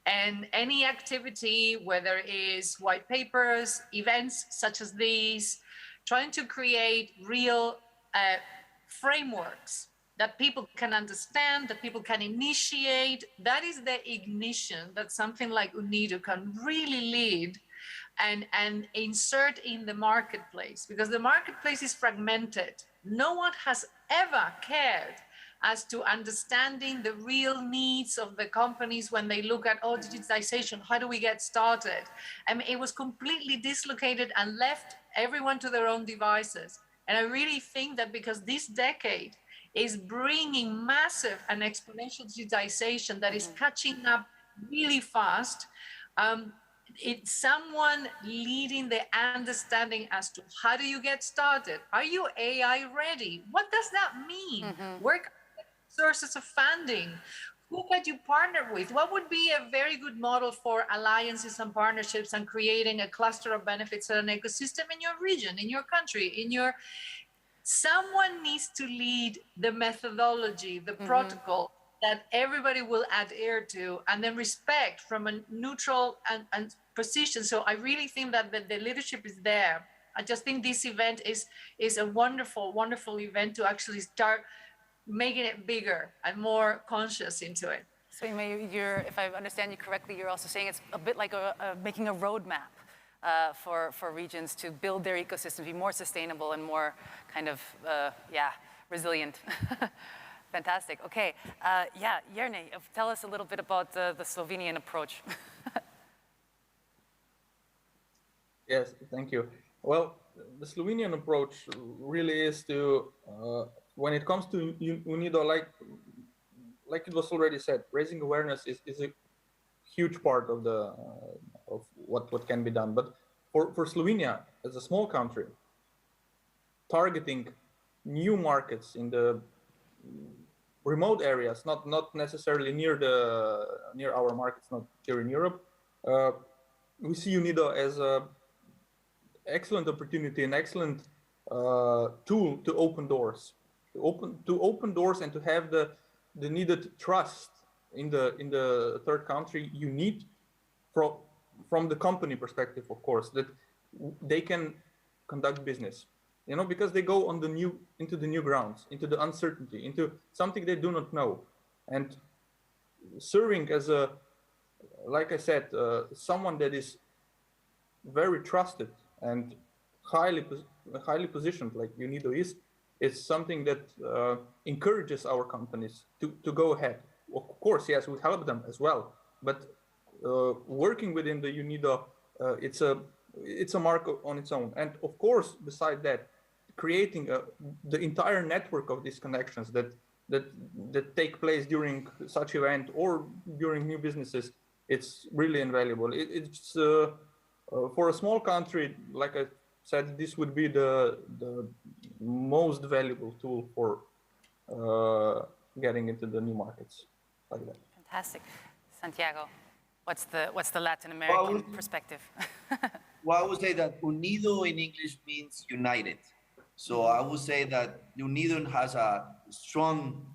Speaker 8: and any activity, whether it is white papers, events such as these, trying to create real frameworks that people can understand, that people can initiate. That is the ignition that something like UNIDO can really lead and insert in the marketplace, because the marketplace is fragmented. No one has ever cared as to understanding the real needs of the companies when they look at, oh, digitization, how do we get started? I mean, it was completely dislocated and left everyone to their own devices. And I really think that because this decade is bringing massive and exponential digitization that is catching up really fast, it's someone leading the understanding as to how do you get started? Are you AI ready? What does that mean? Where can you get sources of funding? Who could you partner with? What would be a very good model for alliances and partnerships and creating a cluster of benefits and an ecosystem in your region, in your country, in your... Someone needs to lead the methodology, the protocol that everybody will adhere to, and then respect from a neutral and position. So I really think that the leadership is there. I just think this event is a wonderful, wonderful event to actually start making it bigger and more conscious into it.
Speaker 16: So if I understand you correctly, you're also saying it's a bit like making a roadmap for regions to build their ecosystems, be more sustainable and more kind of, resilient. Fantastic. Okay. Jerne, tell us a little bit about the Slovenian approach.
Speaker 3: Yes, thank you. Well, the Slovenian approach really is to, when it comes to UNIDO, like it was already said, raising awareness is a huge part of the of what can be done. But for Slovenia as a small country, targeting new markets in the remote areas, not necessarily near our markets, not here in Europe, we see UNIDO as a excellent opportunity, an excellent tool to open doors, to open doors and to have the needed trust in the third country you need from the company perspective, of course, that they can conduct business, because they go on into the new grounds, into the uncertainty, into something they do not know, and serving as a, like I said, someone that is very trusted and highly positioned, like UNIDO is something that encourages our companies to go ahead. Of course, yes, we help them as well, but working within the UNIDO, it's a mark on its own. And of course, beside that, creating the entire network of these connections that take place during such event or during new businesses, it's really invaluable. It's for a small country, like I said, this would be the most valuable tool for getting into the new markets like that.
Speaker 16: Fantastic. Santiago, what's the Latin American perspective?
Speaker 10: Well, I would say that unido in English means united. So I would say that UNIDO has a strong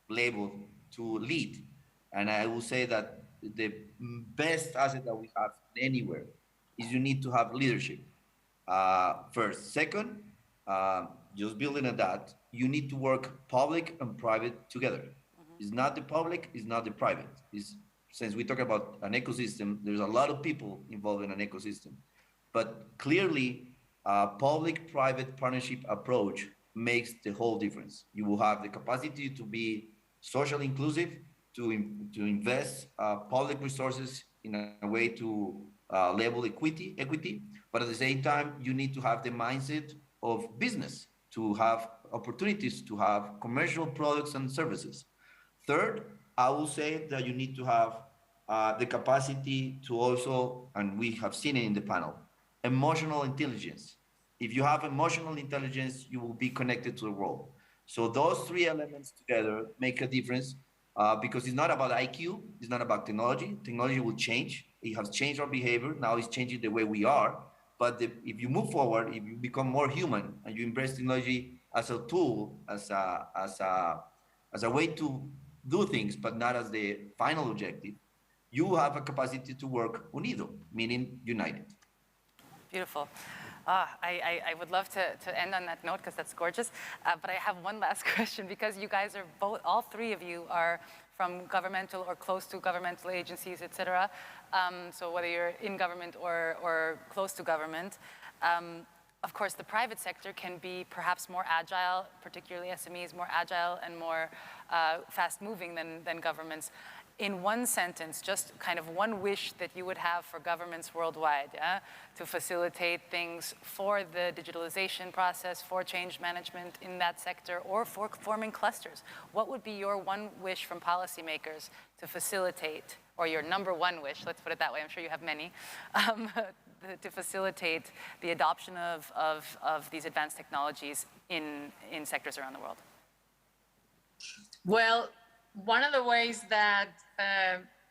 Speaker 10: label to lead. And I would say that the best asset that we have anywhere is you need to have leadership first. Second, just building on that, you need to work public and private together. It's not the public, it's not the private. Since we talk about an ecosystem, there's a lot of people involved in an ecosystem. But clearly, public-private partnership approach makes the whole difference. You will have the capacity to be socially inclusive, to invest public resources in a way to level equity, but at the same time, you need to have the mindset of business, to have opportunities, to have commercial products and services. Third, I will say that you need to have the capacity to also, and we have seen it in the panel, emotional intelligence. If you have emotional intelligence, you will be connected to the world. So those three elements together make a difference because it's not about IQ, it's not about technology. Technology will change. It has changed our behavior. Now it's changing the way we are. But if you move forward, if you become more human and you embrace technology as a tool, as a way to do things, but not as the final objective, you have a capacity to work unido, meaning united.
Speaker 16: Beautiful. I would love to end on that note because that's gorgeous. But I have one last question because you guys are both, all three of you are from governmental or close to governmental agencies, et cetera. So whether you're in government or close to government, of course, the private sector can be perhaps more agile, particularly SMEs, more agile and more fast-moving than governments. In one sentence, just kind of one wish that you would have for governments worldwide, to facilitate things for the digitalization process, for change management in that sector, or for forming clusters. What would be your one wish from policymakers to facilitate, or your number one wish, let's put it that way, I'm sure you have many, to facilitate the adoption of these advanced technologies in sectors around the world?
Speaker 8: Well, one of the ways that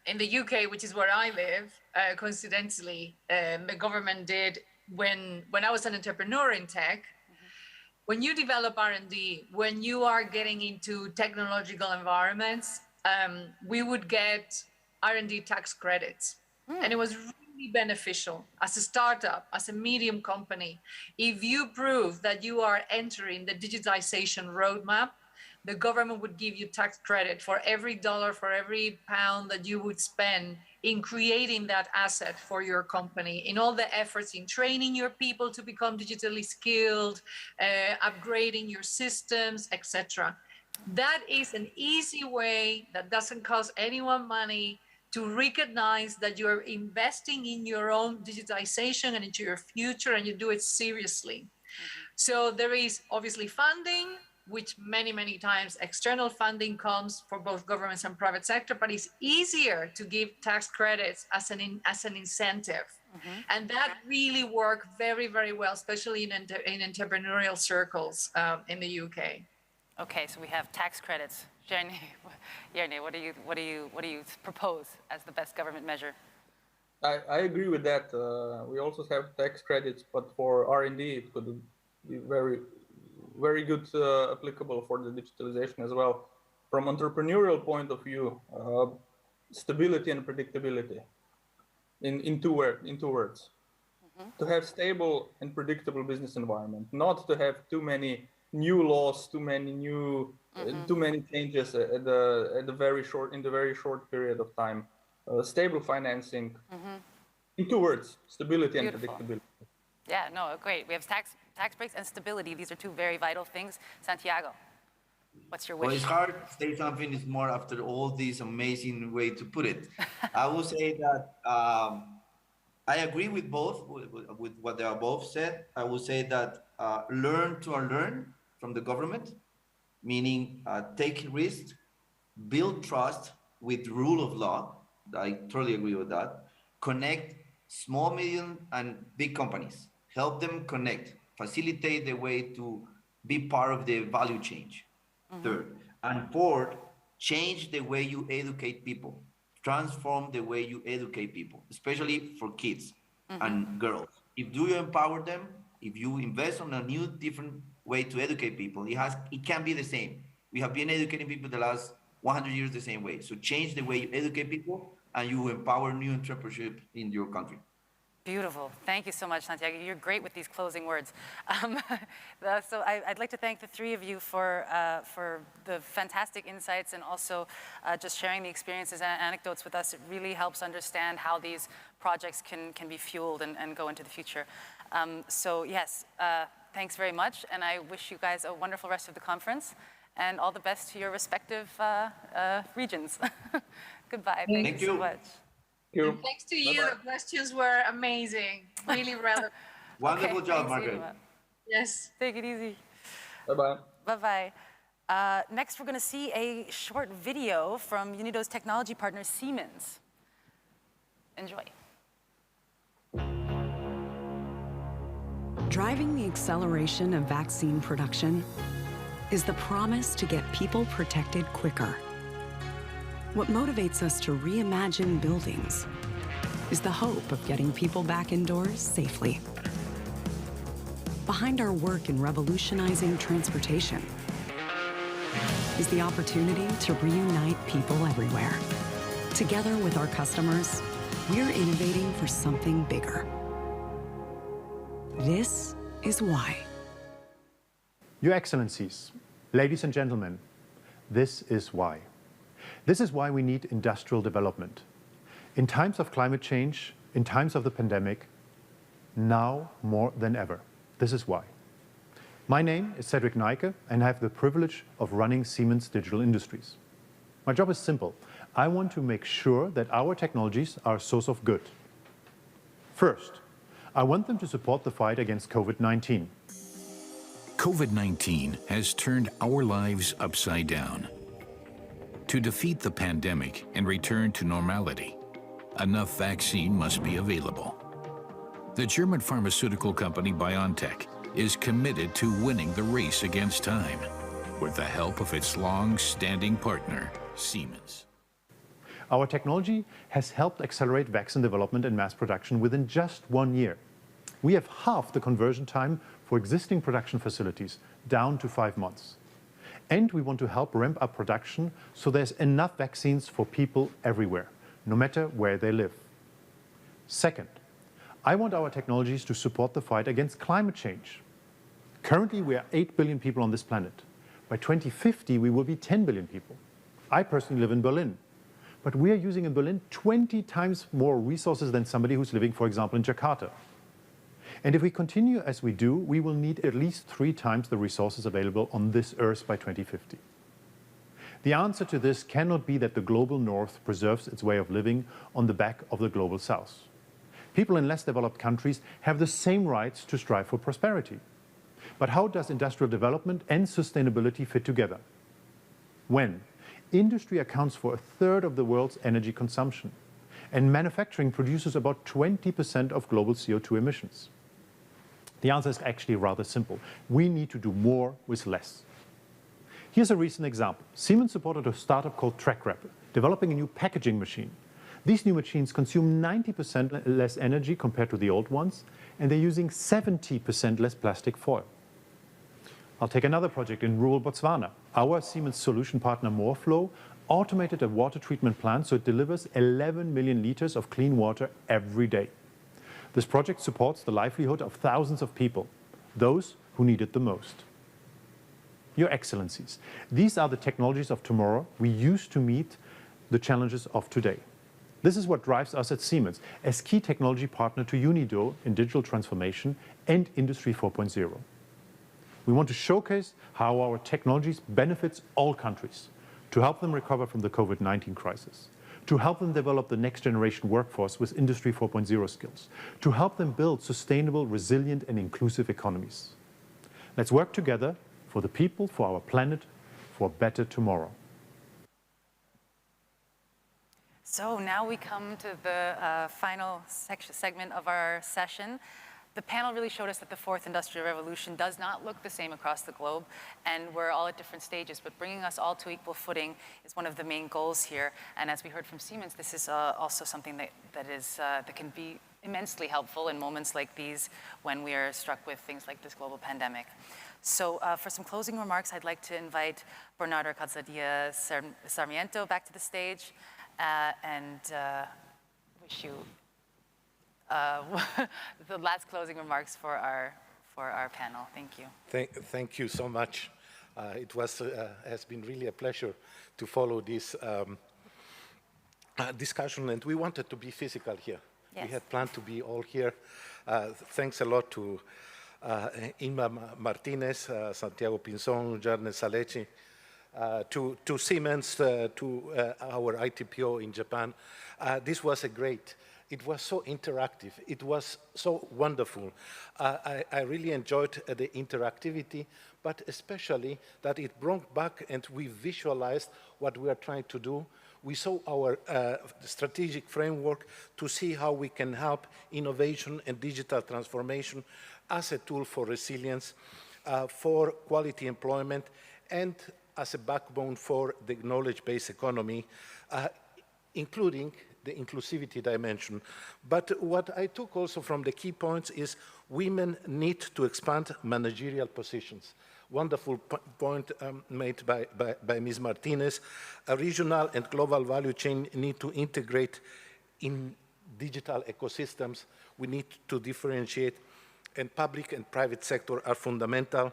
Speaker 8: in the UK, which is where I live, coincidentally, the government did when I was an entrepreneur in tech, when you develop R&D, when you are getting into technological environments, we would get R&D tax credits. And it was really beneficial as a startup, as a medium company. If you prove that you are entering the digitization roadmap, the government would give you tax credit for every dollar, for every pound that you would spend in creating that asset for your company, in all the efforts in training your people to become digitally skilled, upgrading your systems, etc. That is an easy way that doesn't cost anyone money to recognize that you're investing in your own digitization and into your future, and you do it seriously. So there is obviously funding, which many times external funding comes for both governments and private sector, but it's easier to give tax credits as an incentive. And that really worked very well, especially in entrepreneurial circles in the UK.
Speaker 16: Okay, so we have tax credits. Jernej, what do you propose as the best government measure?
Speaker 3: I agree with that. We also have tax credits, but for R&D, it could be very good applicable for the digitalization as well. From entrepreneurial point of view, stability and predictability. In two words. To have stable and predictable business environment, not to have too many new laws, too many changes in the very short period of time. Stable financing. In 2 words, stability and predictability.
Speaker 16: Yeah, no, great. We have tax breaks and stability. These are two very vital things. Santiago, what's your wish?
Speaker 10: Well, it's hard to say something is more after all this amazing way to put it. I will say that I agree with both, with what they are both said. I will say that learn to unlearn from the government, meaning take risks, build trust with the rule of law. I totally agree with that. Connect small, medium, and big companies. Help them connect, facilitate the way to be part of the value chain. Third. And fourth, change the way you educate people. Transform the way you educate people, especially for kids and girls. If you empower them, if you invest on a new, different way to educate people, it can be the same. We have been educating people the last 100 years the same way. So change the way you educate people and you empower new entrepreneurship in your country.
Speaker 16: Beautiful. Thank you so much, Santiago. You're great with these closing words. So I'd like to thank the three of you for the fantastic insights and also just sharing the experiences and anecdotes with us. It really helps understand how these projects can be fueled and go into the future. So yes, thanks very much. And I wish you guys a wonderful rest of the conference and all the best to your respective regions. Goodbye. Thank you so much.
Speaker 8: Thanks to you, the questions were amazing, really relevant.
Speaker 10: Wonderful job, Margaret.
Speaker 8: Yes.
Speaker 16: Take it easy.
Speaker 3: Bye-bye.
Speaker 16: Bye-bye. Next, we're going to see a short video from UNIDO's technology partner, Siemens. Enjoy.
Speaker 13: Driving the acceleration of vaccine production is the promise to get people protected quicker. What motivates us to reimagine buildings is the hope of getting people back indoors safely. Behind our work in revolutionizing transportation is the opportunity to reunite people everywhere. Together with our customers, we're innovating for something bigger. This is why.
Speaker 14: Your Excellencies, ladies and gentlemen, this is why. This is why we need industrial development. In times of climate change, in times of the pandemic, now more than ever. This is why. My name is Cedric Neike, and I have the privilege of running Siemens Digital Industries. My job is simple. I want to make sure that our technologies are a source of good. First, I want them to support the fight against COVID-19.
Speaker 23: COVID-19 has turned our lives upside down. To defeat the pandemic and return to normality, enough vaccine must be available. The German pharmaceutical company BioNTech is committed to winning the race against time with the help of its long-standing partner, Siemens.
Speaker 14: Our technology has helped accelerate vaccine development and mass production within just 1 year. We have halved the conversion time for existing production facilities down to 5 months. And we want to help ramp up production so there's enough vaccines for people everywhere, no matter where they live. Second, I want our technologies to support the fight against climate change. Currently, we are 8 billion people on this planet. By 2050, we will be 10 billion people. I personally live in Berlin, but we are using in Berlin 20 times more resources than somebody who's living, for example, in Jakarta. And if we continue as we do, we will need at least 3 times the resources available on this Earth by 2050. The answer to this cannot be that the global North preserves its way of living on the back of the global South. People in less developed countries have the same rights to strive for prosperity. But how does industrial development and sustainability fit together? When industry accounts for a third of the world's energy consumption, and manufacturing produces about 20% of global CO2 emissions. The answer is actually rather simple. We need to do more with less. Here's a recent example. Siemens supported a startup called TrackWrap, developing a new packaging machine. These new machines consume 90% less energy compared to the old ones, and they're using 70% less plastic foil. I'll take another project in rural Botswana. Our Siemens solution partner Moreflow automated a water treatment plant so it delivers 11 million liters of clean water every day. This project supports the livelihood of thousands of people, those who need it the most. Your Excellencies, these are the technologies of tomorrow we use to meet the challenges of today. This is what drives us at Siemens as key technology partner to UNIDO in digital transformation and Industry 4.0. We want to showcase how our technologies benefits all countries, to help them recover from the COVID-19 crisis, to help them develop the next generation workforce with Industry 4.0 skills, to help them build sustainable, resilient and inclusive economies. Let's work together for the people, for our planet, for a better tomorrow.
Speaker 16: So now we come to the final segment of our session. The panel really showed us that the fourth industrial revolution does not look the same across the globe, and we're all at different stages, but bringing us all to equal footing is one of the main goals here. And as we heard from Siemens, this is also something that can be immensely helpful in moments like these when we are struck with things like this global pandemic. So for some closing remarks, I'd like to invite Bernardo Calzadilla Sarmiento back to the stage and wish you the last closing remarks for our panel. Thank you.
Speaker 17: Thank you so much. It has been really a pleasure to follow this discussion, and we wanted to be physical here. Yes. We had planned to be all here. Thanks a lot to Inma Martinez, Santiago Pinzon, Jarne Salechi, to Siemens, to our ITPO in Japan. This was it was so interactive. It was so wonderful. I really enjoyed the interactivity, but especially that it brought back and we visualized what we are trying to do. We saw our strategic framework to see how we can help innovation and digital transformation as a tool for resilience, for quality employment, and as a backbone for the knowledge-based economy, including the inclusivity dimension. But what I took also from the key points is women need to expand managerial positions. Wonderful point made by Ms. Martinez. A regional and global value chain need to integrate in digital ecosystems. We need to differentiate, and public and private sector are fundamental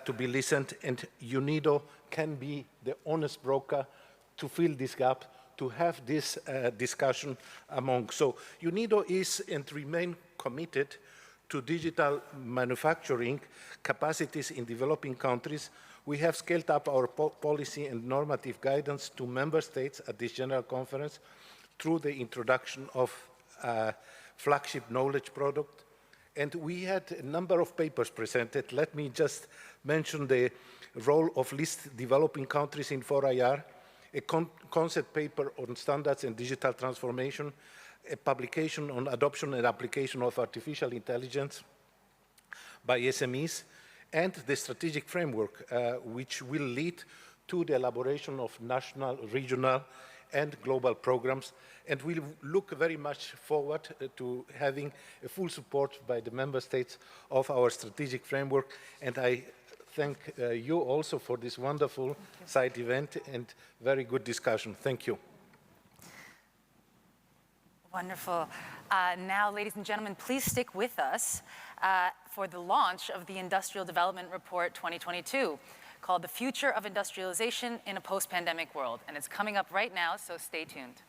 Speaker 17: to be listened, and UNIDO can be the honest broker to fill this gap, to have this discussion among. So UNIDO is and remain committed to digital manufacturing capacities in developing countries. We have scaled up our policy and normative guidance to member states at this General Conference through the introduction of flagship knowledge product. And we had a number of papers presented. Let me just mention the role of least developing countries in 4IR, a concept paper on standards and digital transformation, a publication on adoption and application of artificial intelligence by SMEs, and the strategic framework, which will lead to the elaboration of national, regional, and global programs. And we look very much forward to having a full support by the member states of our strategic framework. And I thank you also for this wonderful side event and very good discussion. Thank you.
Speaker 16: Wonderful. Now, ladies and gentlemen, please stick with us for the launch of the Industrial Development Report 2022, called The Future of Industrialization in a Post-Pandemic World. And it's coming up right now, so stay tuned.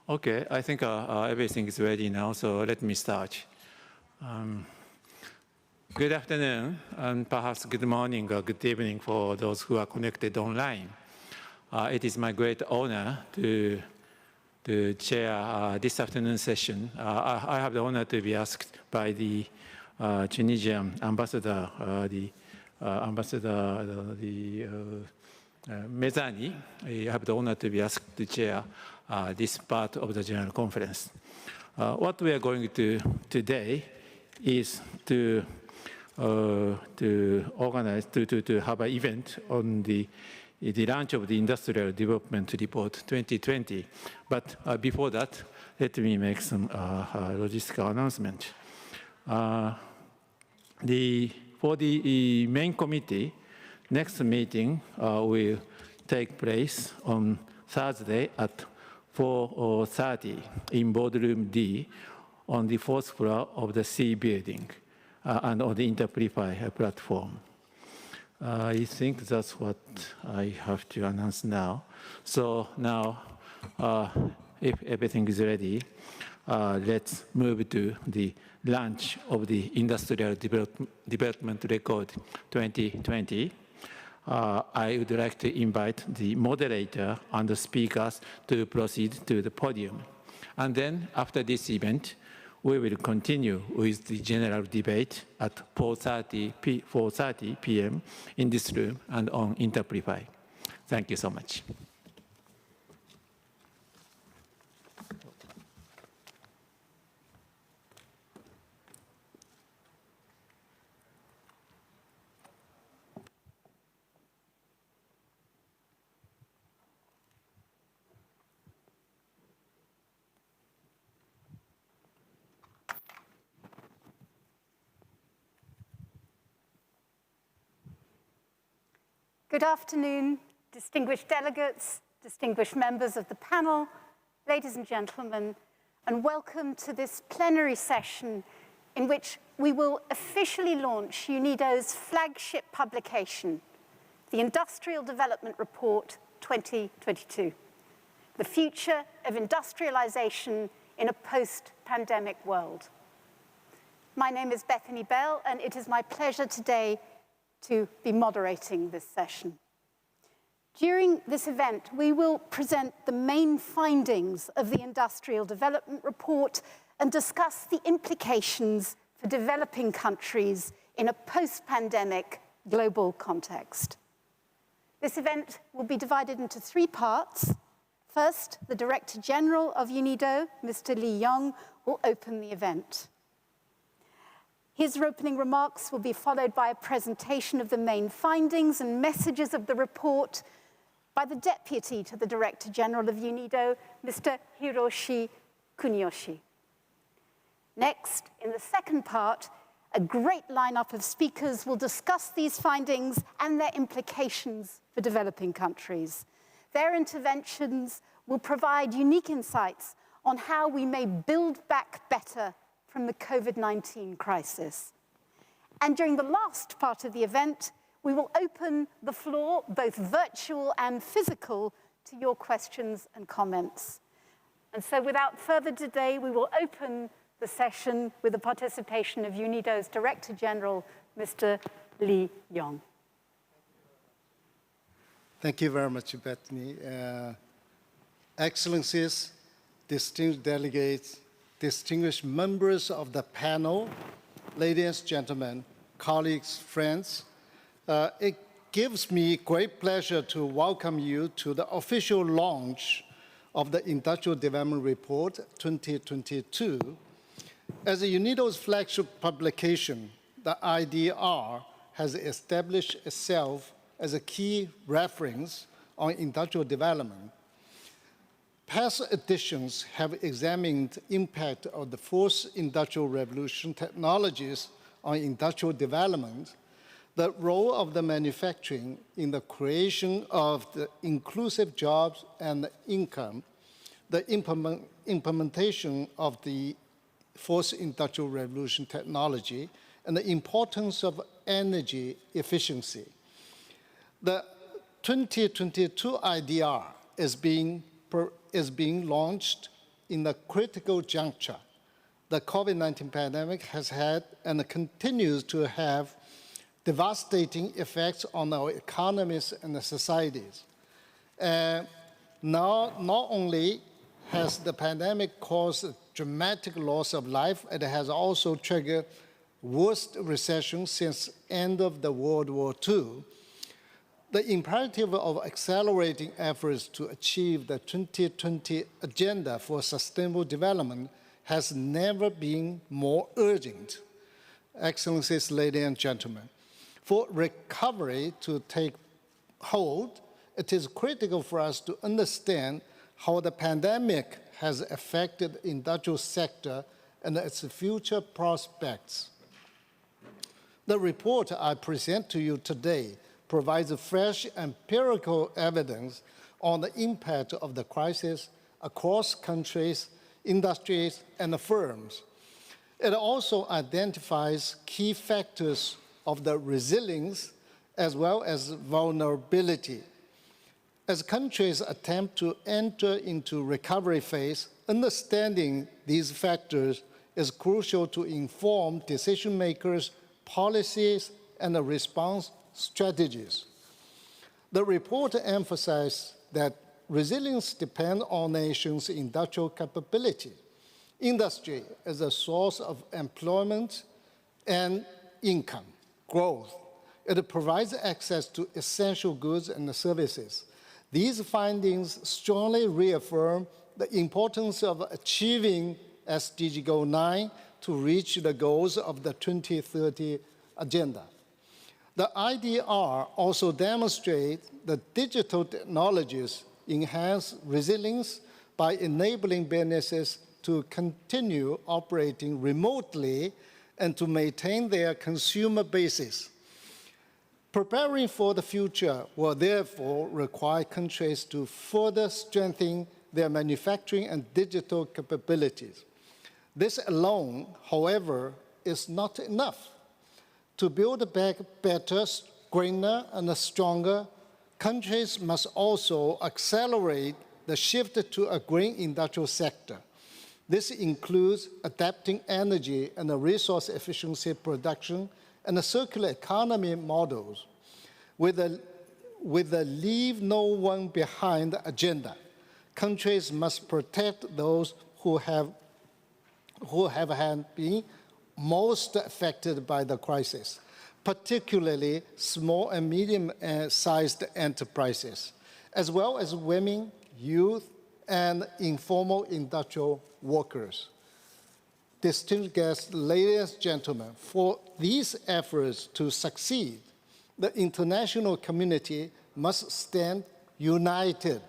Speaker 15: Okay, I think everything is ready now, so let me start. Good afternoon, and perhaps good morning or good evening for those who are connected online. It is my great honor to chair this afternoon session. I have the honor to be asked by the Tunisian ambassador, Mezani. I have the honor to be asked to chair this part of the General Conference. What we are going to today is to organize, to have an event on the launch of the Industrial Development Report 2020. But before that, let me make some logistical announcement. For the main committee, next meeting will take place on Thursday at 4:30 in Boardroom D on the 4th floor of the C building and on the Interplify platform. I think that's what I have to announce now. So now, if everything is ready, let's move to the launch of the Industrial Development Record 2020. I would like to invite the moderator and the speakers to proceed to the podium. And then after this event, we will continue with the general debate at 4:30 p.m. in this room and on Interplify. Thank you so much.
Speaker 18: Good afternoon, distinguished delegates, distinguished members of the panel, ladies and gentlemen, and welcome to this plenary session in which we will officially launch UNIDO's flagship publication, the Industrial Development Report 2022, the future of industrialization in a post-pandemic world. My name is Bethany Bell, and it is my pleasure today to be moderating this session. During this event, we will present the main findings of the Industrial Development Report and discuss the implications for developing countries in a post-pandemic global context. This event will be divided into 3 parts. First, the Director General of UNIDO, Mr. Li Yong, will open the event. His opening remarks will be followed by a presentation of the main findings and messages of the report by the Deputy to the Director General of UNIDO, Mr. Hiroshi Kuniyoshi. Next, in the second part, a great lineup of speakers will discuss these findings and their implications for developing countries. Their interventions will provide unique insights on how we may build back better from the COVID-19 crisis. And during the last part of the event, we will open the floor, both virtual and physical, to your questions and comments. And so without further delay, we will open the session with the participation of UNIDO's Director General, Mr. Li Yong.
Speaker 20: Thank you very much, Bethany. Excellencies, distinguished delegates, distinguished members of the panel, ladies and gentlemen, colleagues, friends, it gives me great pleasure to welcome you to the official launch of the Industrial Development Report 2022. As UNIDO's flagship publication, the IDR has established itself as a key reference on industrial development. Past editions have examined the impact of the fourth industrial revolution technologies on industrial development, the role of the manufacturing in the creation of the inclusive jobs and income, the implementation of the fourth industrial revolution technology, and the importance of energy efficiency. The 2022 IDR is being launched in a critical juncture. The COVID-19 pandemic has had and continues to have devastating effects on our economies and societies. Not only has the pandemic caused a dramatic loss of life, it has also triggered worst recession since end of the World War II. The imperative of accelerating efforts to achieve the 2020 Agenda for Sustainable Development has never been more urgent. Excellencies, ladies and gentlemen, for recovery to take hold, it is critical for us to understand how the pandemic has affected the industrial sector and its future prospects. The report I present to you today provides fresh empirical evidence on the impact of the crisis across countries, industries, and firms. It also identifies key factors of the resilience as well as vulnerability. As countries attempt to enter into recovery phase, understanding these factors is crucial to inform decision makers, policies, and response strategies. The report emphasizes that resilience depends on nations' industrial capability. Industry is a source of employment and income growth. It provides access to essential goods and services. These findings strongly reaffirm the importance of achieving SDG Goal 9 to reach the goals of the 2030 Agenda. The IDR also demonstrates that digital technologies enhance resilience by enabling businesses to continue operating remotely and to maintain their consumer bases. Preparing for the future will therefore require countries to further strengthen their manufacturing and digital capabilities. This alone, however, is not enough. To build back better, greener, and stronger, countries must also accelerate the shift to a green industrial sector. This includes adapting energy and resource efficiency production and the circular economy models. With a leave no one behind agenda, countries must protect those who have been most affected by the crisis, particularly small and medium-sized enterprises, as well as women, youth, and informal industrial workers. Distinguished guests, ladies and gentlemen, for these efforts to succeed, the international community must stand united.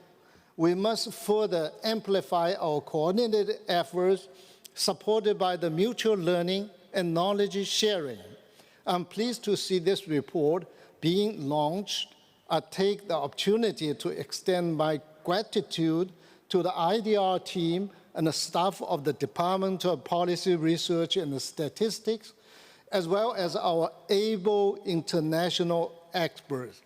Speaker 20: We must further amplify our coordinated efforts supported by the mutual learning and knowledge sharing. I'm pleased to see this report being launched. I take the opportunity to extend my gratitude to the IDR team and the staff of the Department of Policy Research and Statistics, as well as our able international experts,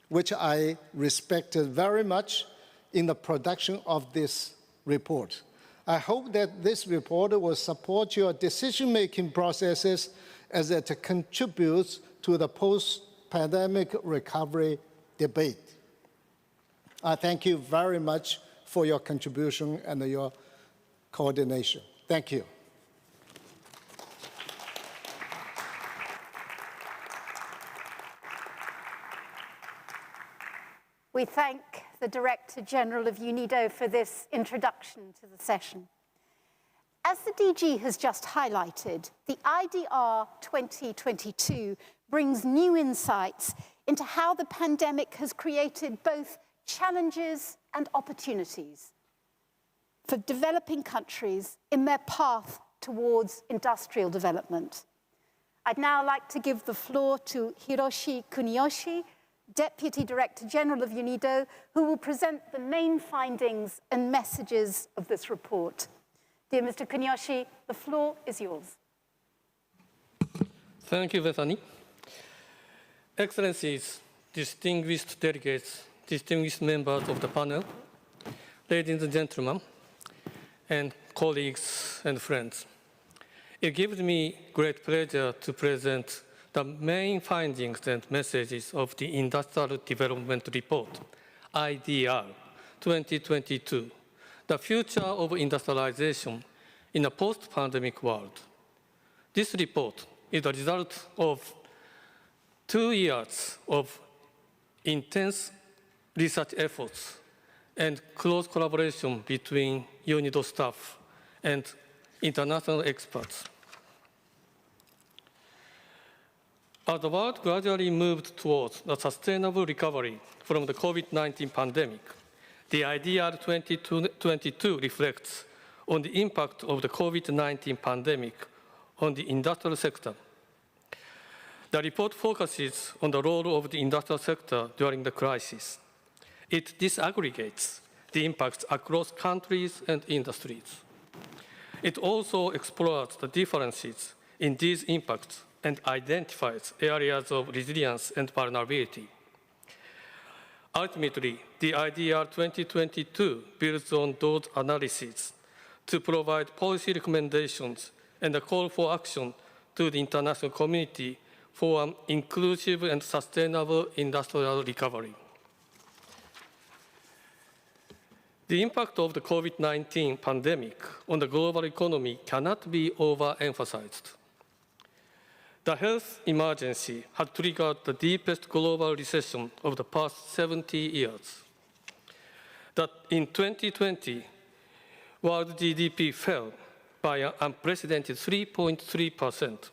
Speaker 20: which I respected very much in the production of this report. I hope that this report will support your decision-making processes as it contributes to the post-pandemic recovery debate. I thank you very much for your contribution and your coordination. Thank you.
Speaker 18: We thank the Director General of UNIDO for this introduction to the session. As the DG has just highlighted, the IDR 2022 brings new insights into how the pandemic has created both challenges and opportunities for developing countries in their path towards industrial development. I'd now like to give the floor to Hiroshi Kuniyoshi, Deputy Director General of UNIDO, who will present the main findings and messages of this report. Dear Mr. Kuniyoshi, the floor is yours.
Speaker 2: Thank you, Bethany. Excellencies, distinguished delegates, distinguished members of the panel, ladies and gentlemen, and colleagues and friends. It gives me great pleasure to present the main findings and messages of the Industrial Development Report, IDR 2022, the future of industrialization in a post-pandemic world. This report is the result of 2 years of intense research efforts and close collaboration between UNIDO staff and international experts. As the world gradually moved towards a sustainable recovery from the COVID-19 pandemic, the IDR 2022 reflects on the impact of the COVID-19 pandemic on the industrial sector. The report focuses on the role of the industrial sector during the crisis. It disaggregates the impacts across countries and industries. It also explores the differences in these impacts and identifies areas of resilience and vulnerability. Ultimately, the IDR 2022 builds on those analyses to provide policy recommendations and a call for action to the international community for an inclusive and sustainable industrial recovery. The impact of the COVID-19 pandemic on the global economy cannot be overemphasized. The health emergency had triggered the deepest global recession of the past 70 years. That in 2020, world GDP fell by an unprecedented 3.3%.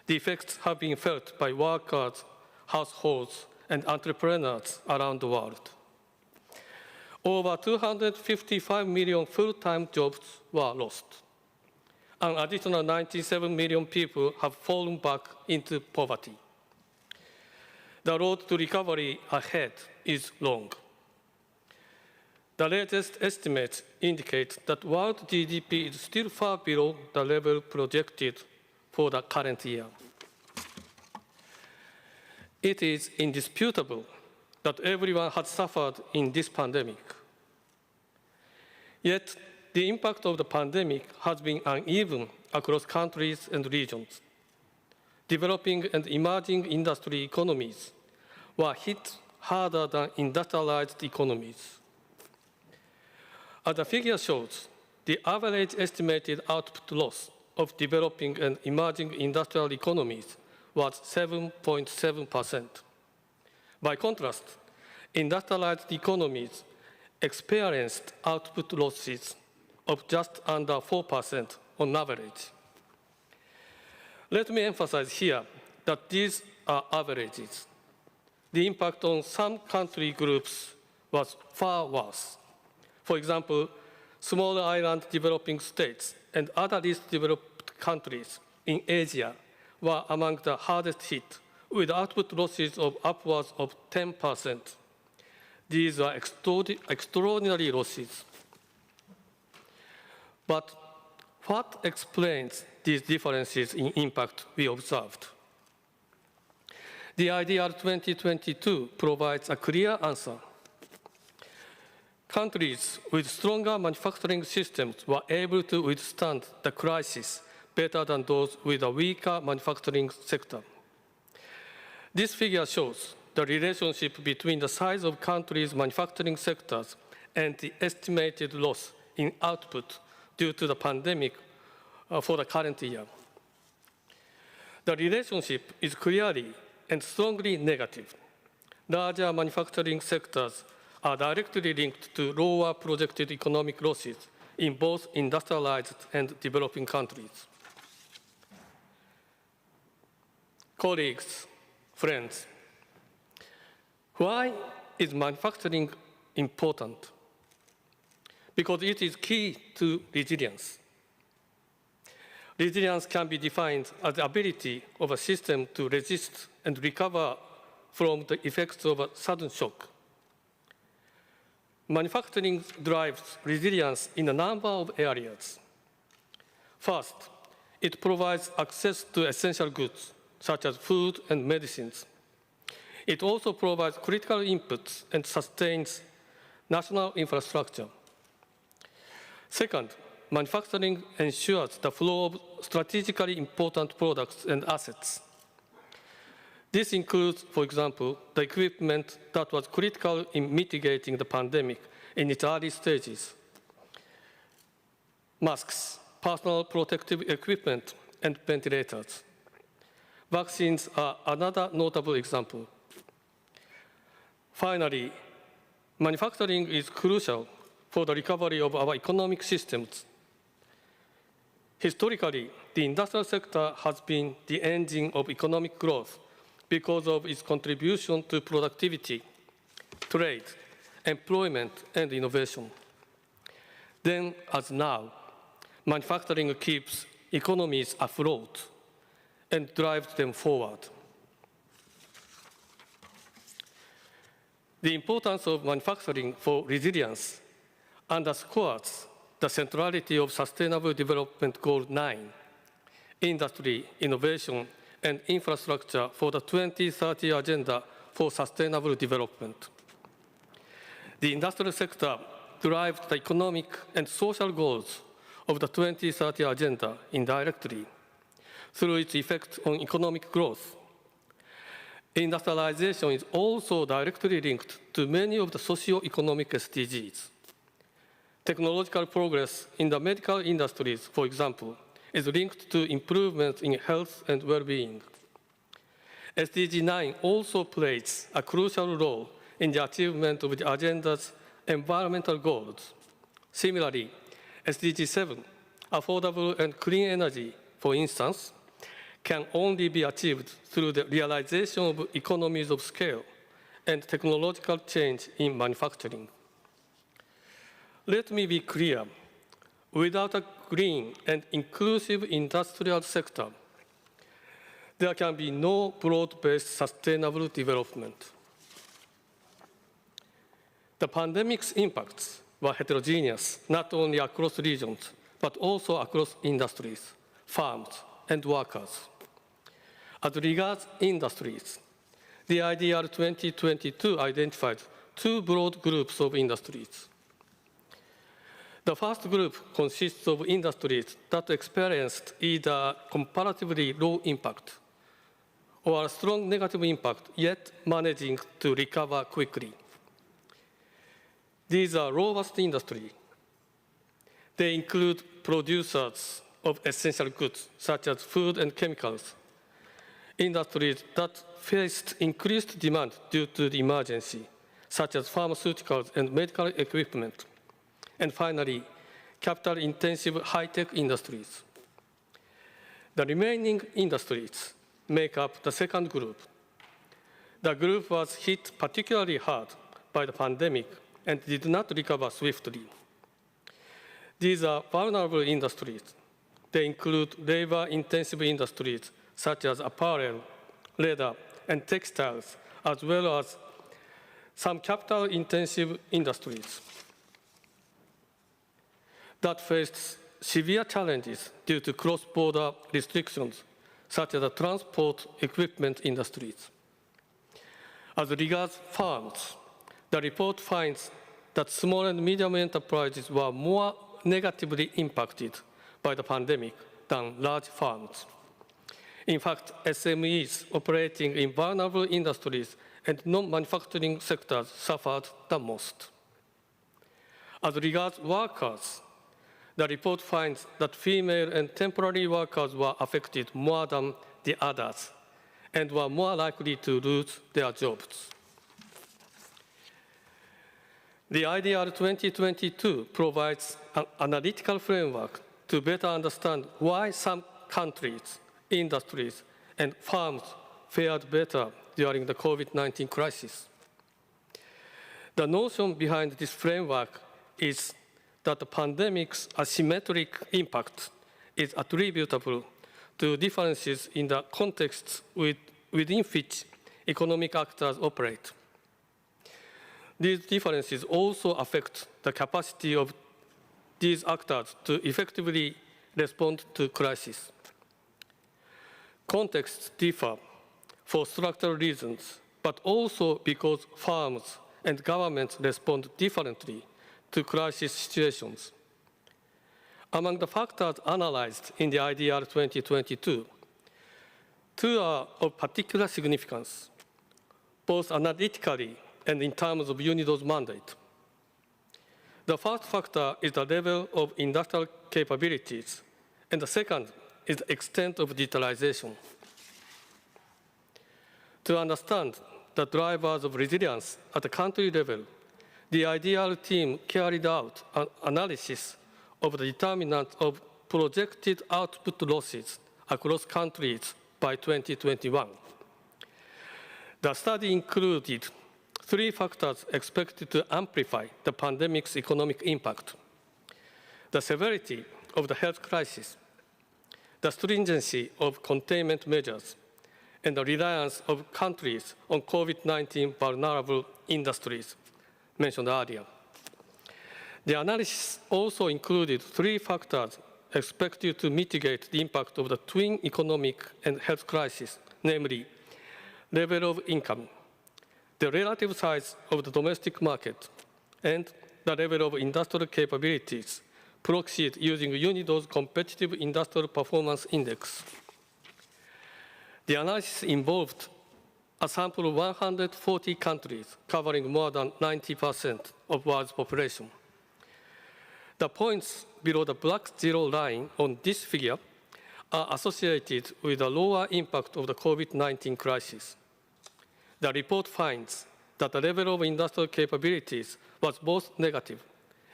Speaker 2: The effects have been felt by workers, households, and entrepreneurs around the world. Over 255 million full-time jobs were lost. An additional 97 million people have fallen back into poverty. The road to recovery ahead is long. The latest estimates indicate that world GDP is still far below the level projected for the current year. It is indisputable that everyone has suffered in this pandemic. Yet, the impact of the pandemic has been uneven across countries and regions. Developing and emerging industry economies were hit harder than industrialized economies. As the figure shows, the average estimated output loss of developing and emerging industrial economies was 7.7%. By contrast, industrialized economies experienced output losses of just under 4% on average. Let me emphasize here that these are averages. The impact on some country groups was far worse. For example, small island developing states and other least developed countries in Asia were among the hardest hit, with output losses of upwards of 10%. These are extraordinary losses. But what explains these differences in impact we observed? The IDR 2022 provides a clear answer. Countries with stronger manufacturing systems were able to withstand the crisis better than those with a weaker manufacturing sector. This figure shows the relationship between the size of countries' manufacturing sectors and the estimated loss in output due to the pandemic for the current year. The relationship is clearly and strongly negative. Larger manufacturing sectors are directly linked to lower projected economic losses in both industrialized and developing countries. Colleagues, friends, why is manufacturing important? Because it is key to resilience. Resilience can be defined as the ability of a system to resist and recover from the effects of a sudden shock. Manufacturing drives resilience in a number of areas. First, it provides access to essential goods, such as food and medicines. It also provides critical inputs and sustains national infrastructure. Second, manufacturing ensures the flow of strategically important products and assets. This includes, for example, the equipment that was critical in mitigating the pandemic in its early stages. Masks, personal protective equipment, and ventilators. Vaccines are another notable example. Finally, manufacturing is crucial for the recovery of our economic systems. Historically, the industrial sector has been the engine of economic growth because of its contribution to productivity, trade, employment, and innovation. Then, as now, manufacturing keeps economies afloat and drives them forward. The importance of manufacturing for resilience underscores the centrality of Sustainable Development Goal 9, industry, innovation, and infrastructure for the 2030 Agenda for Sustainable Development. The industrial sector drives the economic and social goals of the 2030 Agenda indirectly through its effect on economic growth. Industrialization is also directly linked to many of the socio-economic SDGs. Technological progress in the medical industries, for example, is linked to improvements in health and well-being. SDG 9 also plays a crucial role in the achievement of the agenda's environmental goals. Similarly, SDG 7, affordable and clean energy, for instance, can only be achieved through the realization of economies of scale and technological change in manufacturing. Let me be clear. Without a green and inclusive industrial sector, there can be no broad-based sustainable development. The pandemic's impacts were heterogeneous, not only across regions, but also across industries, farms, and workers. As regards industries, the IDR 2022 identified two broad groups of industries. The first group consists of industries that experienced either comparatively low impact or a strong negative impact, yet managing to recover quickly. These are robust industries. They include producers of essential goods, such as food and chemicals, industries that faced increased demand due to the emergency, such as pharmaceuticals and medical equipment, and finally, capital-intensive high-tech industries. The remaining industries make up the second group. The group was hit particularly hard by the pandemic and did not recover swiftly. These are vulnerable industries. They include labor-intensive industries such as apparel, leather, and textiles, as well as some capital-intensive industries that faced severe challenges due to cross-border restrictions, such as the transport equipment industries. As regards farms, the report finds that small and medium enterprises were more negatively impacted by the pandemic than large farms. In fact, SMEs operating in vulnerable industries and non-manufacturing sectors suffered the most. As regards workers, the report finds that female and temporary workers were affected more than the others and were more likely to lose their jobs. The IDR 2022 provides an analytical framework to better understand why some countries, industries, and farms fared better during the COVID-19 crisis. The notion behind this framework is that the pandemic's asymmetric impact is attributable to differences in the contexts within which economic actors operate. These differences also affect the capacity of these actors to effectively respond to crisis. Contexts differ for structural reasons, but also because firms and governments respond differently to crisis situations. Among the factors analyzed in the IDR 2022, two are of particular significance, both analytically and in terms of UNIDO's mandate. The first factor is the level of industrial capabilities, and the second is the extent of digitalization. To understand the drivers of resilience at the country level, the IDR team carried out an analysis of the determinants of projected output losses across countries by 2021. The study included three factors expected to amplify the pandemic's economic impact: the severity of the health crisis, the stringency of containment measures, and the reliance of countries on COVID-19 vulnerable industries mentioned earlier. The analysis also included three factors expected to mitigate the impact of the twin economic and health crisis, namely level of income, the relative size of the domestic market, and the level of industrial capabilities proxied using UNIDO's Competitive Industrial Performance Index. The analysis involved a sample of 140 countries covering more than 90% of world's population. The points below the black zero line on this figure are associated with the lower impact of the COVID-19 crisis. The report finds that the level of industrial capabilities was both negative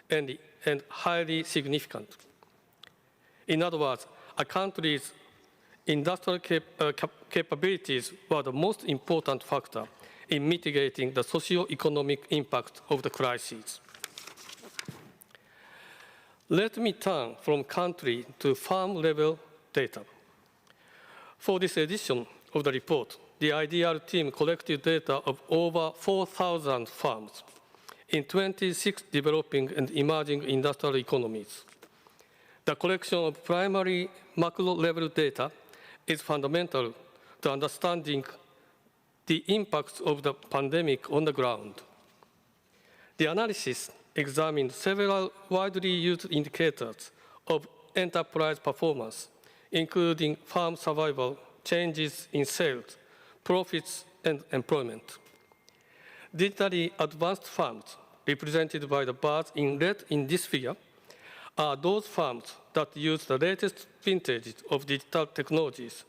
Speaker 2: and highly significant. In other words, a country's industrial capabilities were the most important factor in mitigating the socio-economic impact of the crisis. Let me turn from country to farm-level data. For this edition of the report, the IDR team collected data of over 4,000 farms in 26 developing and emerging industrial economies. The collection of primary macro-level data is fundamental to understanding the impacts of the pandemic on the ground. The analysis examined several widely used indicators of enterprise performance, including farm survival, changes in sales, profits, and employment. Digitally advanced farms, represented by the bars in red in this figure, are those farms that use the latest vintages of digital technologies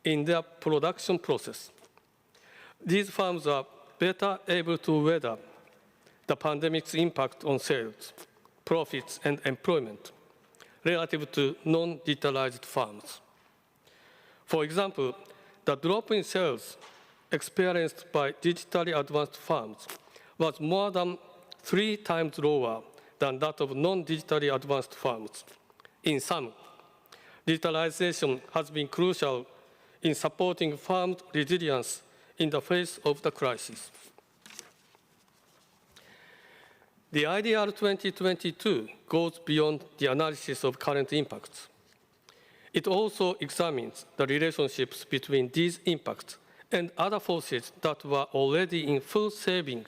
Speaker 2: in their production process. These farms are better able to weather the pandemic's impact on sales, profits, and employment relative to non-digitalized farms. For example, the drop in sales experienced by digitally advanced farms was more than 3 times lower than that of non-digitally advanced farms. In sum, digitalization has been crucial in supporting farm resilience in the face of the crisis. The IDR 2022 goes beyond the analysis of current impacts. It also examines the relationships between these impacts and other forces that were already in full swing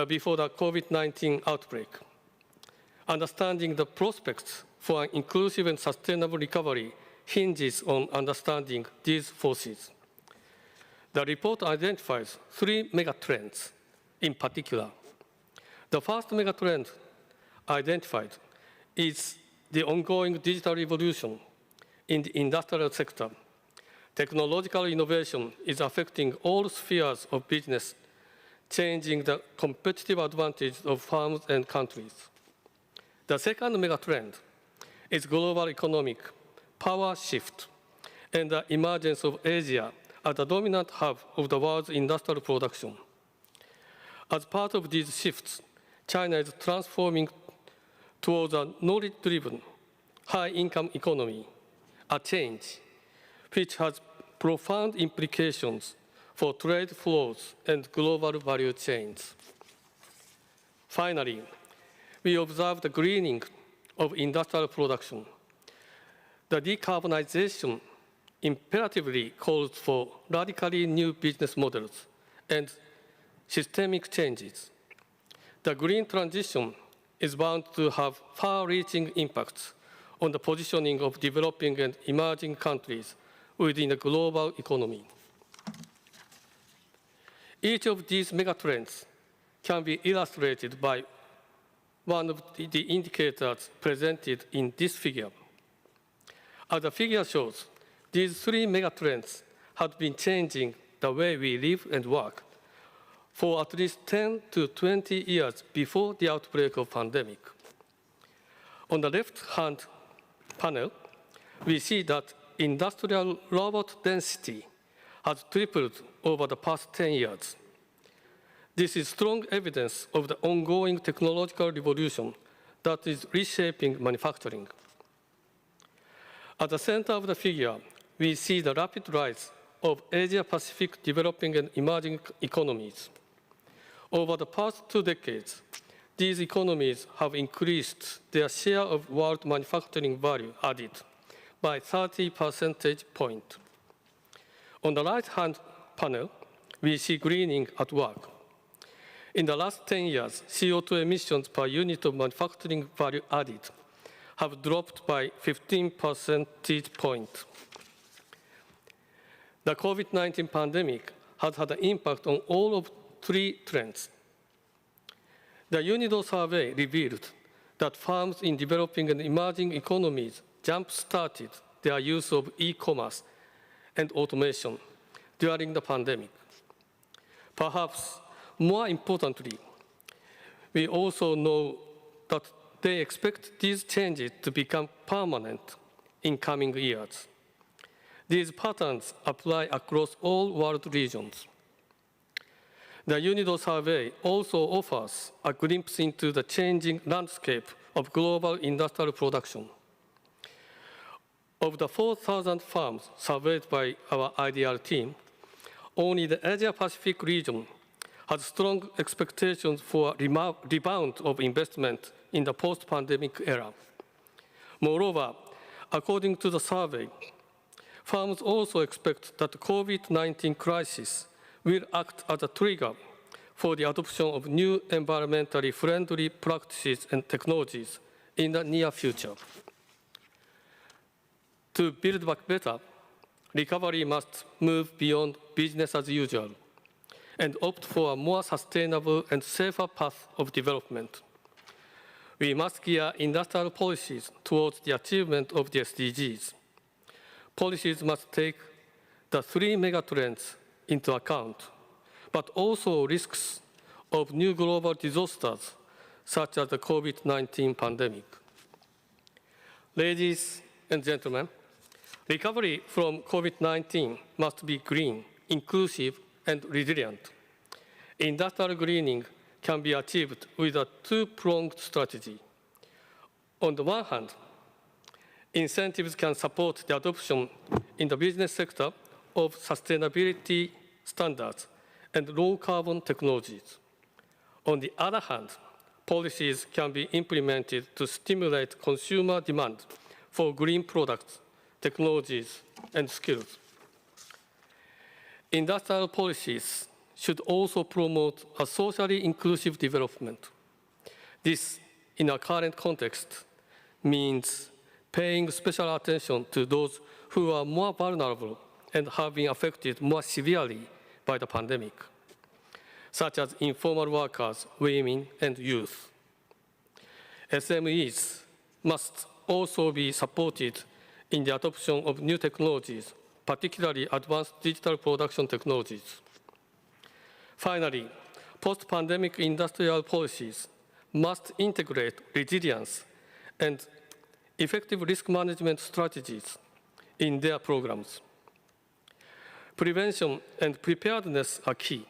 Speaker 2: before the COVID-19 outbreak. Understanding the prospects for an inclusive and sustainable recovery hinges on understanding these forces. The report identifies 3 megatrends in particular. The first megatrend identified is the ongoing digital revolution in the industrial sector. Technological innovation is affecting all spheres of business, changing the competitive advantage of firms and countries. The second megatrend is global economic power shift and the emergence of Asia as the dominant hub of the world's industrial production. As part of these shifts, China is transforming towards a knowledge-driven, high-income economy, a change which has profound implications for trade flows and global value chains. Finally, we observe the greening of industrial production. The decarbonization imperatively calls for radically new business models and systemic changes. The green transition is bound to have far-reaching impacts on the positioning of developing and emerging countries within the global economy. Each of these megatrends can be illustrated by one of the indicators presented in this figure. As the figure shows, these three megatrends have been changing the way we live and work for at least 10 to 20 years before the outbreak of pandemic. On the left-hand panel, we see that industrial robot density has tripled over the past 10 years. This is strong evidence of the ongoing technological revolution that is reshaping manufacturing. At the center of the figure, we see the rapid rise of Asia-Pacific developing and emerging economies. Over the past 2 decades, these economies have increased their share of world manufacturing value added by 30 percentage points. On the right-hand panel, we see greening at work. In the last 10 years, CO2 emissions per unit of manufacturing value added have dropped by 15 percentage points. The COVID-19 pandemic has had an impact on all of 3 trends. The UNIDO survey revealed that firms in developing and emerging economies jump-started their use of e-commerce and automation during the pandemic. Perhaps more importantly, we also know that they expect these changes to become permanent in coming years. These patterns apply across all world regions. The UNIDO survey also offers a glimpse into the changing landscape of global industrial production. Of the 4,000 firms surveyed by our IDR team, only the Asia-Pacific region has strong expectations for a rebound of investment in the post-pandemic era. Moreover, according to the survey, firms also expect that the COVID-19 crisis will act as a trigger for the adoption of new environmentally friendly practices and technologies in the near future. To build back better, recovery must move beyond business as usual and opt for a more sustainable and safer path of development. We must gear industrial policies towards the achievement of the SDGs. Policies must take the 3 megatrends into account, but also risks of new global disasters, such as the COVID-19 pandemic. Ladies and gentlemen, recovery from COVID-19 must be green, inclusive, and resilient. Industrial greening can be achieved with a 2-pronged strategy. On the one hand, incentives can support the adoption in the business sector of sustainability standards and low-carbon technologies. On the other hand, policies can be implemented to stimulate consumer demand for green products, technologies, and skills. Industrial policies should also promote a socially inclusive development. This, in our current context, means paying special attention to those who are more vulnerable and have been affected more severely by the pandemic, such as informal workers, women, and youth. SMEs must also be supported in the adoption of new technologies, particularly advanced digital production technologies. Finally, post-pandemic industrial policies must integrate resilience and effective risk management strategies in their programs. Prevention and preparedness are key.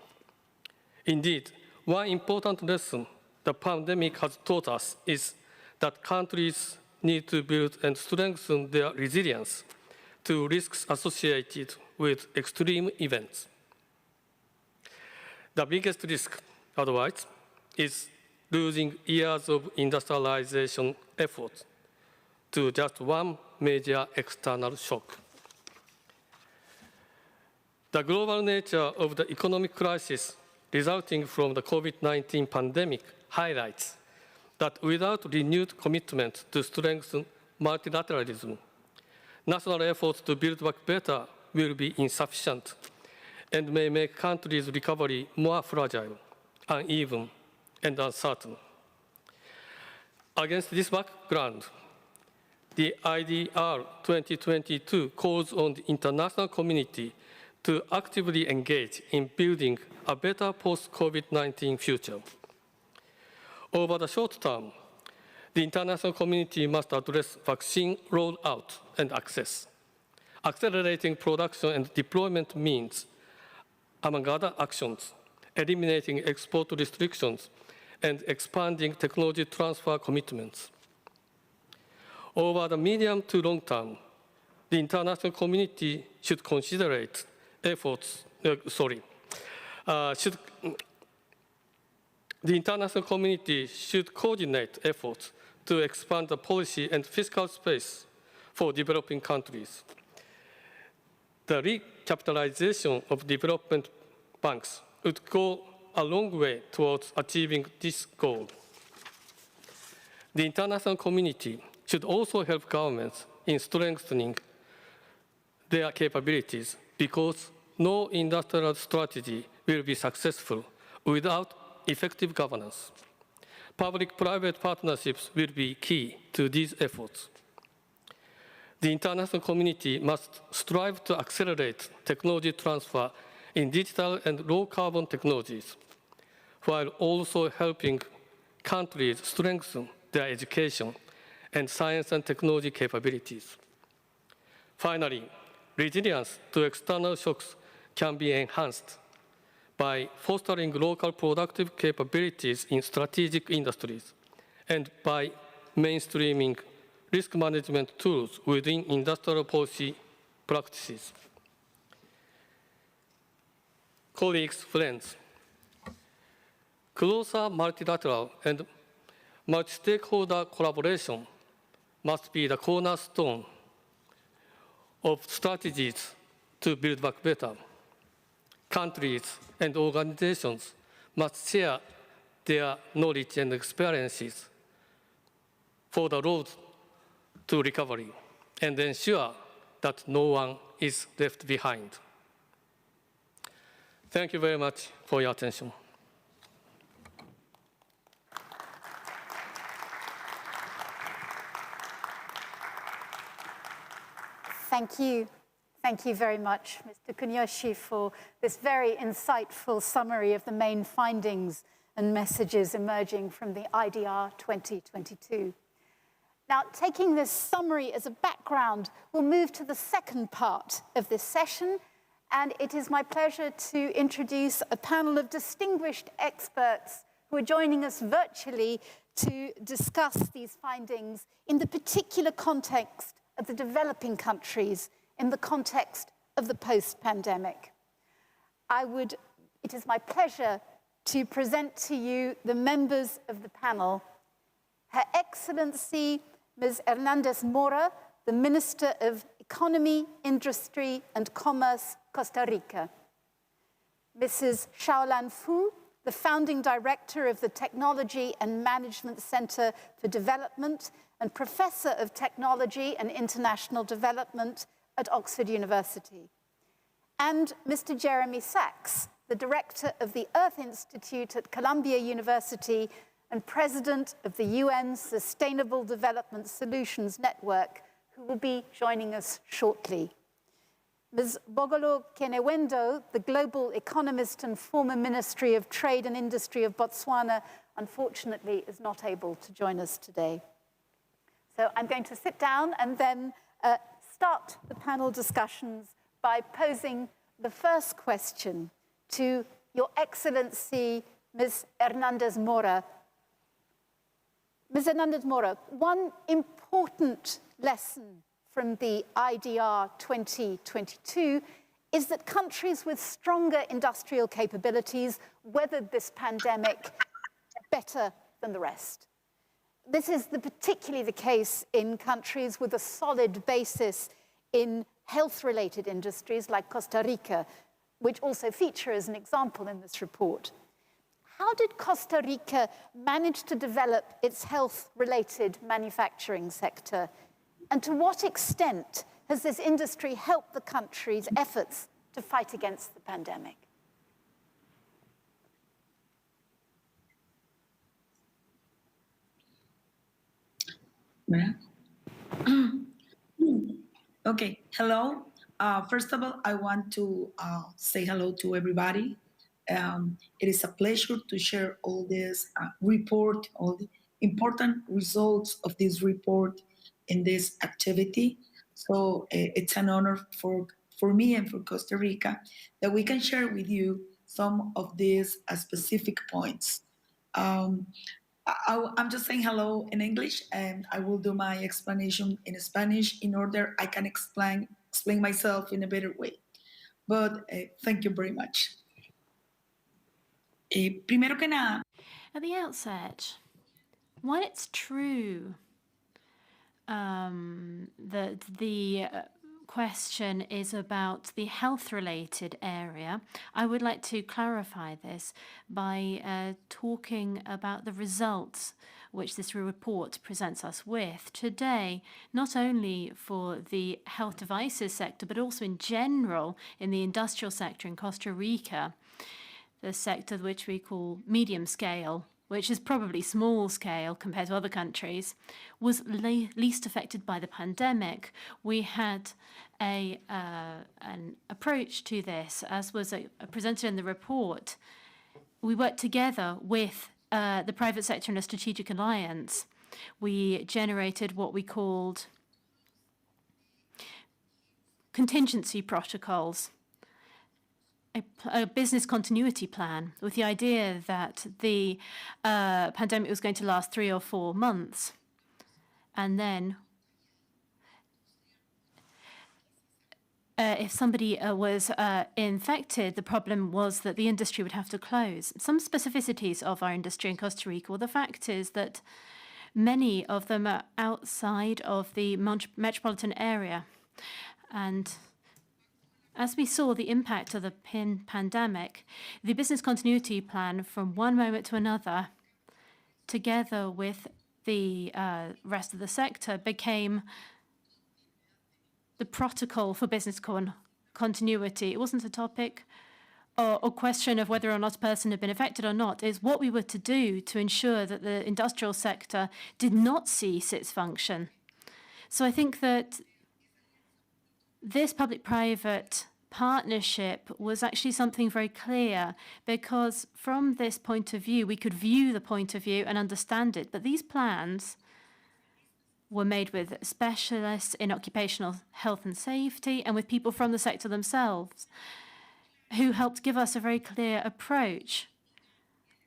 Speaker 2: Indeed, one important lesson the pandemic has taught us is that countries need to build and strengthen their resilience to risks associated with extreme events. The biggest risk, otherwise, is losing years of industrialization efforts to just one major external shock. The global nature of the economic crisis resulting from the COVID-19 pandemic highlights that without renewed commitment to strengthen multilateralism, national efforts to build back better will be insufficient and may make countries' recovery more fragile, uneven, and uncertain. Against this background, the IDR 2022 calls on the international community to actively engage in building a better post-COVID-19 future. Over the short term, the international community must address vaccine rollout and access. Accelerating production and deployment means, among other actions, eliminating export restrictions and expanding technology transfer commitments. Over the medium to long term, the international community should considerate efforts, the international community should coordinate efforts to expand the policy and fiscal space for developing countries. The recapitalization of development banks would go a long way towards achieving this goal. The international community should also help governments in strengthening their capabilities because no industrial strategy will be successful without effective governance. Public-private partnerships will be key to these efforts. The international community must strive to accelerate technology transfer in digital and low-carbon technologies, while also helping countries strengthen their education and science and technology capabilities. Finally, resilience to external shocks can be enhanced by fostering local productive capabilities in strategic industries and by mainstreaming risk management tools within industrial policy practices. Colleagues, friends, closer multilateral and multi-stakeholder collaboration must be the cornerstone of strategies to build back better. Countries and organizations must share their knowledge and experiences for the road to recovery and ensure that no one is left behind. Thank you very much for your attention.
Speaker 18: Thank you. Thank you very much, Mr. Kunyoshi, for this very insightful summary of the main findings and messages emerging from the IDR 2022. Now, taking this summary as a background, we'll move to the second part of this session, and it is my pleasure to introduce a panel of distinguished experts who are joining us virtually to discuss these findings in the particular context of the developing countries, in the context of the post-pandemic. It is my pleasure to present to you the members of the panel. Her Excellency, Ms. Hernandez Mora, the Minister of Economy, Industry and Commerce, Costa Rica. Mrs. Xiaolan Fu, the Founding Director of the Technology and Management Center for Development and Professor of Technology and International Development at Oxford University. And Mr. Jeremy Sachs, the Director of the Earth Institute at Columbia University and President of the UN Sustainable Development Solutions Network, who will be joining us shortly. Ms. Bogolo Kenewendo, the global economist and former Ministry of Trade and Industry of Botswana, unfortunately is not able to join us today. So I'm going to sit down and then start the panel discussions by posing the first question to Your Excellency, Ms. Hernandez Mora. Ms. Hernandez Mora, one important lesson from the IDR 2022 is that countries with stronger industrial capabilities weathered this pandemic better than the rest. This is particularly the case in countries with a solid basis in health-related industries like Costa Rica, which also feature as an example in this report. how did Costa Rica manage to develop its health-related manufacturing sector? And to what extent has this industry helped the country's efforts to fight against the pandemic?
Speaker 4: Okay, hello. First of all, I want to say hello to everybody. It is a pleasure to share all this report, all the important results of this report in this activity. So it's an honor for me and for Costa Rica that we can share with you some of these specific points. I'm just saying hello in English, and I will do my explanation in Spanish in order I can explain myself in a better way. But thank you very much. Primero que nada.
Speaker 21: At the outset, while it's true that the question is about the health-related area, I would like to clarify this by talking about the results which this report presents us with today, not only for the health devices sector, but also in general in the industrial sector in Costa Rica, the sector which we call medium scale, which is probably small scale compared to other countries, was least affected by the pandemic. We had an approach to this, as was presented in the report. We worked together with the private sector in a strategic alliance. We generated what we called contingency protocols, a business continuity plan with the idea that the pandemic was going to last 3 or 4 months. And then if somebody was infected, the problem was that the industry would have to close. Some specificities of our industry in Costa Rica, well, the fact is that many of them are outside of the metropolitan area. And as we saw the impact of the pandemic, the business continuity plan from one moment to another, together with the rest of the sector, became the protocol for business continuity. It wasn't a topic or question of whether or not a person had been affected or not. It's what we were to do to ensure that the industrial sector did not cease its function. So I think that this public-private partnership was actually something very clear, because from this point of view, we could view the point of view and understand it. But these plans were made with specialists in occupational health and safety and with people from the sector themselves, who helped give us a very clear approach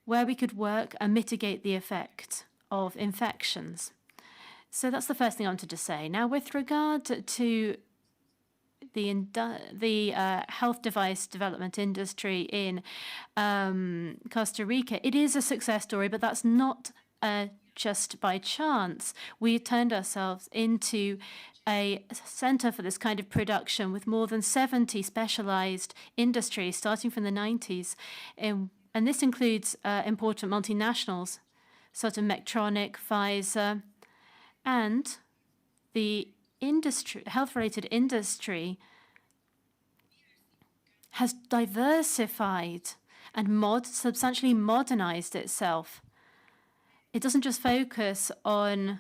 Speaker 21: where we could work and mitigate the effect of infections. So that's the first thing I wanted to say. Now, with regard to the health device development industry in Costa Rica, it is a success story, but that's not just by chance. We turned ourselves into a center for this kind of production with more than 70 specialized industries starting from the 90s. And this includes important multinationals such as Medtronic, Pfizer, and the industry, health-related industry has diversified and substantially modernized itself. It doesn't just focus on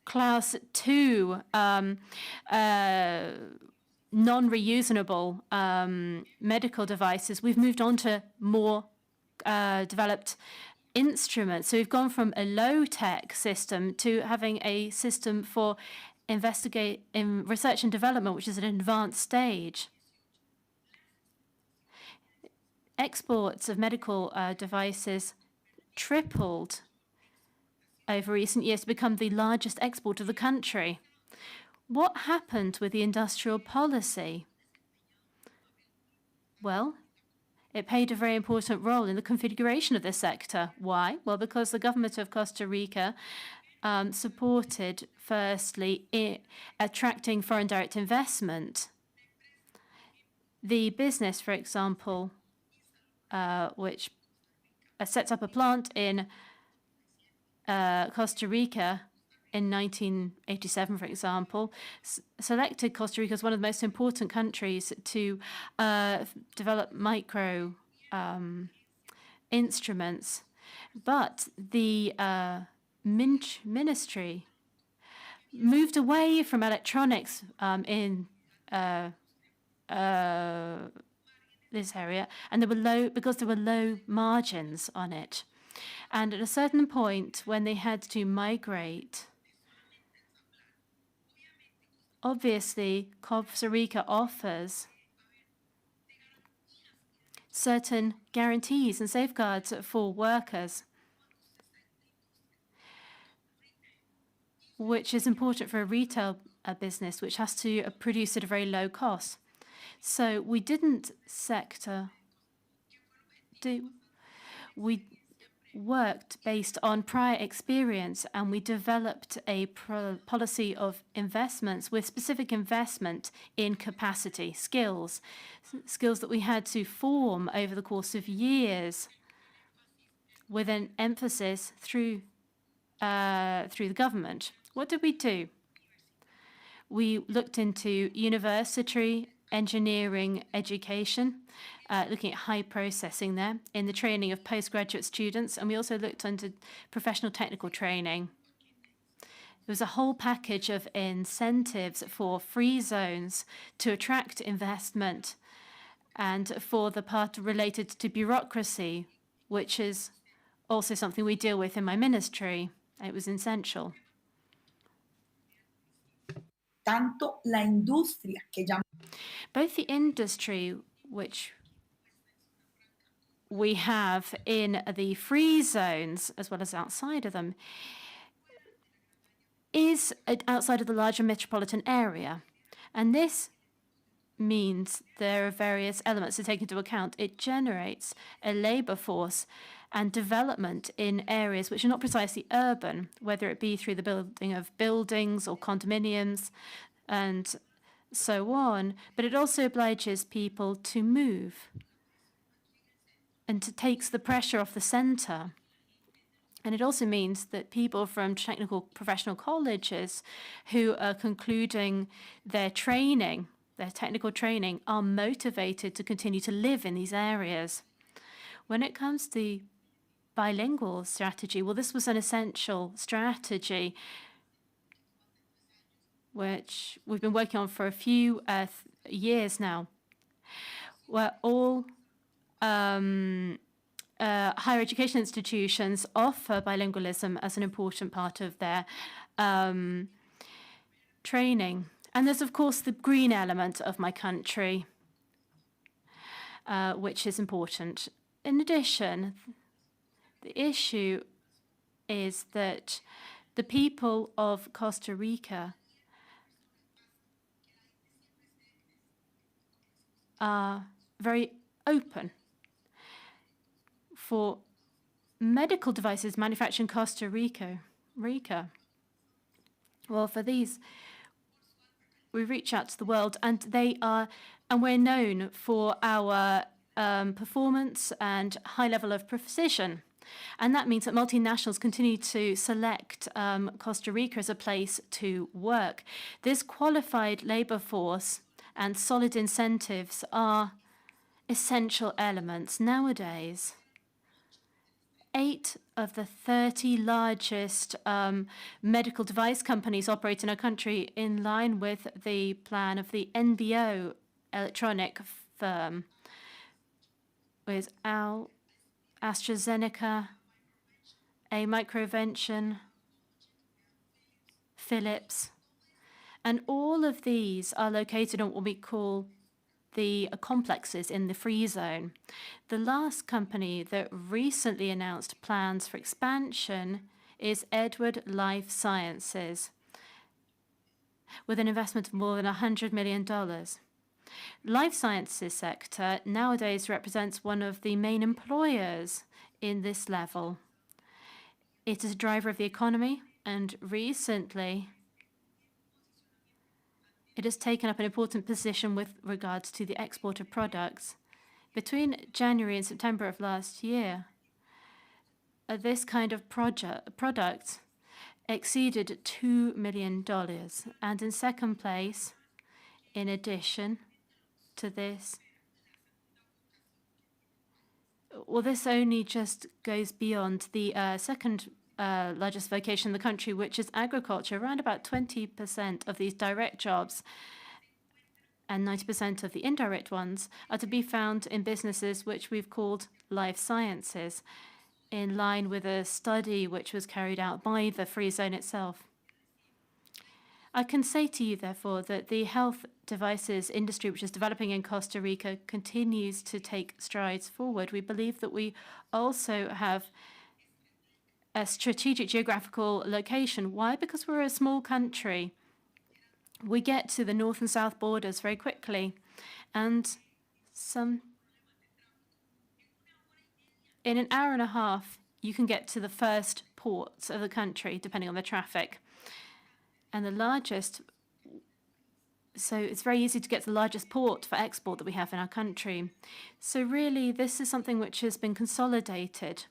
Speaker 21: class 2 non-reusable medical devices. We've moved on to more developed instruments. So we've gone from a low-tech system to having a system for research and development, which is at an advanced stage. Exports of medical devices tripled over recent years to become the largest export of the country. What happened with the industrial policy? Well, it played a very important role in the configuration of this sector. Why? Well, because the government of Costa Rica supported, firstly, attracting foreign direct investment. The business, for example, which sets up a plant in Costa Rica in 1987, for example, selected Costa Rica as one of the most important countries to develop micro instruments. But the ministry moved away from electronics in this area, and because there were low margins on it. And at a certain point, when they had to migrate, obviously, Costa Rica offers certain guarantees and safeguards for workers, which is important for a retail business, which has to produce at a very low cost. So we didn't we worked based on prior experience, and we developed a policy of investments with specific investment in capacity, skills that we had to form over the course of years with an emphasis through the government. What did we do? We looked into university engineering education, looking at high processing there in the training of postgraduate students, and we also looked into professional technical training. There was a whole package of incentives for free zones to attract investment and for the part related to bureaucracy, which is also something we deal with in my ministry. It was essential.
Speaker 4: Tanto la industria que
Speaker 21: both the industry, which we have in the free zones as well as outside of them, is outside of the larger metropolitan area. And this means there are various elements to take into account. It generates a labor force and development in areas which are not precisely urban, whether it be through the building of buildings or condominiums and so on, but it also obliges people to move and takes the pressure off the center. And it also means that people from technical professional colleges who are concluding their training, their technical training, are motivated to continue to live in these areas. When it comes to bilingual strategy, well, this was an essential strategy which we've been working on for a few years now, where all higher education institutions offer bilingualism as an important part of their training. And there's, of course, the green element of my country, which is important. In addition, the issue is that the people of Costa Rica are very open for medical devices manufactured in Costa Rica. Well, for these, we reach out to the world, and we're known for our performance and high level of precision. And that means that multinationals continue to select Costa Rica as a place to work. This qualified labor force and solid incentives are essential elements. Nowadays, 8 of the 30 largest medical device companies operate in our country in line with the plan of the NBO electronic firm, with AstraZeneca, a Microvention, Philips, and all of these are located on what we call the complexes in the free zone. The last company that recently announced plans for expansion is Edward Life Sciences, with an investment of more than $100 million. Life sciences sector nowadays represents one of the main employers in this level. It is a driver of the economy, and recently it has taken up an important position with regards to the export of products. Between January and September of last year, this kind of product exceeded $2 million. And in second place, in addition to this, well, this only just goes beyond the second largest vocation in the country, which is agriculture. Around about 20% of these direct jobs and 90% of the indirect ones are to be found in businesses which we've called life sciences, in line with a study which was carried out by the Free Zone itself. I can say to you, therefore, that the health devices industry, which is developing in Costa Rica, continues to take strides forward. We believe that we also have a strategic geographical location. Why? Because we're a small country. We get to the north and south borders very quickly, and in an hour and a half, you can get to the first ports of the country, depending on the traffic. And the largest, so it's very easy to get to the largest port for export that we have in our country. So really, this is something which has been consolidated.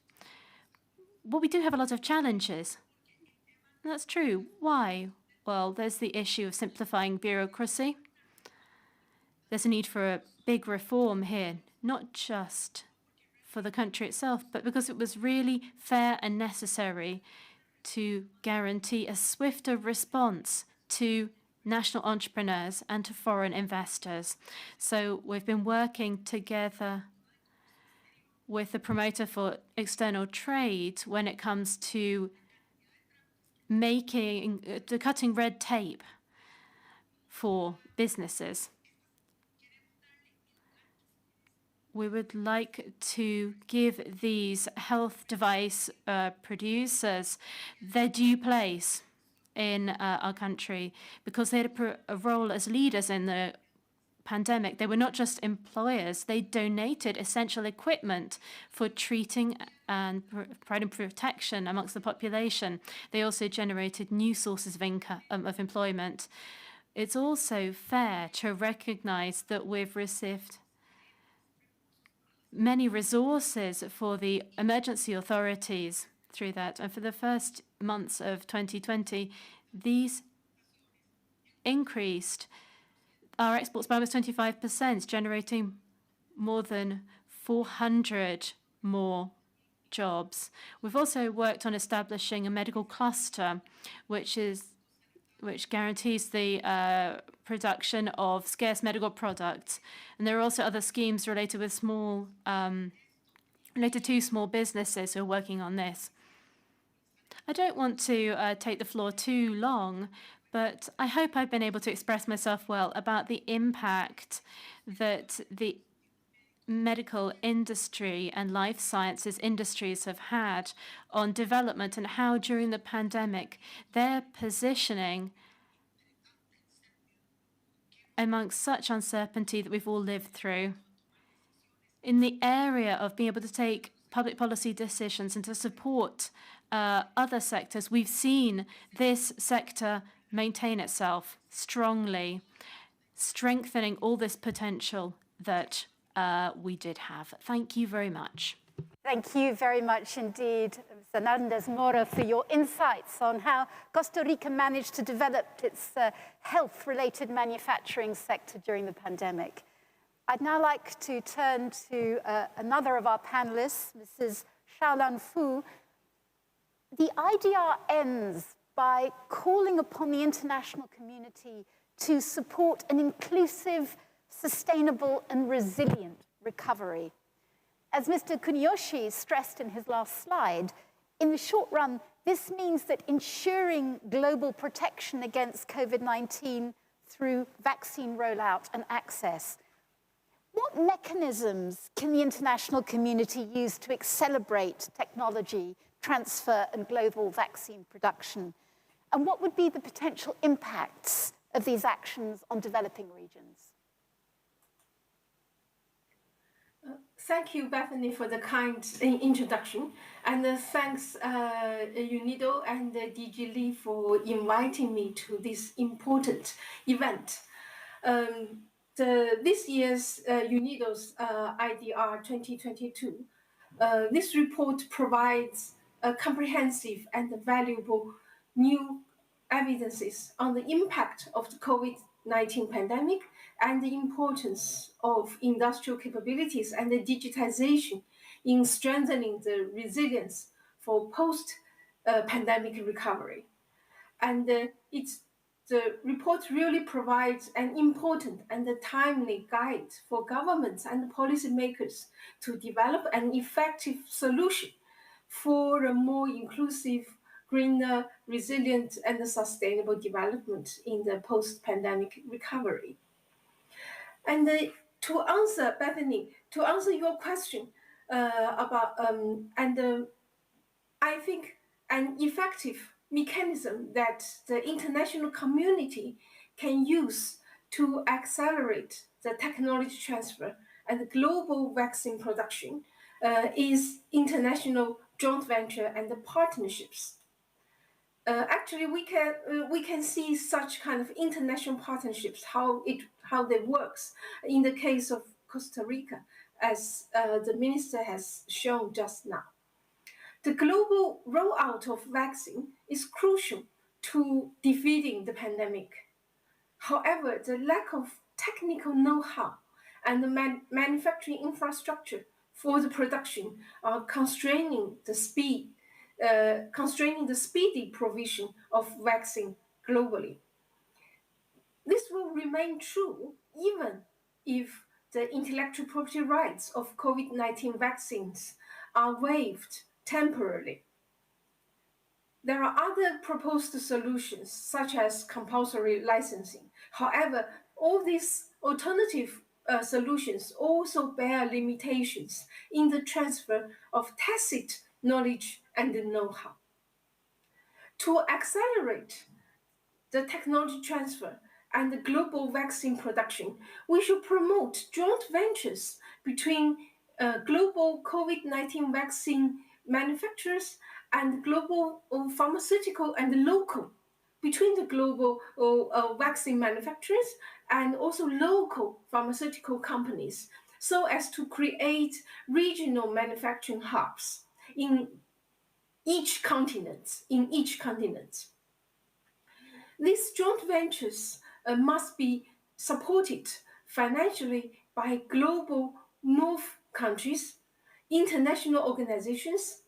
Speaker 21: But we do have a lot of challenges. And that's true. Why? Well, there's the issue of simplifying bureaucracy. There's a need for a big reform here, not just for the country itself, but because it was really fair and necessary to guarantee a swifter response to national entrepreneurs and to foreign investors. So we've been working together with the promoter for external trade when it comes to cutting red tape for businesses. We would like to give these health device producers their due place in our country, because they had a role as leaders in the pandemic. They were not just employers. They donated essential equipment for treating and providing protection amongst the population. They also generated new sources of income, of employment. It's also fair to recognize that we've received many resources for the emergency authorities through that. And for the first months of 2020, these increased our exports by almost 25%, generating more than 400 more jobs. We've also worked on establishing a medical cluster, which guarantees the production of scarce medical products. And there are also other schemes related to small businesses who are working on this. I don't want to take the floor too long, but I hope I've been able to express myself well about the impact that the medical industry and life sciences industries have had on development, and how during the pandemic their positioning amongst such uncertainty that we've all lived through in the area of being able to take public policy decisions and to support other sectors. We've seen this sector maintain itself strongly, strengthening all this potential that we did have. Thank you very much.
Speaker 18: Thank you very much indeed, Mr. Hernandez Mora, for your insights on how Costa Rica managed to develop its health-related manufacturing sector during the pandemic. I'd now like to turn to another of our panelists, Mrs. Xiaolan Fu. The IDR ends by calling upon the international community to support an inclusive, sustainable, and resilient recovery. As Mr. Kuniyoshi stressed in his last slide, in the short run, this means that ensuring global protection against COVID-19 through vaccine rollout and access. What mechanisms can the international community use to accelerate technology transfer and global vaccine production? And what would be the potential impacts of these actions on developing regions?
Speaker 12: Thank you, Bethany, for the kind introduction. And thanks, UNIDO and DG Lee for inviting me to this important event. This year's UNIDO's IDR 2022, this report provides comprehensive and valuable new evidences on the impact of the COVID-19 pandemic and the importance of industrial capabilities and the digitization in strengthening the resilience for post-pandemic recovery. And the report really provides an important and a timely guide for governments and policymakers to develop an effective solution for a more inclusive, greener, resilient, and sustainable development in the post-pandemic recovery. And to answer, Bethany, to answer your question about, I think an effective mechanism that the international community can use to accelerate the technology transfer and global vaccine production is international joint venture and the partnerships. Actually, we can see such kind of international partnerships how they works in the case of Costa Rica, as the minister has shown just now. The global rollout of vaccine is crucial to defeating the pandemic. However, the lack of technical know-how and the manufacturing infrastructure for the production are constraining the speedy provision of vaccine globally. This will remain true even if the intellectual property rights of COVID-19 vaccines are waived temporarily. There are other proposed solutions, such as compulsory licensing. However, all these alternative solutions also bear limitations in the transfer of tacit knowledge and know-how. To accelerate the technology transfer and the global vaccine production, we should promote joint ventures between global COVID-19 vaccine manufacturers and global pharmaceutical and local, between the global vaccine manufacturers and also local pharmaceutical companies, so as to create regional manufacturing hubs in each continent. These joint ventures must be supported financially by global North countries, international organizations,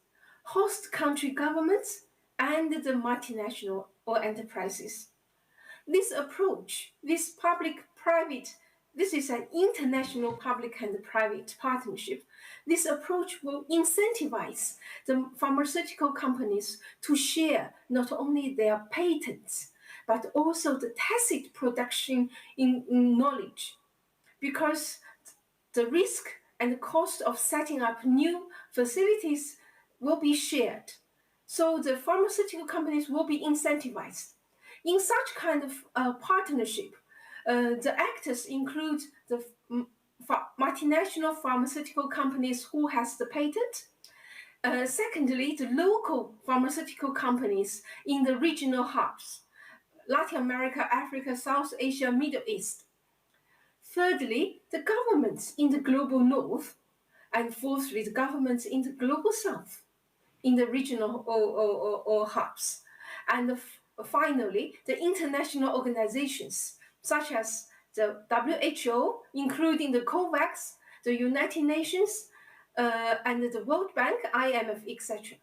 Speaker 12: host country governments, and the multinational or enterprises. This approach, this is an international public and private partnership. This approach will incentivize the pharmaceutical companies to share not only their patents, but also the tacit production in knowledge, because the risk and the cost of setting up new facilities will be shared. So the pharmaceutical companies will be incentivized. In such kind of partnership, the actors include the multinational pharmaceutical companies who has the patent. Secondly, the local pharmaceutical companies in the regional hubs, Latin America, Africa, South Asia, Middle East. Thirdly, the governments in the global north. And fourthly, the governments in the global south, in the regional or hubs. And finally, the international organizations, such as the WHO, including the COVAX, the United Nations, and the World Bank, IMF, etc.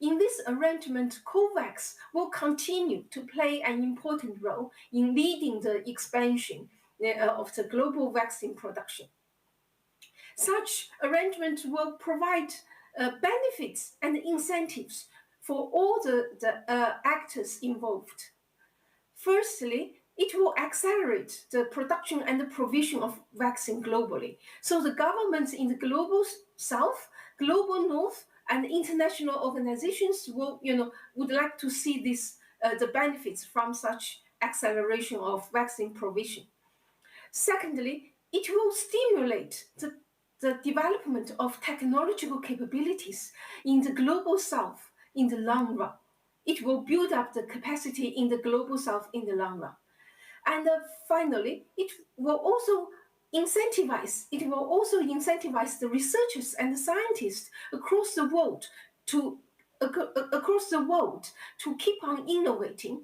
Speaker 12: In this arrangement, COVAX will continue to play an important role in leading the expansion of the global vaccine production. Such arrangement will provide benefits and incentives for all the actors involved. Firstly, it will accelerate the production and the provision of vaccine globally. So the governments in the global south, global north, and international organizations would like to see this, the benefits from such acceleration of vaccine provision. Secondly, it will stimulate the development of technological capabilities in the global south in the long run. It will build up the capacity in the global south in the long run. And finally, it will also incentivize the researchers and the scientists across the world to across the world to keep on innovating.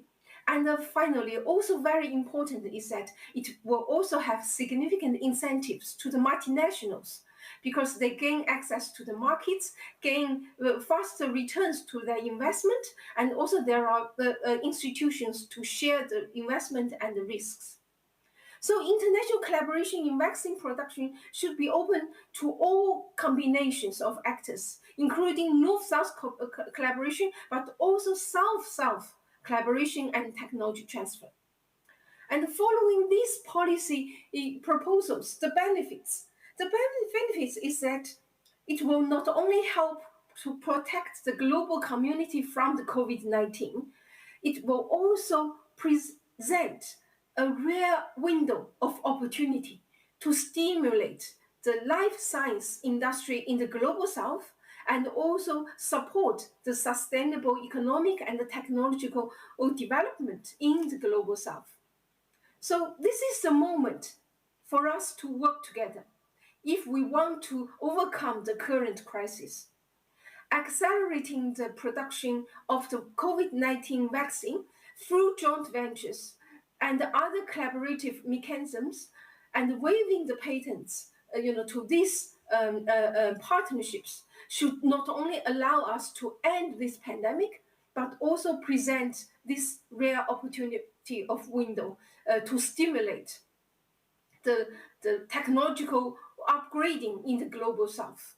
Speaker 12: And finally, also very important is that it will also have significant incentives to the multinationals because they gain access to the markets, gain faster returns to their investment, and also there are institutions to share the investment and the risks. So international collaboration in vaccine production should be open to all combinations of actors, including North-South collaboration, but also South-South collaboration and technology transfer. And following these policy proposals, the benefits is that it will not only help to protect the global community from the COVID-19, it will also present a rare window of opportunity to stimulate the life science industry in the global south and also support the sustainable economic and the technological development in the global south. So this is the moment for us to work together if we want to overcome the current crisis. Accelerating the production of the COVID-19 vaccine through joint ventures and other collaborative mechanisms and waiving the patents to these partnerships should not only allow us to end this pandemic, but also present this rare opportunity of window to stimulate the technological upgrading in the global south.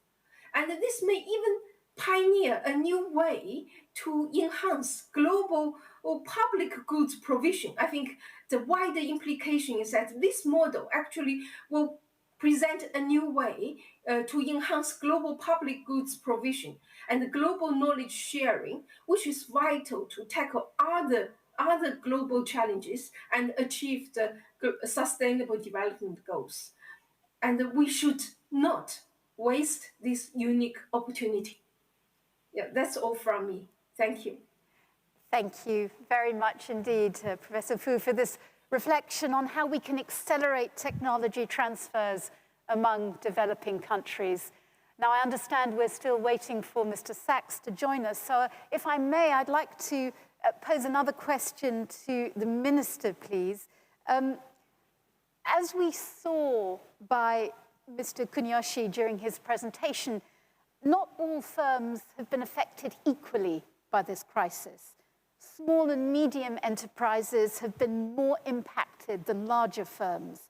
Speaker 12: And this may even pioneer a new way to enhance global or public goods provision. I think the wider implication is that this model actually will present a new way to enhance global public goods provision and global knowledge sharing, which is vital to tackle other global challenges and achieve the sustainable development goals. And we should not waste this unique opportunity. Yeah, that's all from me. Thank you.
Speaker 18: Thank you very much indeed, Professor Fu, for this reflection on how we can accelerate technology transfers among developing countries. Now, I understand we're still waiting for Mr. Sachs to join us. So if I may, I'd like to pose another question to the Minister, please. As we saw by Mr. Kunyoshi during his presentation, not all firms have been affected equally by this crisis. Small and medium enterprises have been more impacted than larger firms.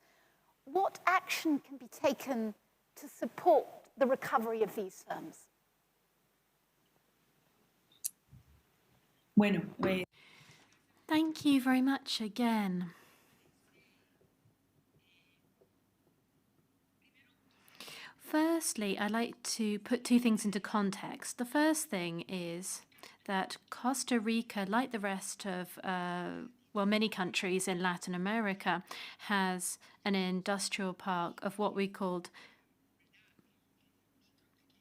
Speaker 18: What action can be taken to support the recovery of these firms?
Speaker 21: Thank you very much again. Firstly, I'd like to put two things into context. The first thing is that Costa Rica, like the rest of, many countries in Latin America, has an industrial park of what we called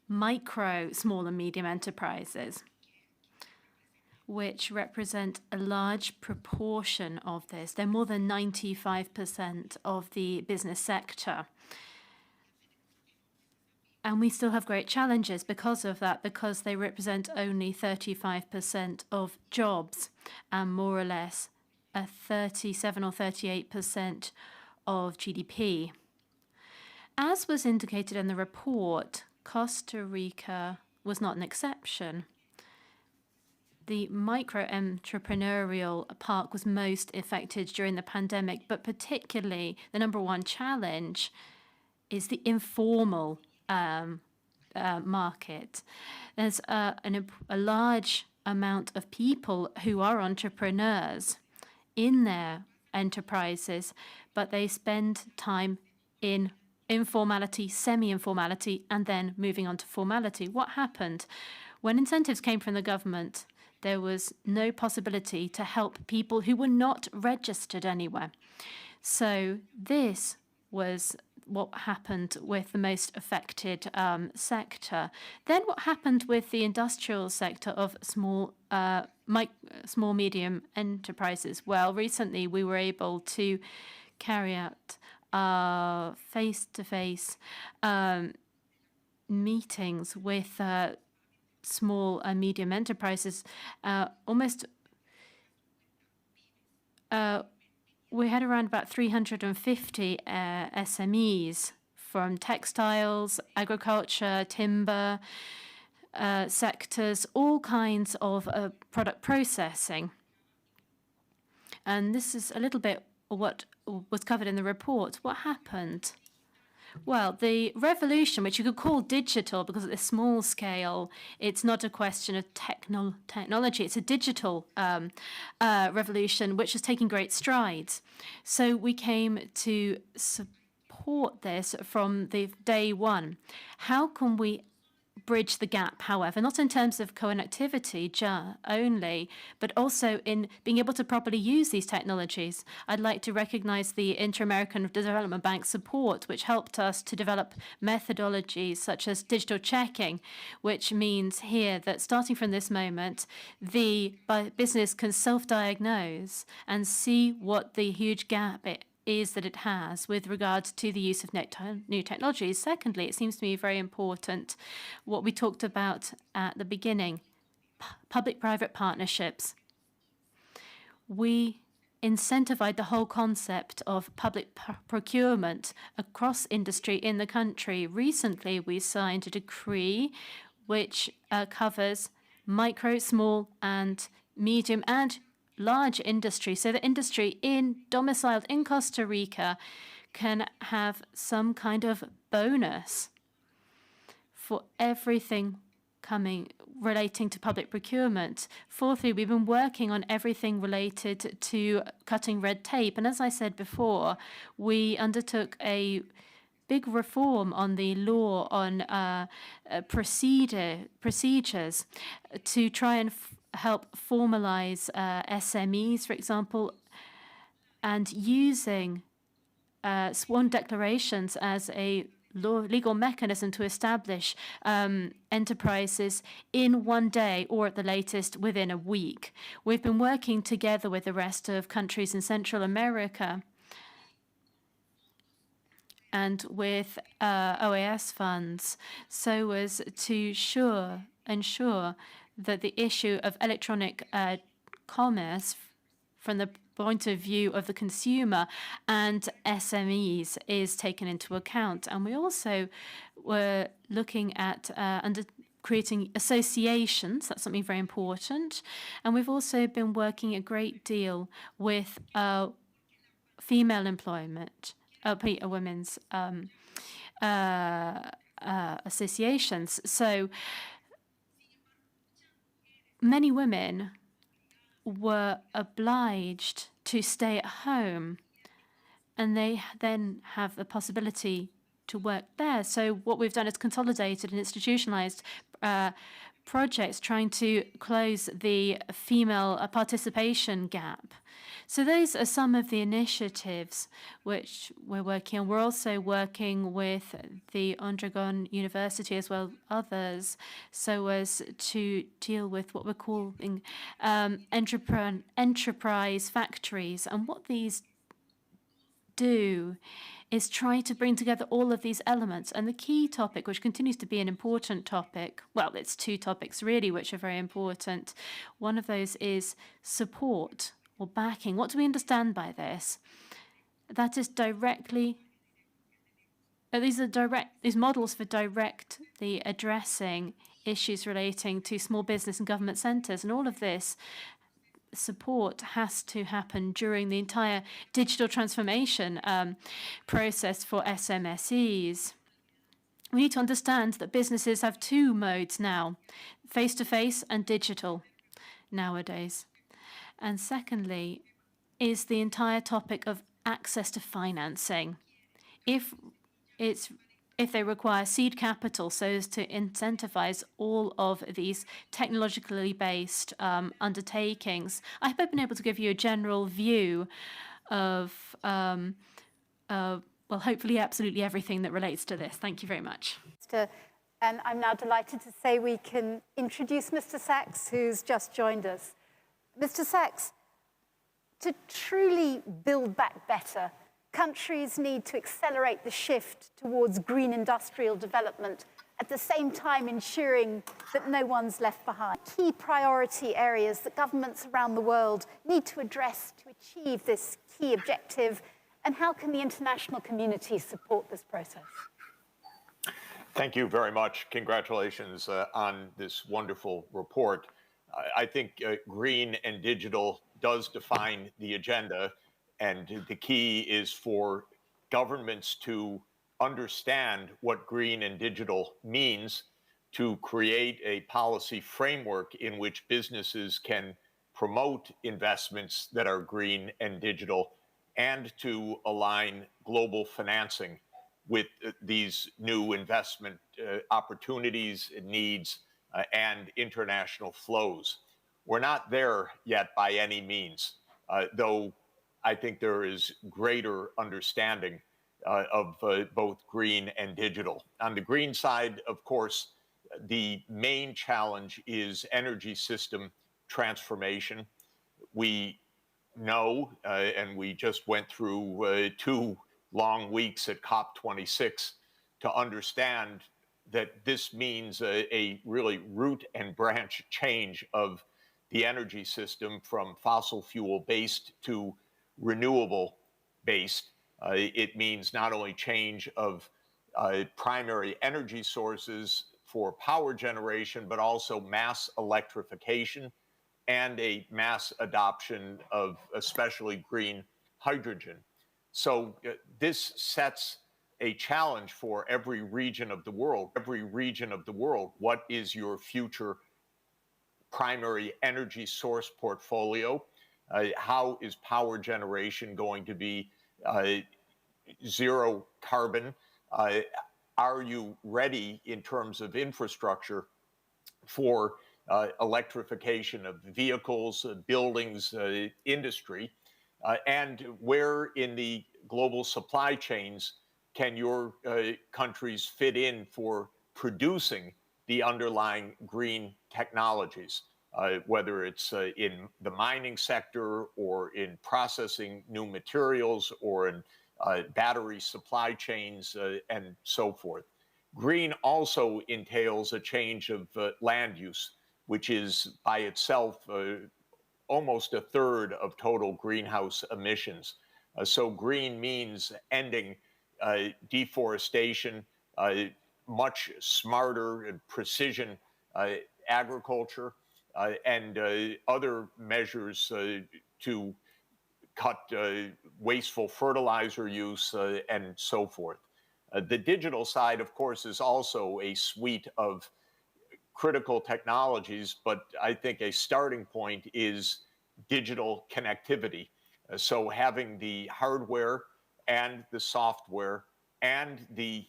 Speaker 21: micro, small and medium enterprises, which represent a large proportion of this. They're more than 95% of the business sector. And we still have great challenges because of that, because they represent only 35% of jobs and more or less a 37 or 38% of GDP. As was indicated in the report, Costa Rica was not an exception. The micro-entrepreneurial park was most affected during the pandemic, but particularly the number one challenge is the informal market. There's a large amount of people who are entrepreneurs in their enterprises, but they spend time in informality, semi-informality, and then moving on to formality. What happened? When incentives came from the government, there was no possibility to help people who were not registered anywhere. So this was what happened with the most affected sector. Then what happened with the industrial sector of small, medium enterprises? Well, recently we were able to carry out face-to-face meetings with small and medium enterprises, we had around about 350 SMEs from textiles, agriculture, timber sectors, all kinds of product processing. And this is a little bit what was covered in the report. What happened? Well, the revolution, which you could call digital because at a small scale, it's not a question of technology, it's a digital revolution which is taking great strides. So we came to support this from the day one. How can we bridge the gap, however, not in terms of connectivity only, but also in being able to properly use these technologies? I'd like to recognize the Inter-American Development Bank support, which helped us to develop methodologies such as digital checking, which means here that starting from this moment, the business can self-diagnose and see what the huge gap is that it has with regard to the use of new technologies. Secondly, it seems to me very important what we talked about at the beginning, public-private partnerships. We incentivize the whole concept of public procurement across industry in the country. Recently, we signed a decree which covers micro, small, and medium and large industry, so the industry domiciled in Costa Rica can have some kind of bonus for everything relating to public procurement. Fourthly, we've been working on everything related to cutting red tape. And as I said before, we undertook a big reform on the law on procedures to try and help formalize SMEs, for example, and using sworn declarations as a legal mechanism to establish enterprises in one day or at the latest within a week. We've been working together with the rest of countries in Central America and with OAS funds so as to ensure that the issue of electronic commerce from the point of view of the consumer and SMEs is taken into account. And we also were looking at creating associations. That's something very important. And we've also been working a great deal with female employment, women's associations. So many women were obliged to stay at home, and they then have the possibility to work there. So what we've done is consolidated and institutionalized projects trying to close the female participation gap. So those are some of the initiatives which we're working on. We're also working with the Ondragon University as well as others so as to deal with what we're calling enterprise factories. And what these do is try to bring together all of these elements. And the key topic, which continues to be an important topic, well, it's two topics really which are very important. One of those is support or backing. What do we understand by this? That is directly, these models for directly addressing issues relating to small business and government centres, and all of this support has to happen during the entire digital transformation process for SMSEs. We need to understand that businesses have two modes now, face-to-face and digital nowadays. And secondly, is the entire topic of access to financing. If they require seed capital so as to incentivize all of these technologically based undertakings. I hope I've been able to give you a general view of, well, hopefully absolutely everything that relates to this. Thank you very much.
Speaker 18: And I'm now delighted to say we can introduce Mr. Sachs, who's just joined us. Mr. Sachs, to truly build back better, countries need to accelerate the shift towards green industrial development at the same time ensuring that no one's left behind. Key priority areas that governments around the world need to address to achieve this key objective, and how can the international community support this process?
Speaker 5: Thank you very much. Congratulations on this wonderful report. I think green and digital does define the agenda, and the key is for governments to understand what green and digital means, to create a policy framework in which businesses can promote investments that are green and digital, and to align global financing with these new investment opportunities, needs, and international flows. We're not there yet by any means, though I think there is greater understanding of both green and digital. On the green side, of course, the main challenge is energy system transformation. We know, and we just went through 2 long weeks at COP26 to understand that this means a really root and branch change of the energy system from fossil fuel based to renewable based. It means not only change of primary energy sources for power generation, but also mass electrification and a mass adoption of especially green hydrogen. So this sets a challenge for every region of the world. Every region of the world, what is your future primary energy source portfolio? How is power generation going to be zero carbon? Are you ready in terms of infrastructure for electrification of vehicles, buildings, industry? And where in the global supply chains can your countries fit in for producing the underlying green technologies, whether it's in the mining sector or in processing new materials or in battery supply chains and so forth. Green also entails a change of land use, which is by itself almost a third of total greenhouse emissions. So green means ending deforestation, much smarter and precision agriculture, and other measures to cut wasteful fertilizer use and so forth. The digital side, of course, is also a suite of critical technologies, but I think a starting point is digital connectivity. So having the hardware and the software and the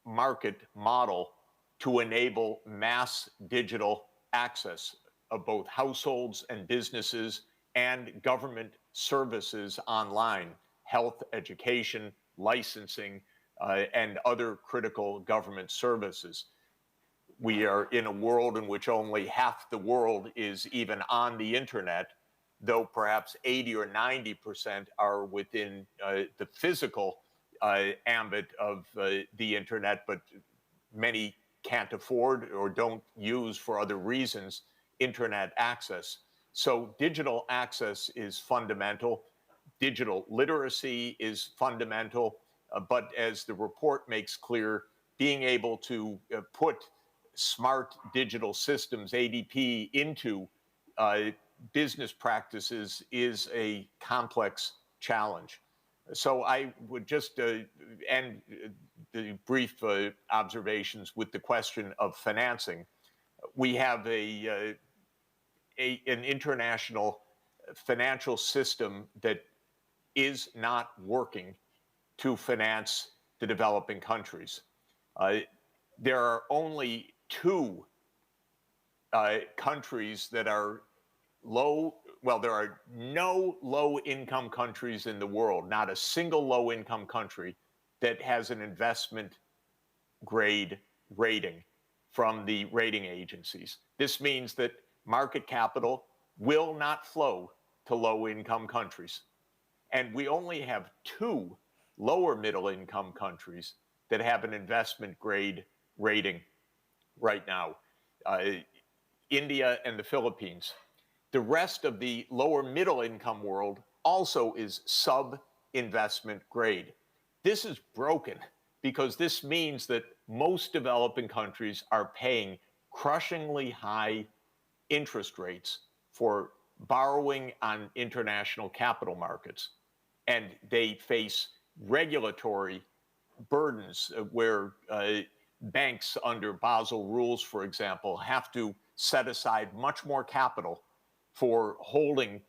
Speaker 5: market model to enable mass digital access of both households and businesses and government services online, health, education, licensing, and other critical government services. We are in a world in which only half the world is even on the internet, though perhaps 80 or 90% are within the physical ambit of the internet, but many can't afford or don't use for other reasons internet access. So digital access is fundamental. Digital literacy is fundamental. But as the report makes clear, being able to put smart digital systems, ADP, into business practices is a complex challenge. So I would just end the brief observations with the question of financing. We have an international financial system that is not working to finance the developing countries. There are only 2 countries that are low. Well, there are no low-income countries in the world, not a single low-income country that has an investment grade rating from the rating agencies. This means that market capital will not flow to low-income countries. And we only have 2 lower middle income countries that have an investment grade rating right now. India and the Philippines. The rest of the lower middle income world also is sub-investment grade. This is broken because this means that most developing countries are paying crushingly high interest rates for borrowing on international capital markets. And they face regulatory burdens where banks under Basel rules, for example, have to set aside much more capital for holding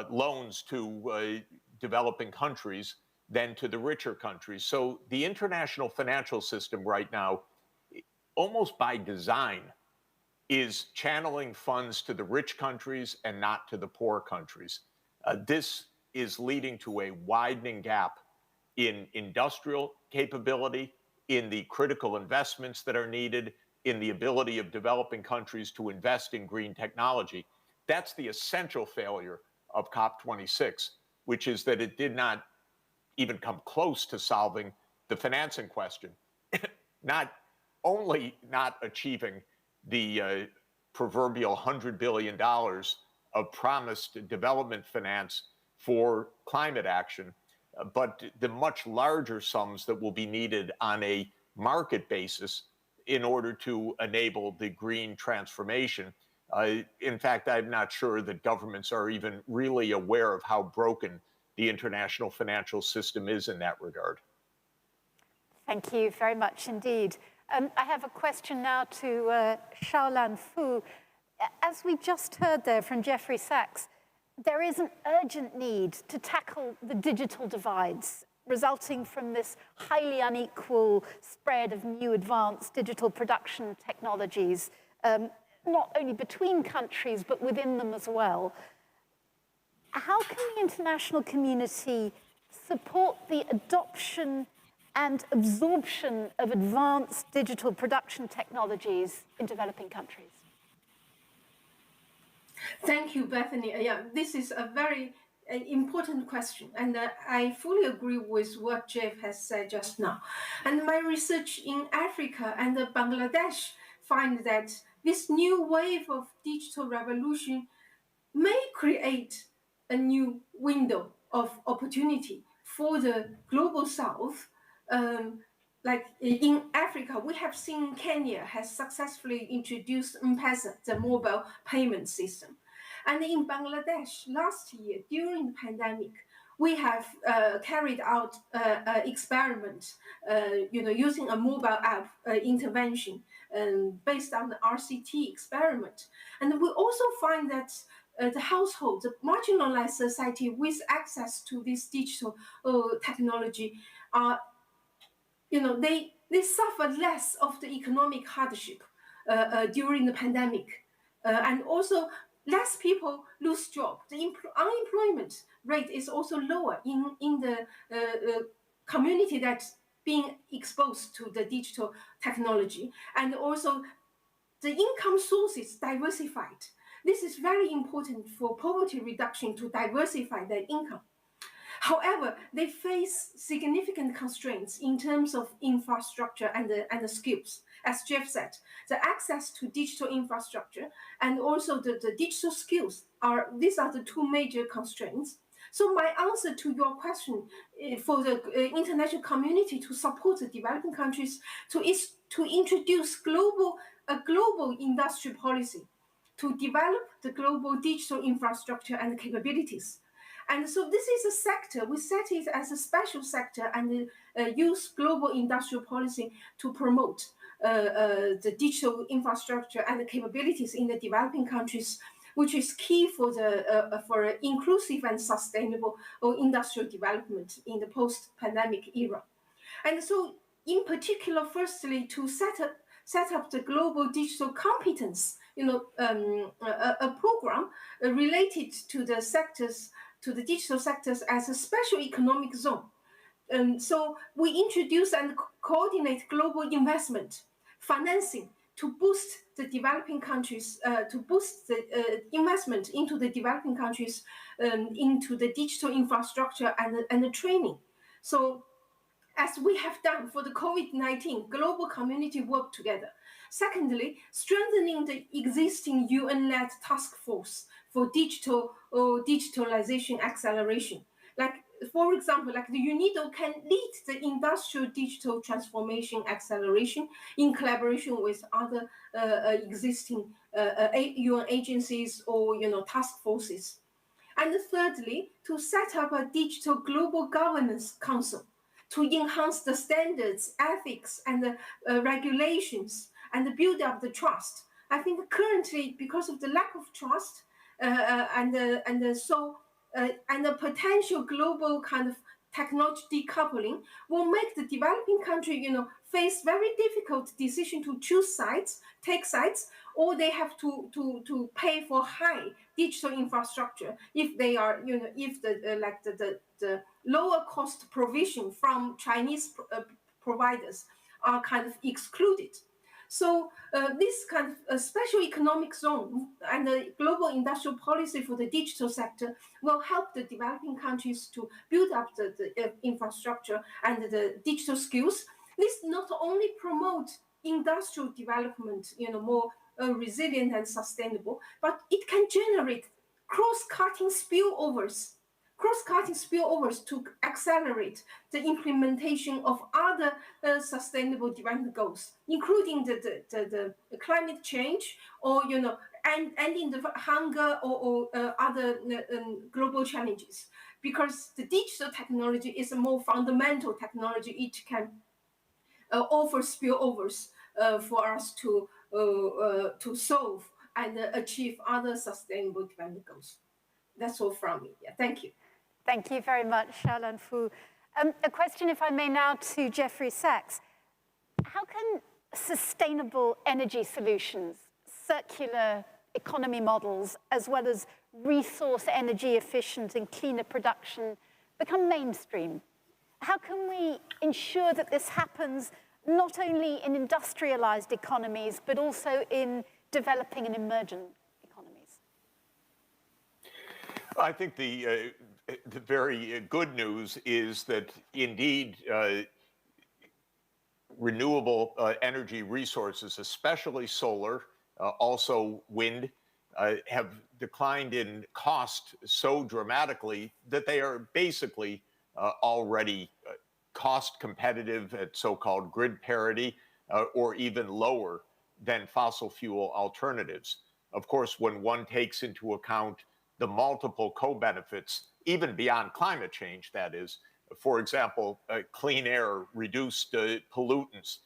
Speaker 5: loans to developing countries than to the richer countries. So the international financial system right now, almost by design, is channeling funds to the rich countries and not to the poor countries. This is leading to a widening gap in industrial capability, in the critical investments that are needed, in the ability of developing countries to invest in green technology. That's the essential failure of COP26, which is that it did not even come close to solving the financing question. Not only not achieving the proverbial $100 billion of promised development finance for climate action, but the much larger sums that will be needed on a market basis in order to enable the green transformation. In fact, I'm not sure that governments are even really aware of how broken the international financial system is in that regard.
Speaker 18: Thank you very much indeed. I have a question now to Xiaolan Fu. As we just heard there from Jeffrey Sachs, there is an urgent need to tackle the digital divides resulting from this highly unequal spread of new advanced digital production technologies, not only between countries, but within them as well. How can the international community support the adoption and absorption of advanced digital production technologies in developing countries?
Speaker 12: Thank you, Bethany. Yeah, this is a very important question, and I fully agree with what Jeff has said just now. And my research in Africa and Bangladesh find that this new wave of digital revolution may create a new window of opportunity for the global South. Like in Africa, we have seen Kenya has successfully introduced M-Pesa, the mobile payment system. And in Bangladesh, last year, during the pandemic, we have carried out an experiment, using a mobile app intervention based on the RCT experiment. And we also find that the household, the marginalized society with access to this digital technology are, they suffer less of the economic hardship during the pandemic. And also less people lose job. The unemployment rate is also lower in the community that's being exposed to the digital technology. And also the income sources diversified. This is very important for poverty reduction, to diversify their income. However, they face significant constraints in terms of infrastructure and the skills. As Jeff said, the access to digital infrastructure and also the digital skills these are the two major constraints. So my answer to your question for the international community to support the developing countries is to introduce a global industry policy to develop the global digital infrastructure and capabilities. And so this is a sector, we set it as a special sector and use global industrial policy to promote the digital infrastructure and the capabilities in the developing countries, which is key for inclusive and sustainable industrial development in the post-pandemic era. And so in particular, firstly, to set up the global digital competence, a program related to the sectors, to the digital sectors as a special economic zone. And so we introduce and coordinate global investment, financing to boost the developing countries, to boost the investment into the developing countries, into the digital infrastructure and the training. So as we have done for the COVID-19, global community work together. Secondly, strengthening the existing UN-led task force for digitalization acceleration. Like, for example, like the UNIDO can lead the industrial digital transformation acceleration in collaboration with other existing UN agencies or task forces. And thirdly, to set up a digital global governance council to enhance the standards, ethics, and regulations, and build up the trust. I think currently, because of the lack of trust and the potential global kind of technology decoupling will make the developing country, face very difficult decision to choose sides, take sides, or they have to pay for high digital infrastructure if they are, if the lower cost provision from Chinese providers are kind of excluded. So this kind of special economic zone and the global industrial policy for the digital sector will help the developing countries to build up the infrastructure and the digital skills. This not only promote industrial development, more resilient and sustainable, but it can generate cross-cutting spillovers to accelerate the implementation of other sustainable development goals, including the climate change or ending the hunger or other global challenges. Because the digital technology is a more fundamental technology, it can offer spillovers for us to solve and achieve other sustainable development goals. That's all from me. Yeah, thank you.
Speaker 18: Thank you very much, Xiaolan Fu. A question, if I may, now to Jeffrey Sachs. How can sustainable energy solutions, circular economy models, as well as resource energy efficient and cleaner production become mainstream? How can we ensure that this happens not only in industrialized economies, but also in developing and emergent economies?
Speaker 5: I think the very good news is that indeed renewable energy resources, especially solar, also wind, have declined in cost so dramatically that they are basically already cost competitive at so-called grid parity or even lower than fossil fuel alternatives. Of course, when one takes into account the multiple co-benefits, even beyond climate change, that is, for example, clean air, reduced pollutants,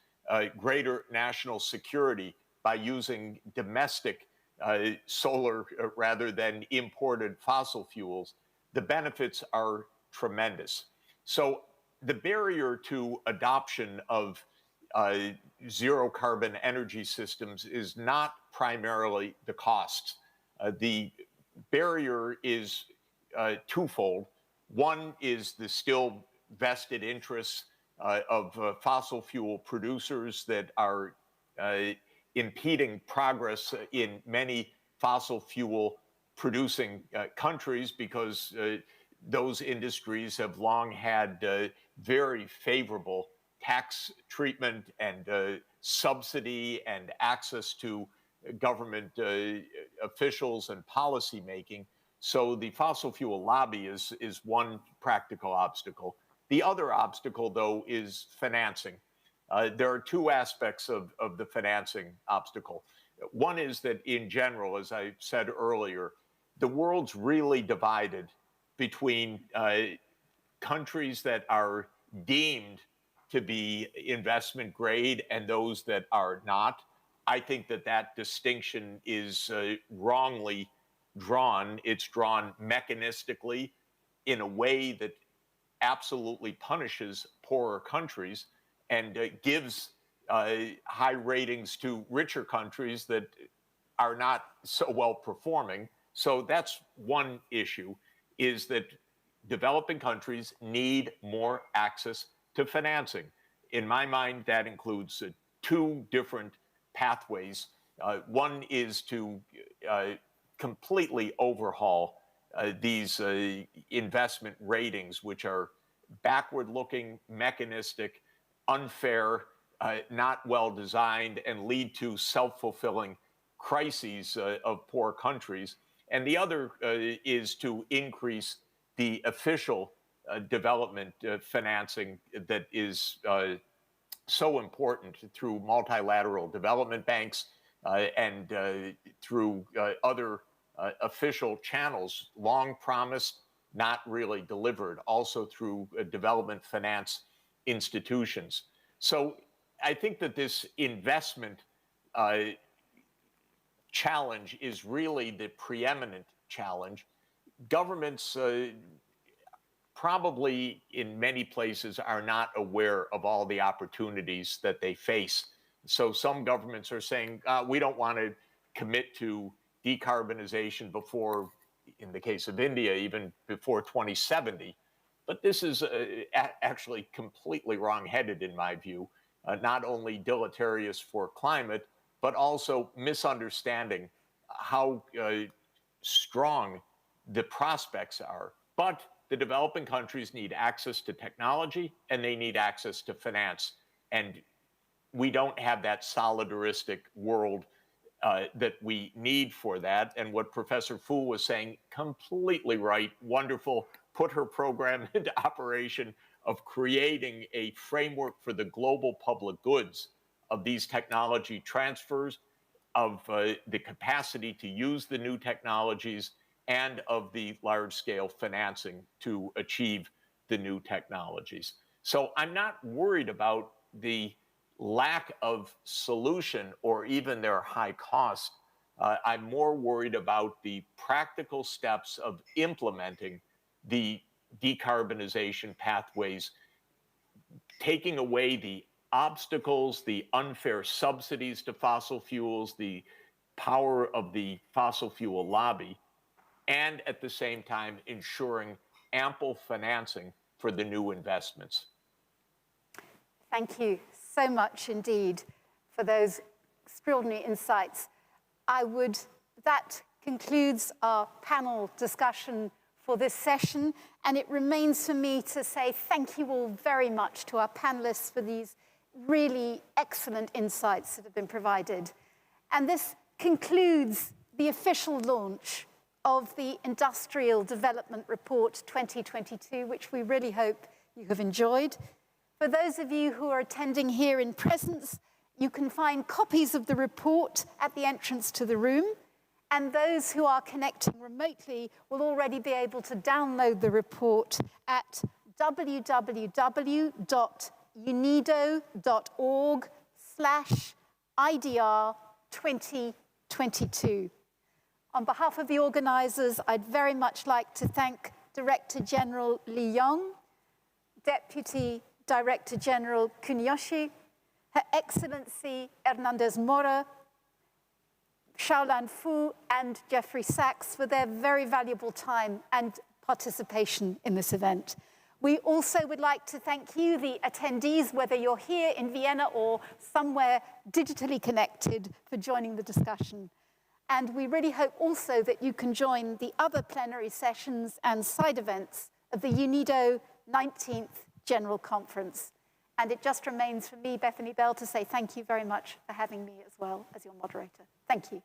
Speaker 5: greater national security by using domestic solar rather than imported fossil fuels, the benefits are tremendous. So the barrier to adoption of zero carbon energy systems is not primarily the costs. The barrier is twofold. One is the still vested interests of fossil fuel producers that are impeding progress in many fossil fuel producing countries because those industries have long had very favorable tax treatment and subsidy and access to government officials and policy making. So the fossil fuel lobby is one practical obstacle. The other obstacle, though, is financing. There are two aspects of the financing obstacle. One is that in general, as I said earlier, the world's really divided between countries that are deemed to be investment grade and those that are not. I think that that distinction is wrongly drawn. It's drawn mechanistically in a way that absolutely punishes poorer countries and gives high ratings to richer countries that are not so well performing. So that's one issue, is that developing countries need more access to financing. In my mind, that includes two different pathways. One is to completely overhaul these investment ratings, which are backward-looking, mechanistic, unfair, not well designed, and lead to self-fulfilling crises of poor countries. And the other is to increase the official development financing that is so important through multilateral development banks and through other official channels, long promised, not really delivered, also through development finance institutions. So I think that this investment challenge is really the preeminent challenge. Governments probably in many places are not aware of all the opportunities that they face. So some governments are saying, we don't want to commit to decarbonization before, in the case of India, even before 2070. But this is actually completely wrong-headed in my view, not only deleterious for climate, but also misunderstanding how strong the prospects are. But the developing countries need access to technology and they need access to finance. And we don't have that solidaristic world that we need for that. And what Professor Fu was saying, completely right, wonderful, put her program into operation of creating a framework for the global public goods of these technology transfers, of the capacity to use the new technologies, and of the large-scale financing to achieve the new technologies. So I'm not worried about the lack of solution or even their high cost. I'm more worried about the practical steps of implementing the decarbonization pathways, taking away the obstacles, the unfair subsidies to fossil fuels, the power of the fossil fuel lobby, and at the same time ensuring ample financing for the new investments.
Speaker 18: Thank you so much indeed for those extraordinary insights. That concludes our panel discussion for this session, and it remains for me to say thank you all very much to our panelists for these really excellent insights that have been provided. And this concludes the official launch of the Industrial Development Report 2022, which we really hope you have enjoyed. For those of you who are attending here in presence, you can find copies of the report at the entrance to the room, and those who are connecting remotely will already be able to download the report at www.unido.org/IDR2022. On behalf of the organizers, I'd very much like to thank Director General Li Yong, Deputy Director General Kuniyoshi, Her Excellency Hernandez Mora, Xiaolan Fu, and Jeffrey Sachs for their very valuable time and participation in this event. We also would like to thank you, the attendees, whether you're here in Vienna or somewhere digitally connected, for joining the discussion. And we really hope also that you can join the other plenary sessions and side events of the UNIDO 19th General Conference. And it just remains for me, Bethany Bell, to say thank you very much for having me as well as your moderator. Thank you.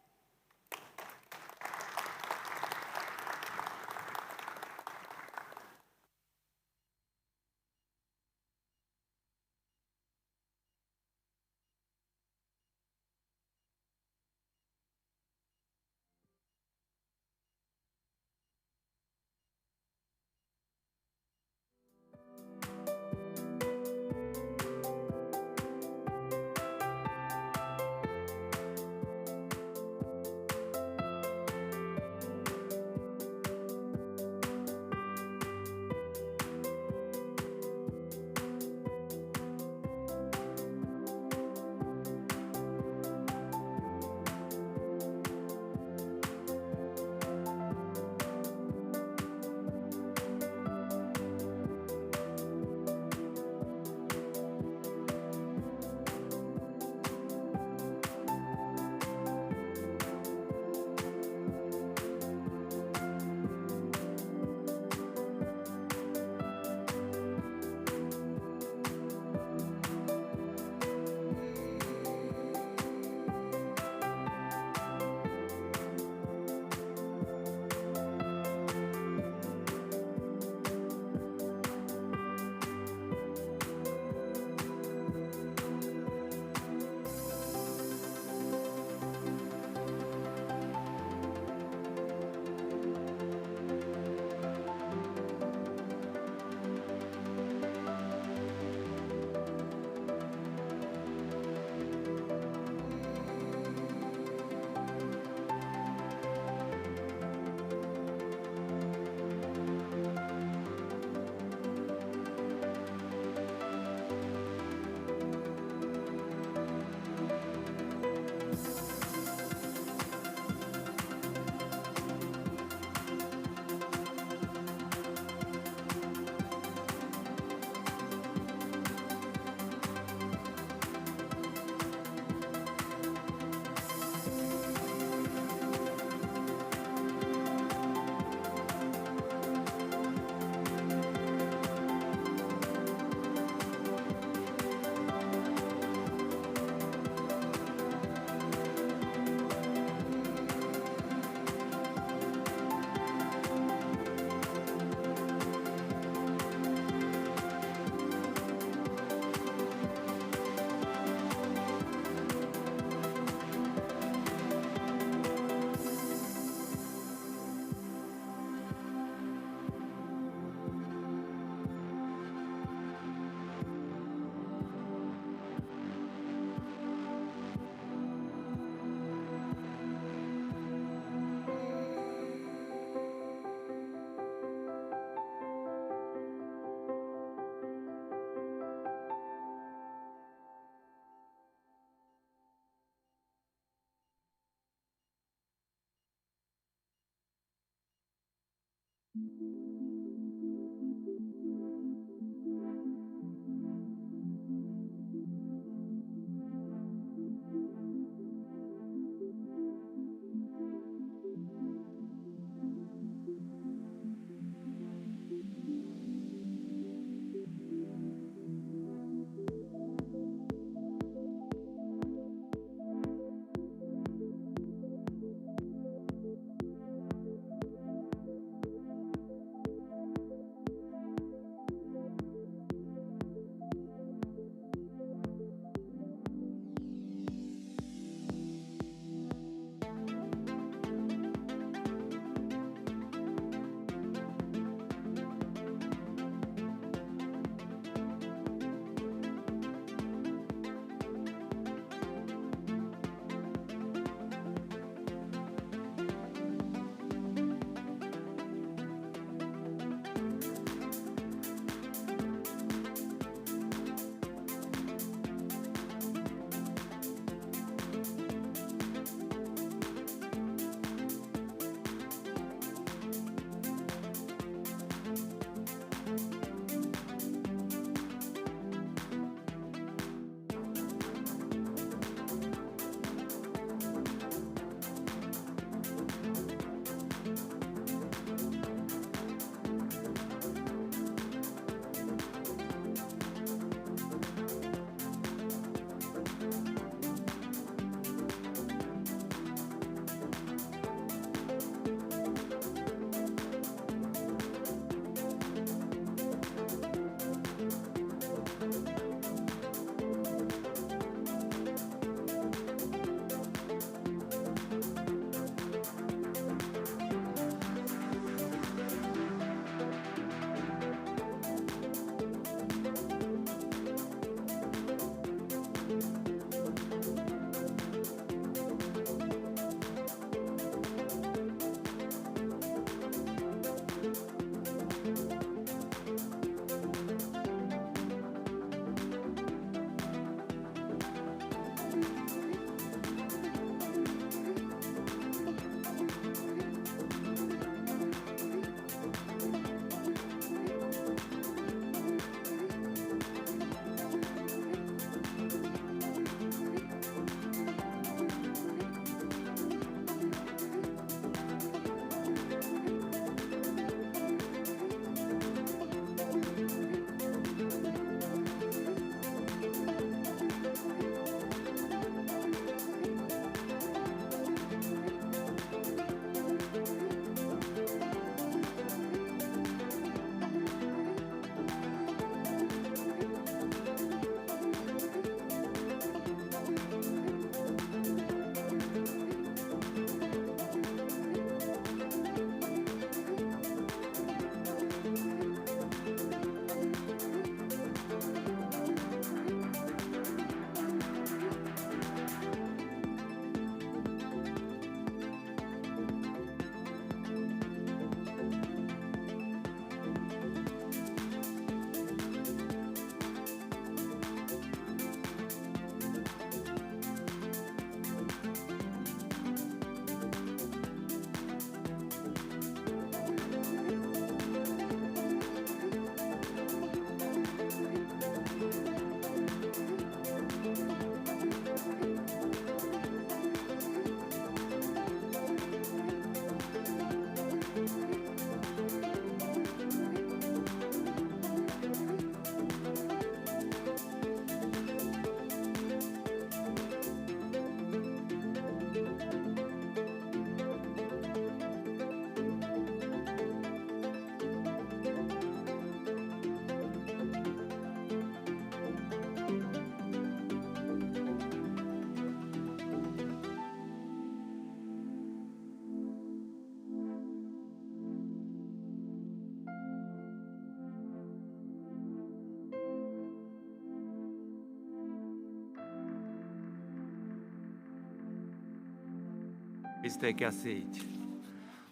Speaker 7: Please take a seat.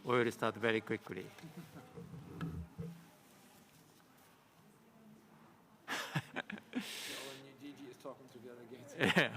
Speaker 7: We will start very quickly. Yeah.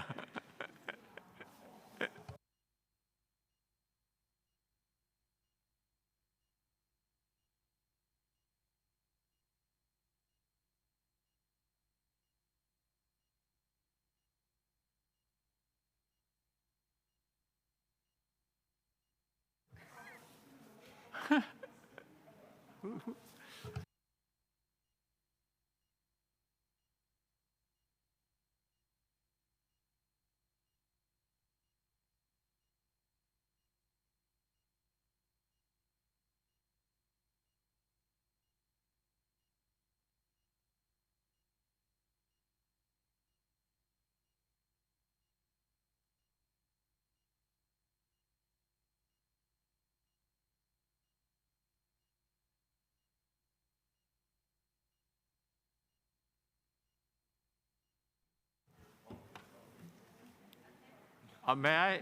Speaker 7: May I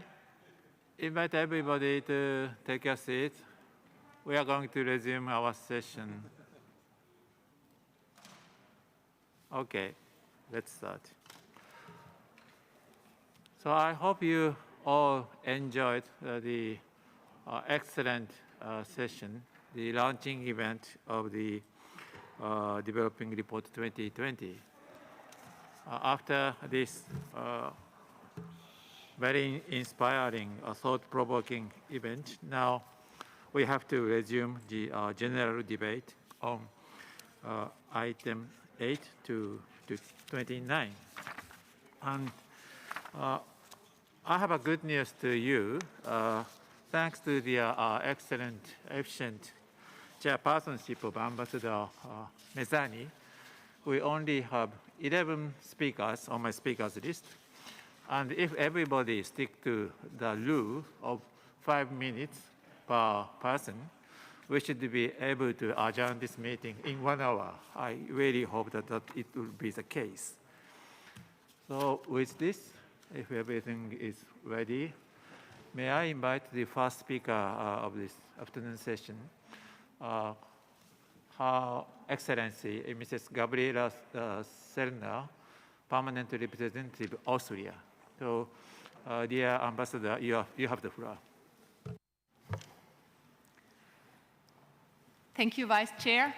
Speaker 7: invite everybody to take a seat? We are going to resume our session. Okay, let's start. So I hope you all enjoyed the excellent session, the launching event of the Developing Report 2020. After this very inspiring, thought-provoking event, now we have to resume the general debate on item 8 to 29. And I have a good news to you. Thanks to the excellent, efficient chairpersonship of Ambassador Mezani, we only have 11 speakers on my speakers list. And if everybody stick to the rule of 5 minutes per person, we should be able to adjourn this meeting in 1 hour. I really hope that it will be the case. So with this, if everything is ready, may I invite the first speaker of this afternoon session, Her Excellency Mrs. Gabriela Sellner, Permanent Representative Austria. So, dear Ambassador, you have the floor.
Speaker 11: Thank you, Vice Chair.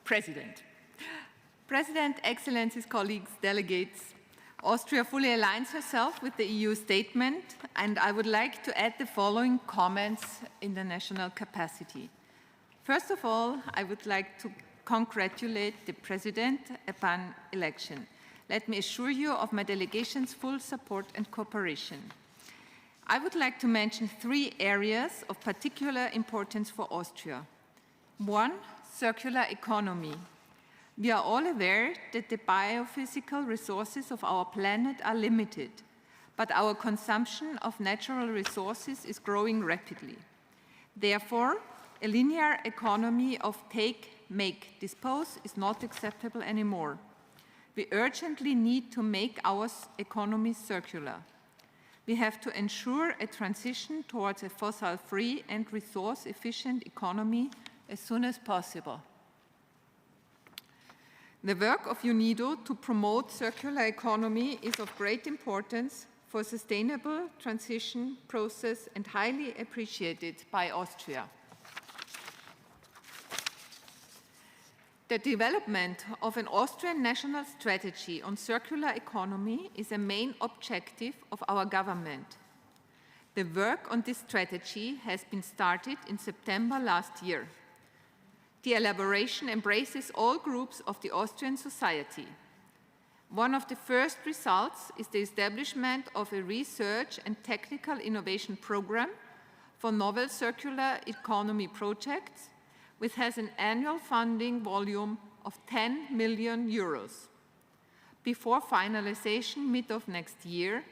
Speaker 11: President, Excellencies, colleagues, delegates, Austria fully aligns herself with the EU statement, and I would like to add the following comments in the national capacity. First of all, I would like to congratulate the President upon election. Let me assure you of my delegation's full support and cooperation. I would like to mention 3 areas of particular importance for Austria. 1, circular economy. We are all aware that the biophysical resources of our planet are limited, but our consumption of natural resources is growing rapidly. Therefore, a linear economy of take, make, dispose is not acceptable anymore. We urgently need to make our economy circular. We have to ensure a transition towards a fossil-free and resource-efficient economy as soon as possible. The work of UNIDO to promote circular economy is of great importance for sustainable transition process and highly appreciated by Austria. The development of an Austrian national strategy on circular economy is a main objective of our government. The work on this strategy has been started in September last year. The elaboration embraces all groups of the Austrian society. One of the first results is the establishment of a research and technical innovation program for novel circular economy projects, which has an annual funding volume of 10 million euros. Before finalization mid of next year,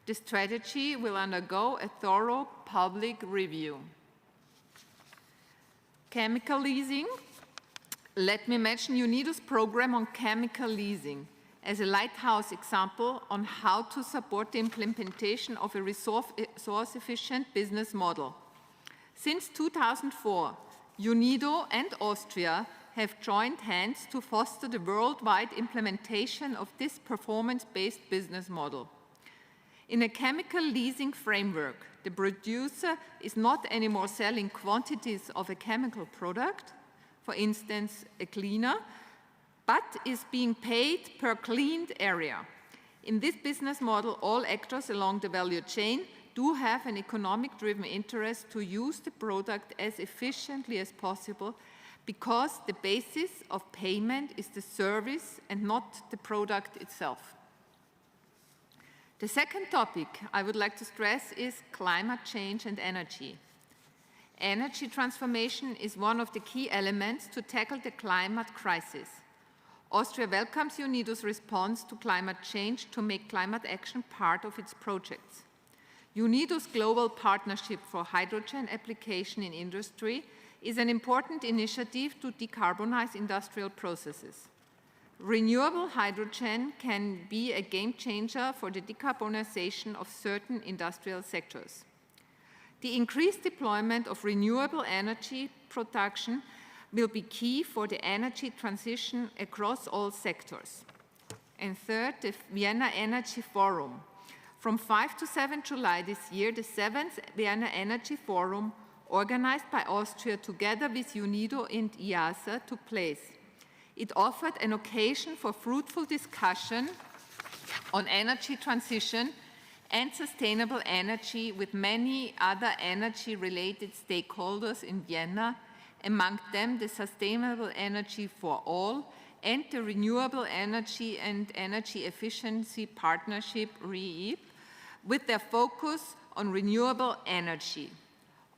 Speaker 11: the strategy will undergo a thorough public review. Chemical leasing. Let me mention UNIDO's program on chemical leasing as a lighthouse example on how to support the implementation of a resource-efficient business model. Since 2004, UNIDO and Austria have joined hands to foster the worldwide implementation of this performance-based business model. In a chemical leasing framework, the producer is not anymore selling quantities of a chemical product, for instance, a cleaner, but is being paid per cleaned area. In this business model, all actors along the value chain do have an economic-driven interest to use the product as efficiently as possible because the basis of payment is the service and not the product itself. The second topic I would like to stress is climate change and energy. Energy transformation is one of the key elements to tackle the climate crisis. Austria welcomes UNIDO's response to climate change to make climate action part of its projects. UNIDO's Global Partnership for Hydrogen Application in Industry is an important initiative to decarbonize industrial processes. Renewable hydrogen can be a game changer for the decarbonization of certain industrial sectors. The increased deployment of renewable energy production will be key for the energy transition across all sectors. And third, the Vienna Energy Forum. From 5 to 7 July this year, the 7th Vienna Energy Forum, organized by Austria together with UNIDO and IASA, took place. It offered an occasion for fruitful discussion on energy transition and sustainable energy with many other energy-related stakeholders in Vienna, among them the Sustainable Energy for All and the Renewable Energy and Energy Efficiency Partnership, REEP, with their focus on renewable energy.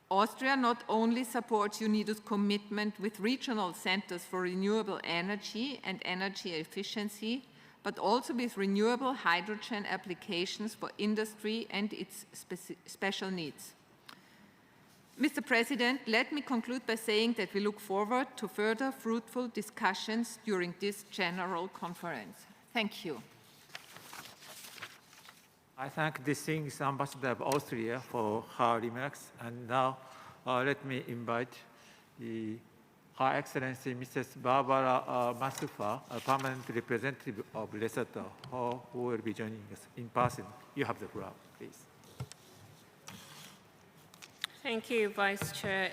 Speaker 11: Austria not only supports UNIDO's commitment with regional centers for renewable energy and energy efficiency, but also with renewable hydrogen applications for industry and its special needs. Mr. President, let me conclude by saying that we look forward to further fruitful discussions during this General Conference. Thank you.
Speaker 7: I thank the distinguished Ambassador of Austria for her remarks. And now let me invite Her Excellency Mrs. Barbara Masufa, a permanent representative of Lesotho, who will be joining us in person. You have the floor, please.
Speaker 1: Thank you, Vice Chair.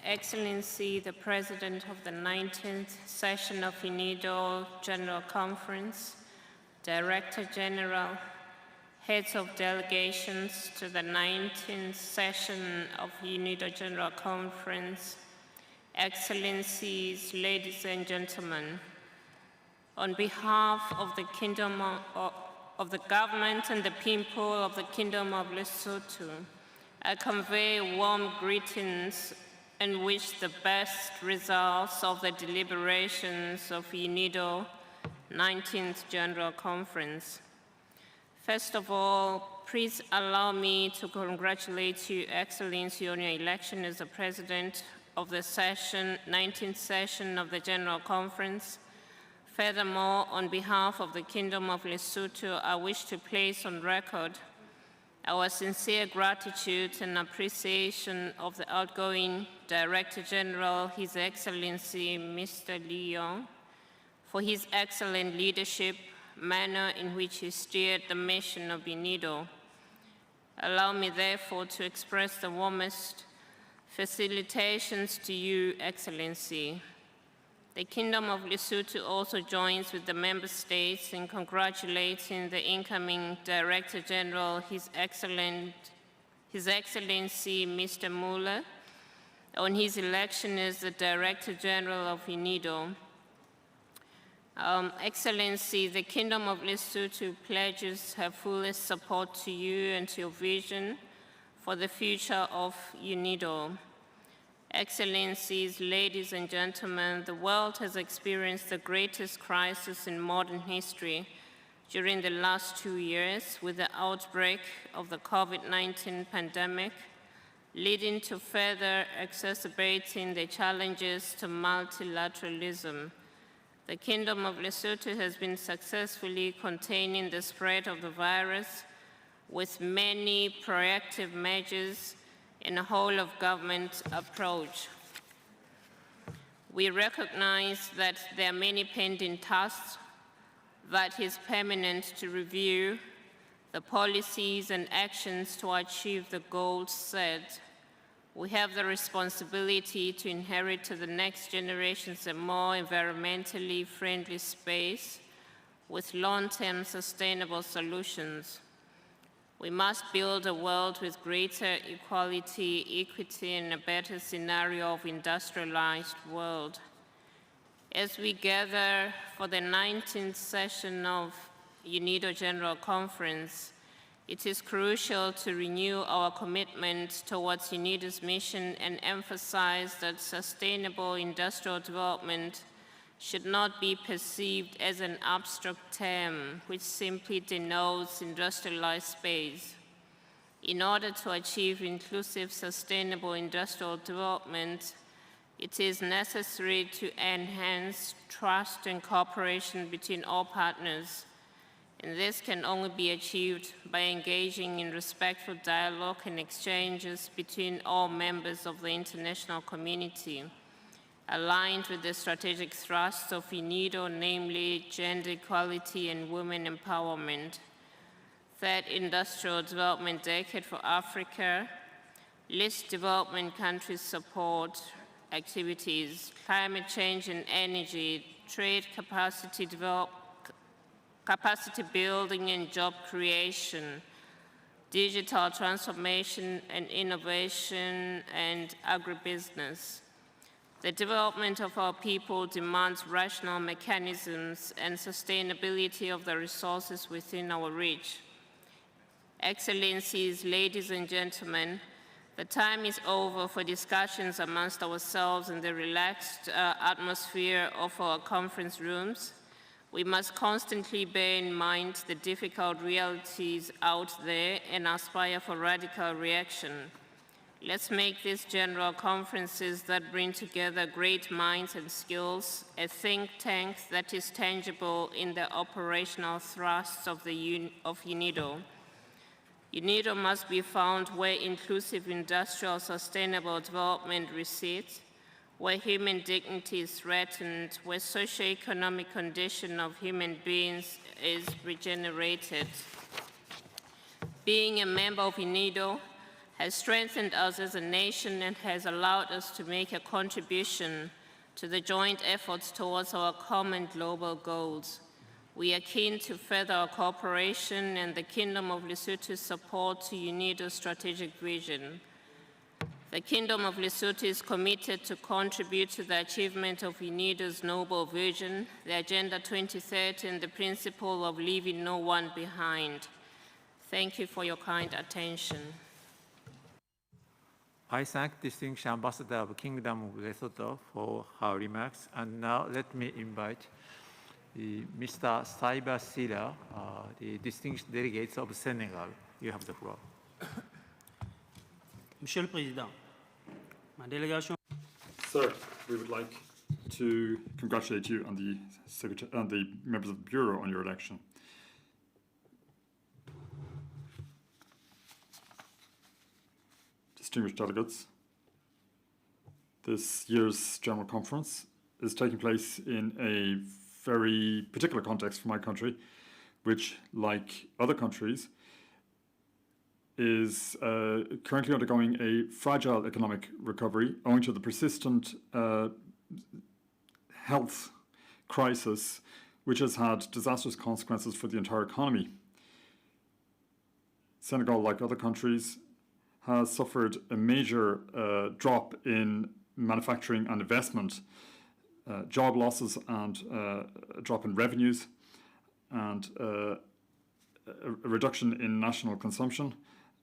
Speaker 1: Excellency, the President of the 19th session of UNIDO General Conference, Director General, heads of delegations to the 19th session of UNIDO General Conference, Excellencies, ladies and gentlemen, on behalf of the Kingdom of the government and the people of the Kingdom of Lesotho, I convey warm greetings and wish the best results of the deliberations of UNIDO 19th General Conference. First of all, please allow me to congratulate you, Excellency, on your election as the President of the 19th session of the General Conference. Furthermore, on behalf of the Kingdom of Lesotho, I wish to place on record our sincere gratitude and appreciation of the outgoing Director General, His Excellency Mr. Leon, for his excellent leadership, manner in which he steered the mission of UNIDO. Allow me, therefore, to express the warmest felicitations to you, Excellency. The Kingdom of Lesotho also joins with the member states in congratulating the incoming Director General, His Excellency Mr. Muller, on his election as the Director General of UNIDO. Excellency, the Kingdom of Lesotho pledges her fullest support to you and to your vision for the future of UNIDO. Excellencies, ladies and gentlemen, the world has experienced the greatest crisis in modern history during the last 2 years with the outbreak of the COVID-19 pandemic, leading to further exacerbating the challenges to multilateralism. The Kingdom of Lesotho has been successfully containing the spread of the virus with many proactive measures in a whole-of-government approach. We recognize that there are many pending tasks that is permanent to review the policies and actions to achieve the goals set. We have the responsibility to inherit to the next generations a more environmentally friendly space with long-term sustainable solutions. We must build a world with greater equality, equity, and a better scenario of industrialized world. As we gather for the 19th session of UNIDO General Conference, it is crucial to renew our commitment towards UNIDO's mission and emphasize that sustainable industrial development should not be perceived as an abstract term which simply denotes industrialized space. In order to achieve inclusive, sustainable industrial development, it is necessary to enhance trust and cooperation between all partners, and this can only be achieved by engaging in respectful dialogue and exchanges between all members of the international community, aligned with the strategic thrusts of UNIDO, namely gender equality and women empowerment. Third Industrial Development Decade for Africa, list development countries support activities, climate change and energy, trade capacity building and job creation, digital transformation and innovation, and agribusiness. The development of our people demands rational mechanisms and sustainability of the resources within our reach. Excellencies, ladies and gentlemen, the time is over for discussions amongst ourselves in the relaxed atmosphere of our conference rooms. We must constantly bear in mind the difficult realities out there and aspire for radical reaction. Let's make these general conferences that bring together great minds and skills a think tank that is tangible in the operational thrusts of UNIDO. UNIDO must be found where inclusive industrial sustainable development recedes, where human dignity is threatened, where socio-economic condition of human beings is regenerated. Being a member of UNIDO has strengthened us as a nation and has allowed us to make a contribution to the joint efforts towards our common global goals. We are keen to further our cooperation and the Kingdom of Lesotho's support to UNIDO's strategic vision. The Kingdom of Lesotho is committed to contribute to the achievement of UNIDO's noble vision, the Agenda 2030, and the principle of leaving no one behind. Thank you for your kind attention.
Speaker 7: I thank distinguished Ambassador of Kingdom of Lesotho for her remarks. And now let me invite Mr. Saiba Sila, the distinguished delegates of Senegal. You have the floor.
Speaker 9: Monsieur le Président, ma délégation.
Speaker 19: Sir, we would like to congratulate you and the members of the Bureau on your election. Distinguished delegates, this year's General Conference is taking place in a very particular context for my country, which, like other countries, is currently undergoing a fragile economic recovery owing to the persistent health crisis, which has had disastrous consequences for the entire economy. Senegal, like other countries, has suffered a major drop in manufacturing and investment, job losses and a drop in revenues, and a reduction in national consumption.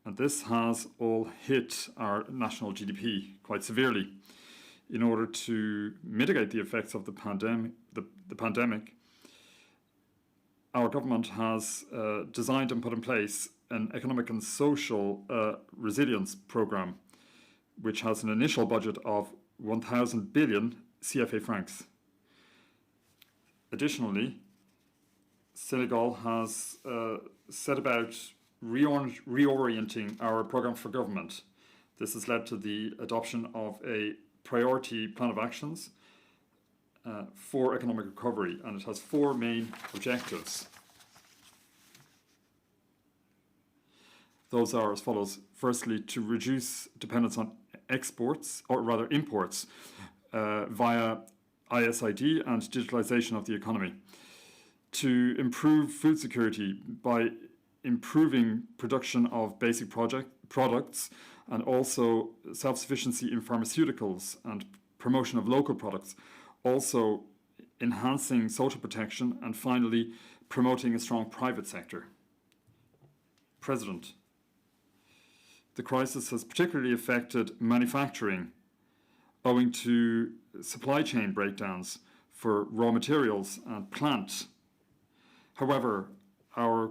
Speaker 19: And this has all hit our national GDP quite severely. In order to mitigate the effects of the pandemic, our government has designed and put in place an economic and social resilience program, which has an initial budget of 1,000 billion CFA francs. Additionally, Senegal has set about reorienting our program for government. This has led to the adoption of a priority plan of actions for economic recovery, and it has 4 main objectives. Those are as follows. Firstly, to reduce dependence on exports, or rather imports, via ISID and digitalization of the economy. To improve food security by improving production of basic products and also self-sufficiency in pharmaceuticals and promotion of local products, also enhancing social protection, and finally promoting a strong private sector. President, the crisis has particularly affected manufacturing owing to supply chain breakdowns for raw materials and plant. However, our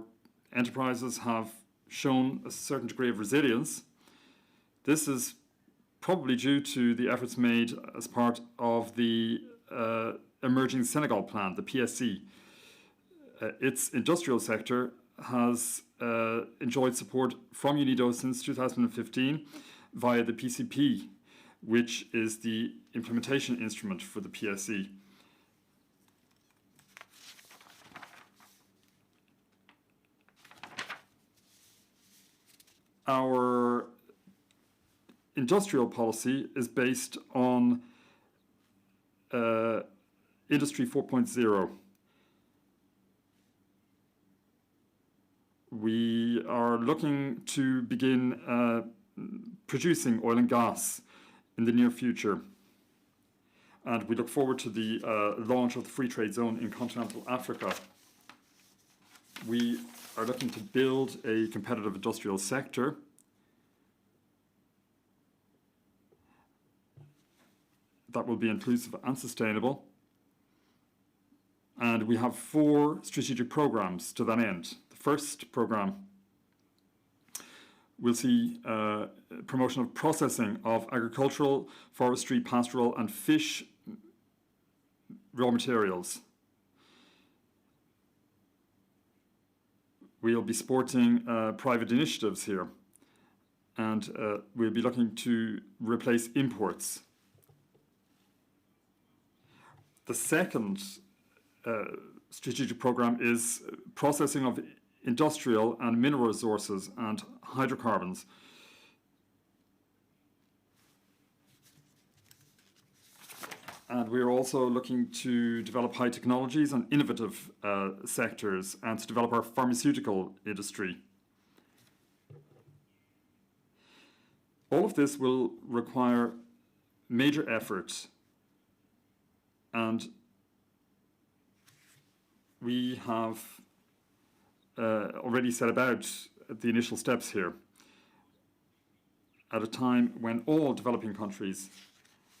Speaker 19: enterprises have shown a certain degree of resilience. This is probably due to the efforts made as part of the Emerging Senegal Plan, the PSC. Its industrial sector has enjoyed support from UNIDO since 2015 via the PCP, which is the implementation instrument for the PSC. Our industrial policy is based on Industry 4.0. We are looking to begin producing oil and gas in the near future. And we look forward to the launch of the free trade zone in continental Africa. We are looking to build a competitive industrial sector that will be inclusive and sustainable. And we have 4 strategic programs to that end. The first program will see promotion of processing of agricultural, forestry, pastoral, and fish raw materials. We'll be supporting private initiatives here, and we'll be looking to replace imports. The second strategic program is processing of industrial and mineral resources and hydrocarbons. And we're also looking to develop high technologies and innovative sectors, and to develop our pharmaceutical industry. All of this will require major effort, and we have already set about the initial steps here at a time when all developing countries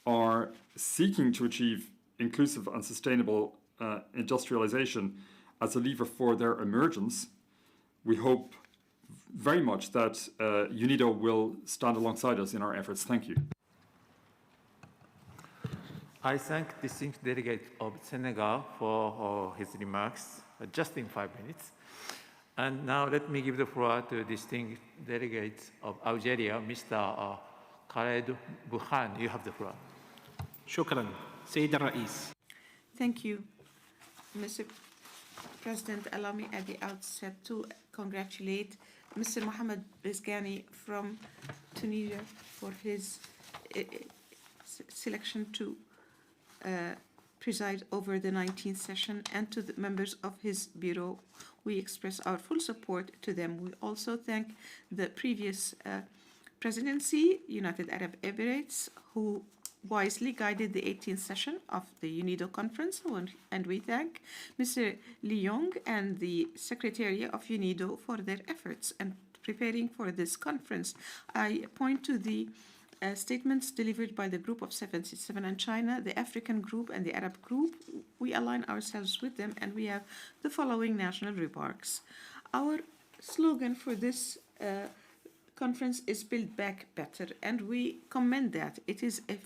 Speaker 19: are seeking to achieve inclusive and sustainable industrialization as a lever for their emergence. We hope very much that UNIDO will stand alongside us in our efforts. Thank you.
Speaker 7: I thank distinguished delegate of Senegal for his remarks, just in 5 minutes. And now let me give the floor to distinguished delegate of Algeria, Mr. Khaled Bouhan. You have the floor.
Speaker 6: شكرا سيد الرئيس.
Speaker 10: Thank you, Mr. President. Allow me at the outset to congratulate Mr. Mohamed Rizgani from Tunisia for his selection to preside over the 19th session, and to the members of his bureau. We express our full support to them. We also thank the previous presidency, United Arab Emirates, who wisely guided the 18th session of the UNIDO conference, and we thank Mr. Leong and the Secretary of UNIDO for their efforts in preparing for this conference. I point to the statements delivered by the Group of 77 and China, the African Group, and the Arab Group. We align ourselves with them, and we have the following national remarks. Our slogan for this conference is Build Back Better, and we commend that. It is a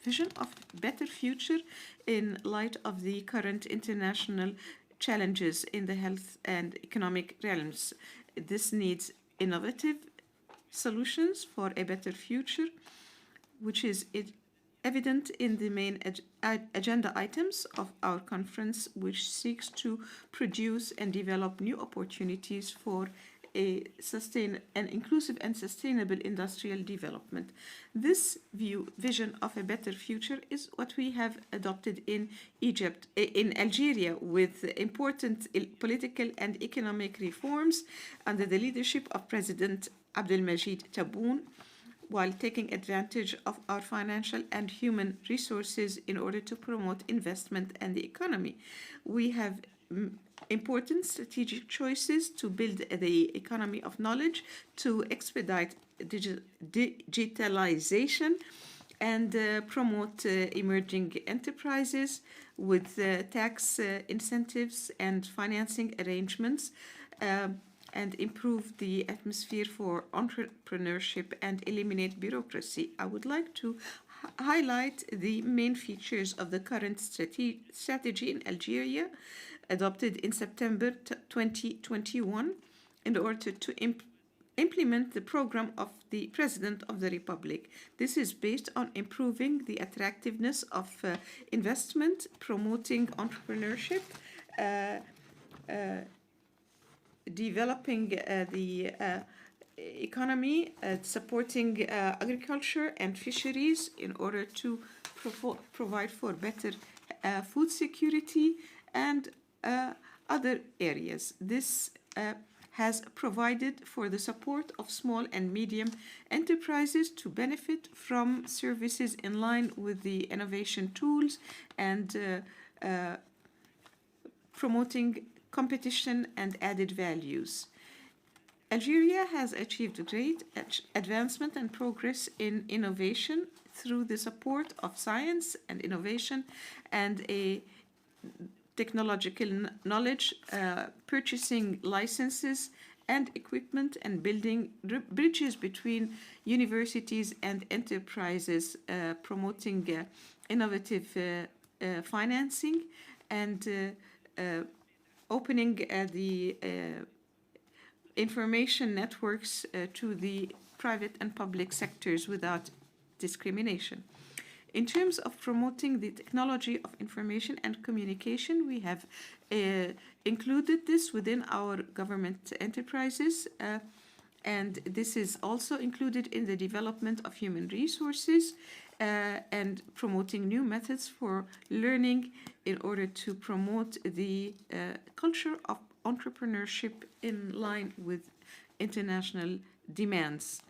Speaker 10: vision of a better future in light of the current international challenges in the health and economic realms. This needs innovative solutions for a better future, which is evident in the main agenda items of our conference, which seeks to produce and develop new opportunities for an inclusive and sustainable industrial development. This vision of a better future is what we have adopted in Algeria, with important political and economic reforms under the leadership of President Abdelmajid Tebboune, while taking advantage of our financial and human resources in order to promote investment and the economy. We have important strategic choices to build the economy of knowledge, to expedite digitalization, and promote emerging enterprises with tax incentives and financing arrangements, and improve the atmosphere for entrepreneurship and eliminate bureaucracy. I would like to highlight the main features of the current strategy in Algeria, adopted in September 2021, in order to implement the program of the President of the Republic. This is based on improving the attractiveness of investment, promoting entrepreneurship, developing the economy, supporting agriculture and fisheries in order to provide for better food security and other areas. This has provided for the support of small and medium enterprises to benefit from services in line with the innovation tools and promoting competition and added values. Algeria has achieved great advancement and progress in innovation through the support of science and innovation and a technological knowledge, purchasing licenses and equipment, and building bridges between universities and enterprises, promoting innovative financing, and opening the information networks to the private and public sectors without discrimination. In terms of promoting the technology of information and communication, we have included this within our government enterprises, and this is also included in the development of human resources and promoting new methods for learning in order to promote the culture of entrepreneurship in line with international demands.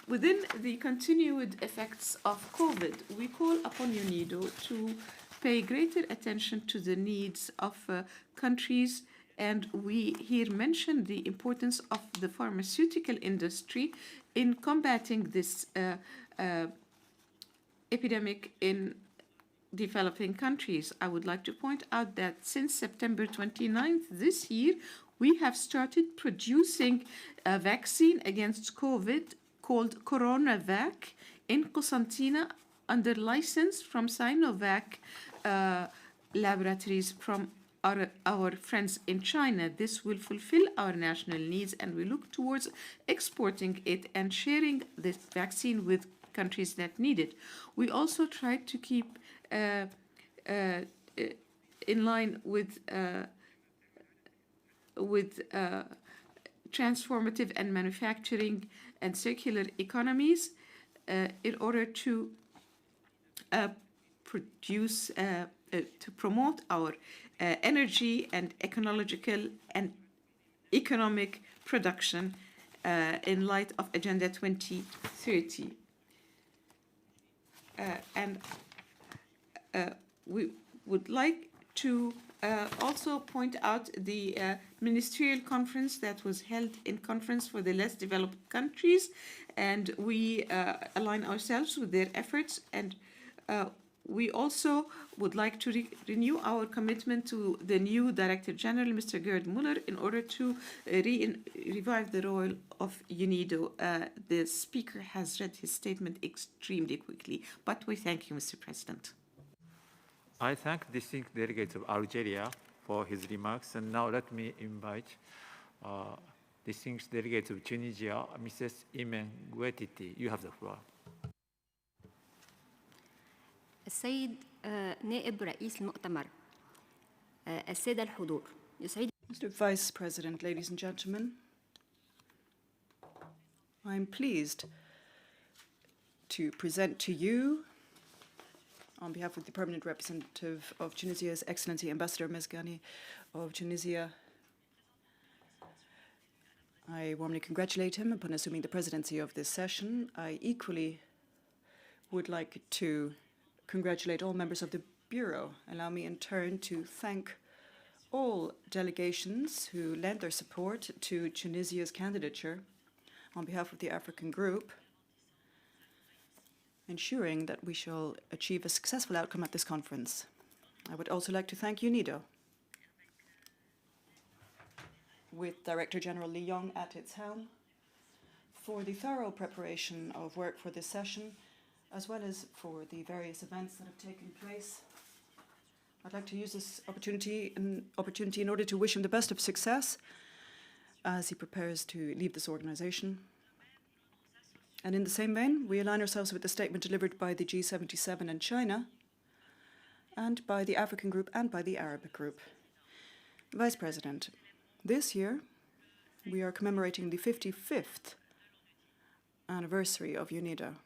Speaker 10: Within the continued effects of COVID, we call upon UNIDO to pay greater attention to the needs of countries, and we here mention the importance of the pharmaceutical industry in combating this epidemic in developing countries. I would like to point out that since September 29th this year, we have started producing a vaccine against COVID called CoronaVac in Cosentina under license from Sinovac laboratories from our friends in China. This will fulfill our national needs, and we look towards exporting it and sharing this vaccine with countries that need it. We also try to keep in line with transformative and manufacturing and circular economies in order to promote our energy and ecological and economic production in light of Agenda 2030. We would like to also point out the ministerial conference that was held in Conference for the Less Developed Countries, and we align ourselves with their efforts, and we also would like to renew our commitment to the new Director General, Mr. Gerd Muller, in order to revive the role of UNIDO. The Speaker has read his statement extremely quickly, but we thank you, Mr. President.
Speaker 7: I thank distinguished delegates of Algeria for his remarks, and now let me invite distinguished delegates of Tunisia, Mrs. Imen Guetiti. You have the floor.
Speaker 3: السيد نائب رئيس المؤتمر، السادة الحضور يسعد
Speaker 8: Mr. Vice President, ladies and gentlemen, I'm pleased to present to you, on behalf of the permanent representative of Tunisia, His Excellency Ambassador Mezgani of Tunisia. I warmly congratulate him upon assuming the presidency of this session. I equally would like to congratulate all members of the Bureau. Allow me in turn to thank all delegations who lent their support to Tunisia's candidature on behalf of the African Group, ensuring that we shall achieve a successful outcome at this conference. I would also like to thank UNIDO, with Director General Li Yong at its helm, for the thorough preparation of work for this session, as well as for the various events that have taken place. I'd like to use this opportunity in order to wish him the best of success as he prepares to leave this organization. And in the same vein, we align ourselves with the statement delivered by the G77 and China, and by the African Group and by the Arab Group. Vice President, this year we are commemorating the 55th anniversary of UNIDO.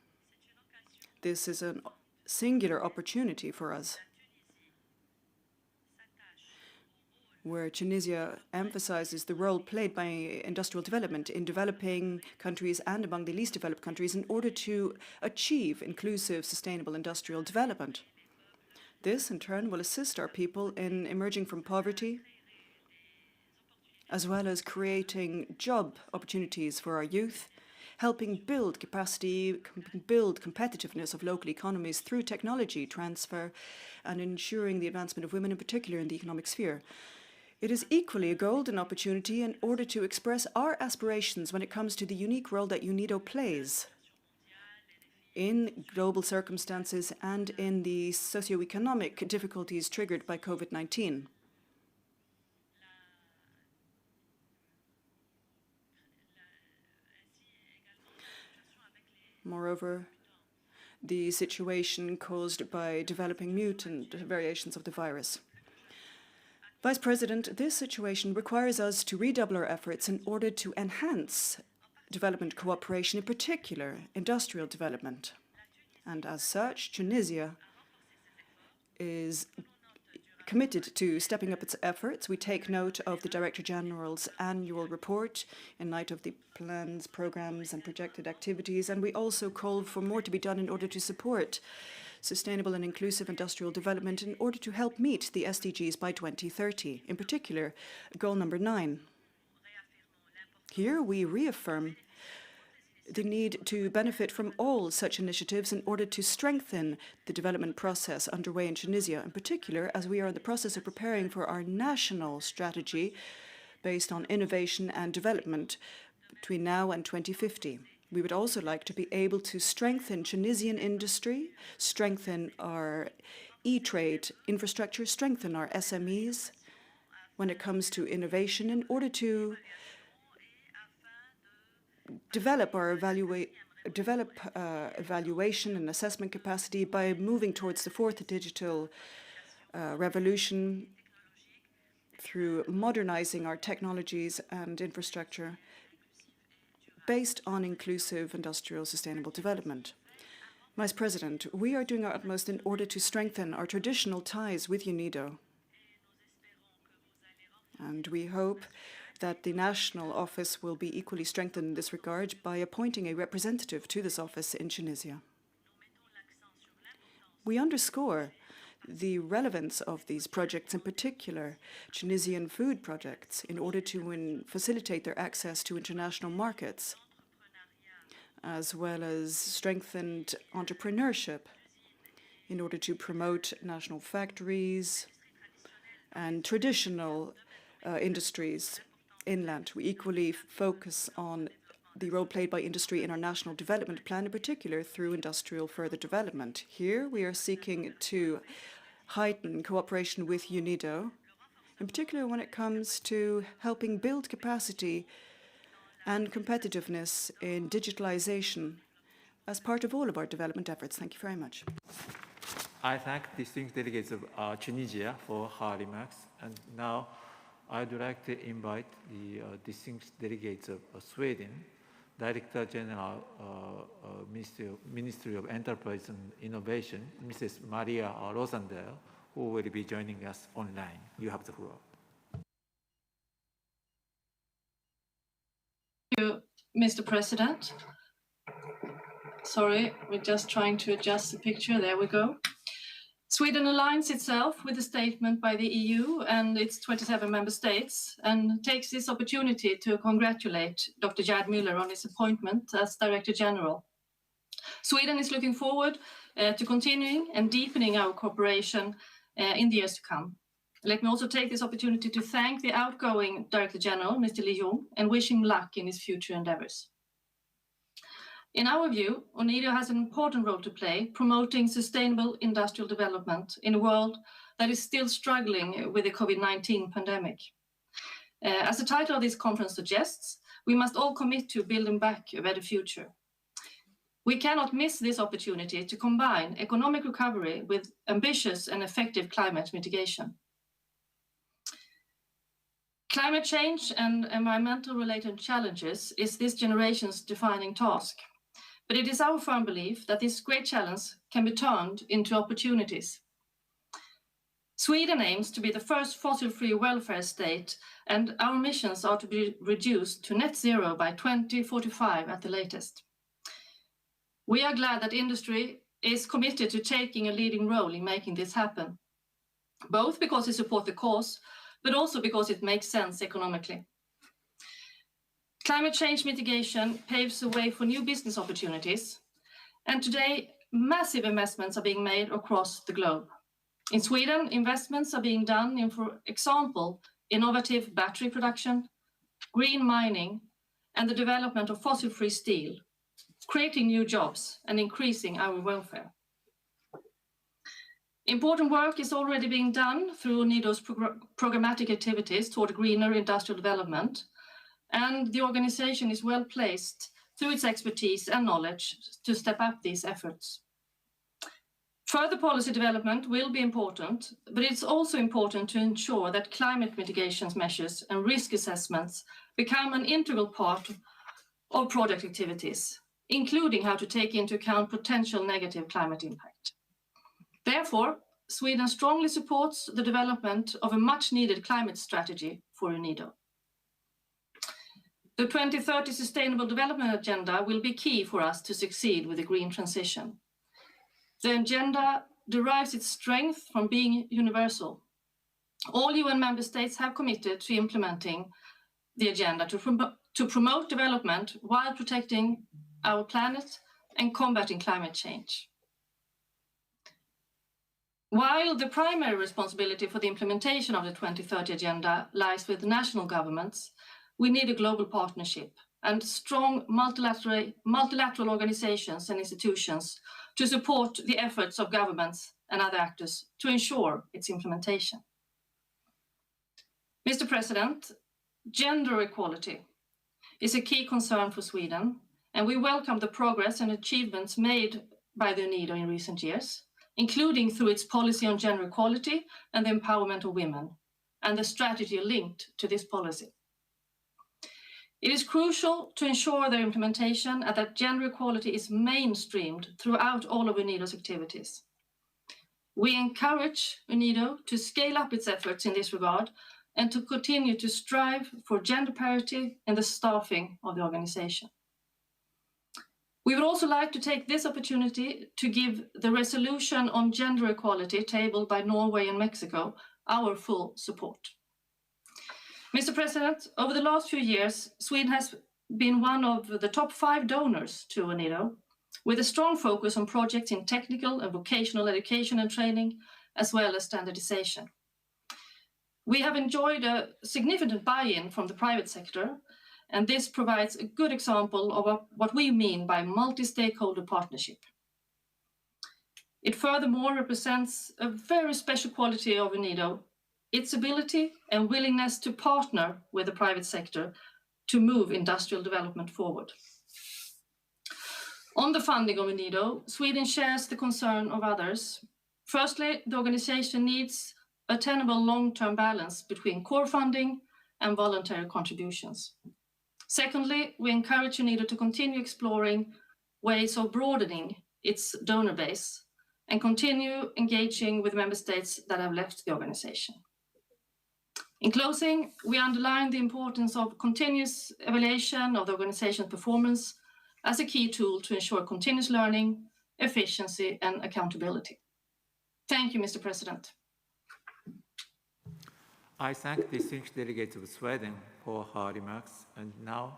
Speaker 8: This is a singular opportunity for us, where Tunisia emphasizes the role played by industrial development in developing countries and among the least developed countries in order to achieve inclusive, sustainable industrial development. This, in turn, will assist our people in emerging from poverty, as well as creating job opportunities for our youth, helping build capacity, build competitiveness of local economies through technology transfer, and ensuring the advancement of women in particular in the economic sphere. It is equally a golden opportunity in order to express our aspirations when it comes to the unique role that UNIDO plays in global circumstances and in the socioeconomic difficulties triggered by COVID-19. Moreover, the situation caused by developing mutant variations of the virus. Vice President, this situation requires us to redouble our efforts in order to enhance development cooperation, in particular industrial development. And as such, Tunisia is committed to stepping up its efforts. We take note of the Director General's annual report in light of the plans, programs, and projected activities, and we also call for more to be done in order to support sustainable and inclusive industrial development in order to help meet the SDGs by 2030, in particular, goal number 9. Here we reaffirm the need to benefit from all such initiatives in order to strengthen the development process underway in Tunisia, in particular, as we are in the process of preparing for our national strategy based on innovation and development between now and 2050. We would also like to be able to strengthen Tunisian industry, strengthen our e-trade infrastructure, strengthen our SMEs when it comes to innovation in order to develop our evaluation and assessment capacity by moving towards the fourth digital revolution through modernizing our technologies and infrastructure based on inclusive industrial sustainable development. Vice President, we are doing our utmost in order to strengthen our traditional ties with UNIDO. And we hope that the national office will be equally strengthened in this regard by appointing a representative to this office in Tunisia. We underscore the relevance of these projects, in particular Tunisian food projects, in order to facilitate their access to international markets, as well as strengthened entrepreneurship in order to promote national factories and traditional industries inland. We equally focus on the role played by industry in our national development plan, in particular through industrial further development. Here we are seeking to heighten cooperation with UNIDO, in particular when it comes to helping build capacity and competitiveness in digitalization as part of all of our development efforts. Thank you very much.
Speaker 7: I thank distinguished delegates of Tunisia for her remarks, and now I'd like to invite the distinguished delegates of Sweden, Director General, Ministry of Enterprise and Innovation, Mrs. Maria Rosander, who will be joining us online. You have the floor.
Speaker 13: Thank you, Mr. President. Sorry, we're just trying to adjust the picture. There we go. Sweden aligns itself with the statement by the EU and its 27 member states and takes this opportunity to congratulate Dr. Gerd Müller on his appointment as Director General. Sweden is looking forward to continuing and deepening our cooperation in the years to come. Let me also take this opportunity to thank the outgoing Director General, Mr. Li Jong, and wish him luck in his future endeavors. In our view, UNIDO has an important role to play promoting sustainable industrial development in a world that is still struggling with the COVID-19 pandemic. As the title of this conference suggests, we must all commit to building back a better future. We cannot miss this opportunity to combine economic recovery with ambitious and effective climate mitigation. Climate change and environmental related challenges is this generation's defining task. But it is our firm belief that this great challenge can be turned into opportunities. Sweden aims to be the first fossil-free welfare state, and our missions are to be reduced to net zero by 2045 at the latest. We are glad that industry is committed to taking a leading role in making this happen, both because it supports the cause, but also because it makes sense economically. Climate change mitigation paves the way for new business opportunities, and today massive investments are being made across the globe. In Sweden, investments are being done in, for example, innovative battery production, green mining, and the development of fossil-free steel, creating new jobs and increasing our welfare. Important work is already being done through UNIDO's programmatic activities toward greener industrial development, and the organization is well placed through its expertise and knowledge to step up these efforts. Further policy development will be important, but it's also important to ensure that climate mitigation measures and risk assessments become an integral part of project activities, including how to take into account potential negative climate impact. Therefore, Sweden strongly supports the development of a much-needed climate strategy for UNIDO. The 2030 Sustainable Development Agenda will be key for us to succeed with the green transition. The agenda derives its strength from being universal. All UN member states have committed to implementing the agenda to promote development while protecting our planet and combating climate change. While the primary responsibility for the implementation of the 2030 Agenda lies with national governments, we need a global partnership and strong multilateral organizations and institutions to support the efforts of governments and other actors to ensure its implementation. Mr. President, gender equality is a key concern for Sweden, and we welcome the progress and achievements made by the UNIDO in recent years, including through its policy on gender equality and the empowerment of women, and the strategy linked to this policy. It is crucial to ensure their implementation and that gender equality is mainstreamed throughout all of UNIDO's activities. We encourage UNIDO to scale up its efforts in this regard and to continue to strive for gender parity in the staffing of the organization. We would also like to take this opportunity to give the resolution on gender equality tabled by Norway and Mexico our full support. Mr. President, over the last few years, Sweden has been one of the top 5 donors to UNIDO, with a strong focus on projects in technical and vocational education and training, as well as standardization. We have enjoyed a significant buy-in from the private sector, and this provides a good example of what we mean by multi-stakeholder partnership. It furthermore represents a very special quality of UNIDO, its ability and willingness to partner with the private sector to move industrial development forward. On the funding of UNIDO, Sweden shares the concern of others Firstly, the organization needs a tenable long-term balance between core funding and voluntary contributions. Secondly, we encourage UNIDO to continue exploring ways of broadening its donor base and continue engaging with member states that have left the organization. In closing, we underline the importance of continuous evaluation of the organization's performance as a key tool to ensure continuous learning, efficiency, and accountability. Thank you, Mr. President.
Speaker 7: I thank distinguished delegates of Sweden for her remarks, and now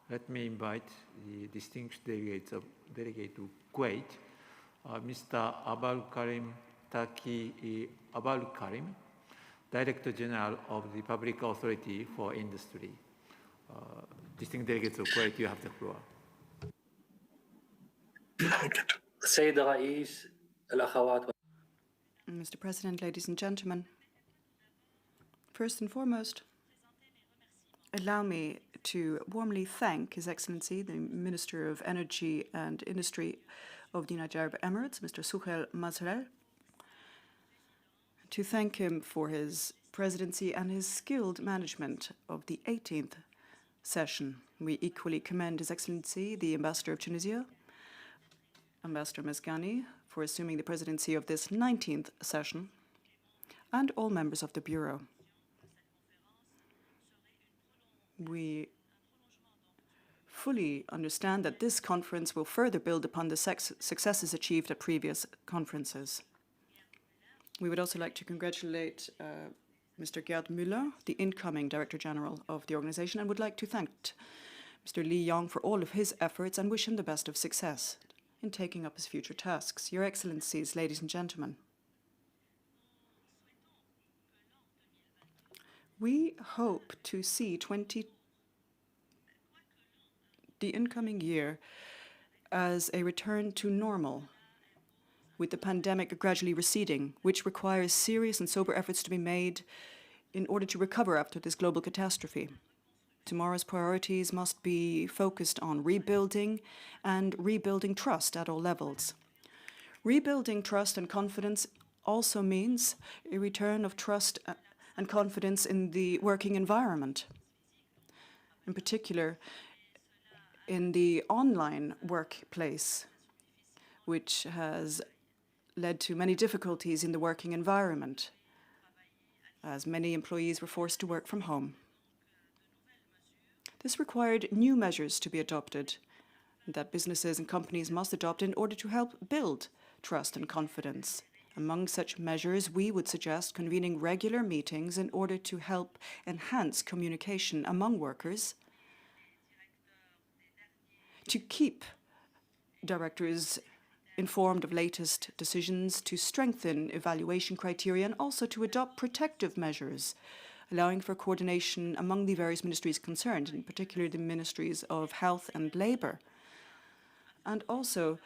Speaker 7: let me invite the distinguished delegate of Kuwait, Mr. Abul Karim Taki Abul Karim, Director General of the Public Authority for Industry. Distinguished delegates of Kuwait, you have the floor.
Speaker 8: Mr. President, ladies and gentlemen, first and foremost, allow me to warmly thank His Excellency, the Minister of Energy and Industry of the United Arab Emirates, Mr. Suhail Mazharel, to thank him for his presidency and his skilled management of the 18th session. We equally commend His Excellency, the Ambassador of Tunisia, Ambassador Mezgani, for assuming the presidency of this 19th session, and all members of the Bureau. We fully understand that this conference will further build upon the successes achieved at previous conferences. We would also like to congratulate Mr. Gerd Müller, the incoming Director General of the organization, and would like to thank Mr. Li Yong for all of his efforts and wish him the best of success in taking up his future tasks. Your Excellencies, ladies and gentlemen, we hope to see the incoming year as a return to normal, with the pandemic gradually receding, which requires serious and sober efforts to be made in order to recover after this global catastrophe. Tomorrow's priorities must be focused on rebuilding and rebuilding trust at all levels. Rebuilding trust and confidence also means a return of trust and confidence in the working environment, in particular in the online workplace, which has led to many difficulties in the working environment, as many employees were forced to work from home. This required new measures to be adopted that businesses and companies must adopt in order to help build trust and confidence. Among such measures, we would suggest convening regular meetings in order to help enhance communication among workers, to keep directors informed of latest decisions, to strengthen evaluation criteria, and also to adopt protective measures, allowing for coordination among the various ministries concerned, in particular the ministries of health and labour, and also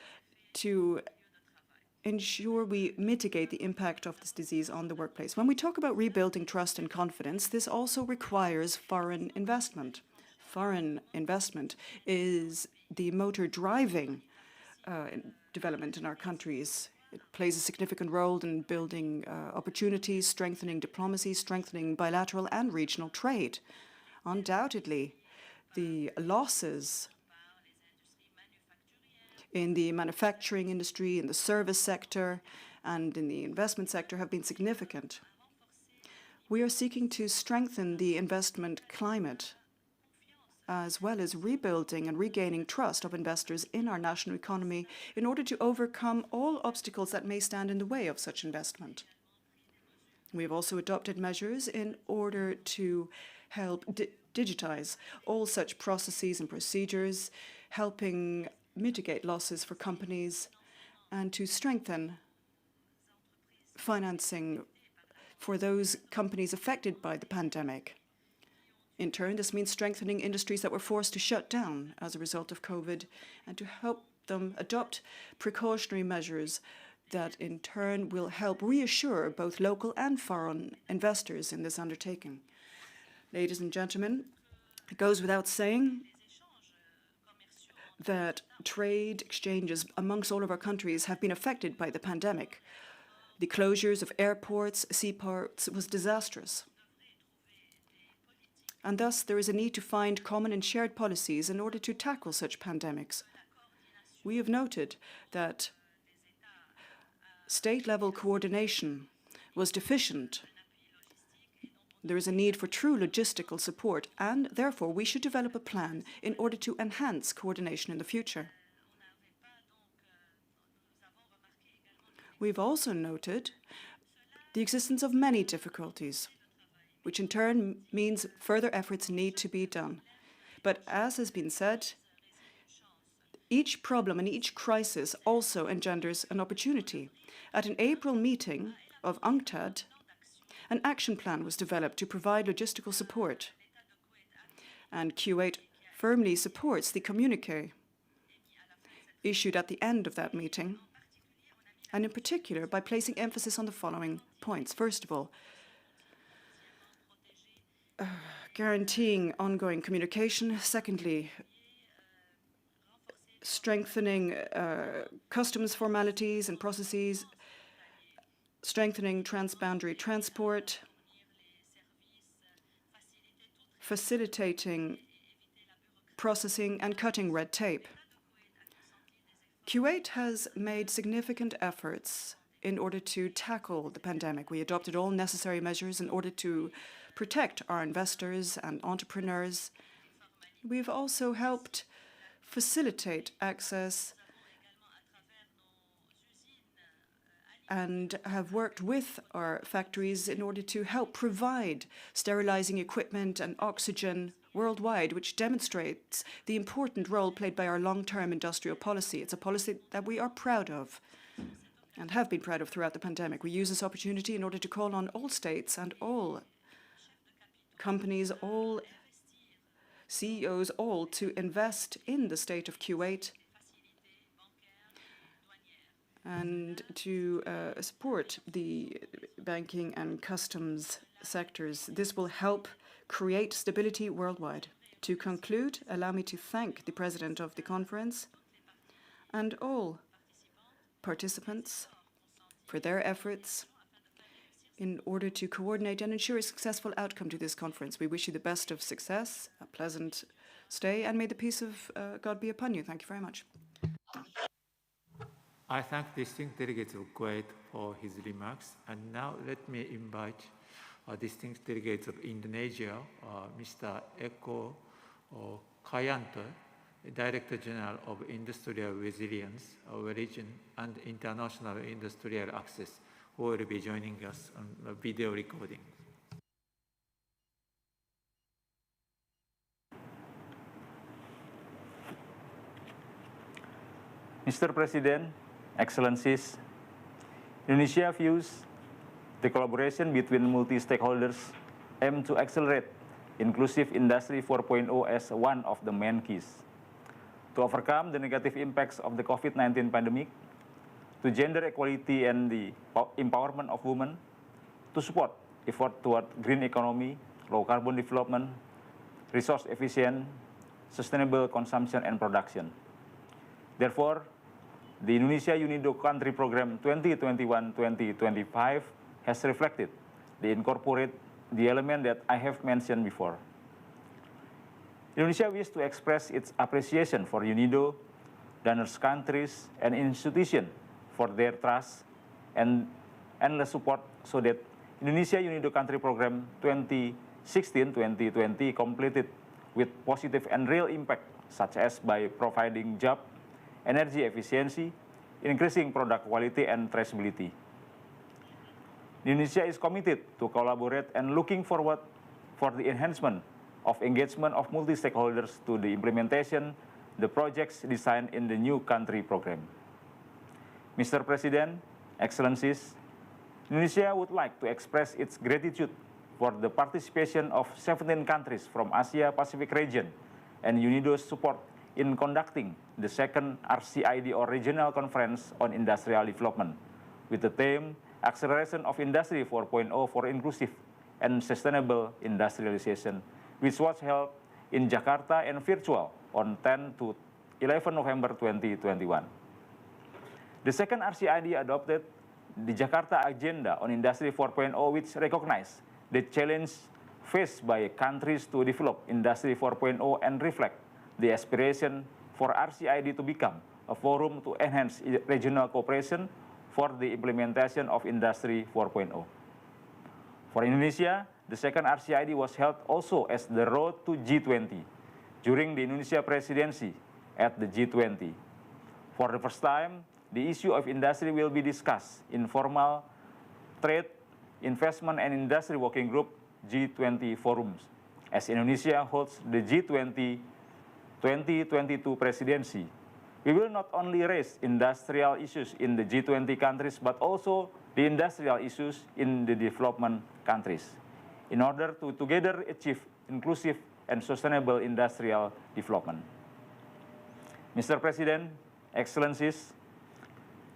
Speaker 8: to ensure we mitigate the impact of this disease on the workplace. When we talk about rebuilding trust and confidence, this also requires foreign investment. Foreign investment is the motor driving development in our countries. It plays a significant role in building opportunities, strengthening diplomacy, strengthening bilateral and regional trade. Undoubtedly, the losses in the manufacturing industry, in the service sector, and in the investment sector have been significant. We are seeking to strengthen the investment climate, as well as rebuilding and regaining trust of investors in our national economy in order to overcome all obstacles that may stand in the way of such investment. We have also adopted measures in order to help digitize all such processes and procedures, helping mitigate losses for companies and to strengthen financing for those companies affected by the pandemic. In turn, this means strengthening industries that were forced to shut down as a result of COVID and to help them adopt precautionary measures that in turn will help reassure both local and foreign investors in this undertaking. Ladies and gentlemen, it goes without saying that trade exchanges amongst all of our countries have been affected by the pandemic. The closures of airports, seaports was disastrous. And thus, there is a need to find common and shared policies in order to tackle such pandemics. We have noted that state-level coordination was deficient. There is a need for true logistical support, and therefore we should develop a plan in order to enhance coordination in the future. We've also noted the existence of many difficulties, which in turn means further efforts need to be done. But as has been said, each problem and each crisis also engenders an opportunity. At an April meeting of UNCTAD, an action plan was developed to provide logistical support. And Q8 firmly supports the communiqué issued at the end of that meeting, and in particular by placing emphasis on the following points. First of all, guaranteeing ongoing communication. Secondly, strengthening customs formalities and processes, strengthening transboundary transport, facilitating processing and cutting red tape. Q8 has made significant efforts in order to tackle the pandemic. We adopted all necessary measures in order to protect our investors and entrepreneurs. We've also helped facilitate access and have worked with our factories in order to help provide sterilizing equipment and oxygen worldwide, which demonstrates the important role played by our long-term industrial policy. It's a policy that we are proud of and have been proud of throughout the pandemic. We use this opportunity in order to call on all states and all companies, all CEOs, all to invest in the state of Q8 and to support the banking and customs sectors. This will help create stability worldwide. To conclude, allow me to thank the President of the conference and all participants for their efforts in order to coordinate and ensure a successful outcome to this conference. We wish you the best of success, a pleasant stay, and may the peace of God be upon you. Thank you very much.
Speaker 7: I thank distinguished delegates of Kuwait for his remarks. And now let me invite distinguished delegates of Indonesia, Mr. Eko Kayanto, Director General of Industrial Resilience, Region and International Industrial Access, who will be joining us on a video recording.
Speaker 14: Mr. President, Excellencies, Indonesia views the collaboration between multi-stakeholders aim to accelerate inclusive Industry 4.0 as one of the main keys to overcome the negative impacts of the COVID-19 pandemic, to gender equality and the empowerment of women, to support effort toward green economy, low carbon development, resource efficient, sustainable consumption and production. Therefore, the Indonesia UNIDO Country Program 2021-2025 has reflected the element that I have mentioned before. Indonesia wishes to express its appreciation for UNIDO, donors countries, and institutions for their trust and endless support so that Indonesia UNIDO Country Program 2016-2020 completed with positive and real impact, such as by providing job, energy efficiency, increasing product quality and traceability. Indonesia is committed to collaborate and looking forward for the enhancement of engagement of multi-stakeholders to the implementation the projects designed in the new country program. Mr. President, Excellencies, Indonesia would like to express its gratitude for the participation of 17 countries from Asia-Pacific region and UNIDO's support in conducting the second RCID or Regional Conference on Industrial Development with the theme Acceleration of Industry 4.0 for Inclusive and Sustainable Industrialization, which was held in Jakarta and virtual on 10 to 11 November 2021. The second RCID adopted the Jakarta Agenda on Industry 4.0, which recognizes the challenge faced by countries to develop Industry 4.0 and reflect the aspiration for RCID to become a forum to enhance regional cooperation for the implementation of Industry 4.0. For Indonesia, the second RCID was held also as the road to G20 during the Indonesia presidency at the G20. For the first time, the issue of industry will be discussed in formal trade, investment, and industry working group G20 forums, as Indonesia holds the G20 2022 presidency. We will not only raise industrial issues in the G20 countries, but also the industrial issues in the development countries, in order to together achieve inclusive and sustainable industrial development. Mr. President, Excellencies,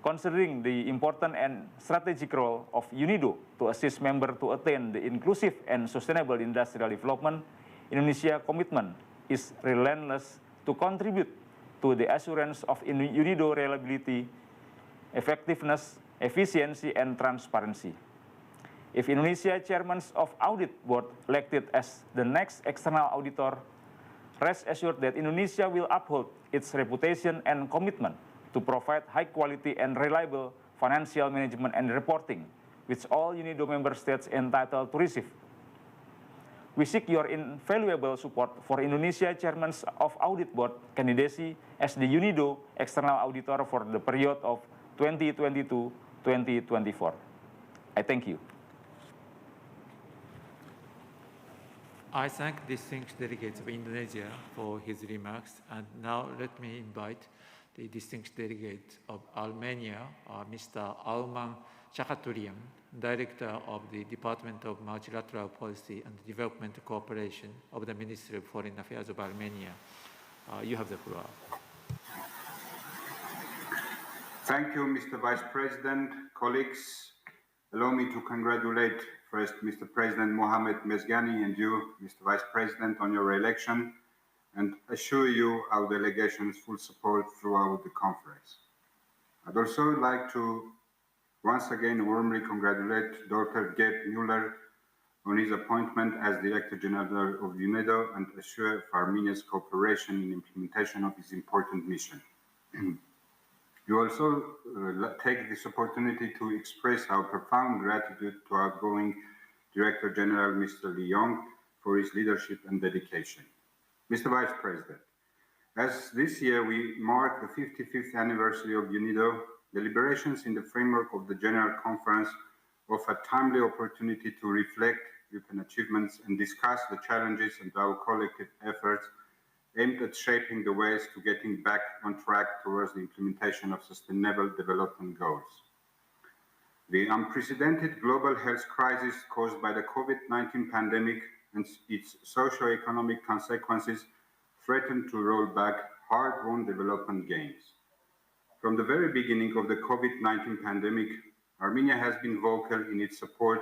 Speaker 14: considering the important and strategic role of UNIDO to assist members to attain the inclusive and sustainable industrial development, Indonesia's commitment is relentless to contribute to the assurance of UNIDO reliability, effectiveness, efficiency, and transparency. If Indonesia Chairman of Audit Board elected as the next external auditor, rest assured that Indonesia will uphold its reputation and commitment to provide high quality and reliable financial management and reporting, which all UNIDO member states entitled to receive. We seek your invaluable support for Indonesia Chairman of Audit Board candidacy as the UNIDO external auditor for the period of 2022-2024. I thank you.
Speaker 7: I thank distinguished delegates of Indonesia for his remarks, and now let me invite the distinguished delegate of Armenia, Mr. Alman Chakaturian, Director of the Department of Multilateral Policy and Development Cooperation of the Ministry of Foreign Affairs of Armenia. You have the floor.
Speaker 17: Thank you, Mr. Vice President, colleagues. Allow me to congratulate first Mr. President Mohamed Mezgani and you, Mr. Vice President, on your election, and assure you our delegation's full support throughout the conference. I'd also like to once again warmly congratulate Dr. Gerd Muller on his appointment as Director General of UNIDO and assure of Armenia's cooperation in implementation of his important mission. You also take this opportunity to express our profound gratitude to our outgoing Director General, Mr. Lee Yong, for his leadership and dedication. Mr. Vice President, as this year we mark the 55th anniversary of UNIDO, deliberations in the framework of the General Conference offer a timely opportunity to reflect upon achievements and discuss the challenges and our collective efforts aimed at shaping the ways to getting back on track towards the implementation of sustainable development goals. The unprecedented global health crisis caused by the COVID-19 pandemic and its socio-economic consequences threaten to roll back hard-won development gains. From the very beginning of the COVID-19 pandemic, Armenia has been vocal in its support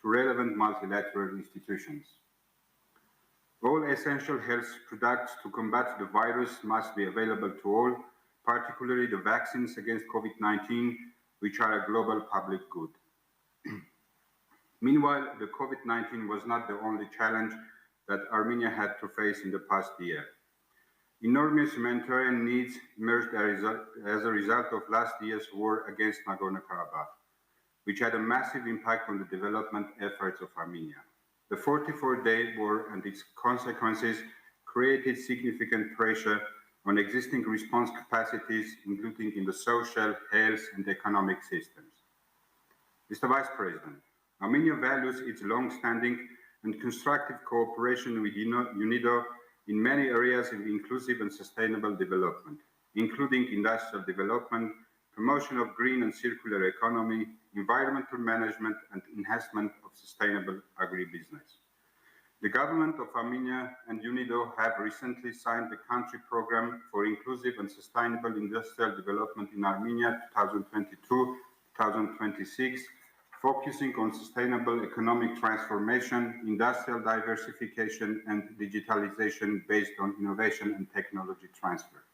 Speaker 17: to relevant multilateral institutions. All essential health products to combat the virus must be available to all, particularly the vaccines against COVID-19, which are a global public good. Meanwhile, the COVID-19 was not the only challenge that Armenia had to face in the past year. Enormous humanitarian needs emerged as a result of last year's war against Nagorno-Karabakh, which had a massive impact on the development efforts of Armenia. The 44-day war and its consequences created significant pressure on existing response capacities, including in the social, health, and economic systems. Mr. Vice President, Armenia values its long-standing and constructive cooperation with UNIDO in many areas of inclusive and sustainable development, including industrial development, promotion of green and circular economy, environmental management, and enhancement of sustainable agribusiness. The government of Armenia and UNIDO have recently signed the country program for inclusive and sustainable industrial development in Armenia 2022-2026, focusing on sustainable economic transformation, industrial diversification, and digitalization based on innovation and technology transfer.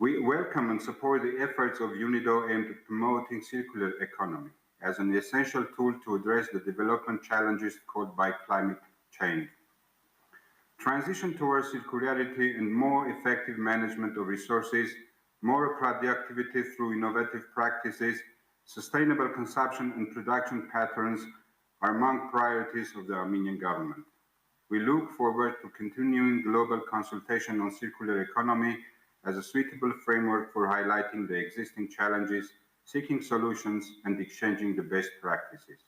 Speaker 17: We welcome and support the efforts of UNIDO aimed at promoting circular economy as an essential tool to address the development challenges caused by climate change. Transition towards circularity and more effective management of resources, more productivity through innovative practices, sustainable consumption and production patterns are among priorities of the Armenian government. We look forward to continuing global consultation on circular economy as a suitable framework for highlighting the existing challenges, seeking solutions, and exchanging the best practices.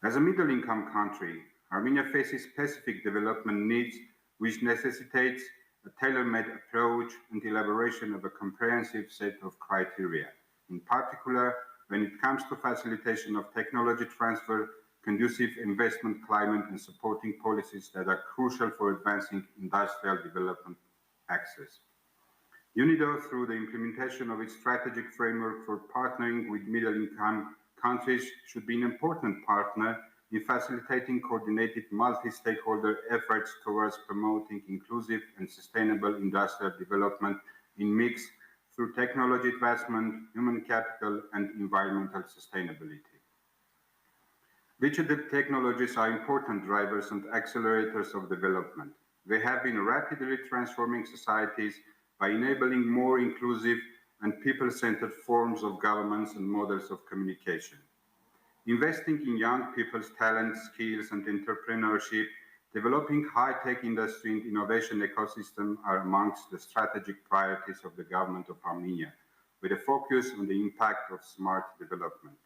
Speaker 17: As a middle-income country, Armenia faces specific development needs which necessitates a tailor-made approach and elaboration of a comprehensive set of criteria. In particular, when it comes to facilitation of technology transfer, conducive investment climate, and supporting policies that are crucial for advancing industrial development access. UNIDO, through the implementation of its strategic framework for partnering with middle-income countries, should be an important partner in facilitating coordinated multi-stakeholder efforts towards promoting inclusive and sustainable industrial development in mix through technology advancement, human capital, and environmental sustainability. Digital technologies are important drivers and accelerators of development. They have been rapidly transforming societies by enabling more inclusive and people-centered forms of governance and models of communication. Investing in young people's talents, skills, and entrepreneurship, developing high-tech industry and innovation ecosystem are amongst the strategic priorities of the government of Armenia, with a focus on the impact of smart development.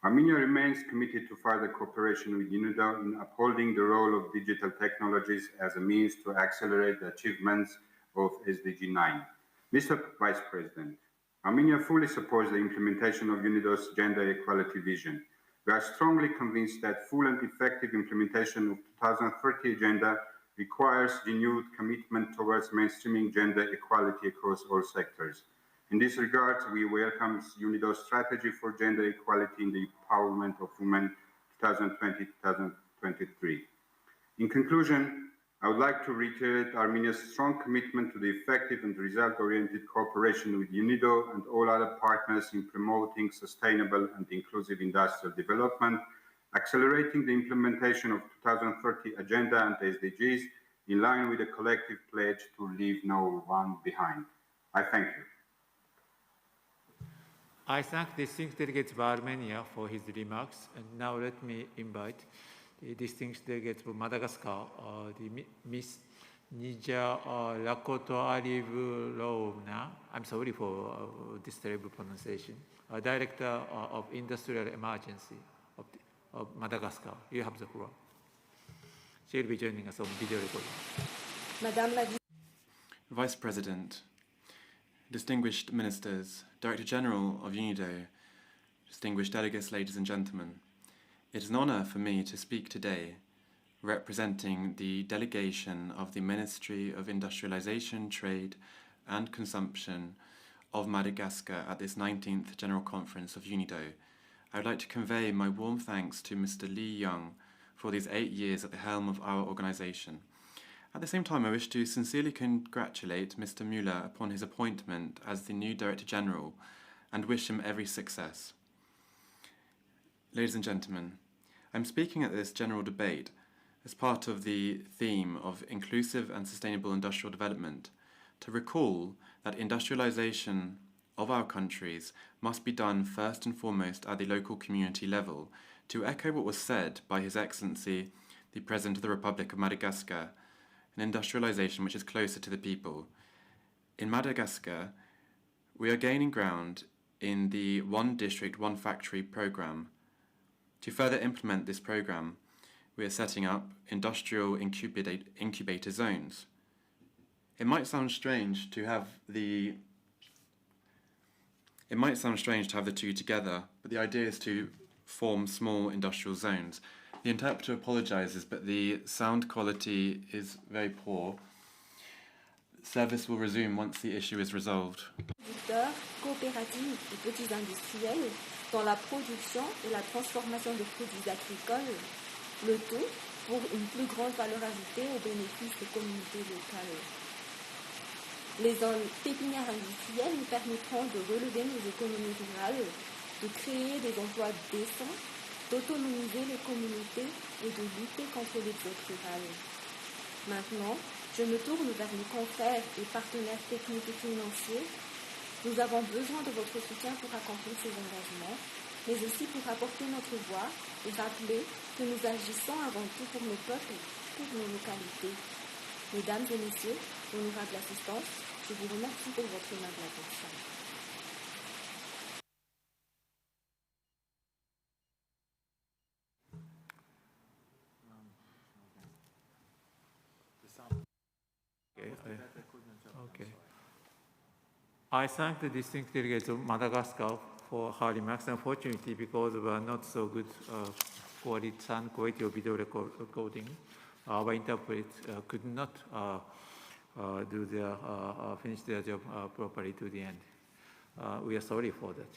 Speaker 17: Armenia remains committed to further cooperation with UNIDO in upholding the role of digital technologies as a means to accelerate the achievements of SDG 9. Mr. Vice President, Armenia fully supports the implementation of UNIDO's gender equality vision. We are strongly convinced that full and effective implementation of 2030 agenda requires renewed commitment towards mainstreaming gender equality across all sectors. In this regard, we welcome UNIDO's strategy for gender equality in the empowerment of women 2020-2023. In conclusion, I would like to reiterate Armenia's strong commitment to the effective and result-oriented cooperation with UNIDO and all other partners in promoting sustainable and inclusive industrial development, accelerating the implementation of 2030 Agenda and SDGs in line with a collective pledge to leave no one behind. I thank you.
Speaker 7: I thank the distinguished delegate of Armenia for his remarks, and now let me invite the distinguished delegate of Madagascar, Miss Nija Lakoto-Alivulovna. I'm sorry for this terrible pronunciation. Director of Industrial Emergency of Madagascar. You have the floor. She will be joining us on video recording.
Speaker 16: Madame la Vice President, distinguished ministers, Director General of UNIDO, distinguished delegates, ladies and gentlemen, it is an honor for me to speak today representing the delegation of the Ministry of Industrialization, Trade and Consumption of Madagascar at this 19th General Conference of UNIDO. I would like to convey my warm thanks to Mr. Lee Young for these 8 years at the helm of our organization. At the same time, I wish to sincerely congratulate Mr. Mueller upon his appointment as the new Director General and wish him every success. Ladies and gentlemen, I'm speaking at this general debate as part of the theme of inclusive and sustainable industrial development to recall that industrialization of our countries must be done first and foremost at the local community level, to echo what was said by His Excellency, the President of the Republic of Madagascar, an industrialization which is closer to the people. In Madagascar, we are gaining ground in the One District, One Factory program. To further implement this program, we are setting up industrial incubator zones. It might sound strange to have the two together, but the idea is to form small industrial zones. The interpreter apologizes, but the sound quality is very poor. Service will resume once the issue is resolved. Coopératives et petits industriels dans la production et la transformation des produits agricoles, le tout pour une plus grande valeur ajoutée au bénéfice des communautés locales.
Speaker 15: Les zones pépinières industrielles nous permettront de relever nos économies rurales, de créer des emplois décents, d'autonomiser les communautés et de lutter contre l'exode rural. Maintenant, je me tourne vers nos confrères et partenaires techniques et financiers. Nous avons besoin de votre soutien pour accomplir ces engagements, mais aussi pour apporter notre voix et rappeler que nous agissons avant tout pour nos peuples, pour nos localités. Mesdames et messieurs, honorable assistance, je vous remercie pour votre aimable attention.
Speaker 7: Okay. I thank the distinguished delegates of Madagascar for her remarks. Unfortunately, because of not so good quality of video recording, our interpreters could not finish their job properly to the end. We are sorry for that.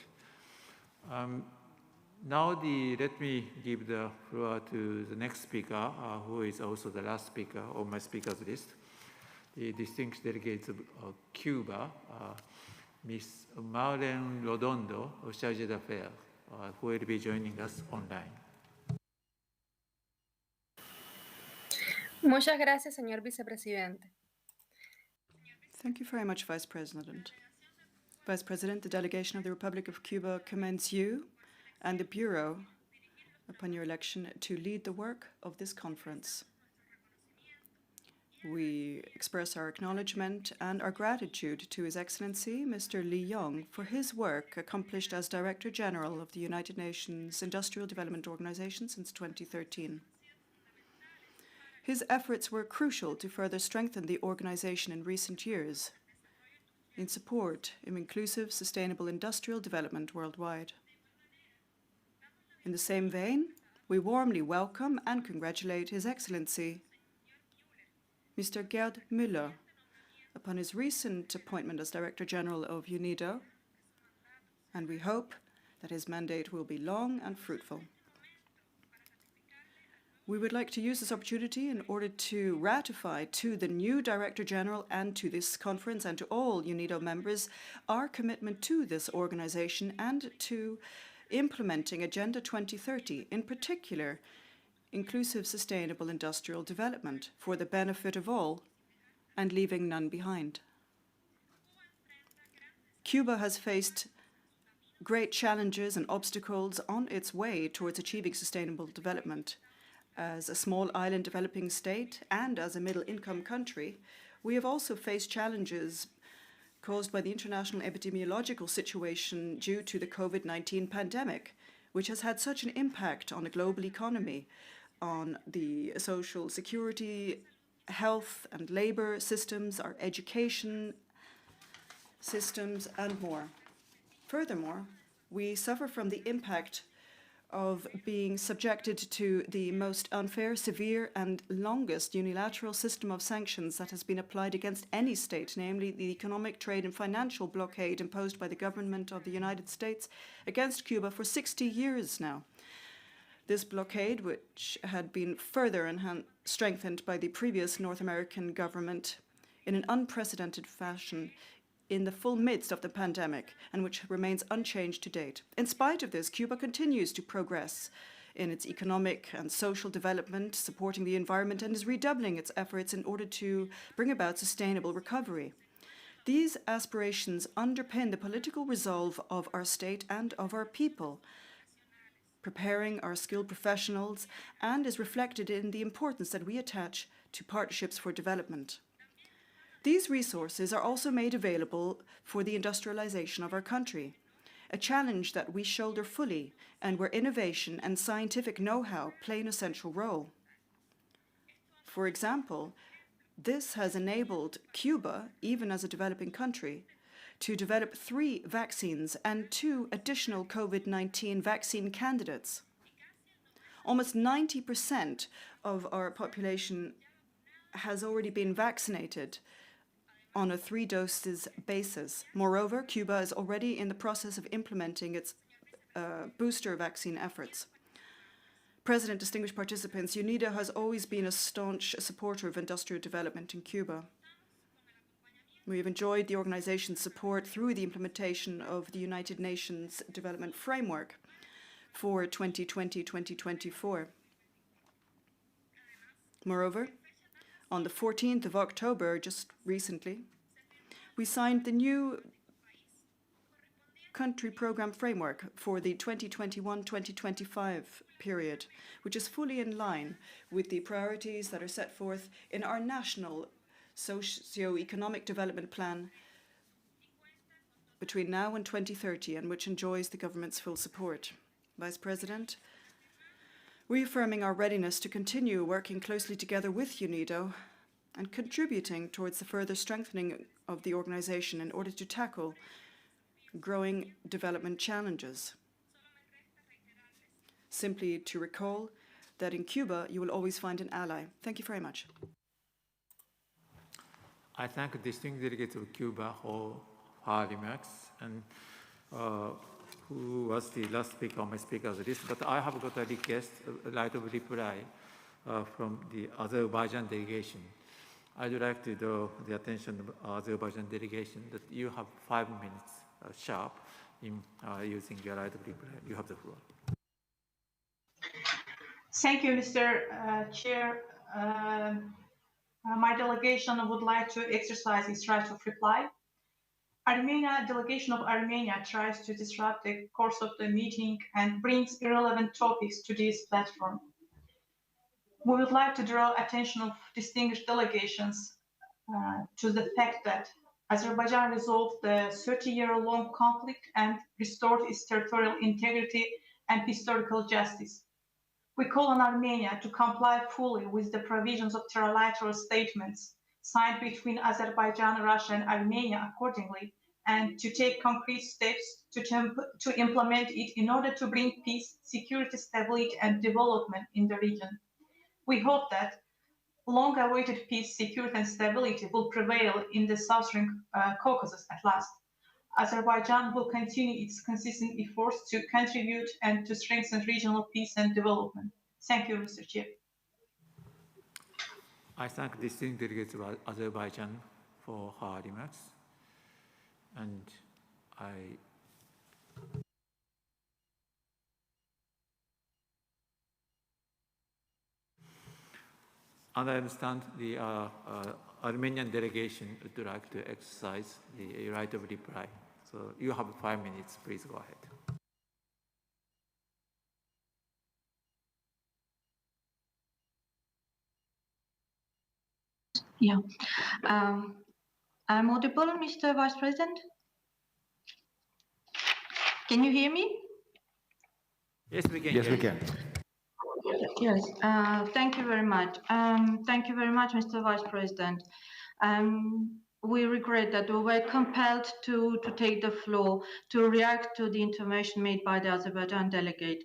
Speaker 7: Now let me give the floor to the next speaker, who is also the last speaker on my speakers list, the distinguished delegates of Cuba, Ms. Marlene Rodondo, Chargé d'Affaires, who will be joining us online.
Speaker 22: Muchas gracias, señor vicepresidente.
Speaker 8: Thank you very much, Vice President. Vice President, the delegation of the Republic of Cuba commends you and the Bureau upon your election to lead the work of this conference. We express our acknowledgement and our gratitude to His Excellency, Mr. Lee Young, for his work accomplished as Director General of the United Nations Industrial Development Organization since 2013. His efforts were crucial to further strengthen the organization in recent years in support of inclusive, sustainable industrial development worldwide. In the same vein, we warmly welcome and congratulate His Excellency, Mr. Gerd Müller, upon his recent appointment as Director General of UNIDO, and we hope that his mandate will be long and fruitful. We would like to use this opportunity in order to ratify to the new Director General and to this conference and to all UNIDO members our commitment to this organization and to implementing Agenda 2030, in particular, inclusive, sustainable industrial development for the benefit of all and leaving none behind. Cuba has faced great challenges and obstacles on its way towards achieving sustainable development. As a small island developing state and as a middle-income country, we have also faced challenges caused by the international epidemiological situation due to the COVID-19 pandemic, which has had such an impact on the global economy, on the social security, health and labor systems, our education systems, and more. Furthermore, we suffer from the impact of being subjected to the most unfair, severe, and longest unilateral system of sanctions that has been applied against any state, namely the economic, trade, and financial blockade imposed by the government of the United States against Cuba for 60 years now. This blockade, which had been further strengthened by the previous North American government in an unprecedented fashion in the full midst of the pandemic, and which remains unchanged to date. In spite of this, Cuba continues to progress in its economic and social development, supporting the environment, and is redoubling its efforts in order to bring about sustainable recovery. These aspirations underpin the political resolve of our state and of our people, preparing our skilled professionals, and is reflected in the importance that we attach to partnerships for development. These resources are also made available for the industrialization of our country, a challenge that we shoulder fully and where innovation and scientific know-how play an essential role. For example, this has enabled Cuba, even as a developing country, to develop 3 vaccines and 2 additional COVID-19 vaccine candidates. Almost 90% of our population has already been vaccinated on a 3 doses basis. Moreover, Cuba is already in the process of implementing its booster vaccine efforts. President, distinguished participants, UNIDO has always been a staunch supporter of industrial development in Cuba. We have enjoyed the organization's support through the implementation of the United Nations Development Framework for 2020-2024. Moreover, on the 14th of October, just recently, we signed the new country program framework for the 2021-2025 period, which is fully in line with the priorities that are set forth in our national socio-economic development plan between now and 2030, and which enjoys the government's full support. Vice President, reaffirming our readiness to continue working closely together with UNIDO and contributing towards the further strengthening of the organization in order to tackle growing development challenges. Simply to recall that in Cuba, you will always find an ally. Thank you very much.
Speaker 7: I thank distinguished delegates of Cuba for her remarks, and who was the last speaker on my speaker's list, but I have got a request, a right of reply from the Azerbaijan delegation. I'd like to draw the attention of Azerbaijan delegation that you have 5 minutes sharp in using your right of reply. You have the floor.
Speaker 2: Thank you, Mr. Chair. My delegation would like to exercise its right of reply. Delegation of Armenia tries to disrupt the course of the meeting and brings irrelevant topics to this platform. We would like to draw attention of distinguished delegations to the fact that Azerbaijan resolved the 30-year-long conflict and restored its territorial integrity and historical justice. We call on Armenia to comply fully with the provisions of trilateral statements signed between Azerbaijan, Russia, and Armenia accordingly, and to take concrete steps to implement it in order to bring peace, security, stability, and development in the region. We hope that long-awaited peace, security, and stability will prevail in the Southern Caucasus at last. Azerbaijan will continue its consistent efforts to contribute and to strengthen regional peace and development. Thank you, Mr. Chair.
Speaker 7: I thank distinguished delegates of Azerbaijan for her remarks, and I understand the Armenian delegation would like to exercise the right of reply. So you have 5 minutes. Please go ahead.
Speaker 20: Yeah. I'm audible, Mr. Vice President? Can you hear me?
Speaker 7: Yes, we can.
Speaker 23: Yes, we can.
Speaker 20: Yes. Thank you very much. Thank you very much, Mr. Vice President. We regret that we were compelled to take the floor to react to the intervention made by the Azerbaijan delegate.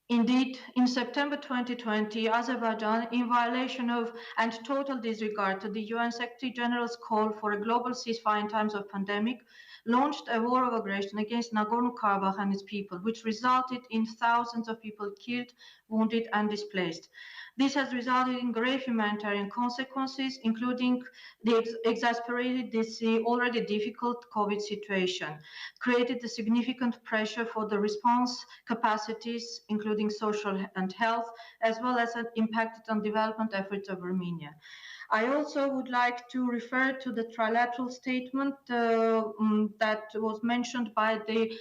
Speaker 20: Indeed, in September 2020, Azerbaijan, in violation of and total disregard to the UN Secretary General's call for a global ceasefire in times of pandemic, launched a war of aggression against Nagorno-Karabakh and its people, which resulted in thousands of people killed, wounded, and displaced. This has resulted in grave humanitarian consequences, including the exasperated this already difficult COVID situation, created a significant pressure for the response capacities, including social and health, as well as impacted on development efforts of Armenia. I also would like to refer to the trilateral statement that was mentioned by the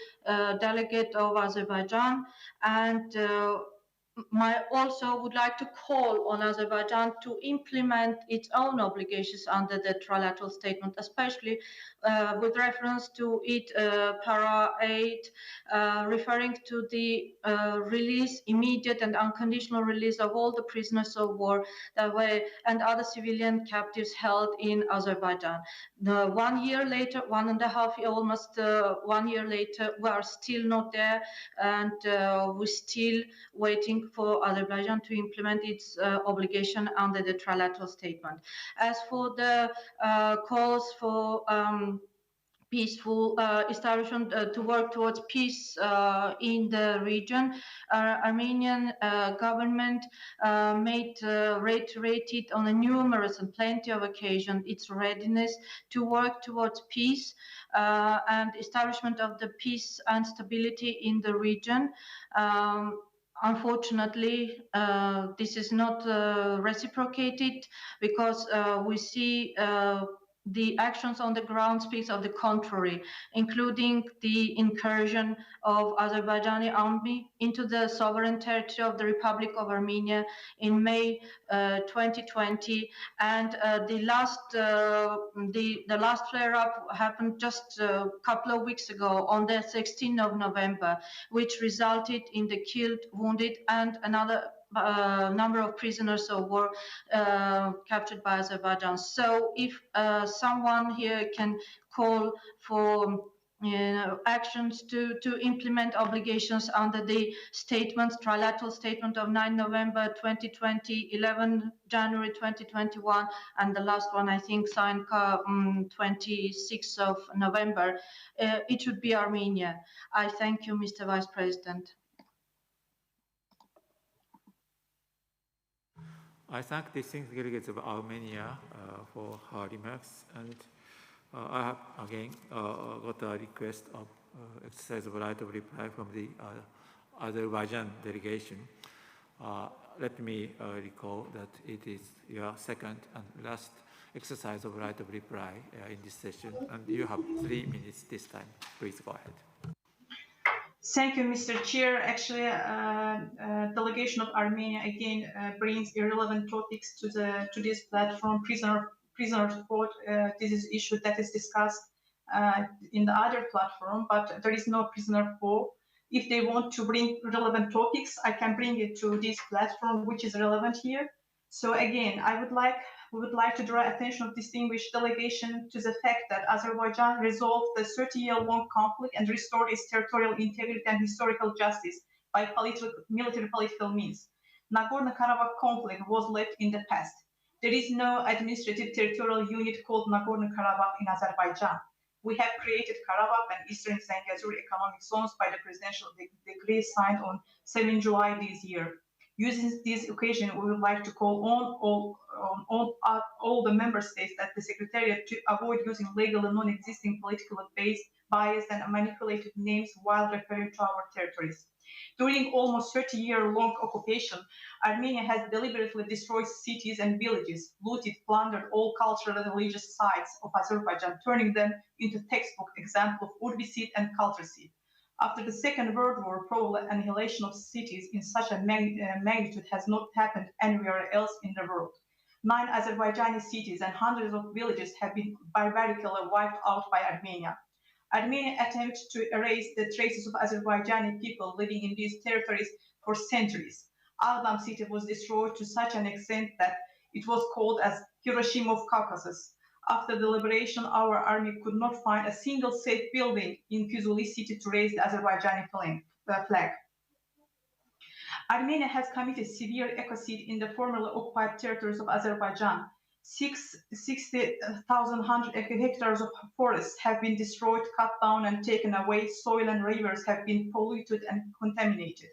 Speaker 20: delegate of Azerbaijan, and also would like to call on Azerbaijan to implement its own obligations under the trilateral statement, especially with reference to it para 8, referring to the release, immediate and unconditional release of all the prisoners of war that were and other civilian captives held in Azerbaijan. 1 year later, 1.5 years, almost 1 year later, we are still not there, and we're still waiting for Azerbaijan to implement its obligation under the trilateral statement. As for the calls for peaceful establishment to work towards peace in the region. Armenian government reiterated on a numerous and plenty of occasions its readiness to work towards peace and establishment of the peace and stability in the region. Unfortunately, this is not reciprocated because we see the actions on the ground speaks of the contrary, including the incursion of Azerbaijani army into the sovereign territory of the Republic of Armenia in May 2020, and the last flare-up happened just a couple of weeks ago on the 16th of November, which resulted in the killed, wounded, and another number of prisoners of war captured by Azerbaijan. So if someone here can call for actions to implement obligations under the statements, trilateral statement of 9 November 2020, 11 January 2021, and the last one, I think, signed 26th of November, it should be Armenia. I thank you, Mr. Vice President.
Speaker 7: I thank the distinguished delegates of Armenia for her remarks, and I have again got a request of exercise of right of reply from the Azerbaijan delegation. Let me recall that it is your second and last exercise of right of reply in this session, and you have 3 minutes this time. Please go ahead.
Speaker 2: Thank you, Mr. Chair. Actually, delegation of Armenia again brings irrelevant topics to this platform. Prisoner support. This is issue that is discussed in the other platform, but there is no prisoner for. If they want to bring relevant topics, I can bring it to this platform, which is relevant here. So again, we would like to draw attention of distinguished delegation to the fact that Azerbaijan resolved the 30-year-long conflict and restored its territorial integrity and historical justice by military political means. Nagorno-Karabakh conflict was left in the past. There is no administrative territorial unit called Nagorno-Karabakh in Azerbaijan. We have created Karabakh and Eastern Zangezur economic zones by the presidential decree signed on 7 July this year. Using this occasion, we would like to call on all the member states that the Secretariat to avoid using legal and non-existing political biased and manipulated names while referring to our territories. During almost 30-year-long occupation, Armenia has deliberately destroyed cities and villages, looted, plundered all cultural and religious sites of Azerbaijan, turning them into textbook example of urbicide and culturicide. After the Second World War, probably annihilation of cities in such a magnitude has not happened anywhere else in the world. 9 Azerbaijani cities and hundreds of villages have been barbarically wiped out by Armenia. Armenia attempts to erase the traces of Azerbaijani people living in these territories for centuries. Agdam city was destroyed to such an extent that it was called as Hiroshima of Caucasus. After the liberation, our army could not find a single safe building in Fuzuli city to raise the Azerbaijani flag. Armenia has committed severe ecocide in the formerly occupied territories of Azerbaijan. 60,100 hectares of forests have been destroyed, cut down, and taken away. Soil and rivers have been polluted and contaminated.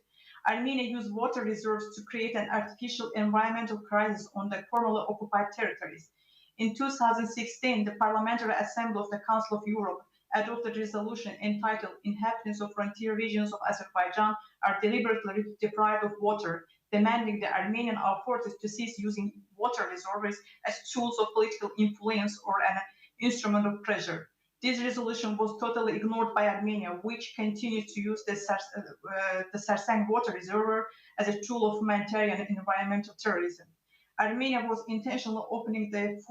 Speaker 2: Armenia used water reserves to create an artificial environmental crisis on the formerly occupied territories. In 2016, the Parliamentary Assembly of the Council of Europe adopted a resolution entitled Inhabitants of Frontier Regions of Azerbaijan are deliberately deprived of water, demanding the Armenian authorities to cease using water reservoirs as tools of political influence or an instrument of pressure. This resolution was totally ignored by Armenia, which continues to use the Sarsang water reservoir as a tool of humanitarian and environmental terrorism. Armenia was intentionally opening the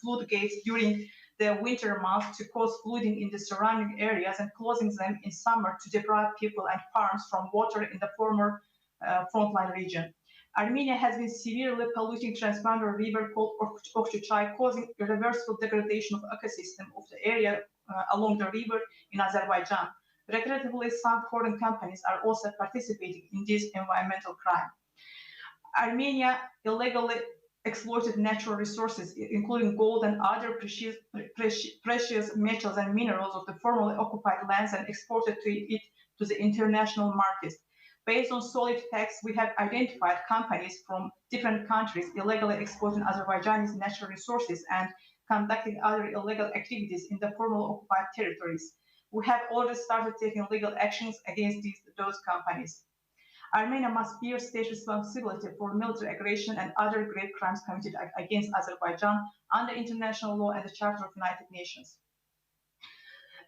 Speaker 2: floodgates during the winter months to cause flooding in the surrounding areas and closing them in summer to deprive people and farms from water in the former frontline region. Armenia has been severely polluting transboundary river called Okhchuchay, causing irreversible degradation of ecosystem of the area along the river in Azerbaijan. Regrettably, some foreign companies are also participating in this environmental crime. Armenia illegally exploited natural resources, including gold and other precious metals and minerals of the formerly occupied lands and exported it to the international markets. Based on solid facts, we have identified companies from different countries illegally exploiting Azerbaijani's natural resources and conducting other illegal activities in the formerly occupied territories. We have already started taking legal actions against those companies. Armenia must bear state responsibility for military aggression and other grave crimes committed against Azerbaijan under international law and the Charter of United Nations.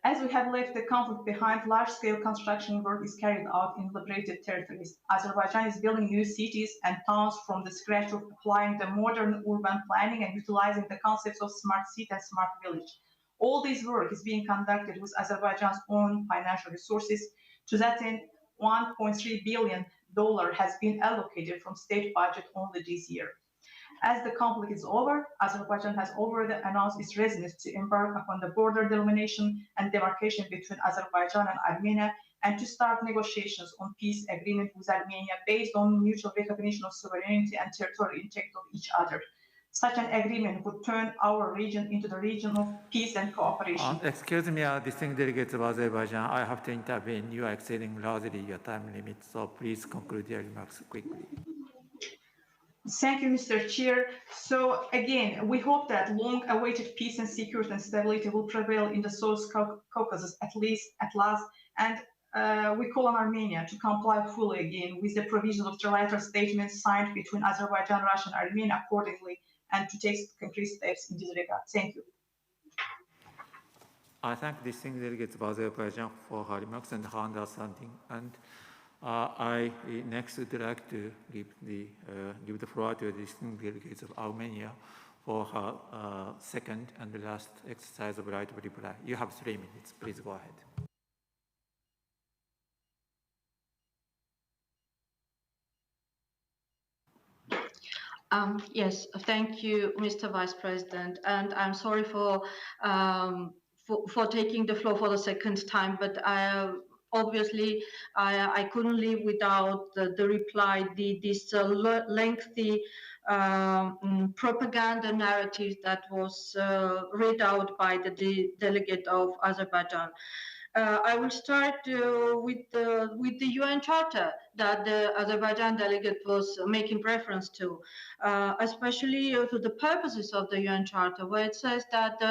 Speaker 2: As we have left the conflict behind, large-scale construction work is carried out in liberated territories. Azerbaijan is building new cities and towns from the scratch of applying the modern urban planning and utilizing the concepts of smart city and smart village. All this work is being conducted with Azerbaijan's own financial resources. To that end, $1.3 billion has been allocated from state budget only this year. As the conflict is over, Azerbaijan has already announced its readiness to embark upon the border delimitation and demarcation between Azerbaijan and Armenia and to start negotiations on peace agreement with Armenia based on mutual recognition of sovereignty and territorial integrity of each other. Such an agreement would turn our region into the region of peace and cooperation.
Speaker 7: Excuse me, distinguished delegates of Azerbaijan, I have to intervene. You are exceeding largely your time limit, so please conclude your remarks quickly.
Speaker 2: Thank you, Mr. Chair. So again, we hope that long-awaited peace and security and stability will prevail in the South Caucasus, at last, and we call on Armenia to comply fully again with the provisions of trilateral statements signed between Azerbaijan, Russia, and Armenia accordingly, and to take concrete steps in this regard. Thank you.
Speaker 7: I thank distinguished delegates of Azerbaijan for her remarks and her understanding. And I next would like to give the floor to the distinguished delegates of Armenia for her second and the last exercise of right of reply. You have 3 minutes. Please go ahead.
Speaker 20: Yes, thank you, Mr. Vice President, and I'm sorry for taking the floor for the second time, but obviously I couldn't live without the reply, this lengthy propaganda narrative that was read out by the delegate of Azerbaijan. I will start with the UN Charter that the Azerbaijan delegate was making reference to, especially to the purposes of the UN Charter, where it says that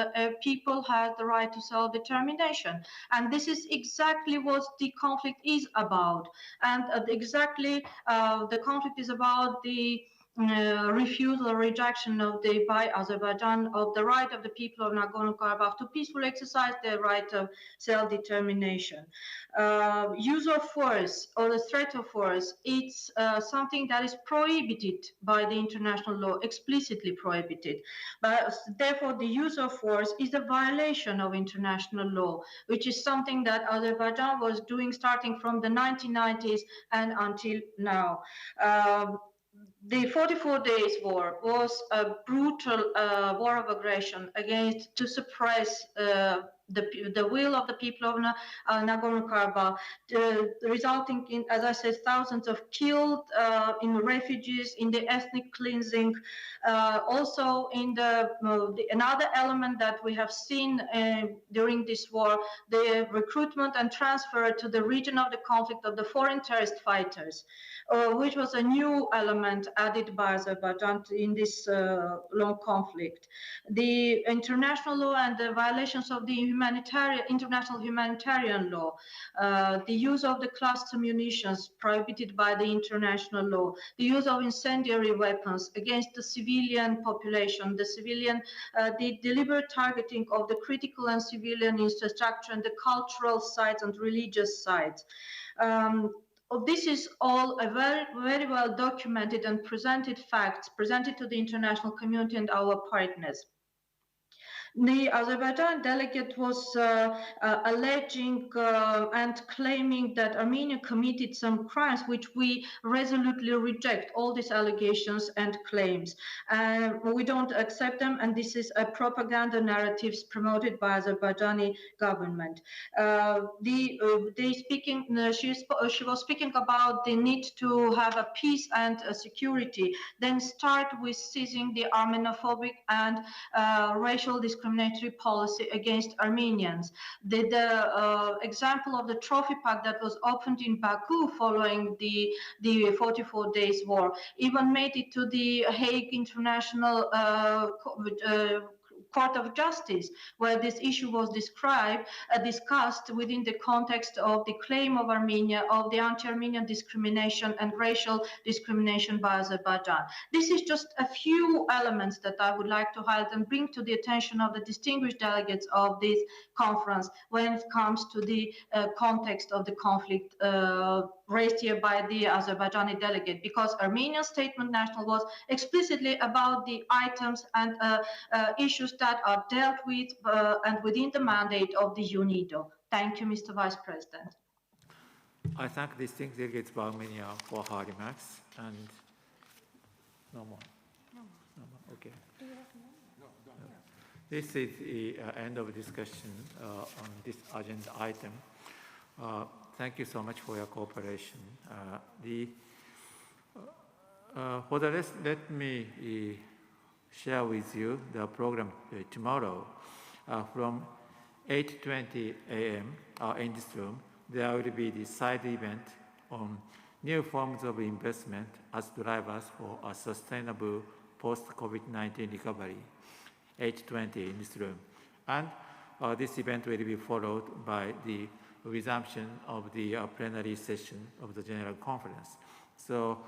Speaker 20: people have the right to self-determination. And this is exactly what the conflict is about. And exactly the conflict is about the refusal or rejection by Azerbaijan of the right of the people of Nagorno-Karabakh to peacefully exercise their right of self-determination. Use of force or the threat of force, it's something that is prohibited by the international law, explicitly prohibited. But therefore, the use of force is a violation of international law, which is something that Azerbaijan was doing starting from the 1990s and until now. The 44 Days War was a brutal war of aggression to suppress the will of the people of Nagorno-Karabakh, resulting in, as I said, thousands of killed, in refugees, in the ethnic cleansing. Also, in another element that we have seen during this war, the recruitment and transfer to the region of the conflict of the foreign terrorist fighters, which was a new element added by Azerbaijan in this long conflict. The international law and the violations of the international humanitarian law, the use of the cluster munitions prohibited by the international law, the use of incendiary weapons against the civilian population, the deliberate targeting of the critical and civilian infrastructure and the cultural sites and religious sites. This is all a very, very well documented and presented facts presented to the international community and our partners. The Azerbaijan delegate was alleging and claiming that Armenia committed some crimes, which we resolutely reject, all these allegations and claims. We don't accept them, and this is a propaganda narratives promoted by Azerbaijani government. She was speaking about the need to have a peace and a security, then start with seizing the Armenophobic and racial discriminatory policy against Armenians. The example of the trophy park that was opened in Baku following the 44 days war even made it to the Hague International Court of Justice, where this issue was discussed within the context of the claim of Armenia of the anti-Armenian discrimination and racial discrimination by Azerbaijan. This is just a few elements that I would like to highlight and bring to the attention of the distinguished delegates of this conference when it comes to the context of the conflict raised here by the Azerbaijani delegate, because Armenian statement national was explicitly about the items and issues that are dealt with and within the mandate of the UNIDO. Thank you, Mr. Vice President.
Speaker 7: I thank distinguished delegates of Armenia for her remarks, and no more. No more. Okay. This is the end of discussion on this agenda item. Thank you so much for your cooperation. For the rest, let me share with you the program tomorrow. From 8:20 a.m. In this room, there will be the side event on new forms of investment as drivers for a sustainable post-COVID-19 recovery, 8:20 in this room. And this event will be followed by the resumption of the plenary session of the General Conference. So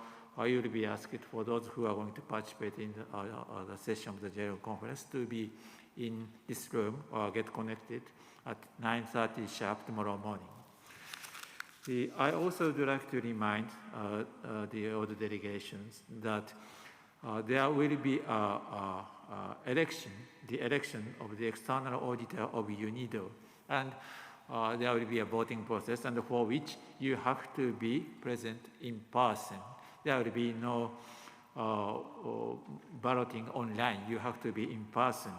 Speaker 7: you will be asked, for those who are going to participate in the session of the General Conference, to be in this room or get connected at 9:30 sharp tomorrow morning. I also would like to remind the other delegations that there will be the election of the external auditor of UNIDO, and there will be a voting process, and for which you have to be present in person. There will be no balloting online. You have to be in person,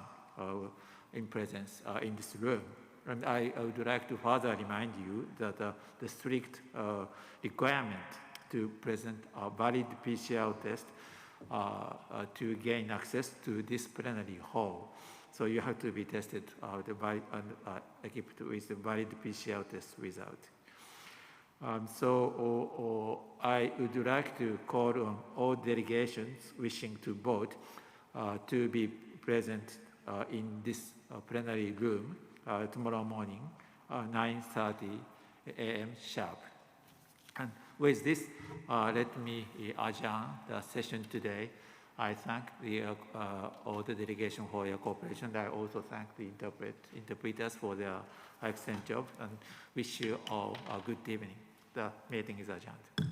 Speaker 7: in presence in this room. And I would like to further remind you that the strict requirement to present a valid PCR test to gain access to this plenary hall. So you have to be tested equipped with a valid PCR test result. I would like to call on all delegations wishing to vote to be present in this plenary room tomorrow morning, 9:30 a.m. sharp. And with this, let me adjourn the session today. I thank all the delegation for your cooperation. I also thank the interpreters for their excellent job, and wish you all a good evening. The meeting is adjourned.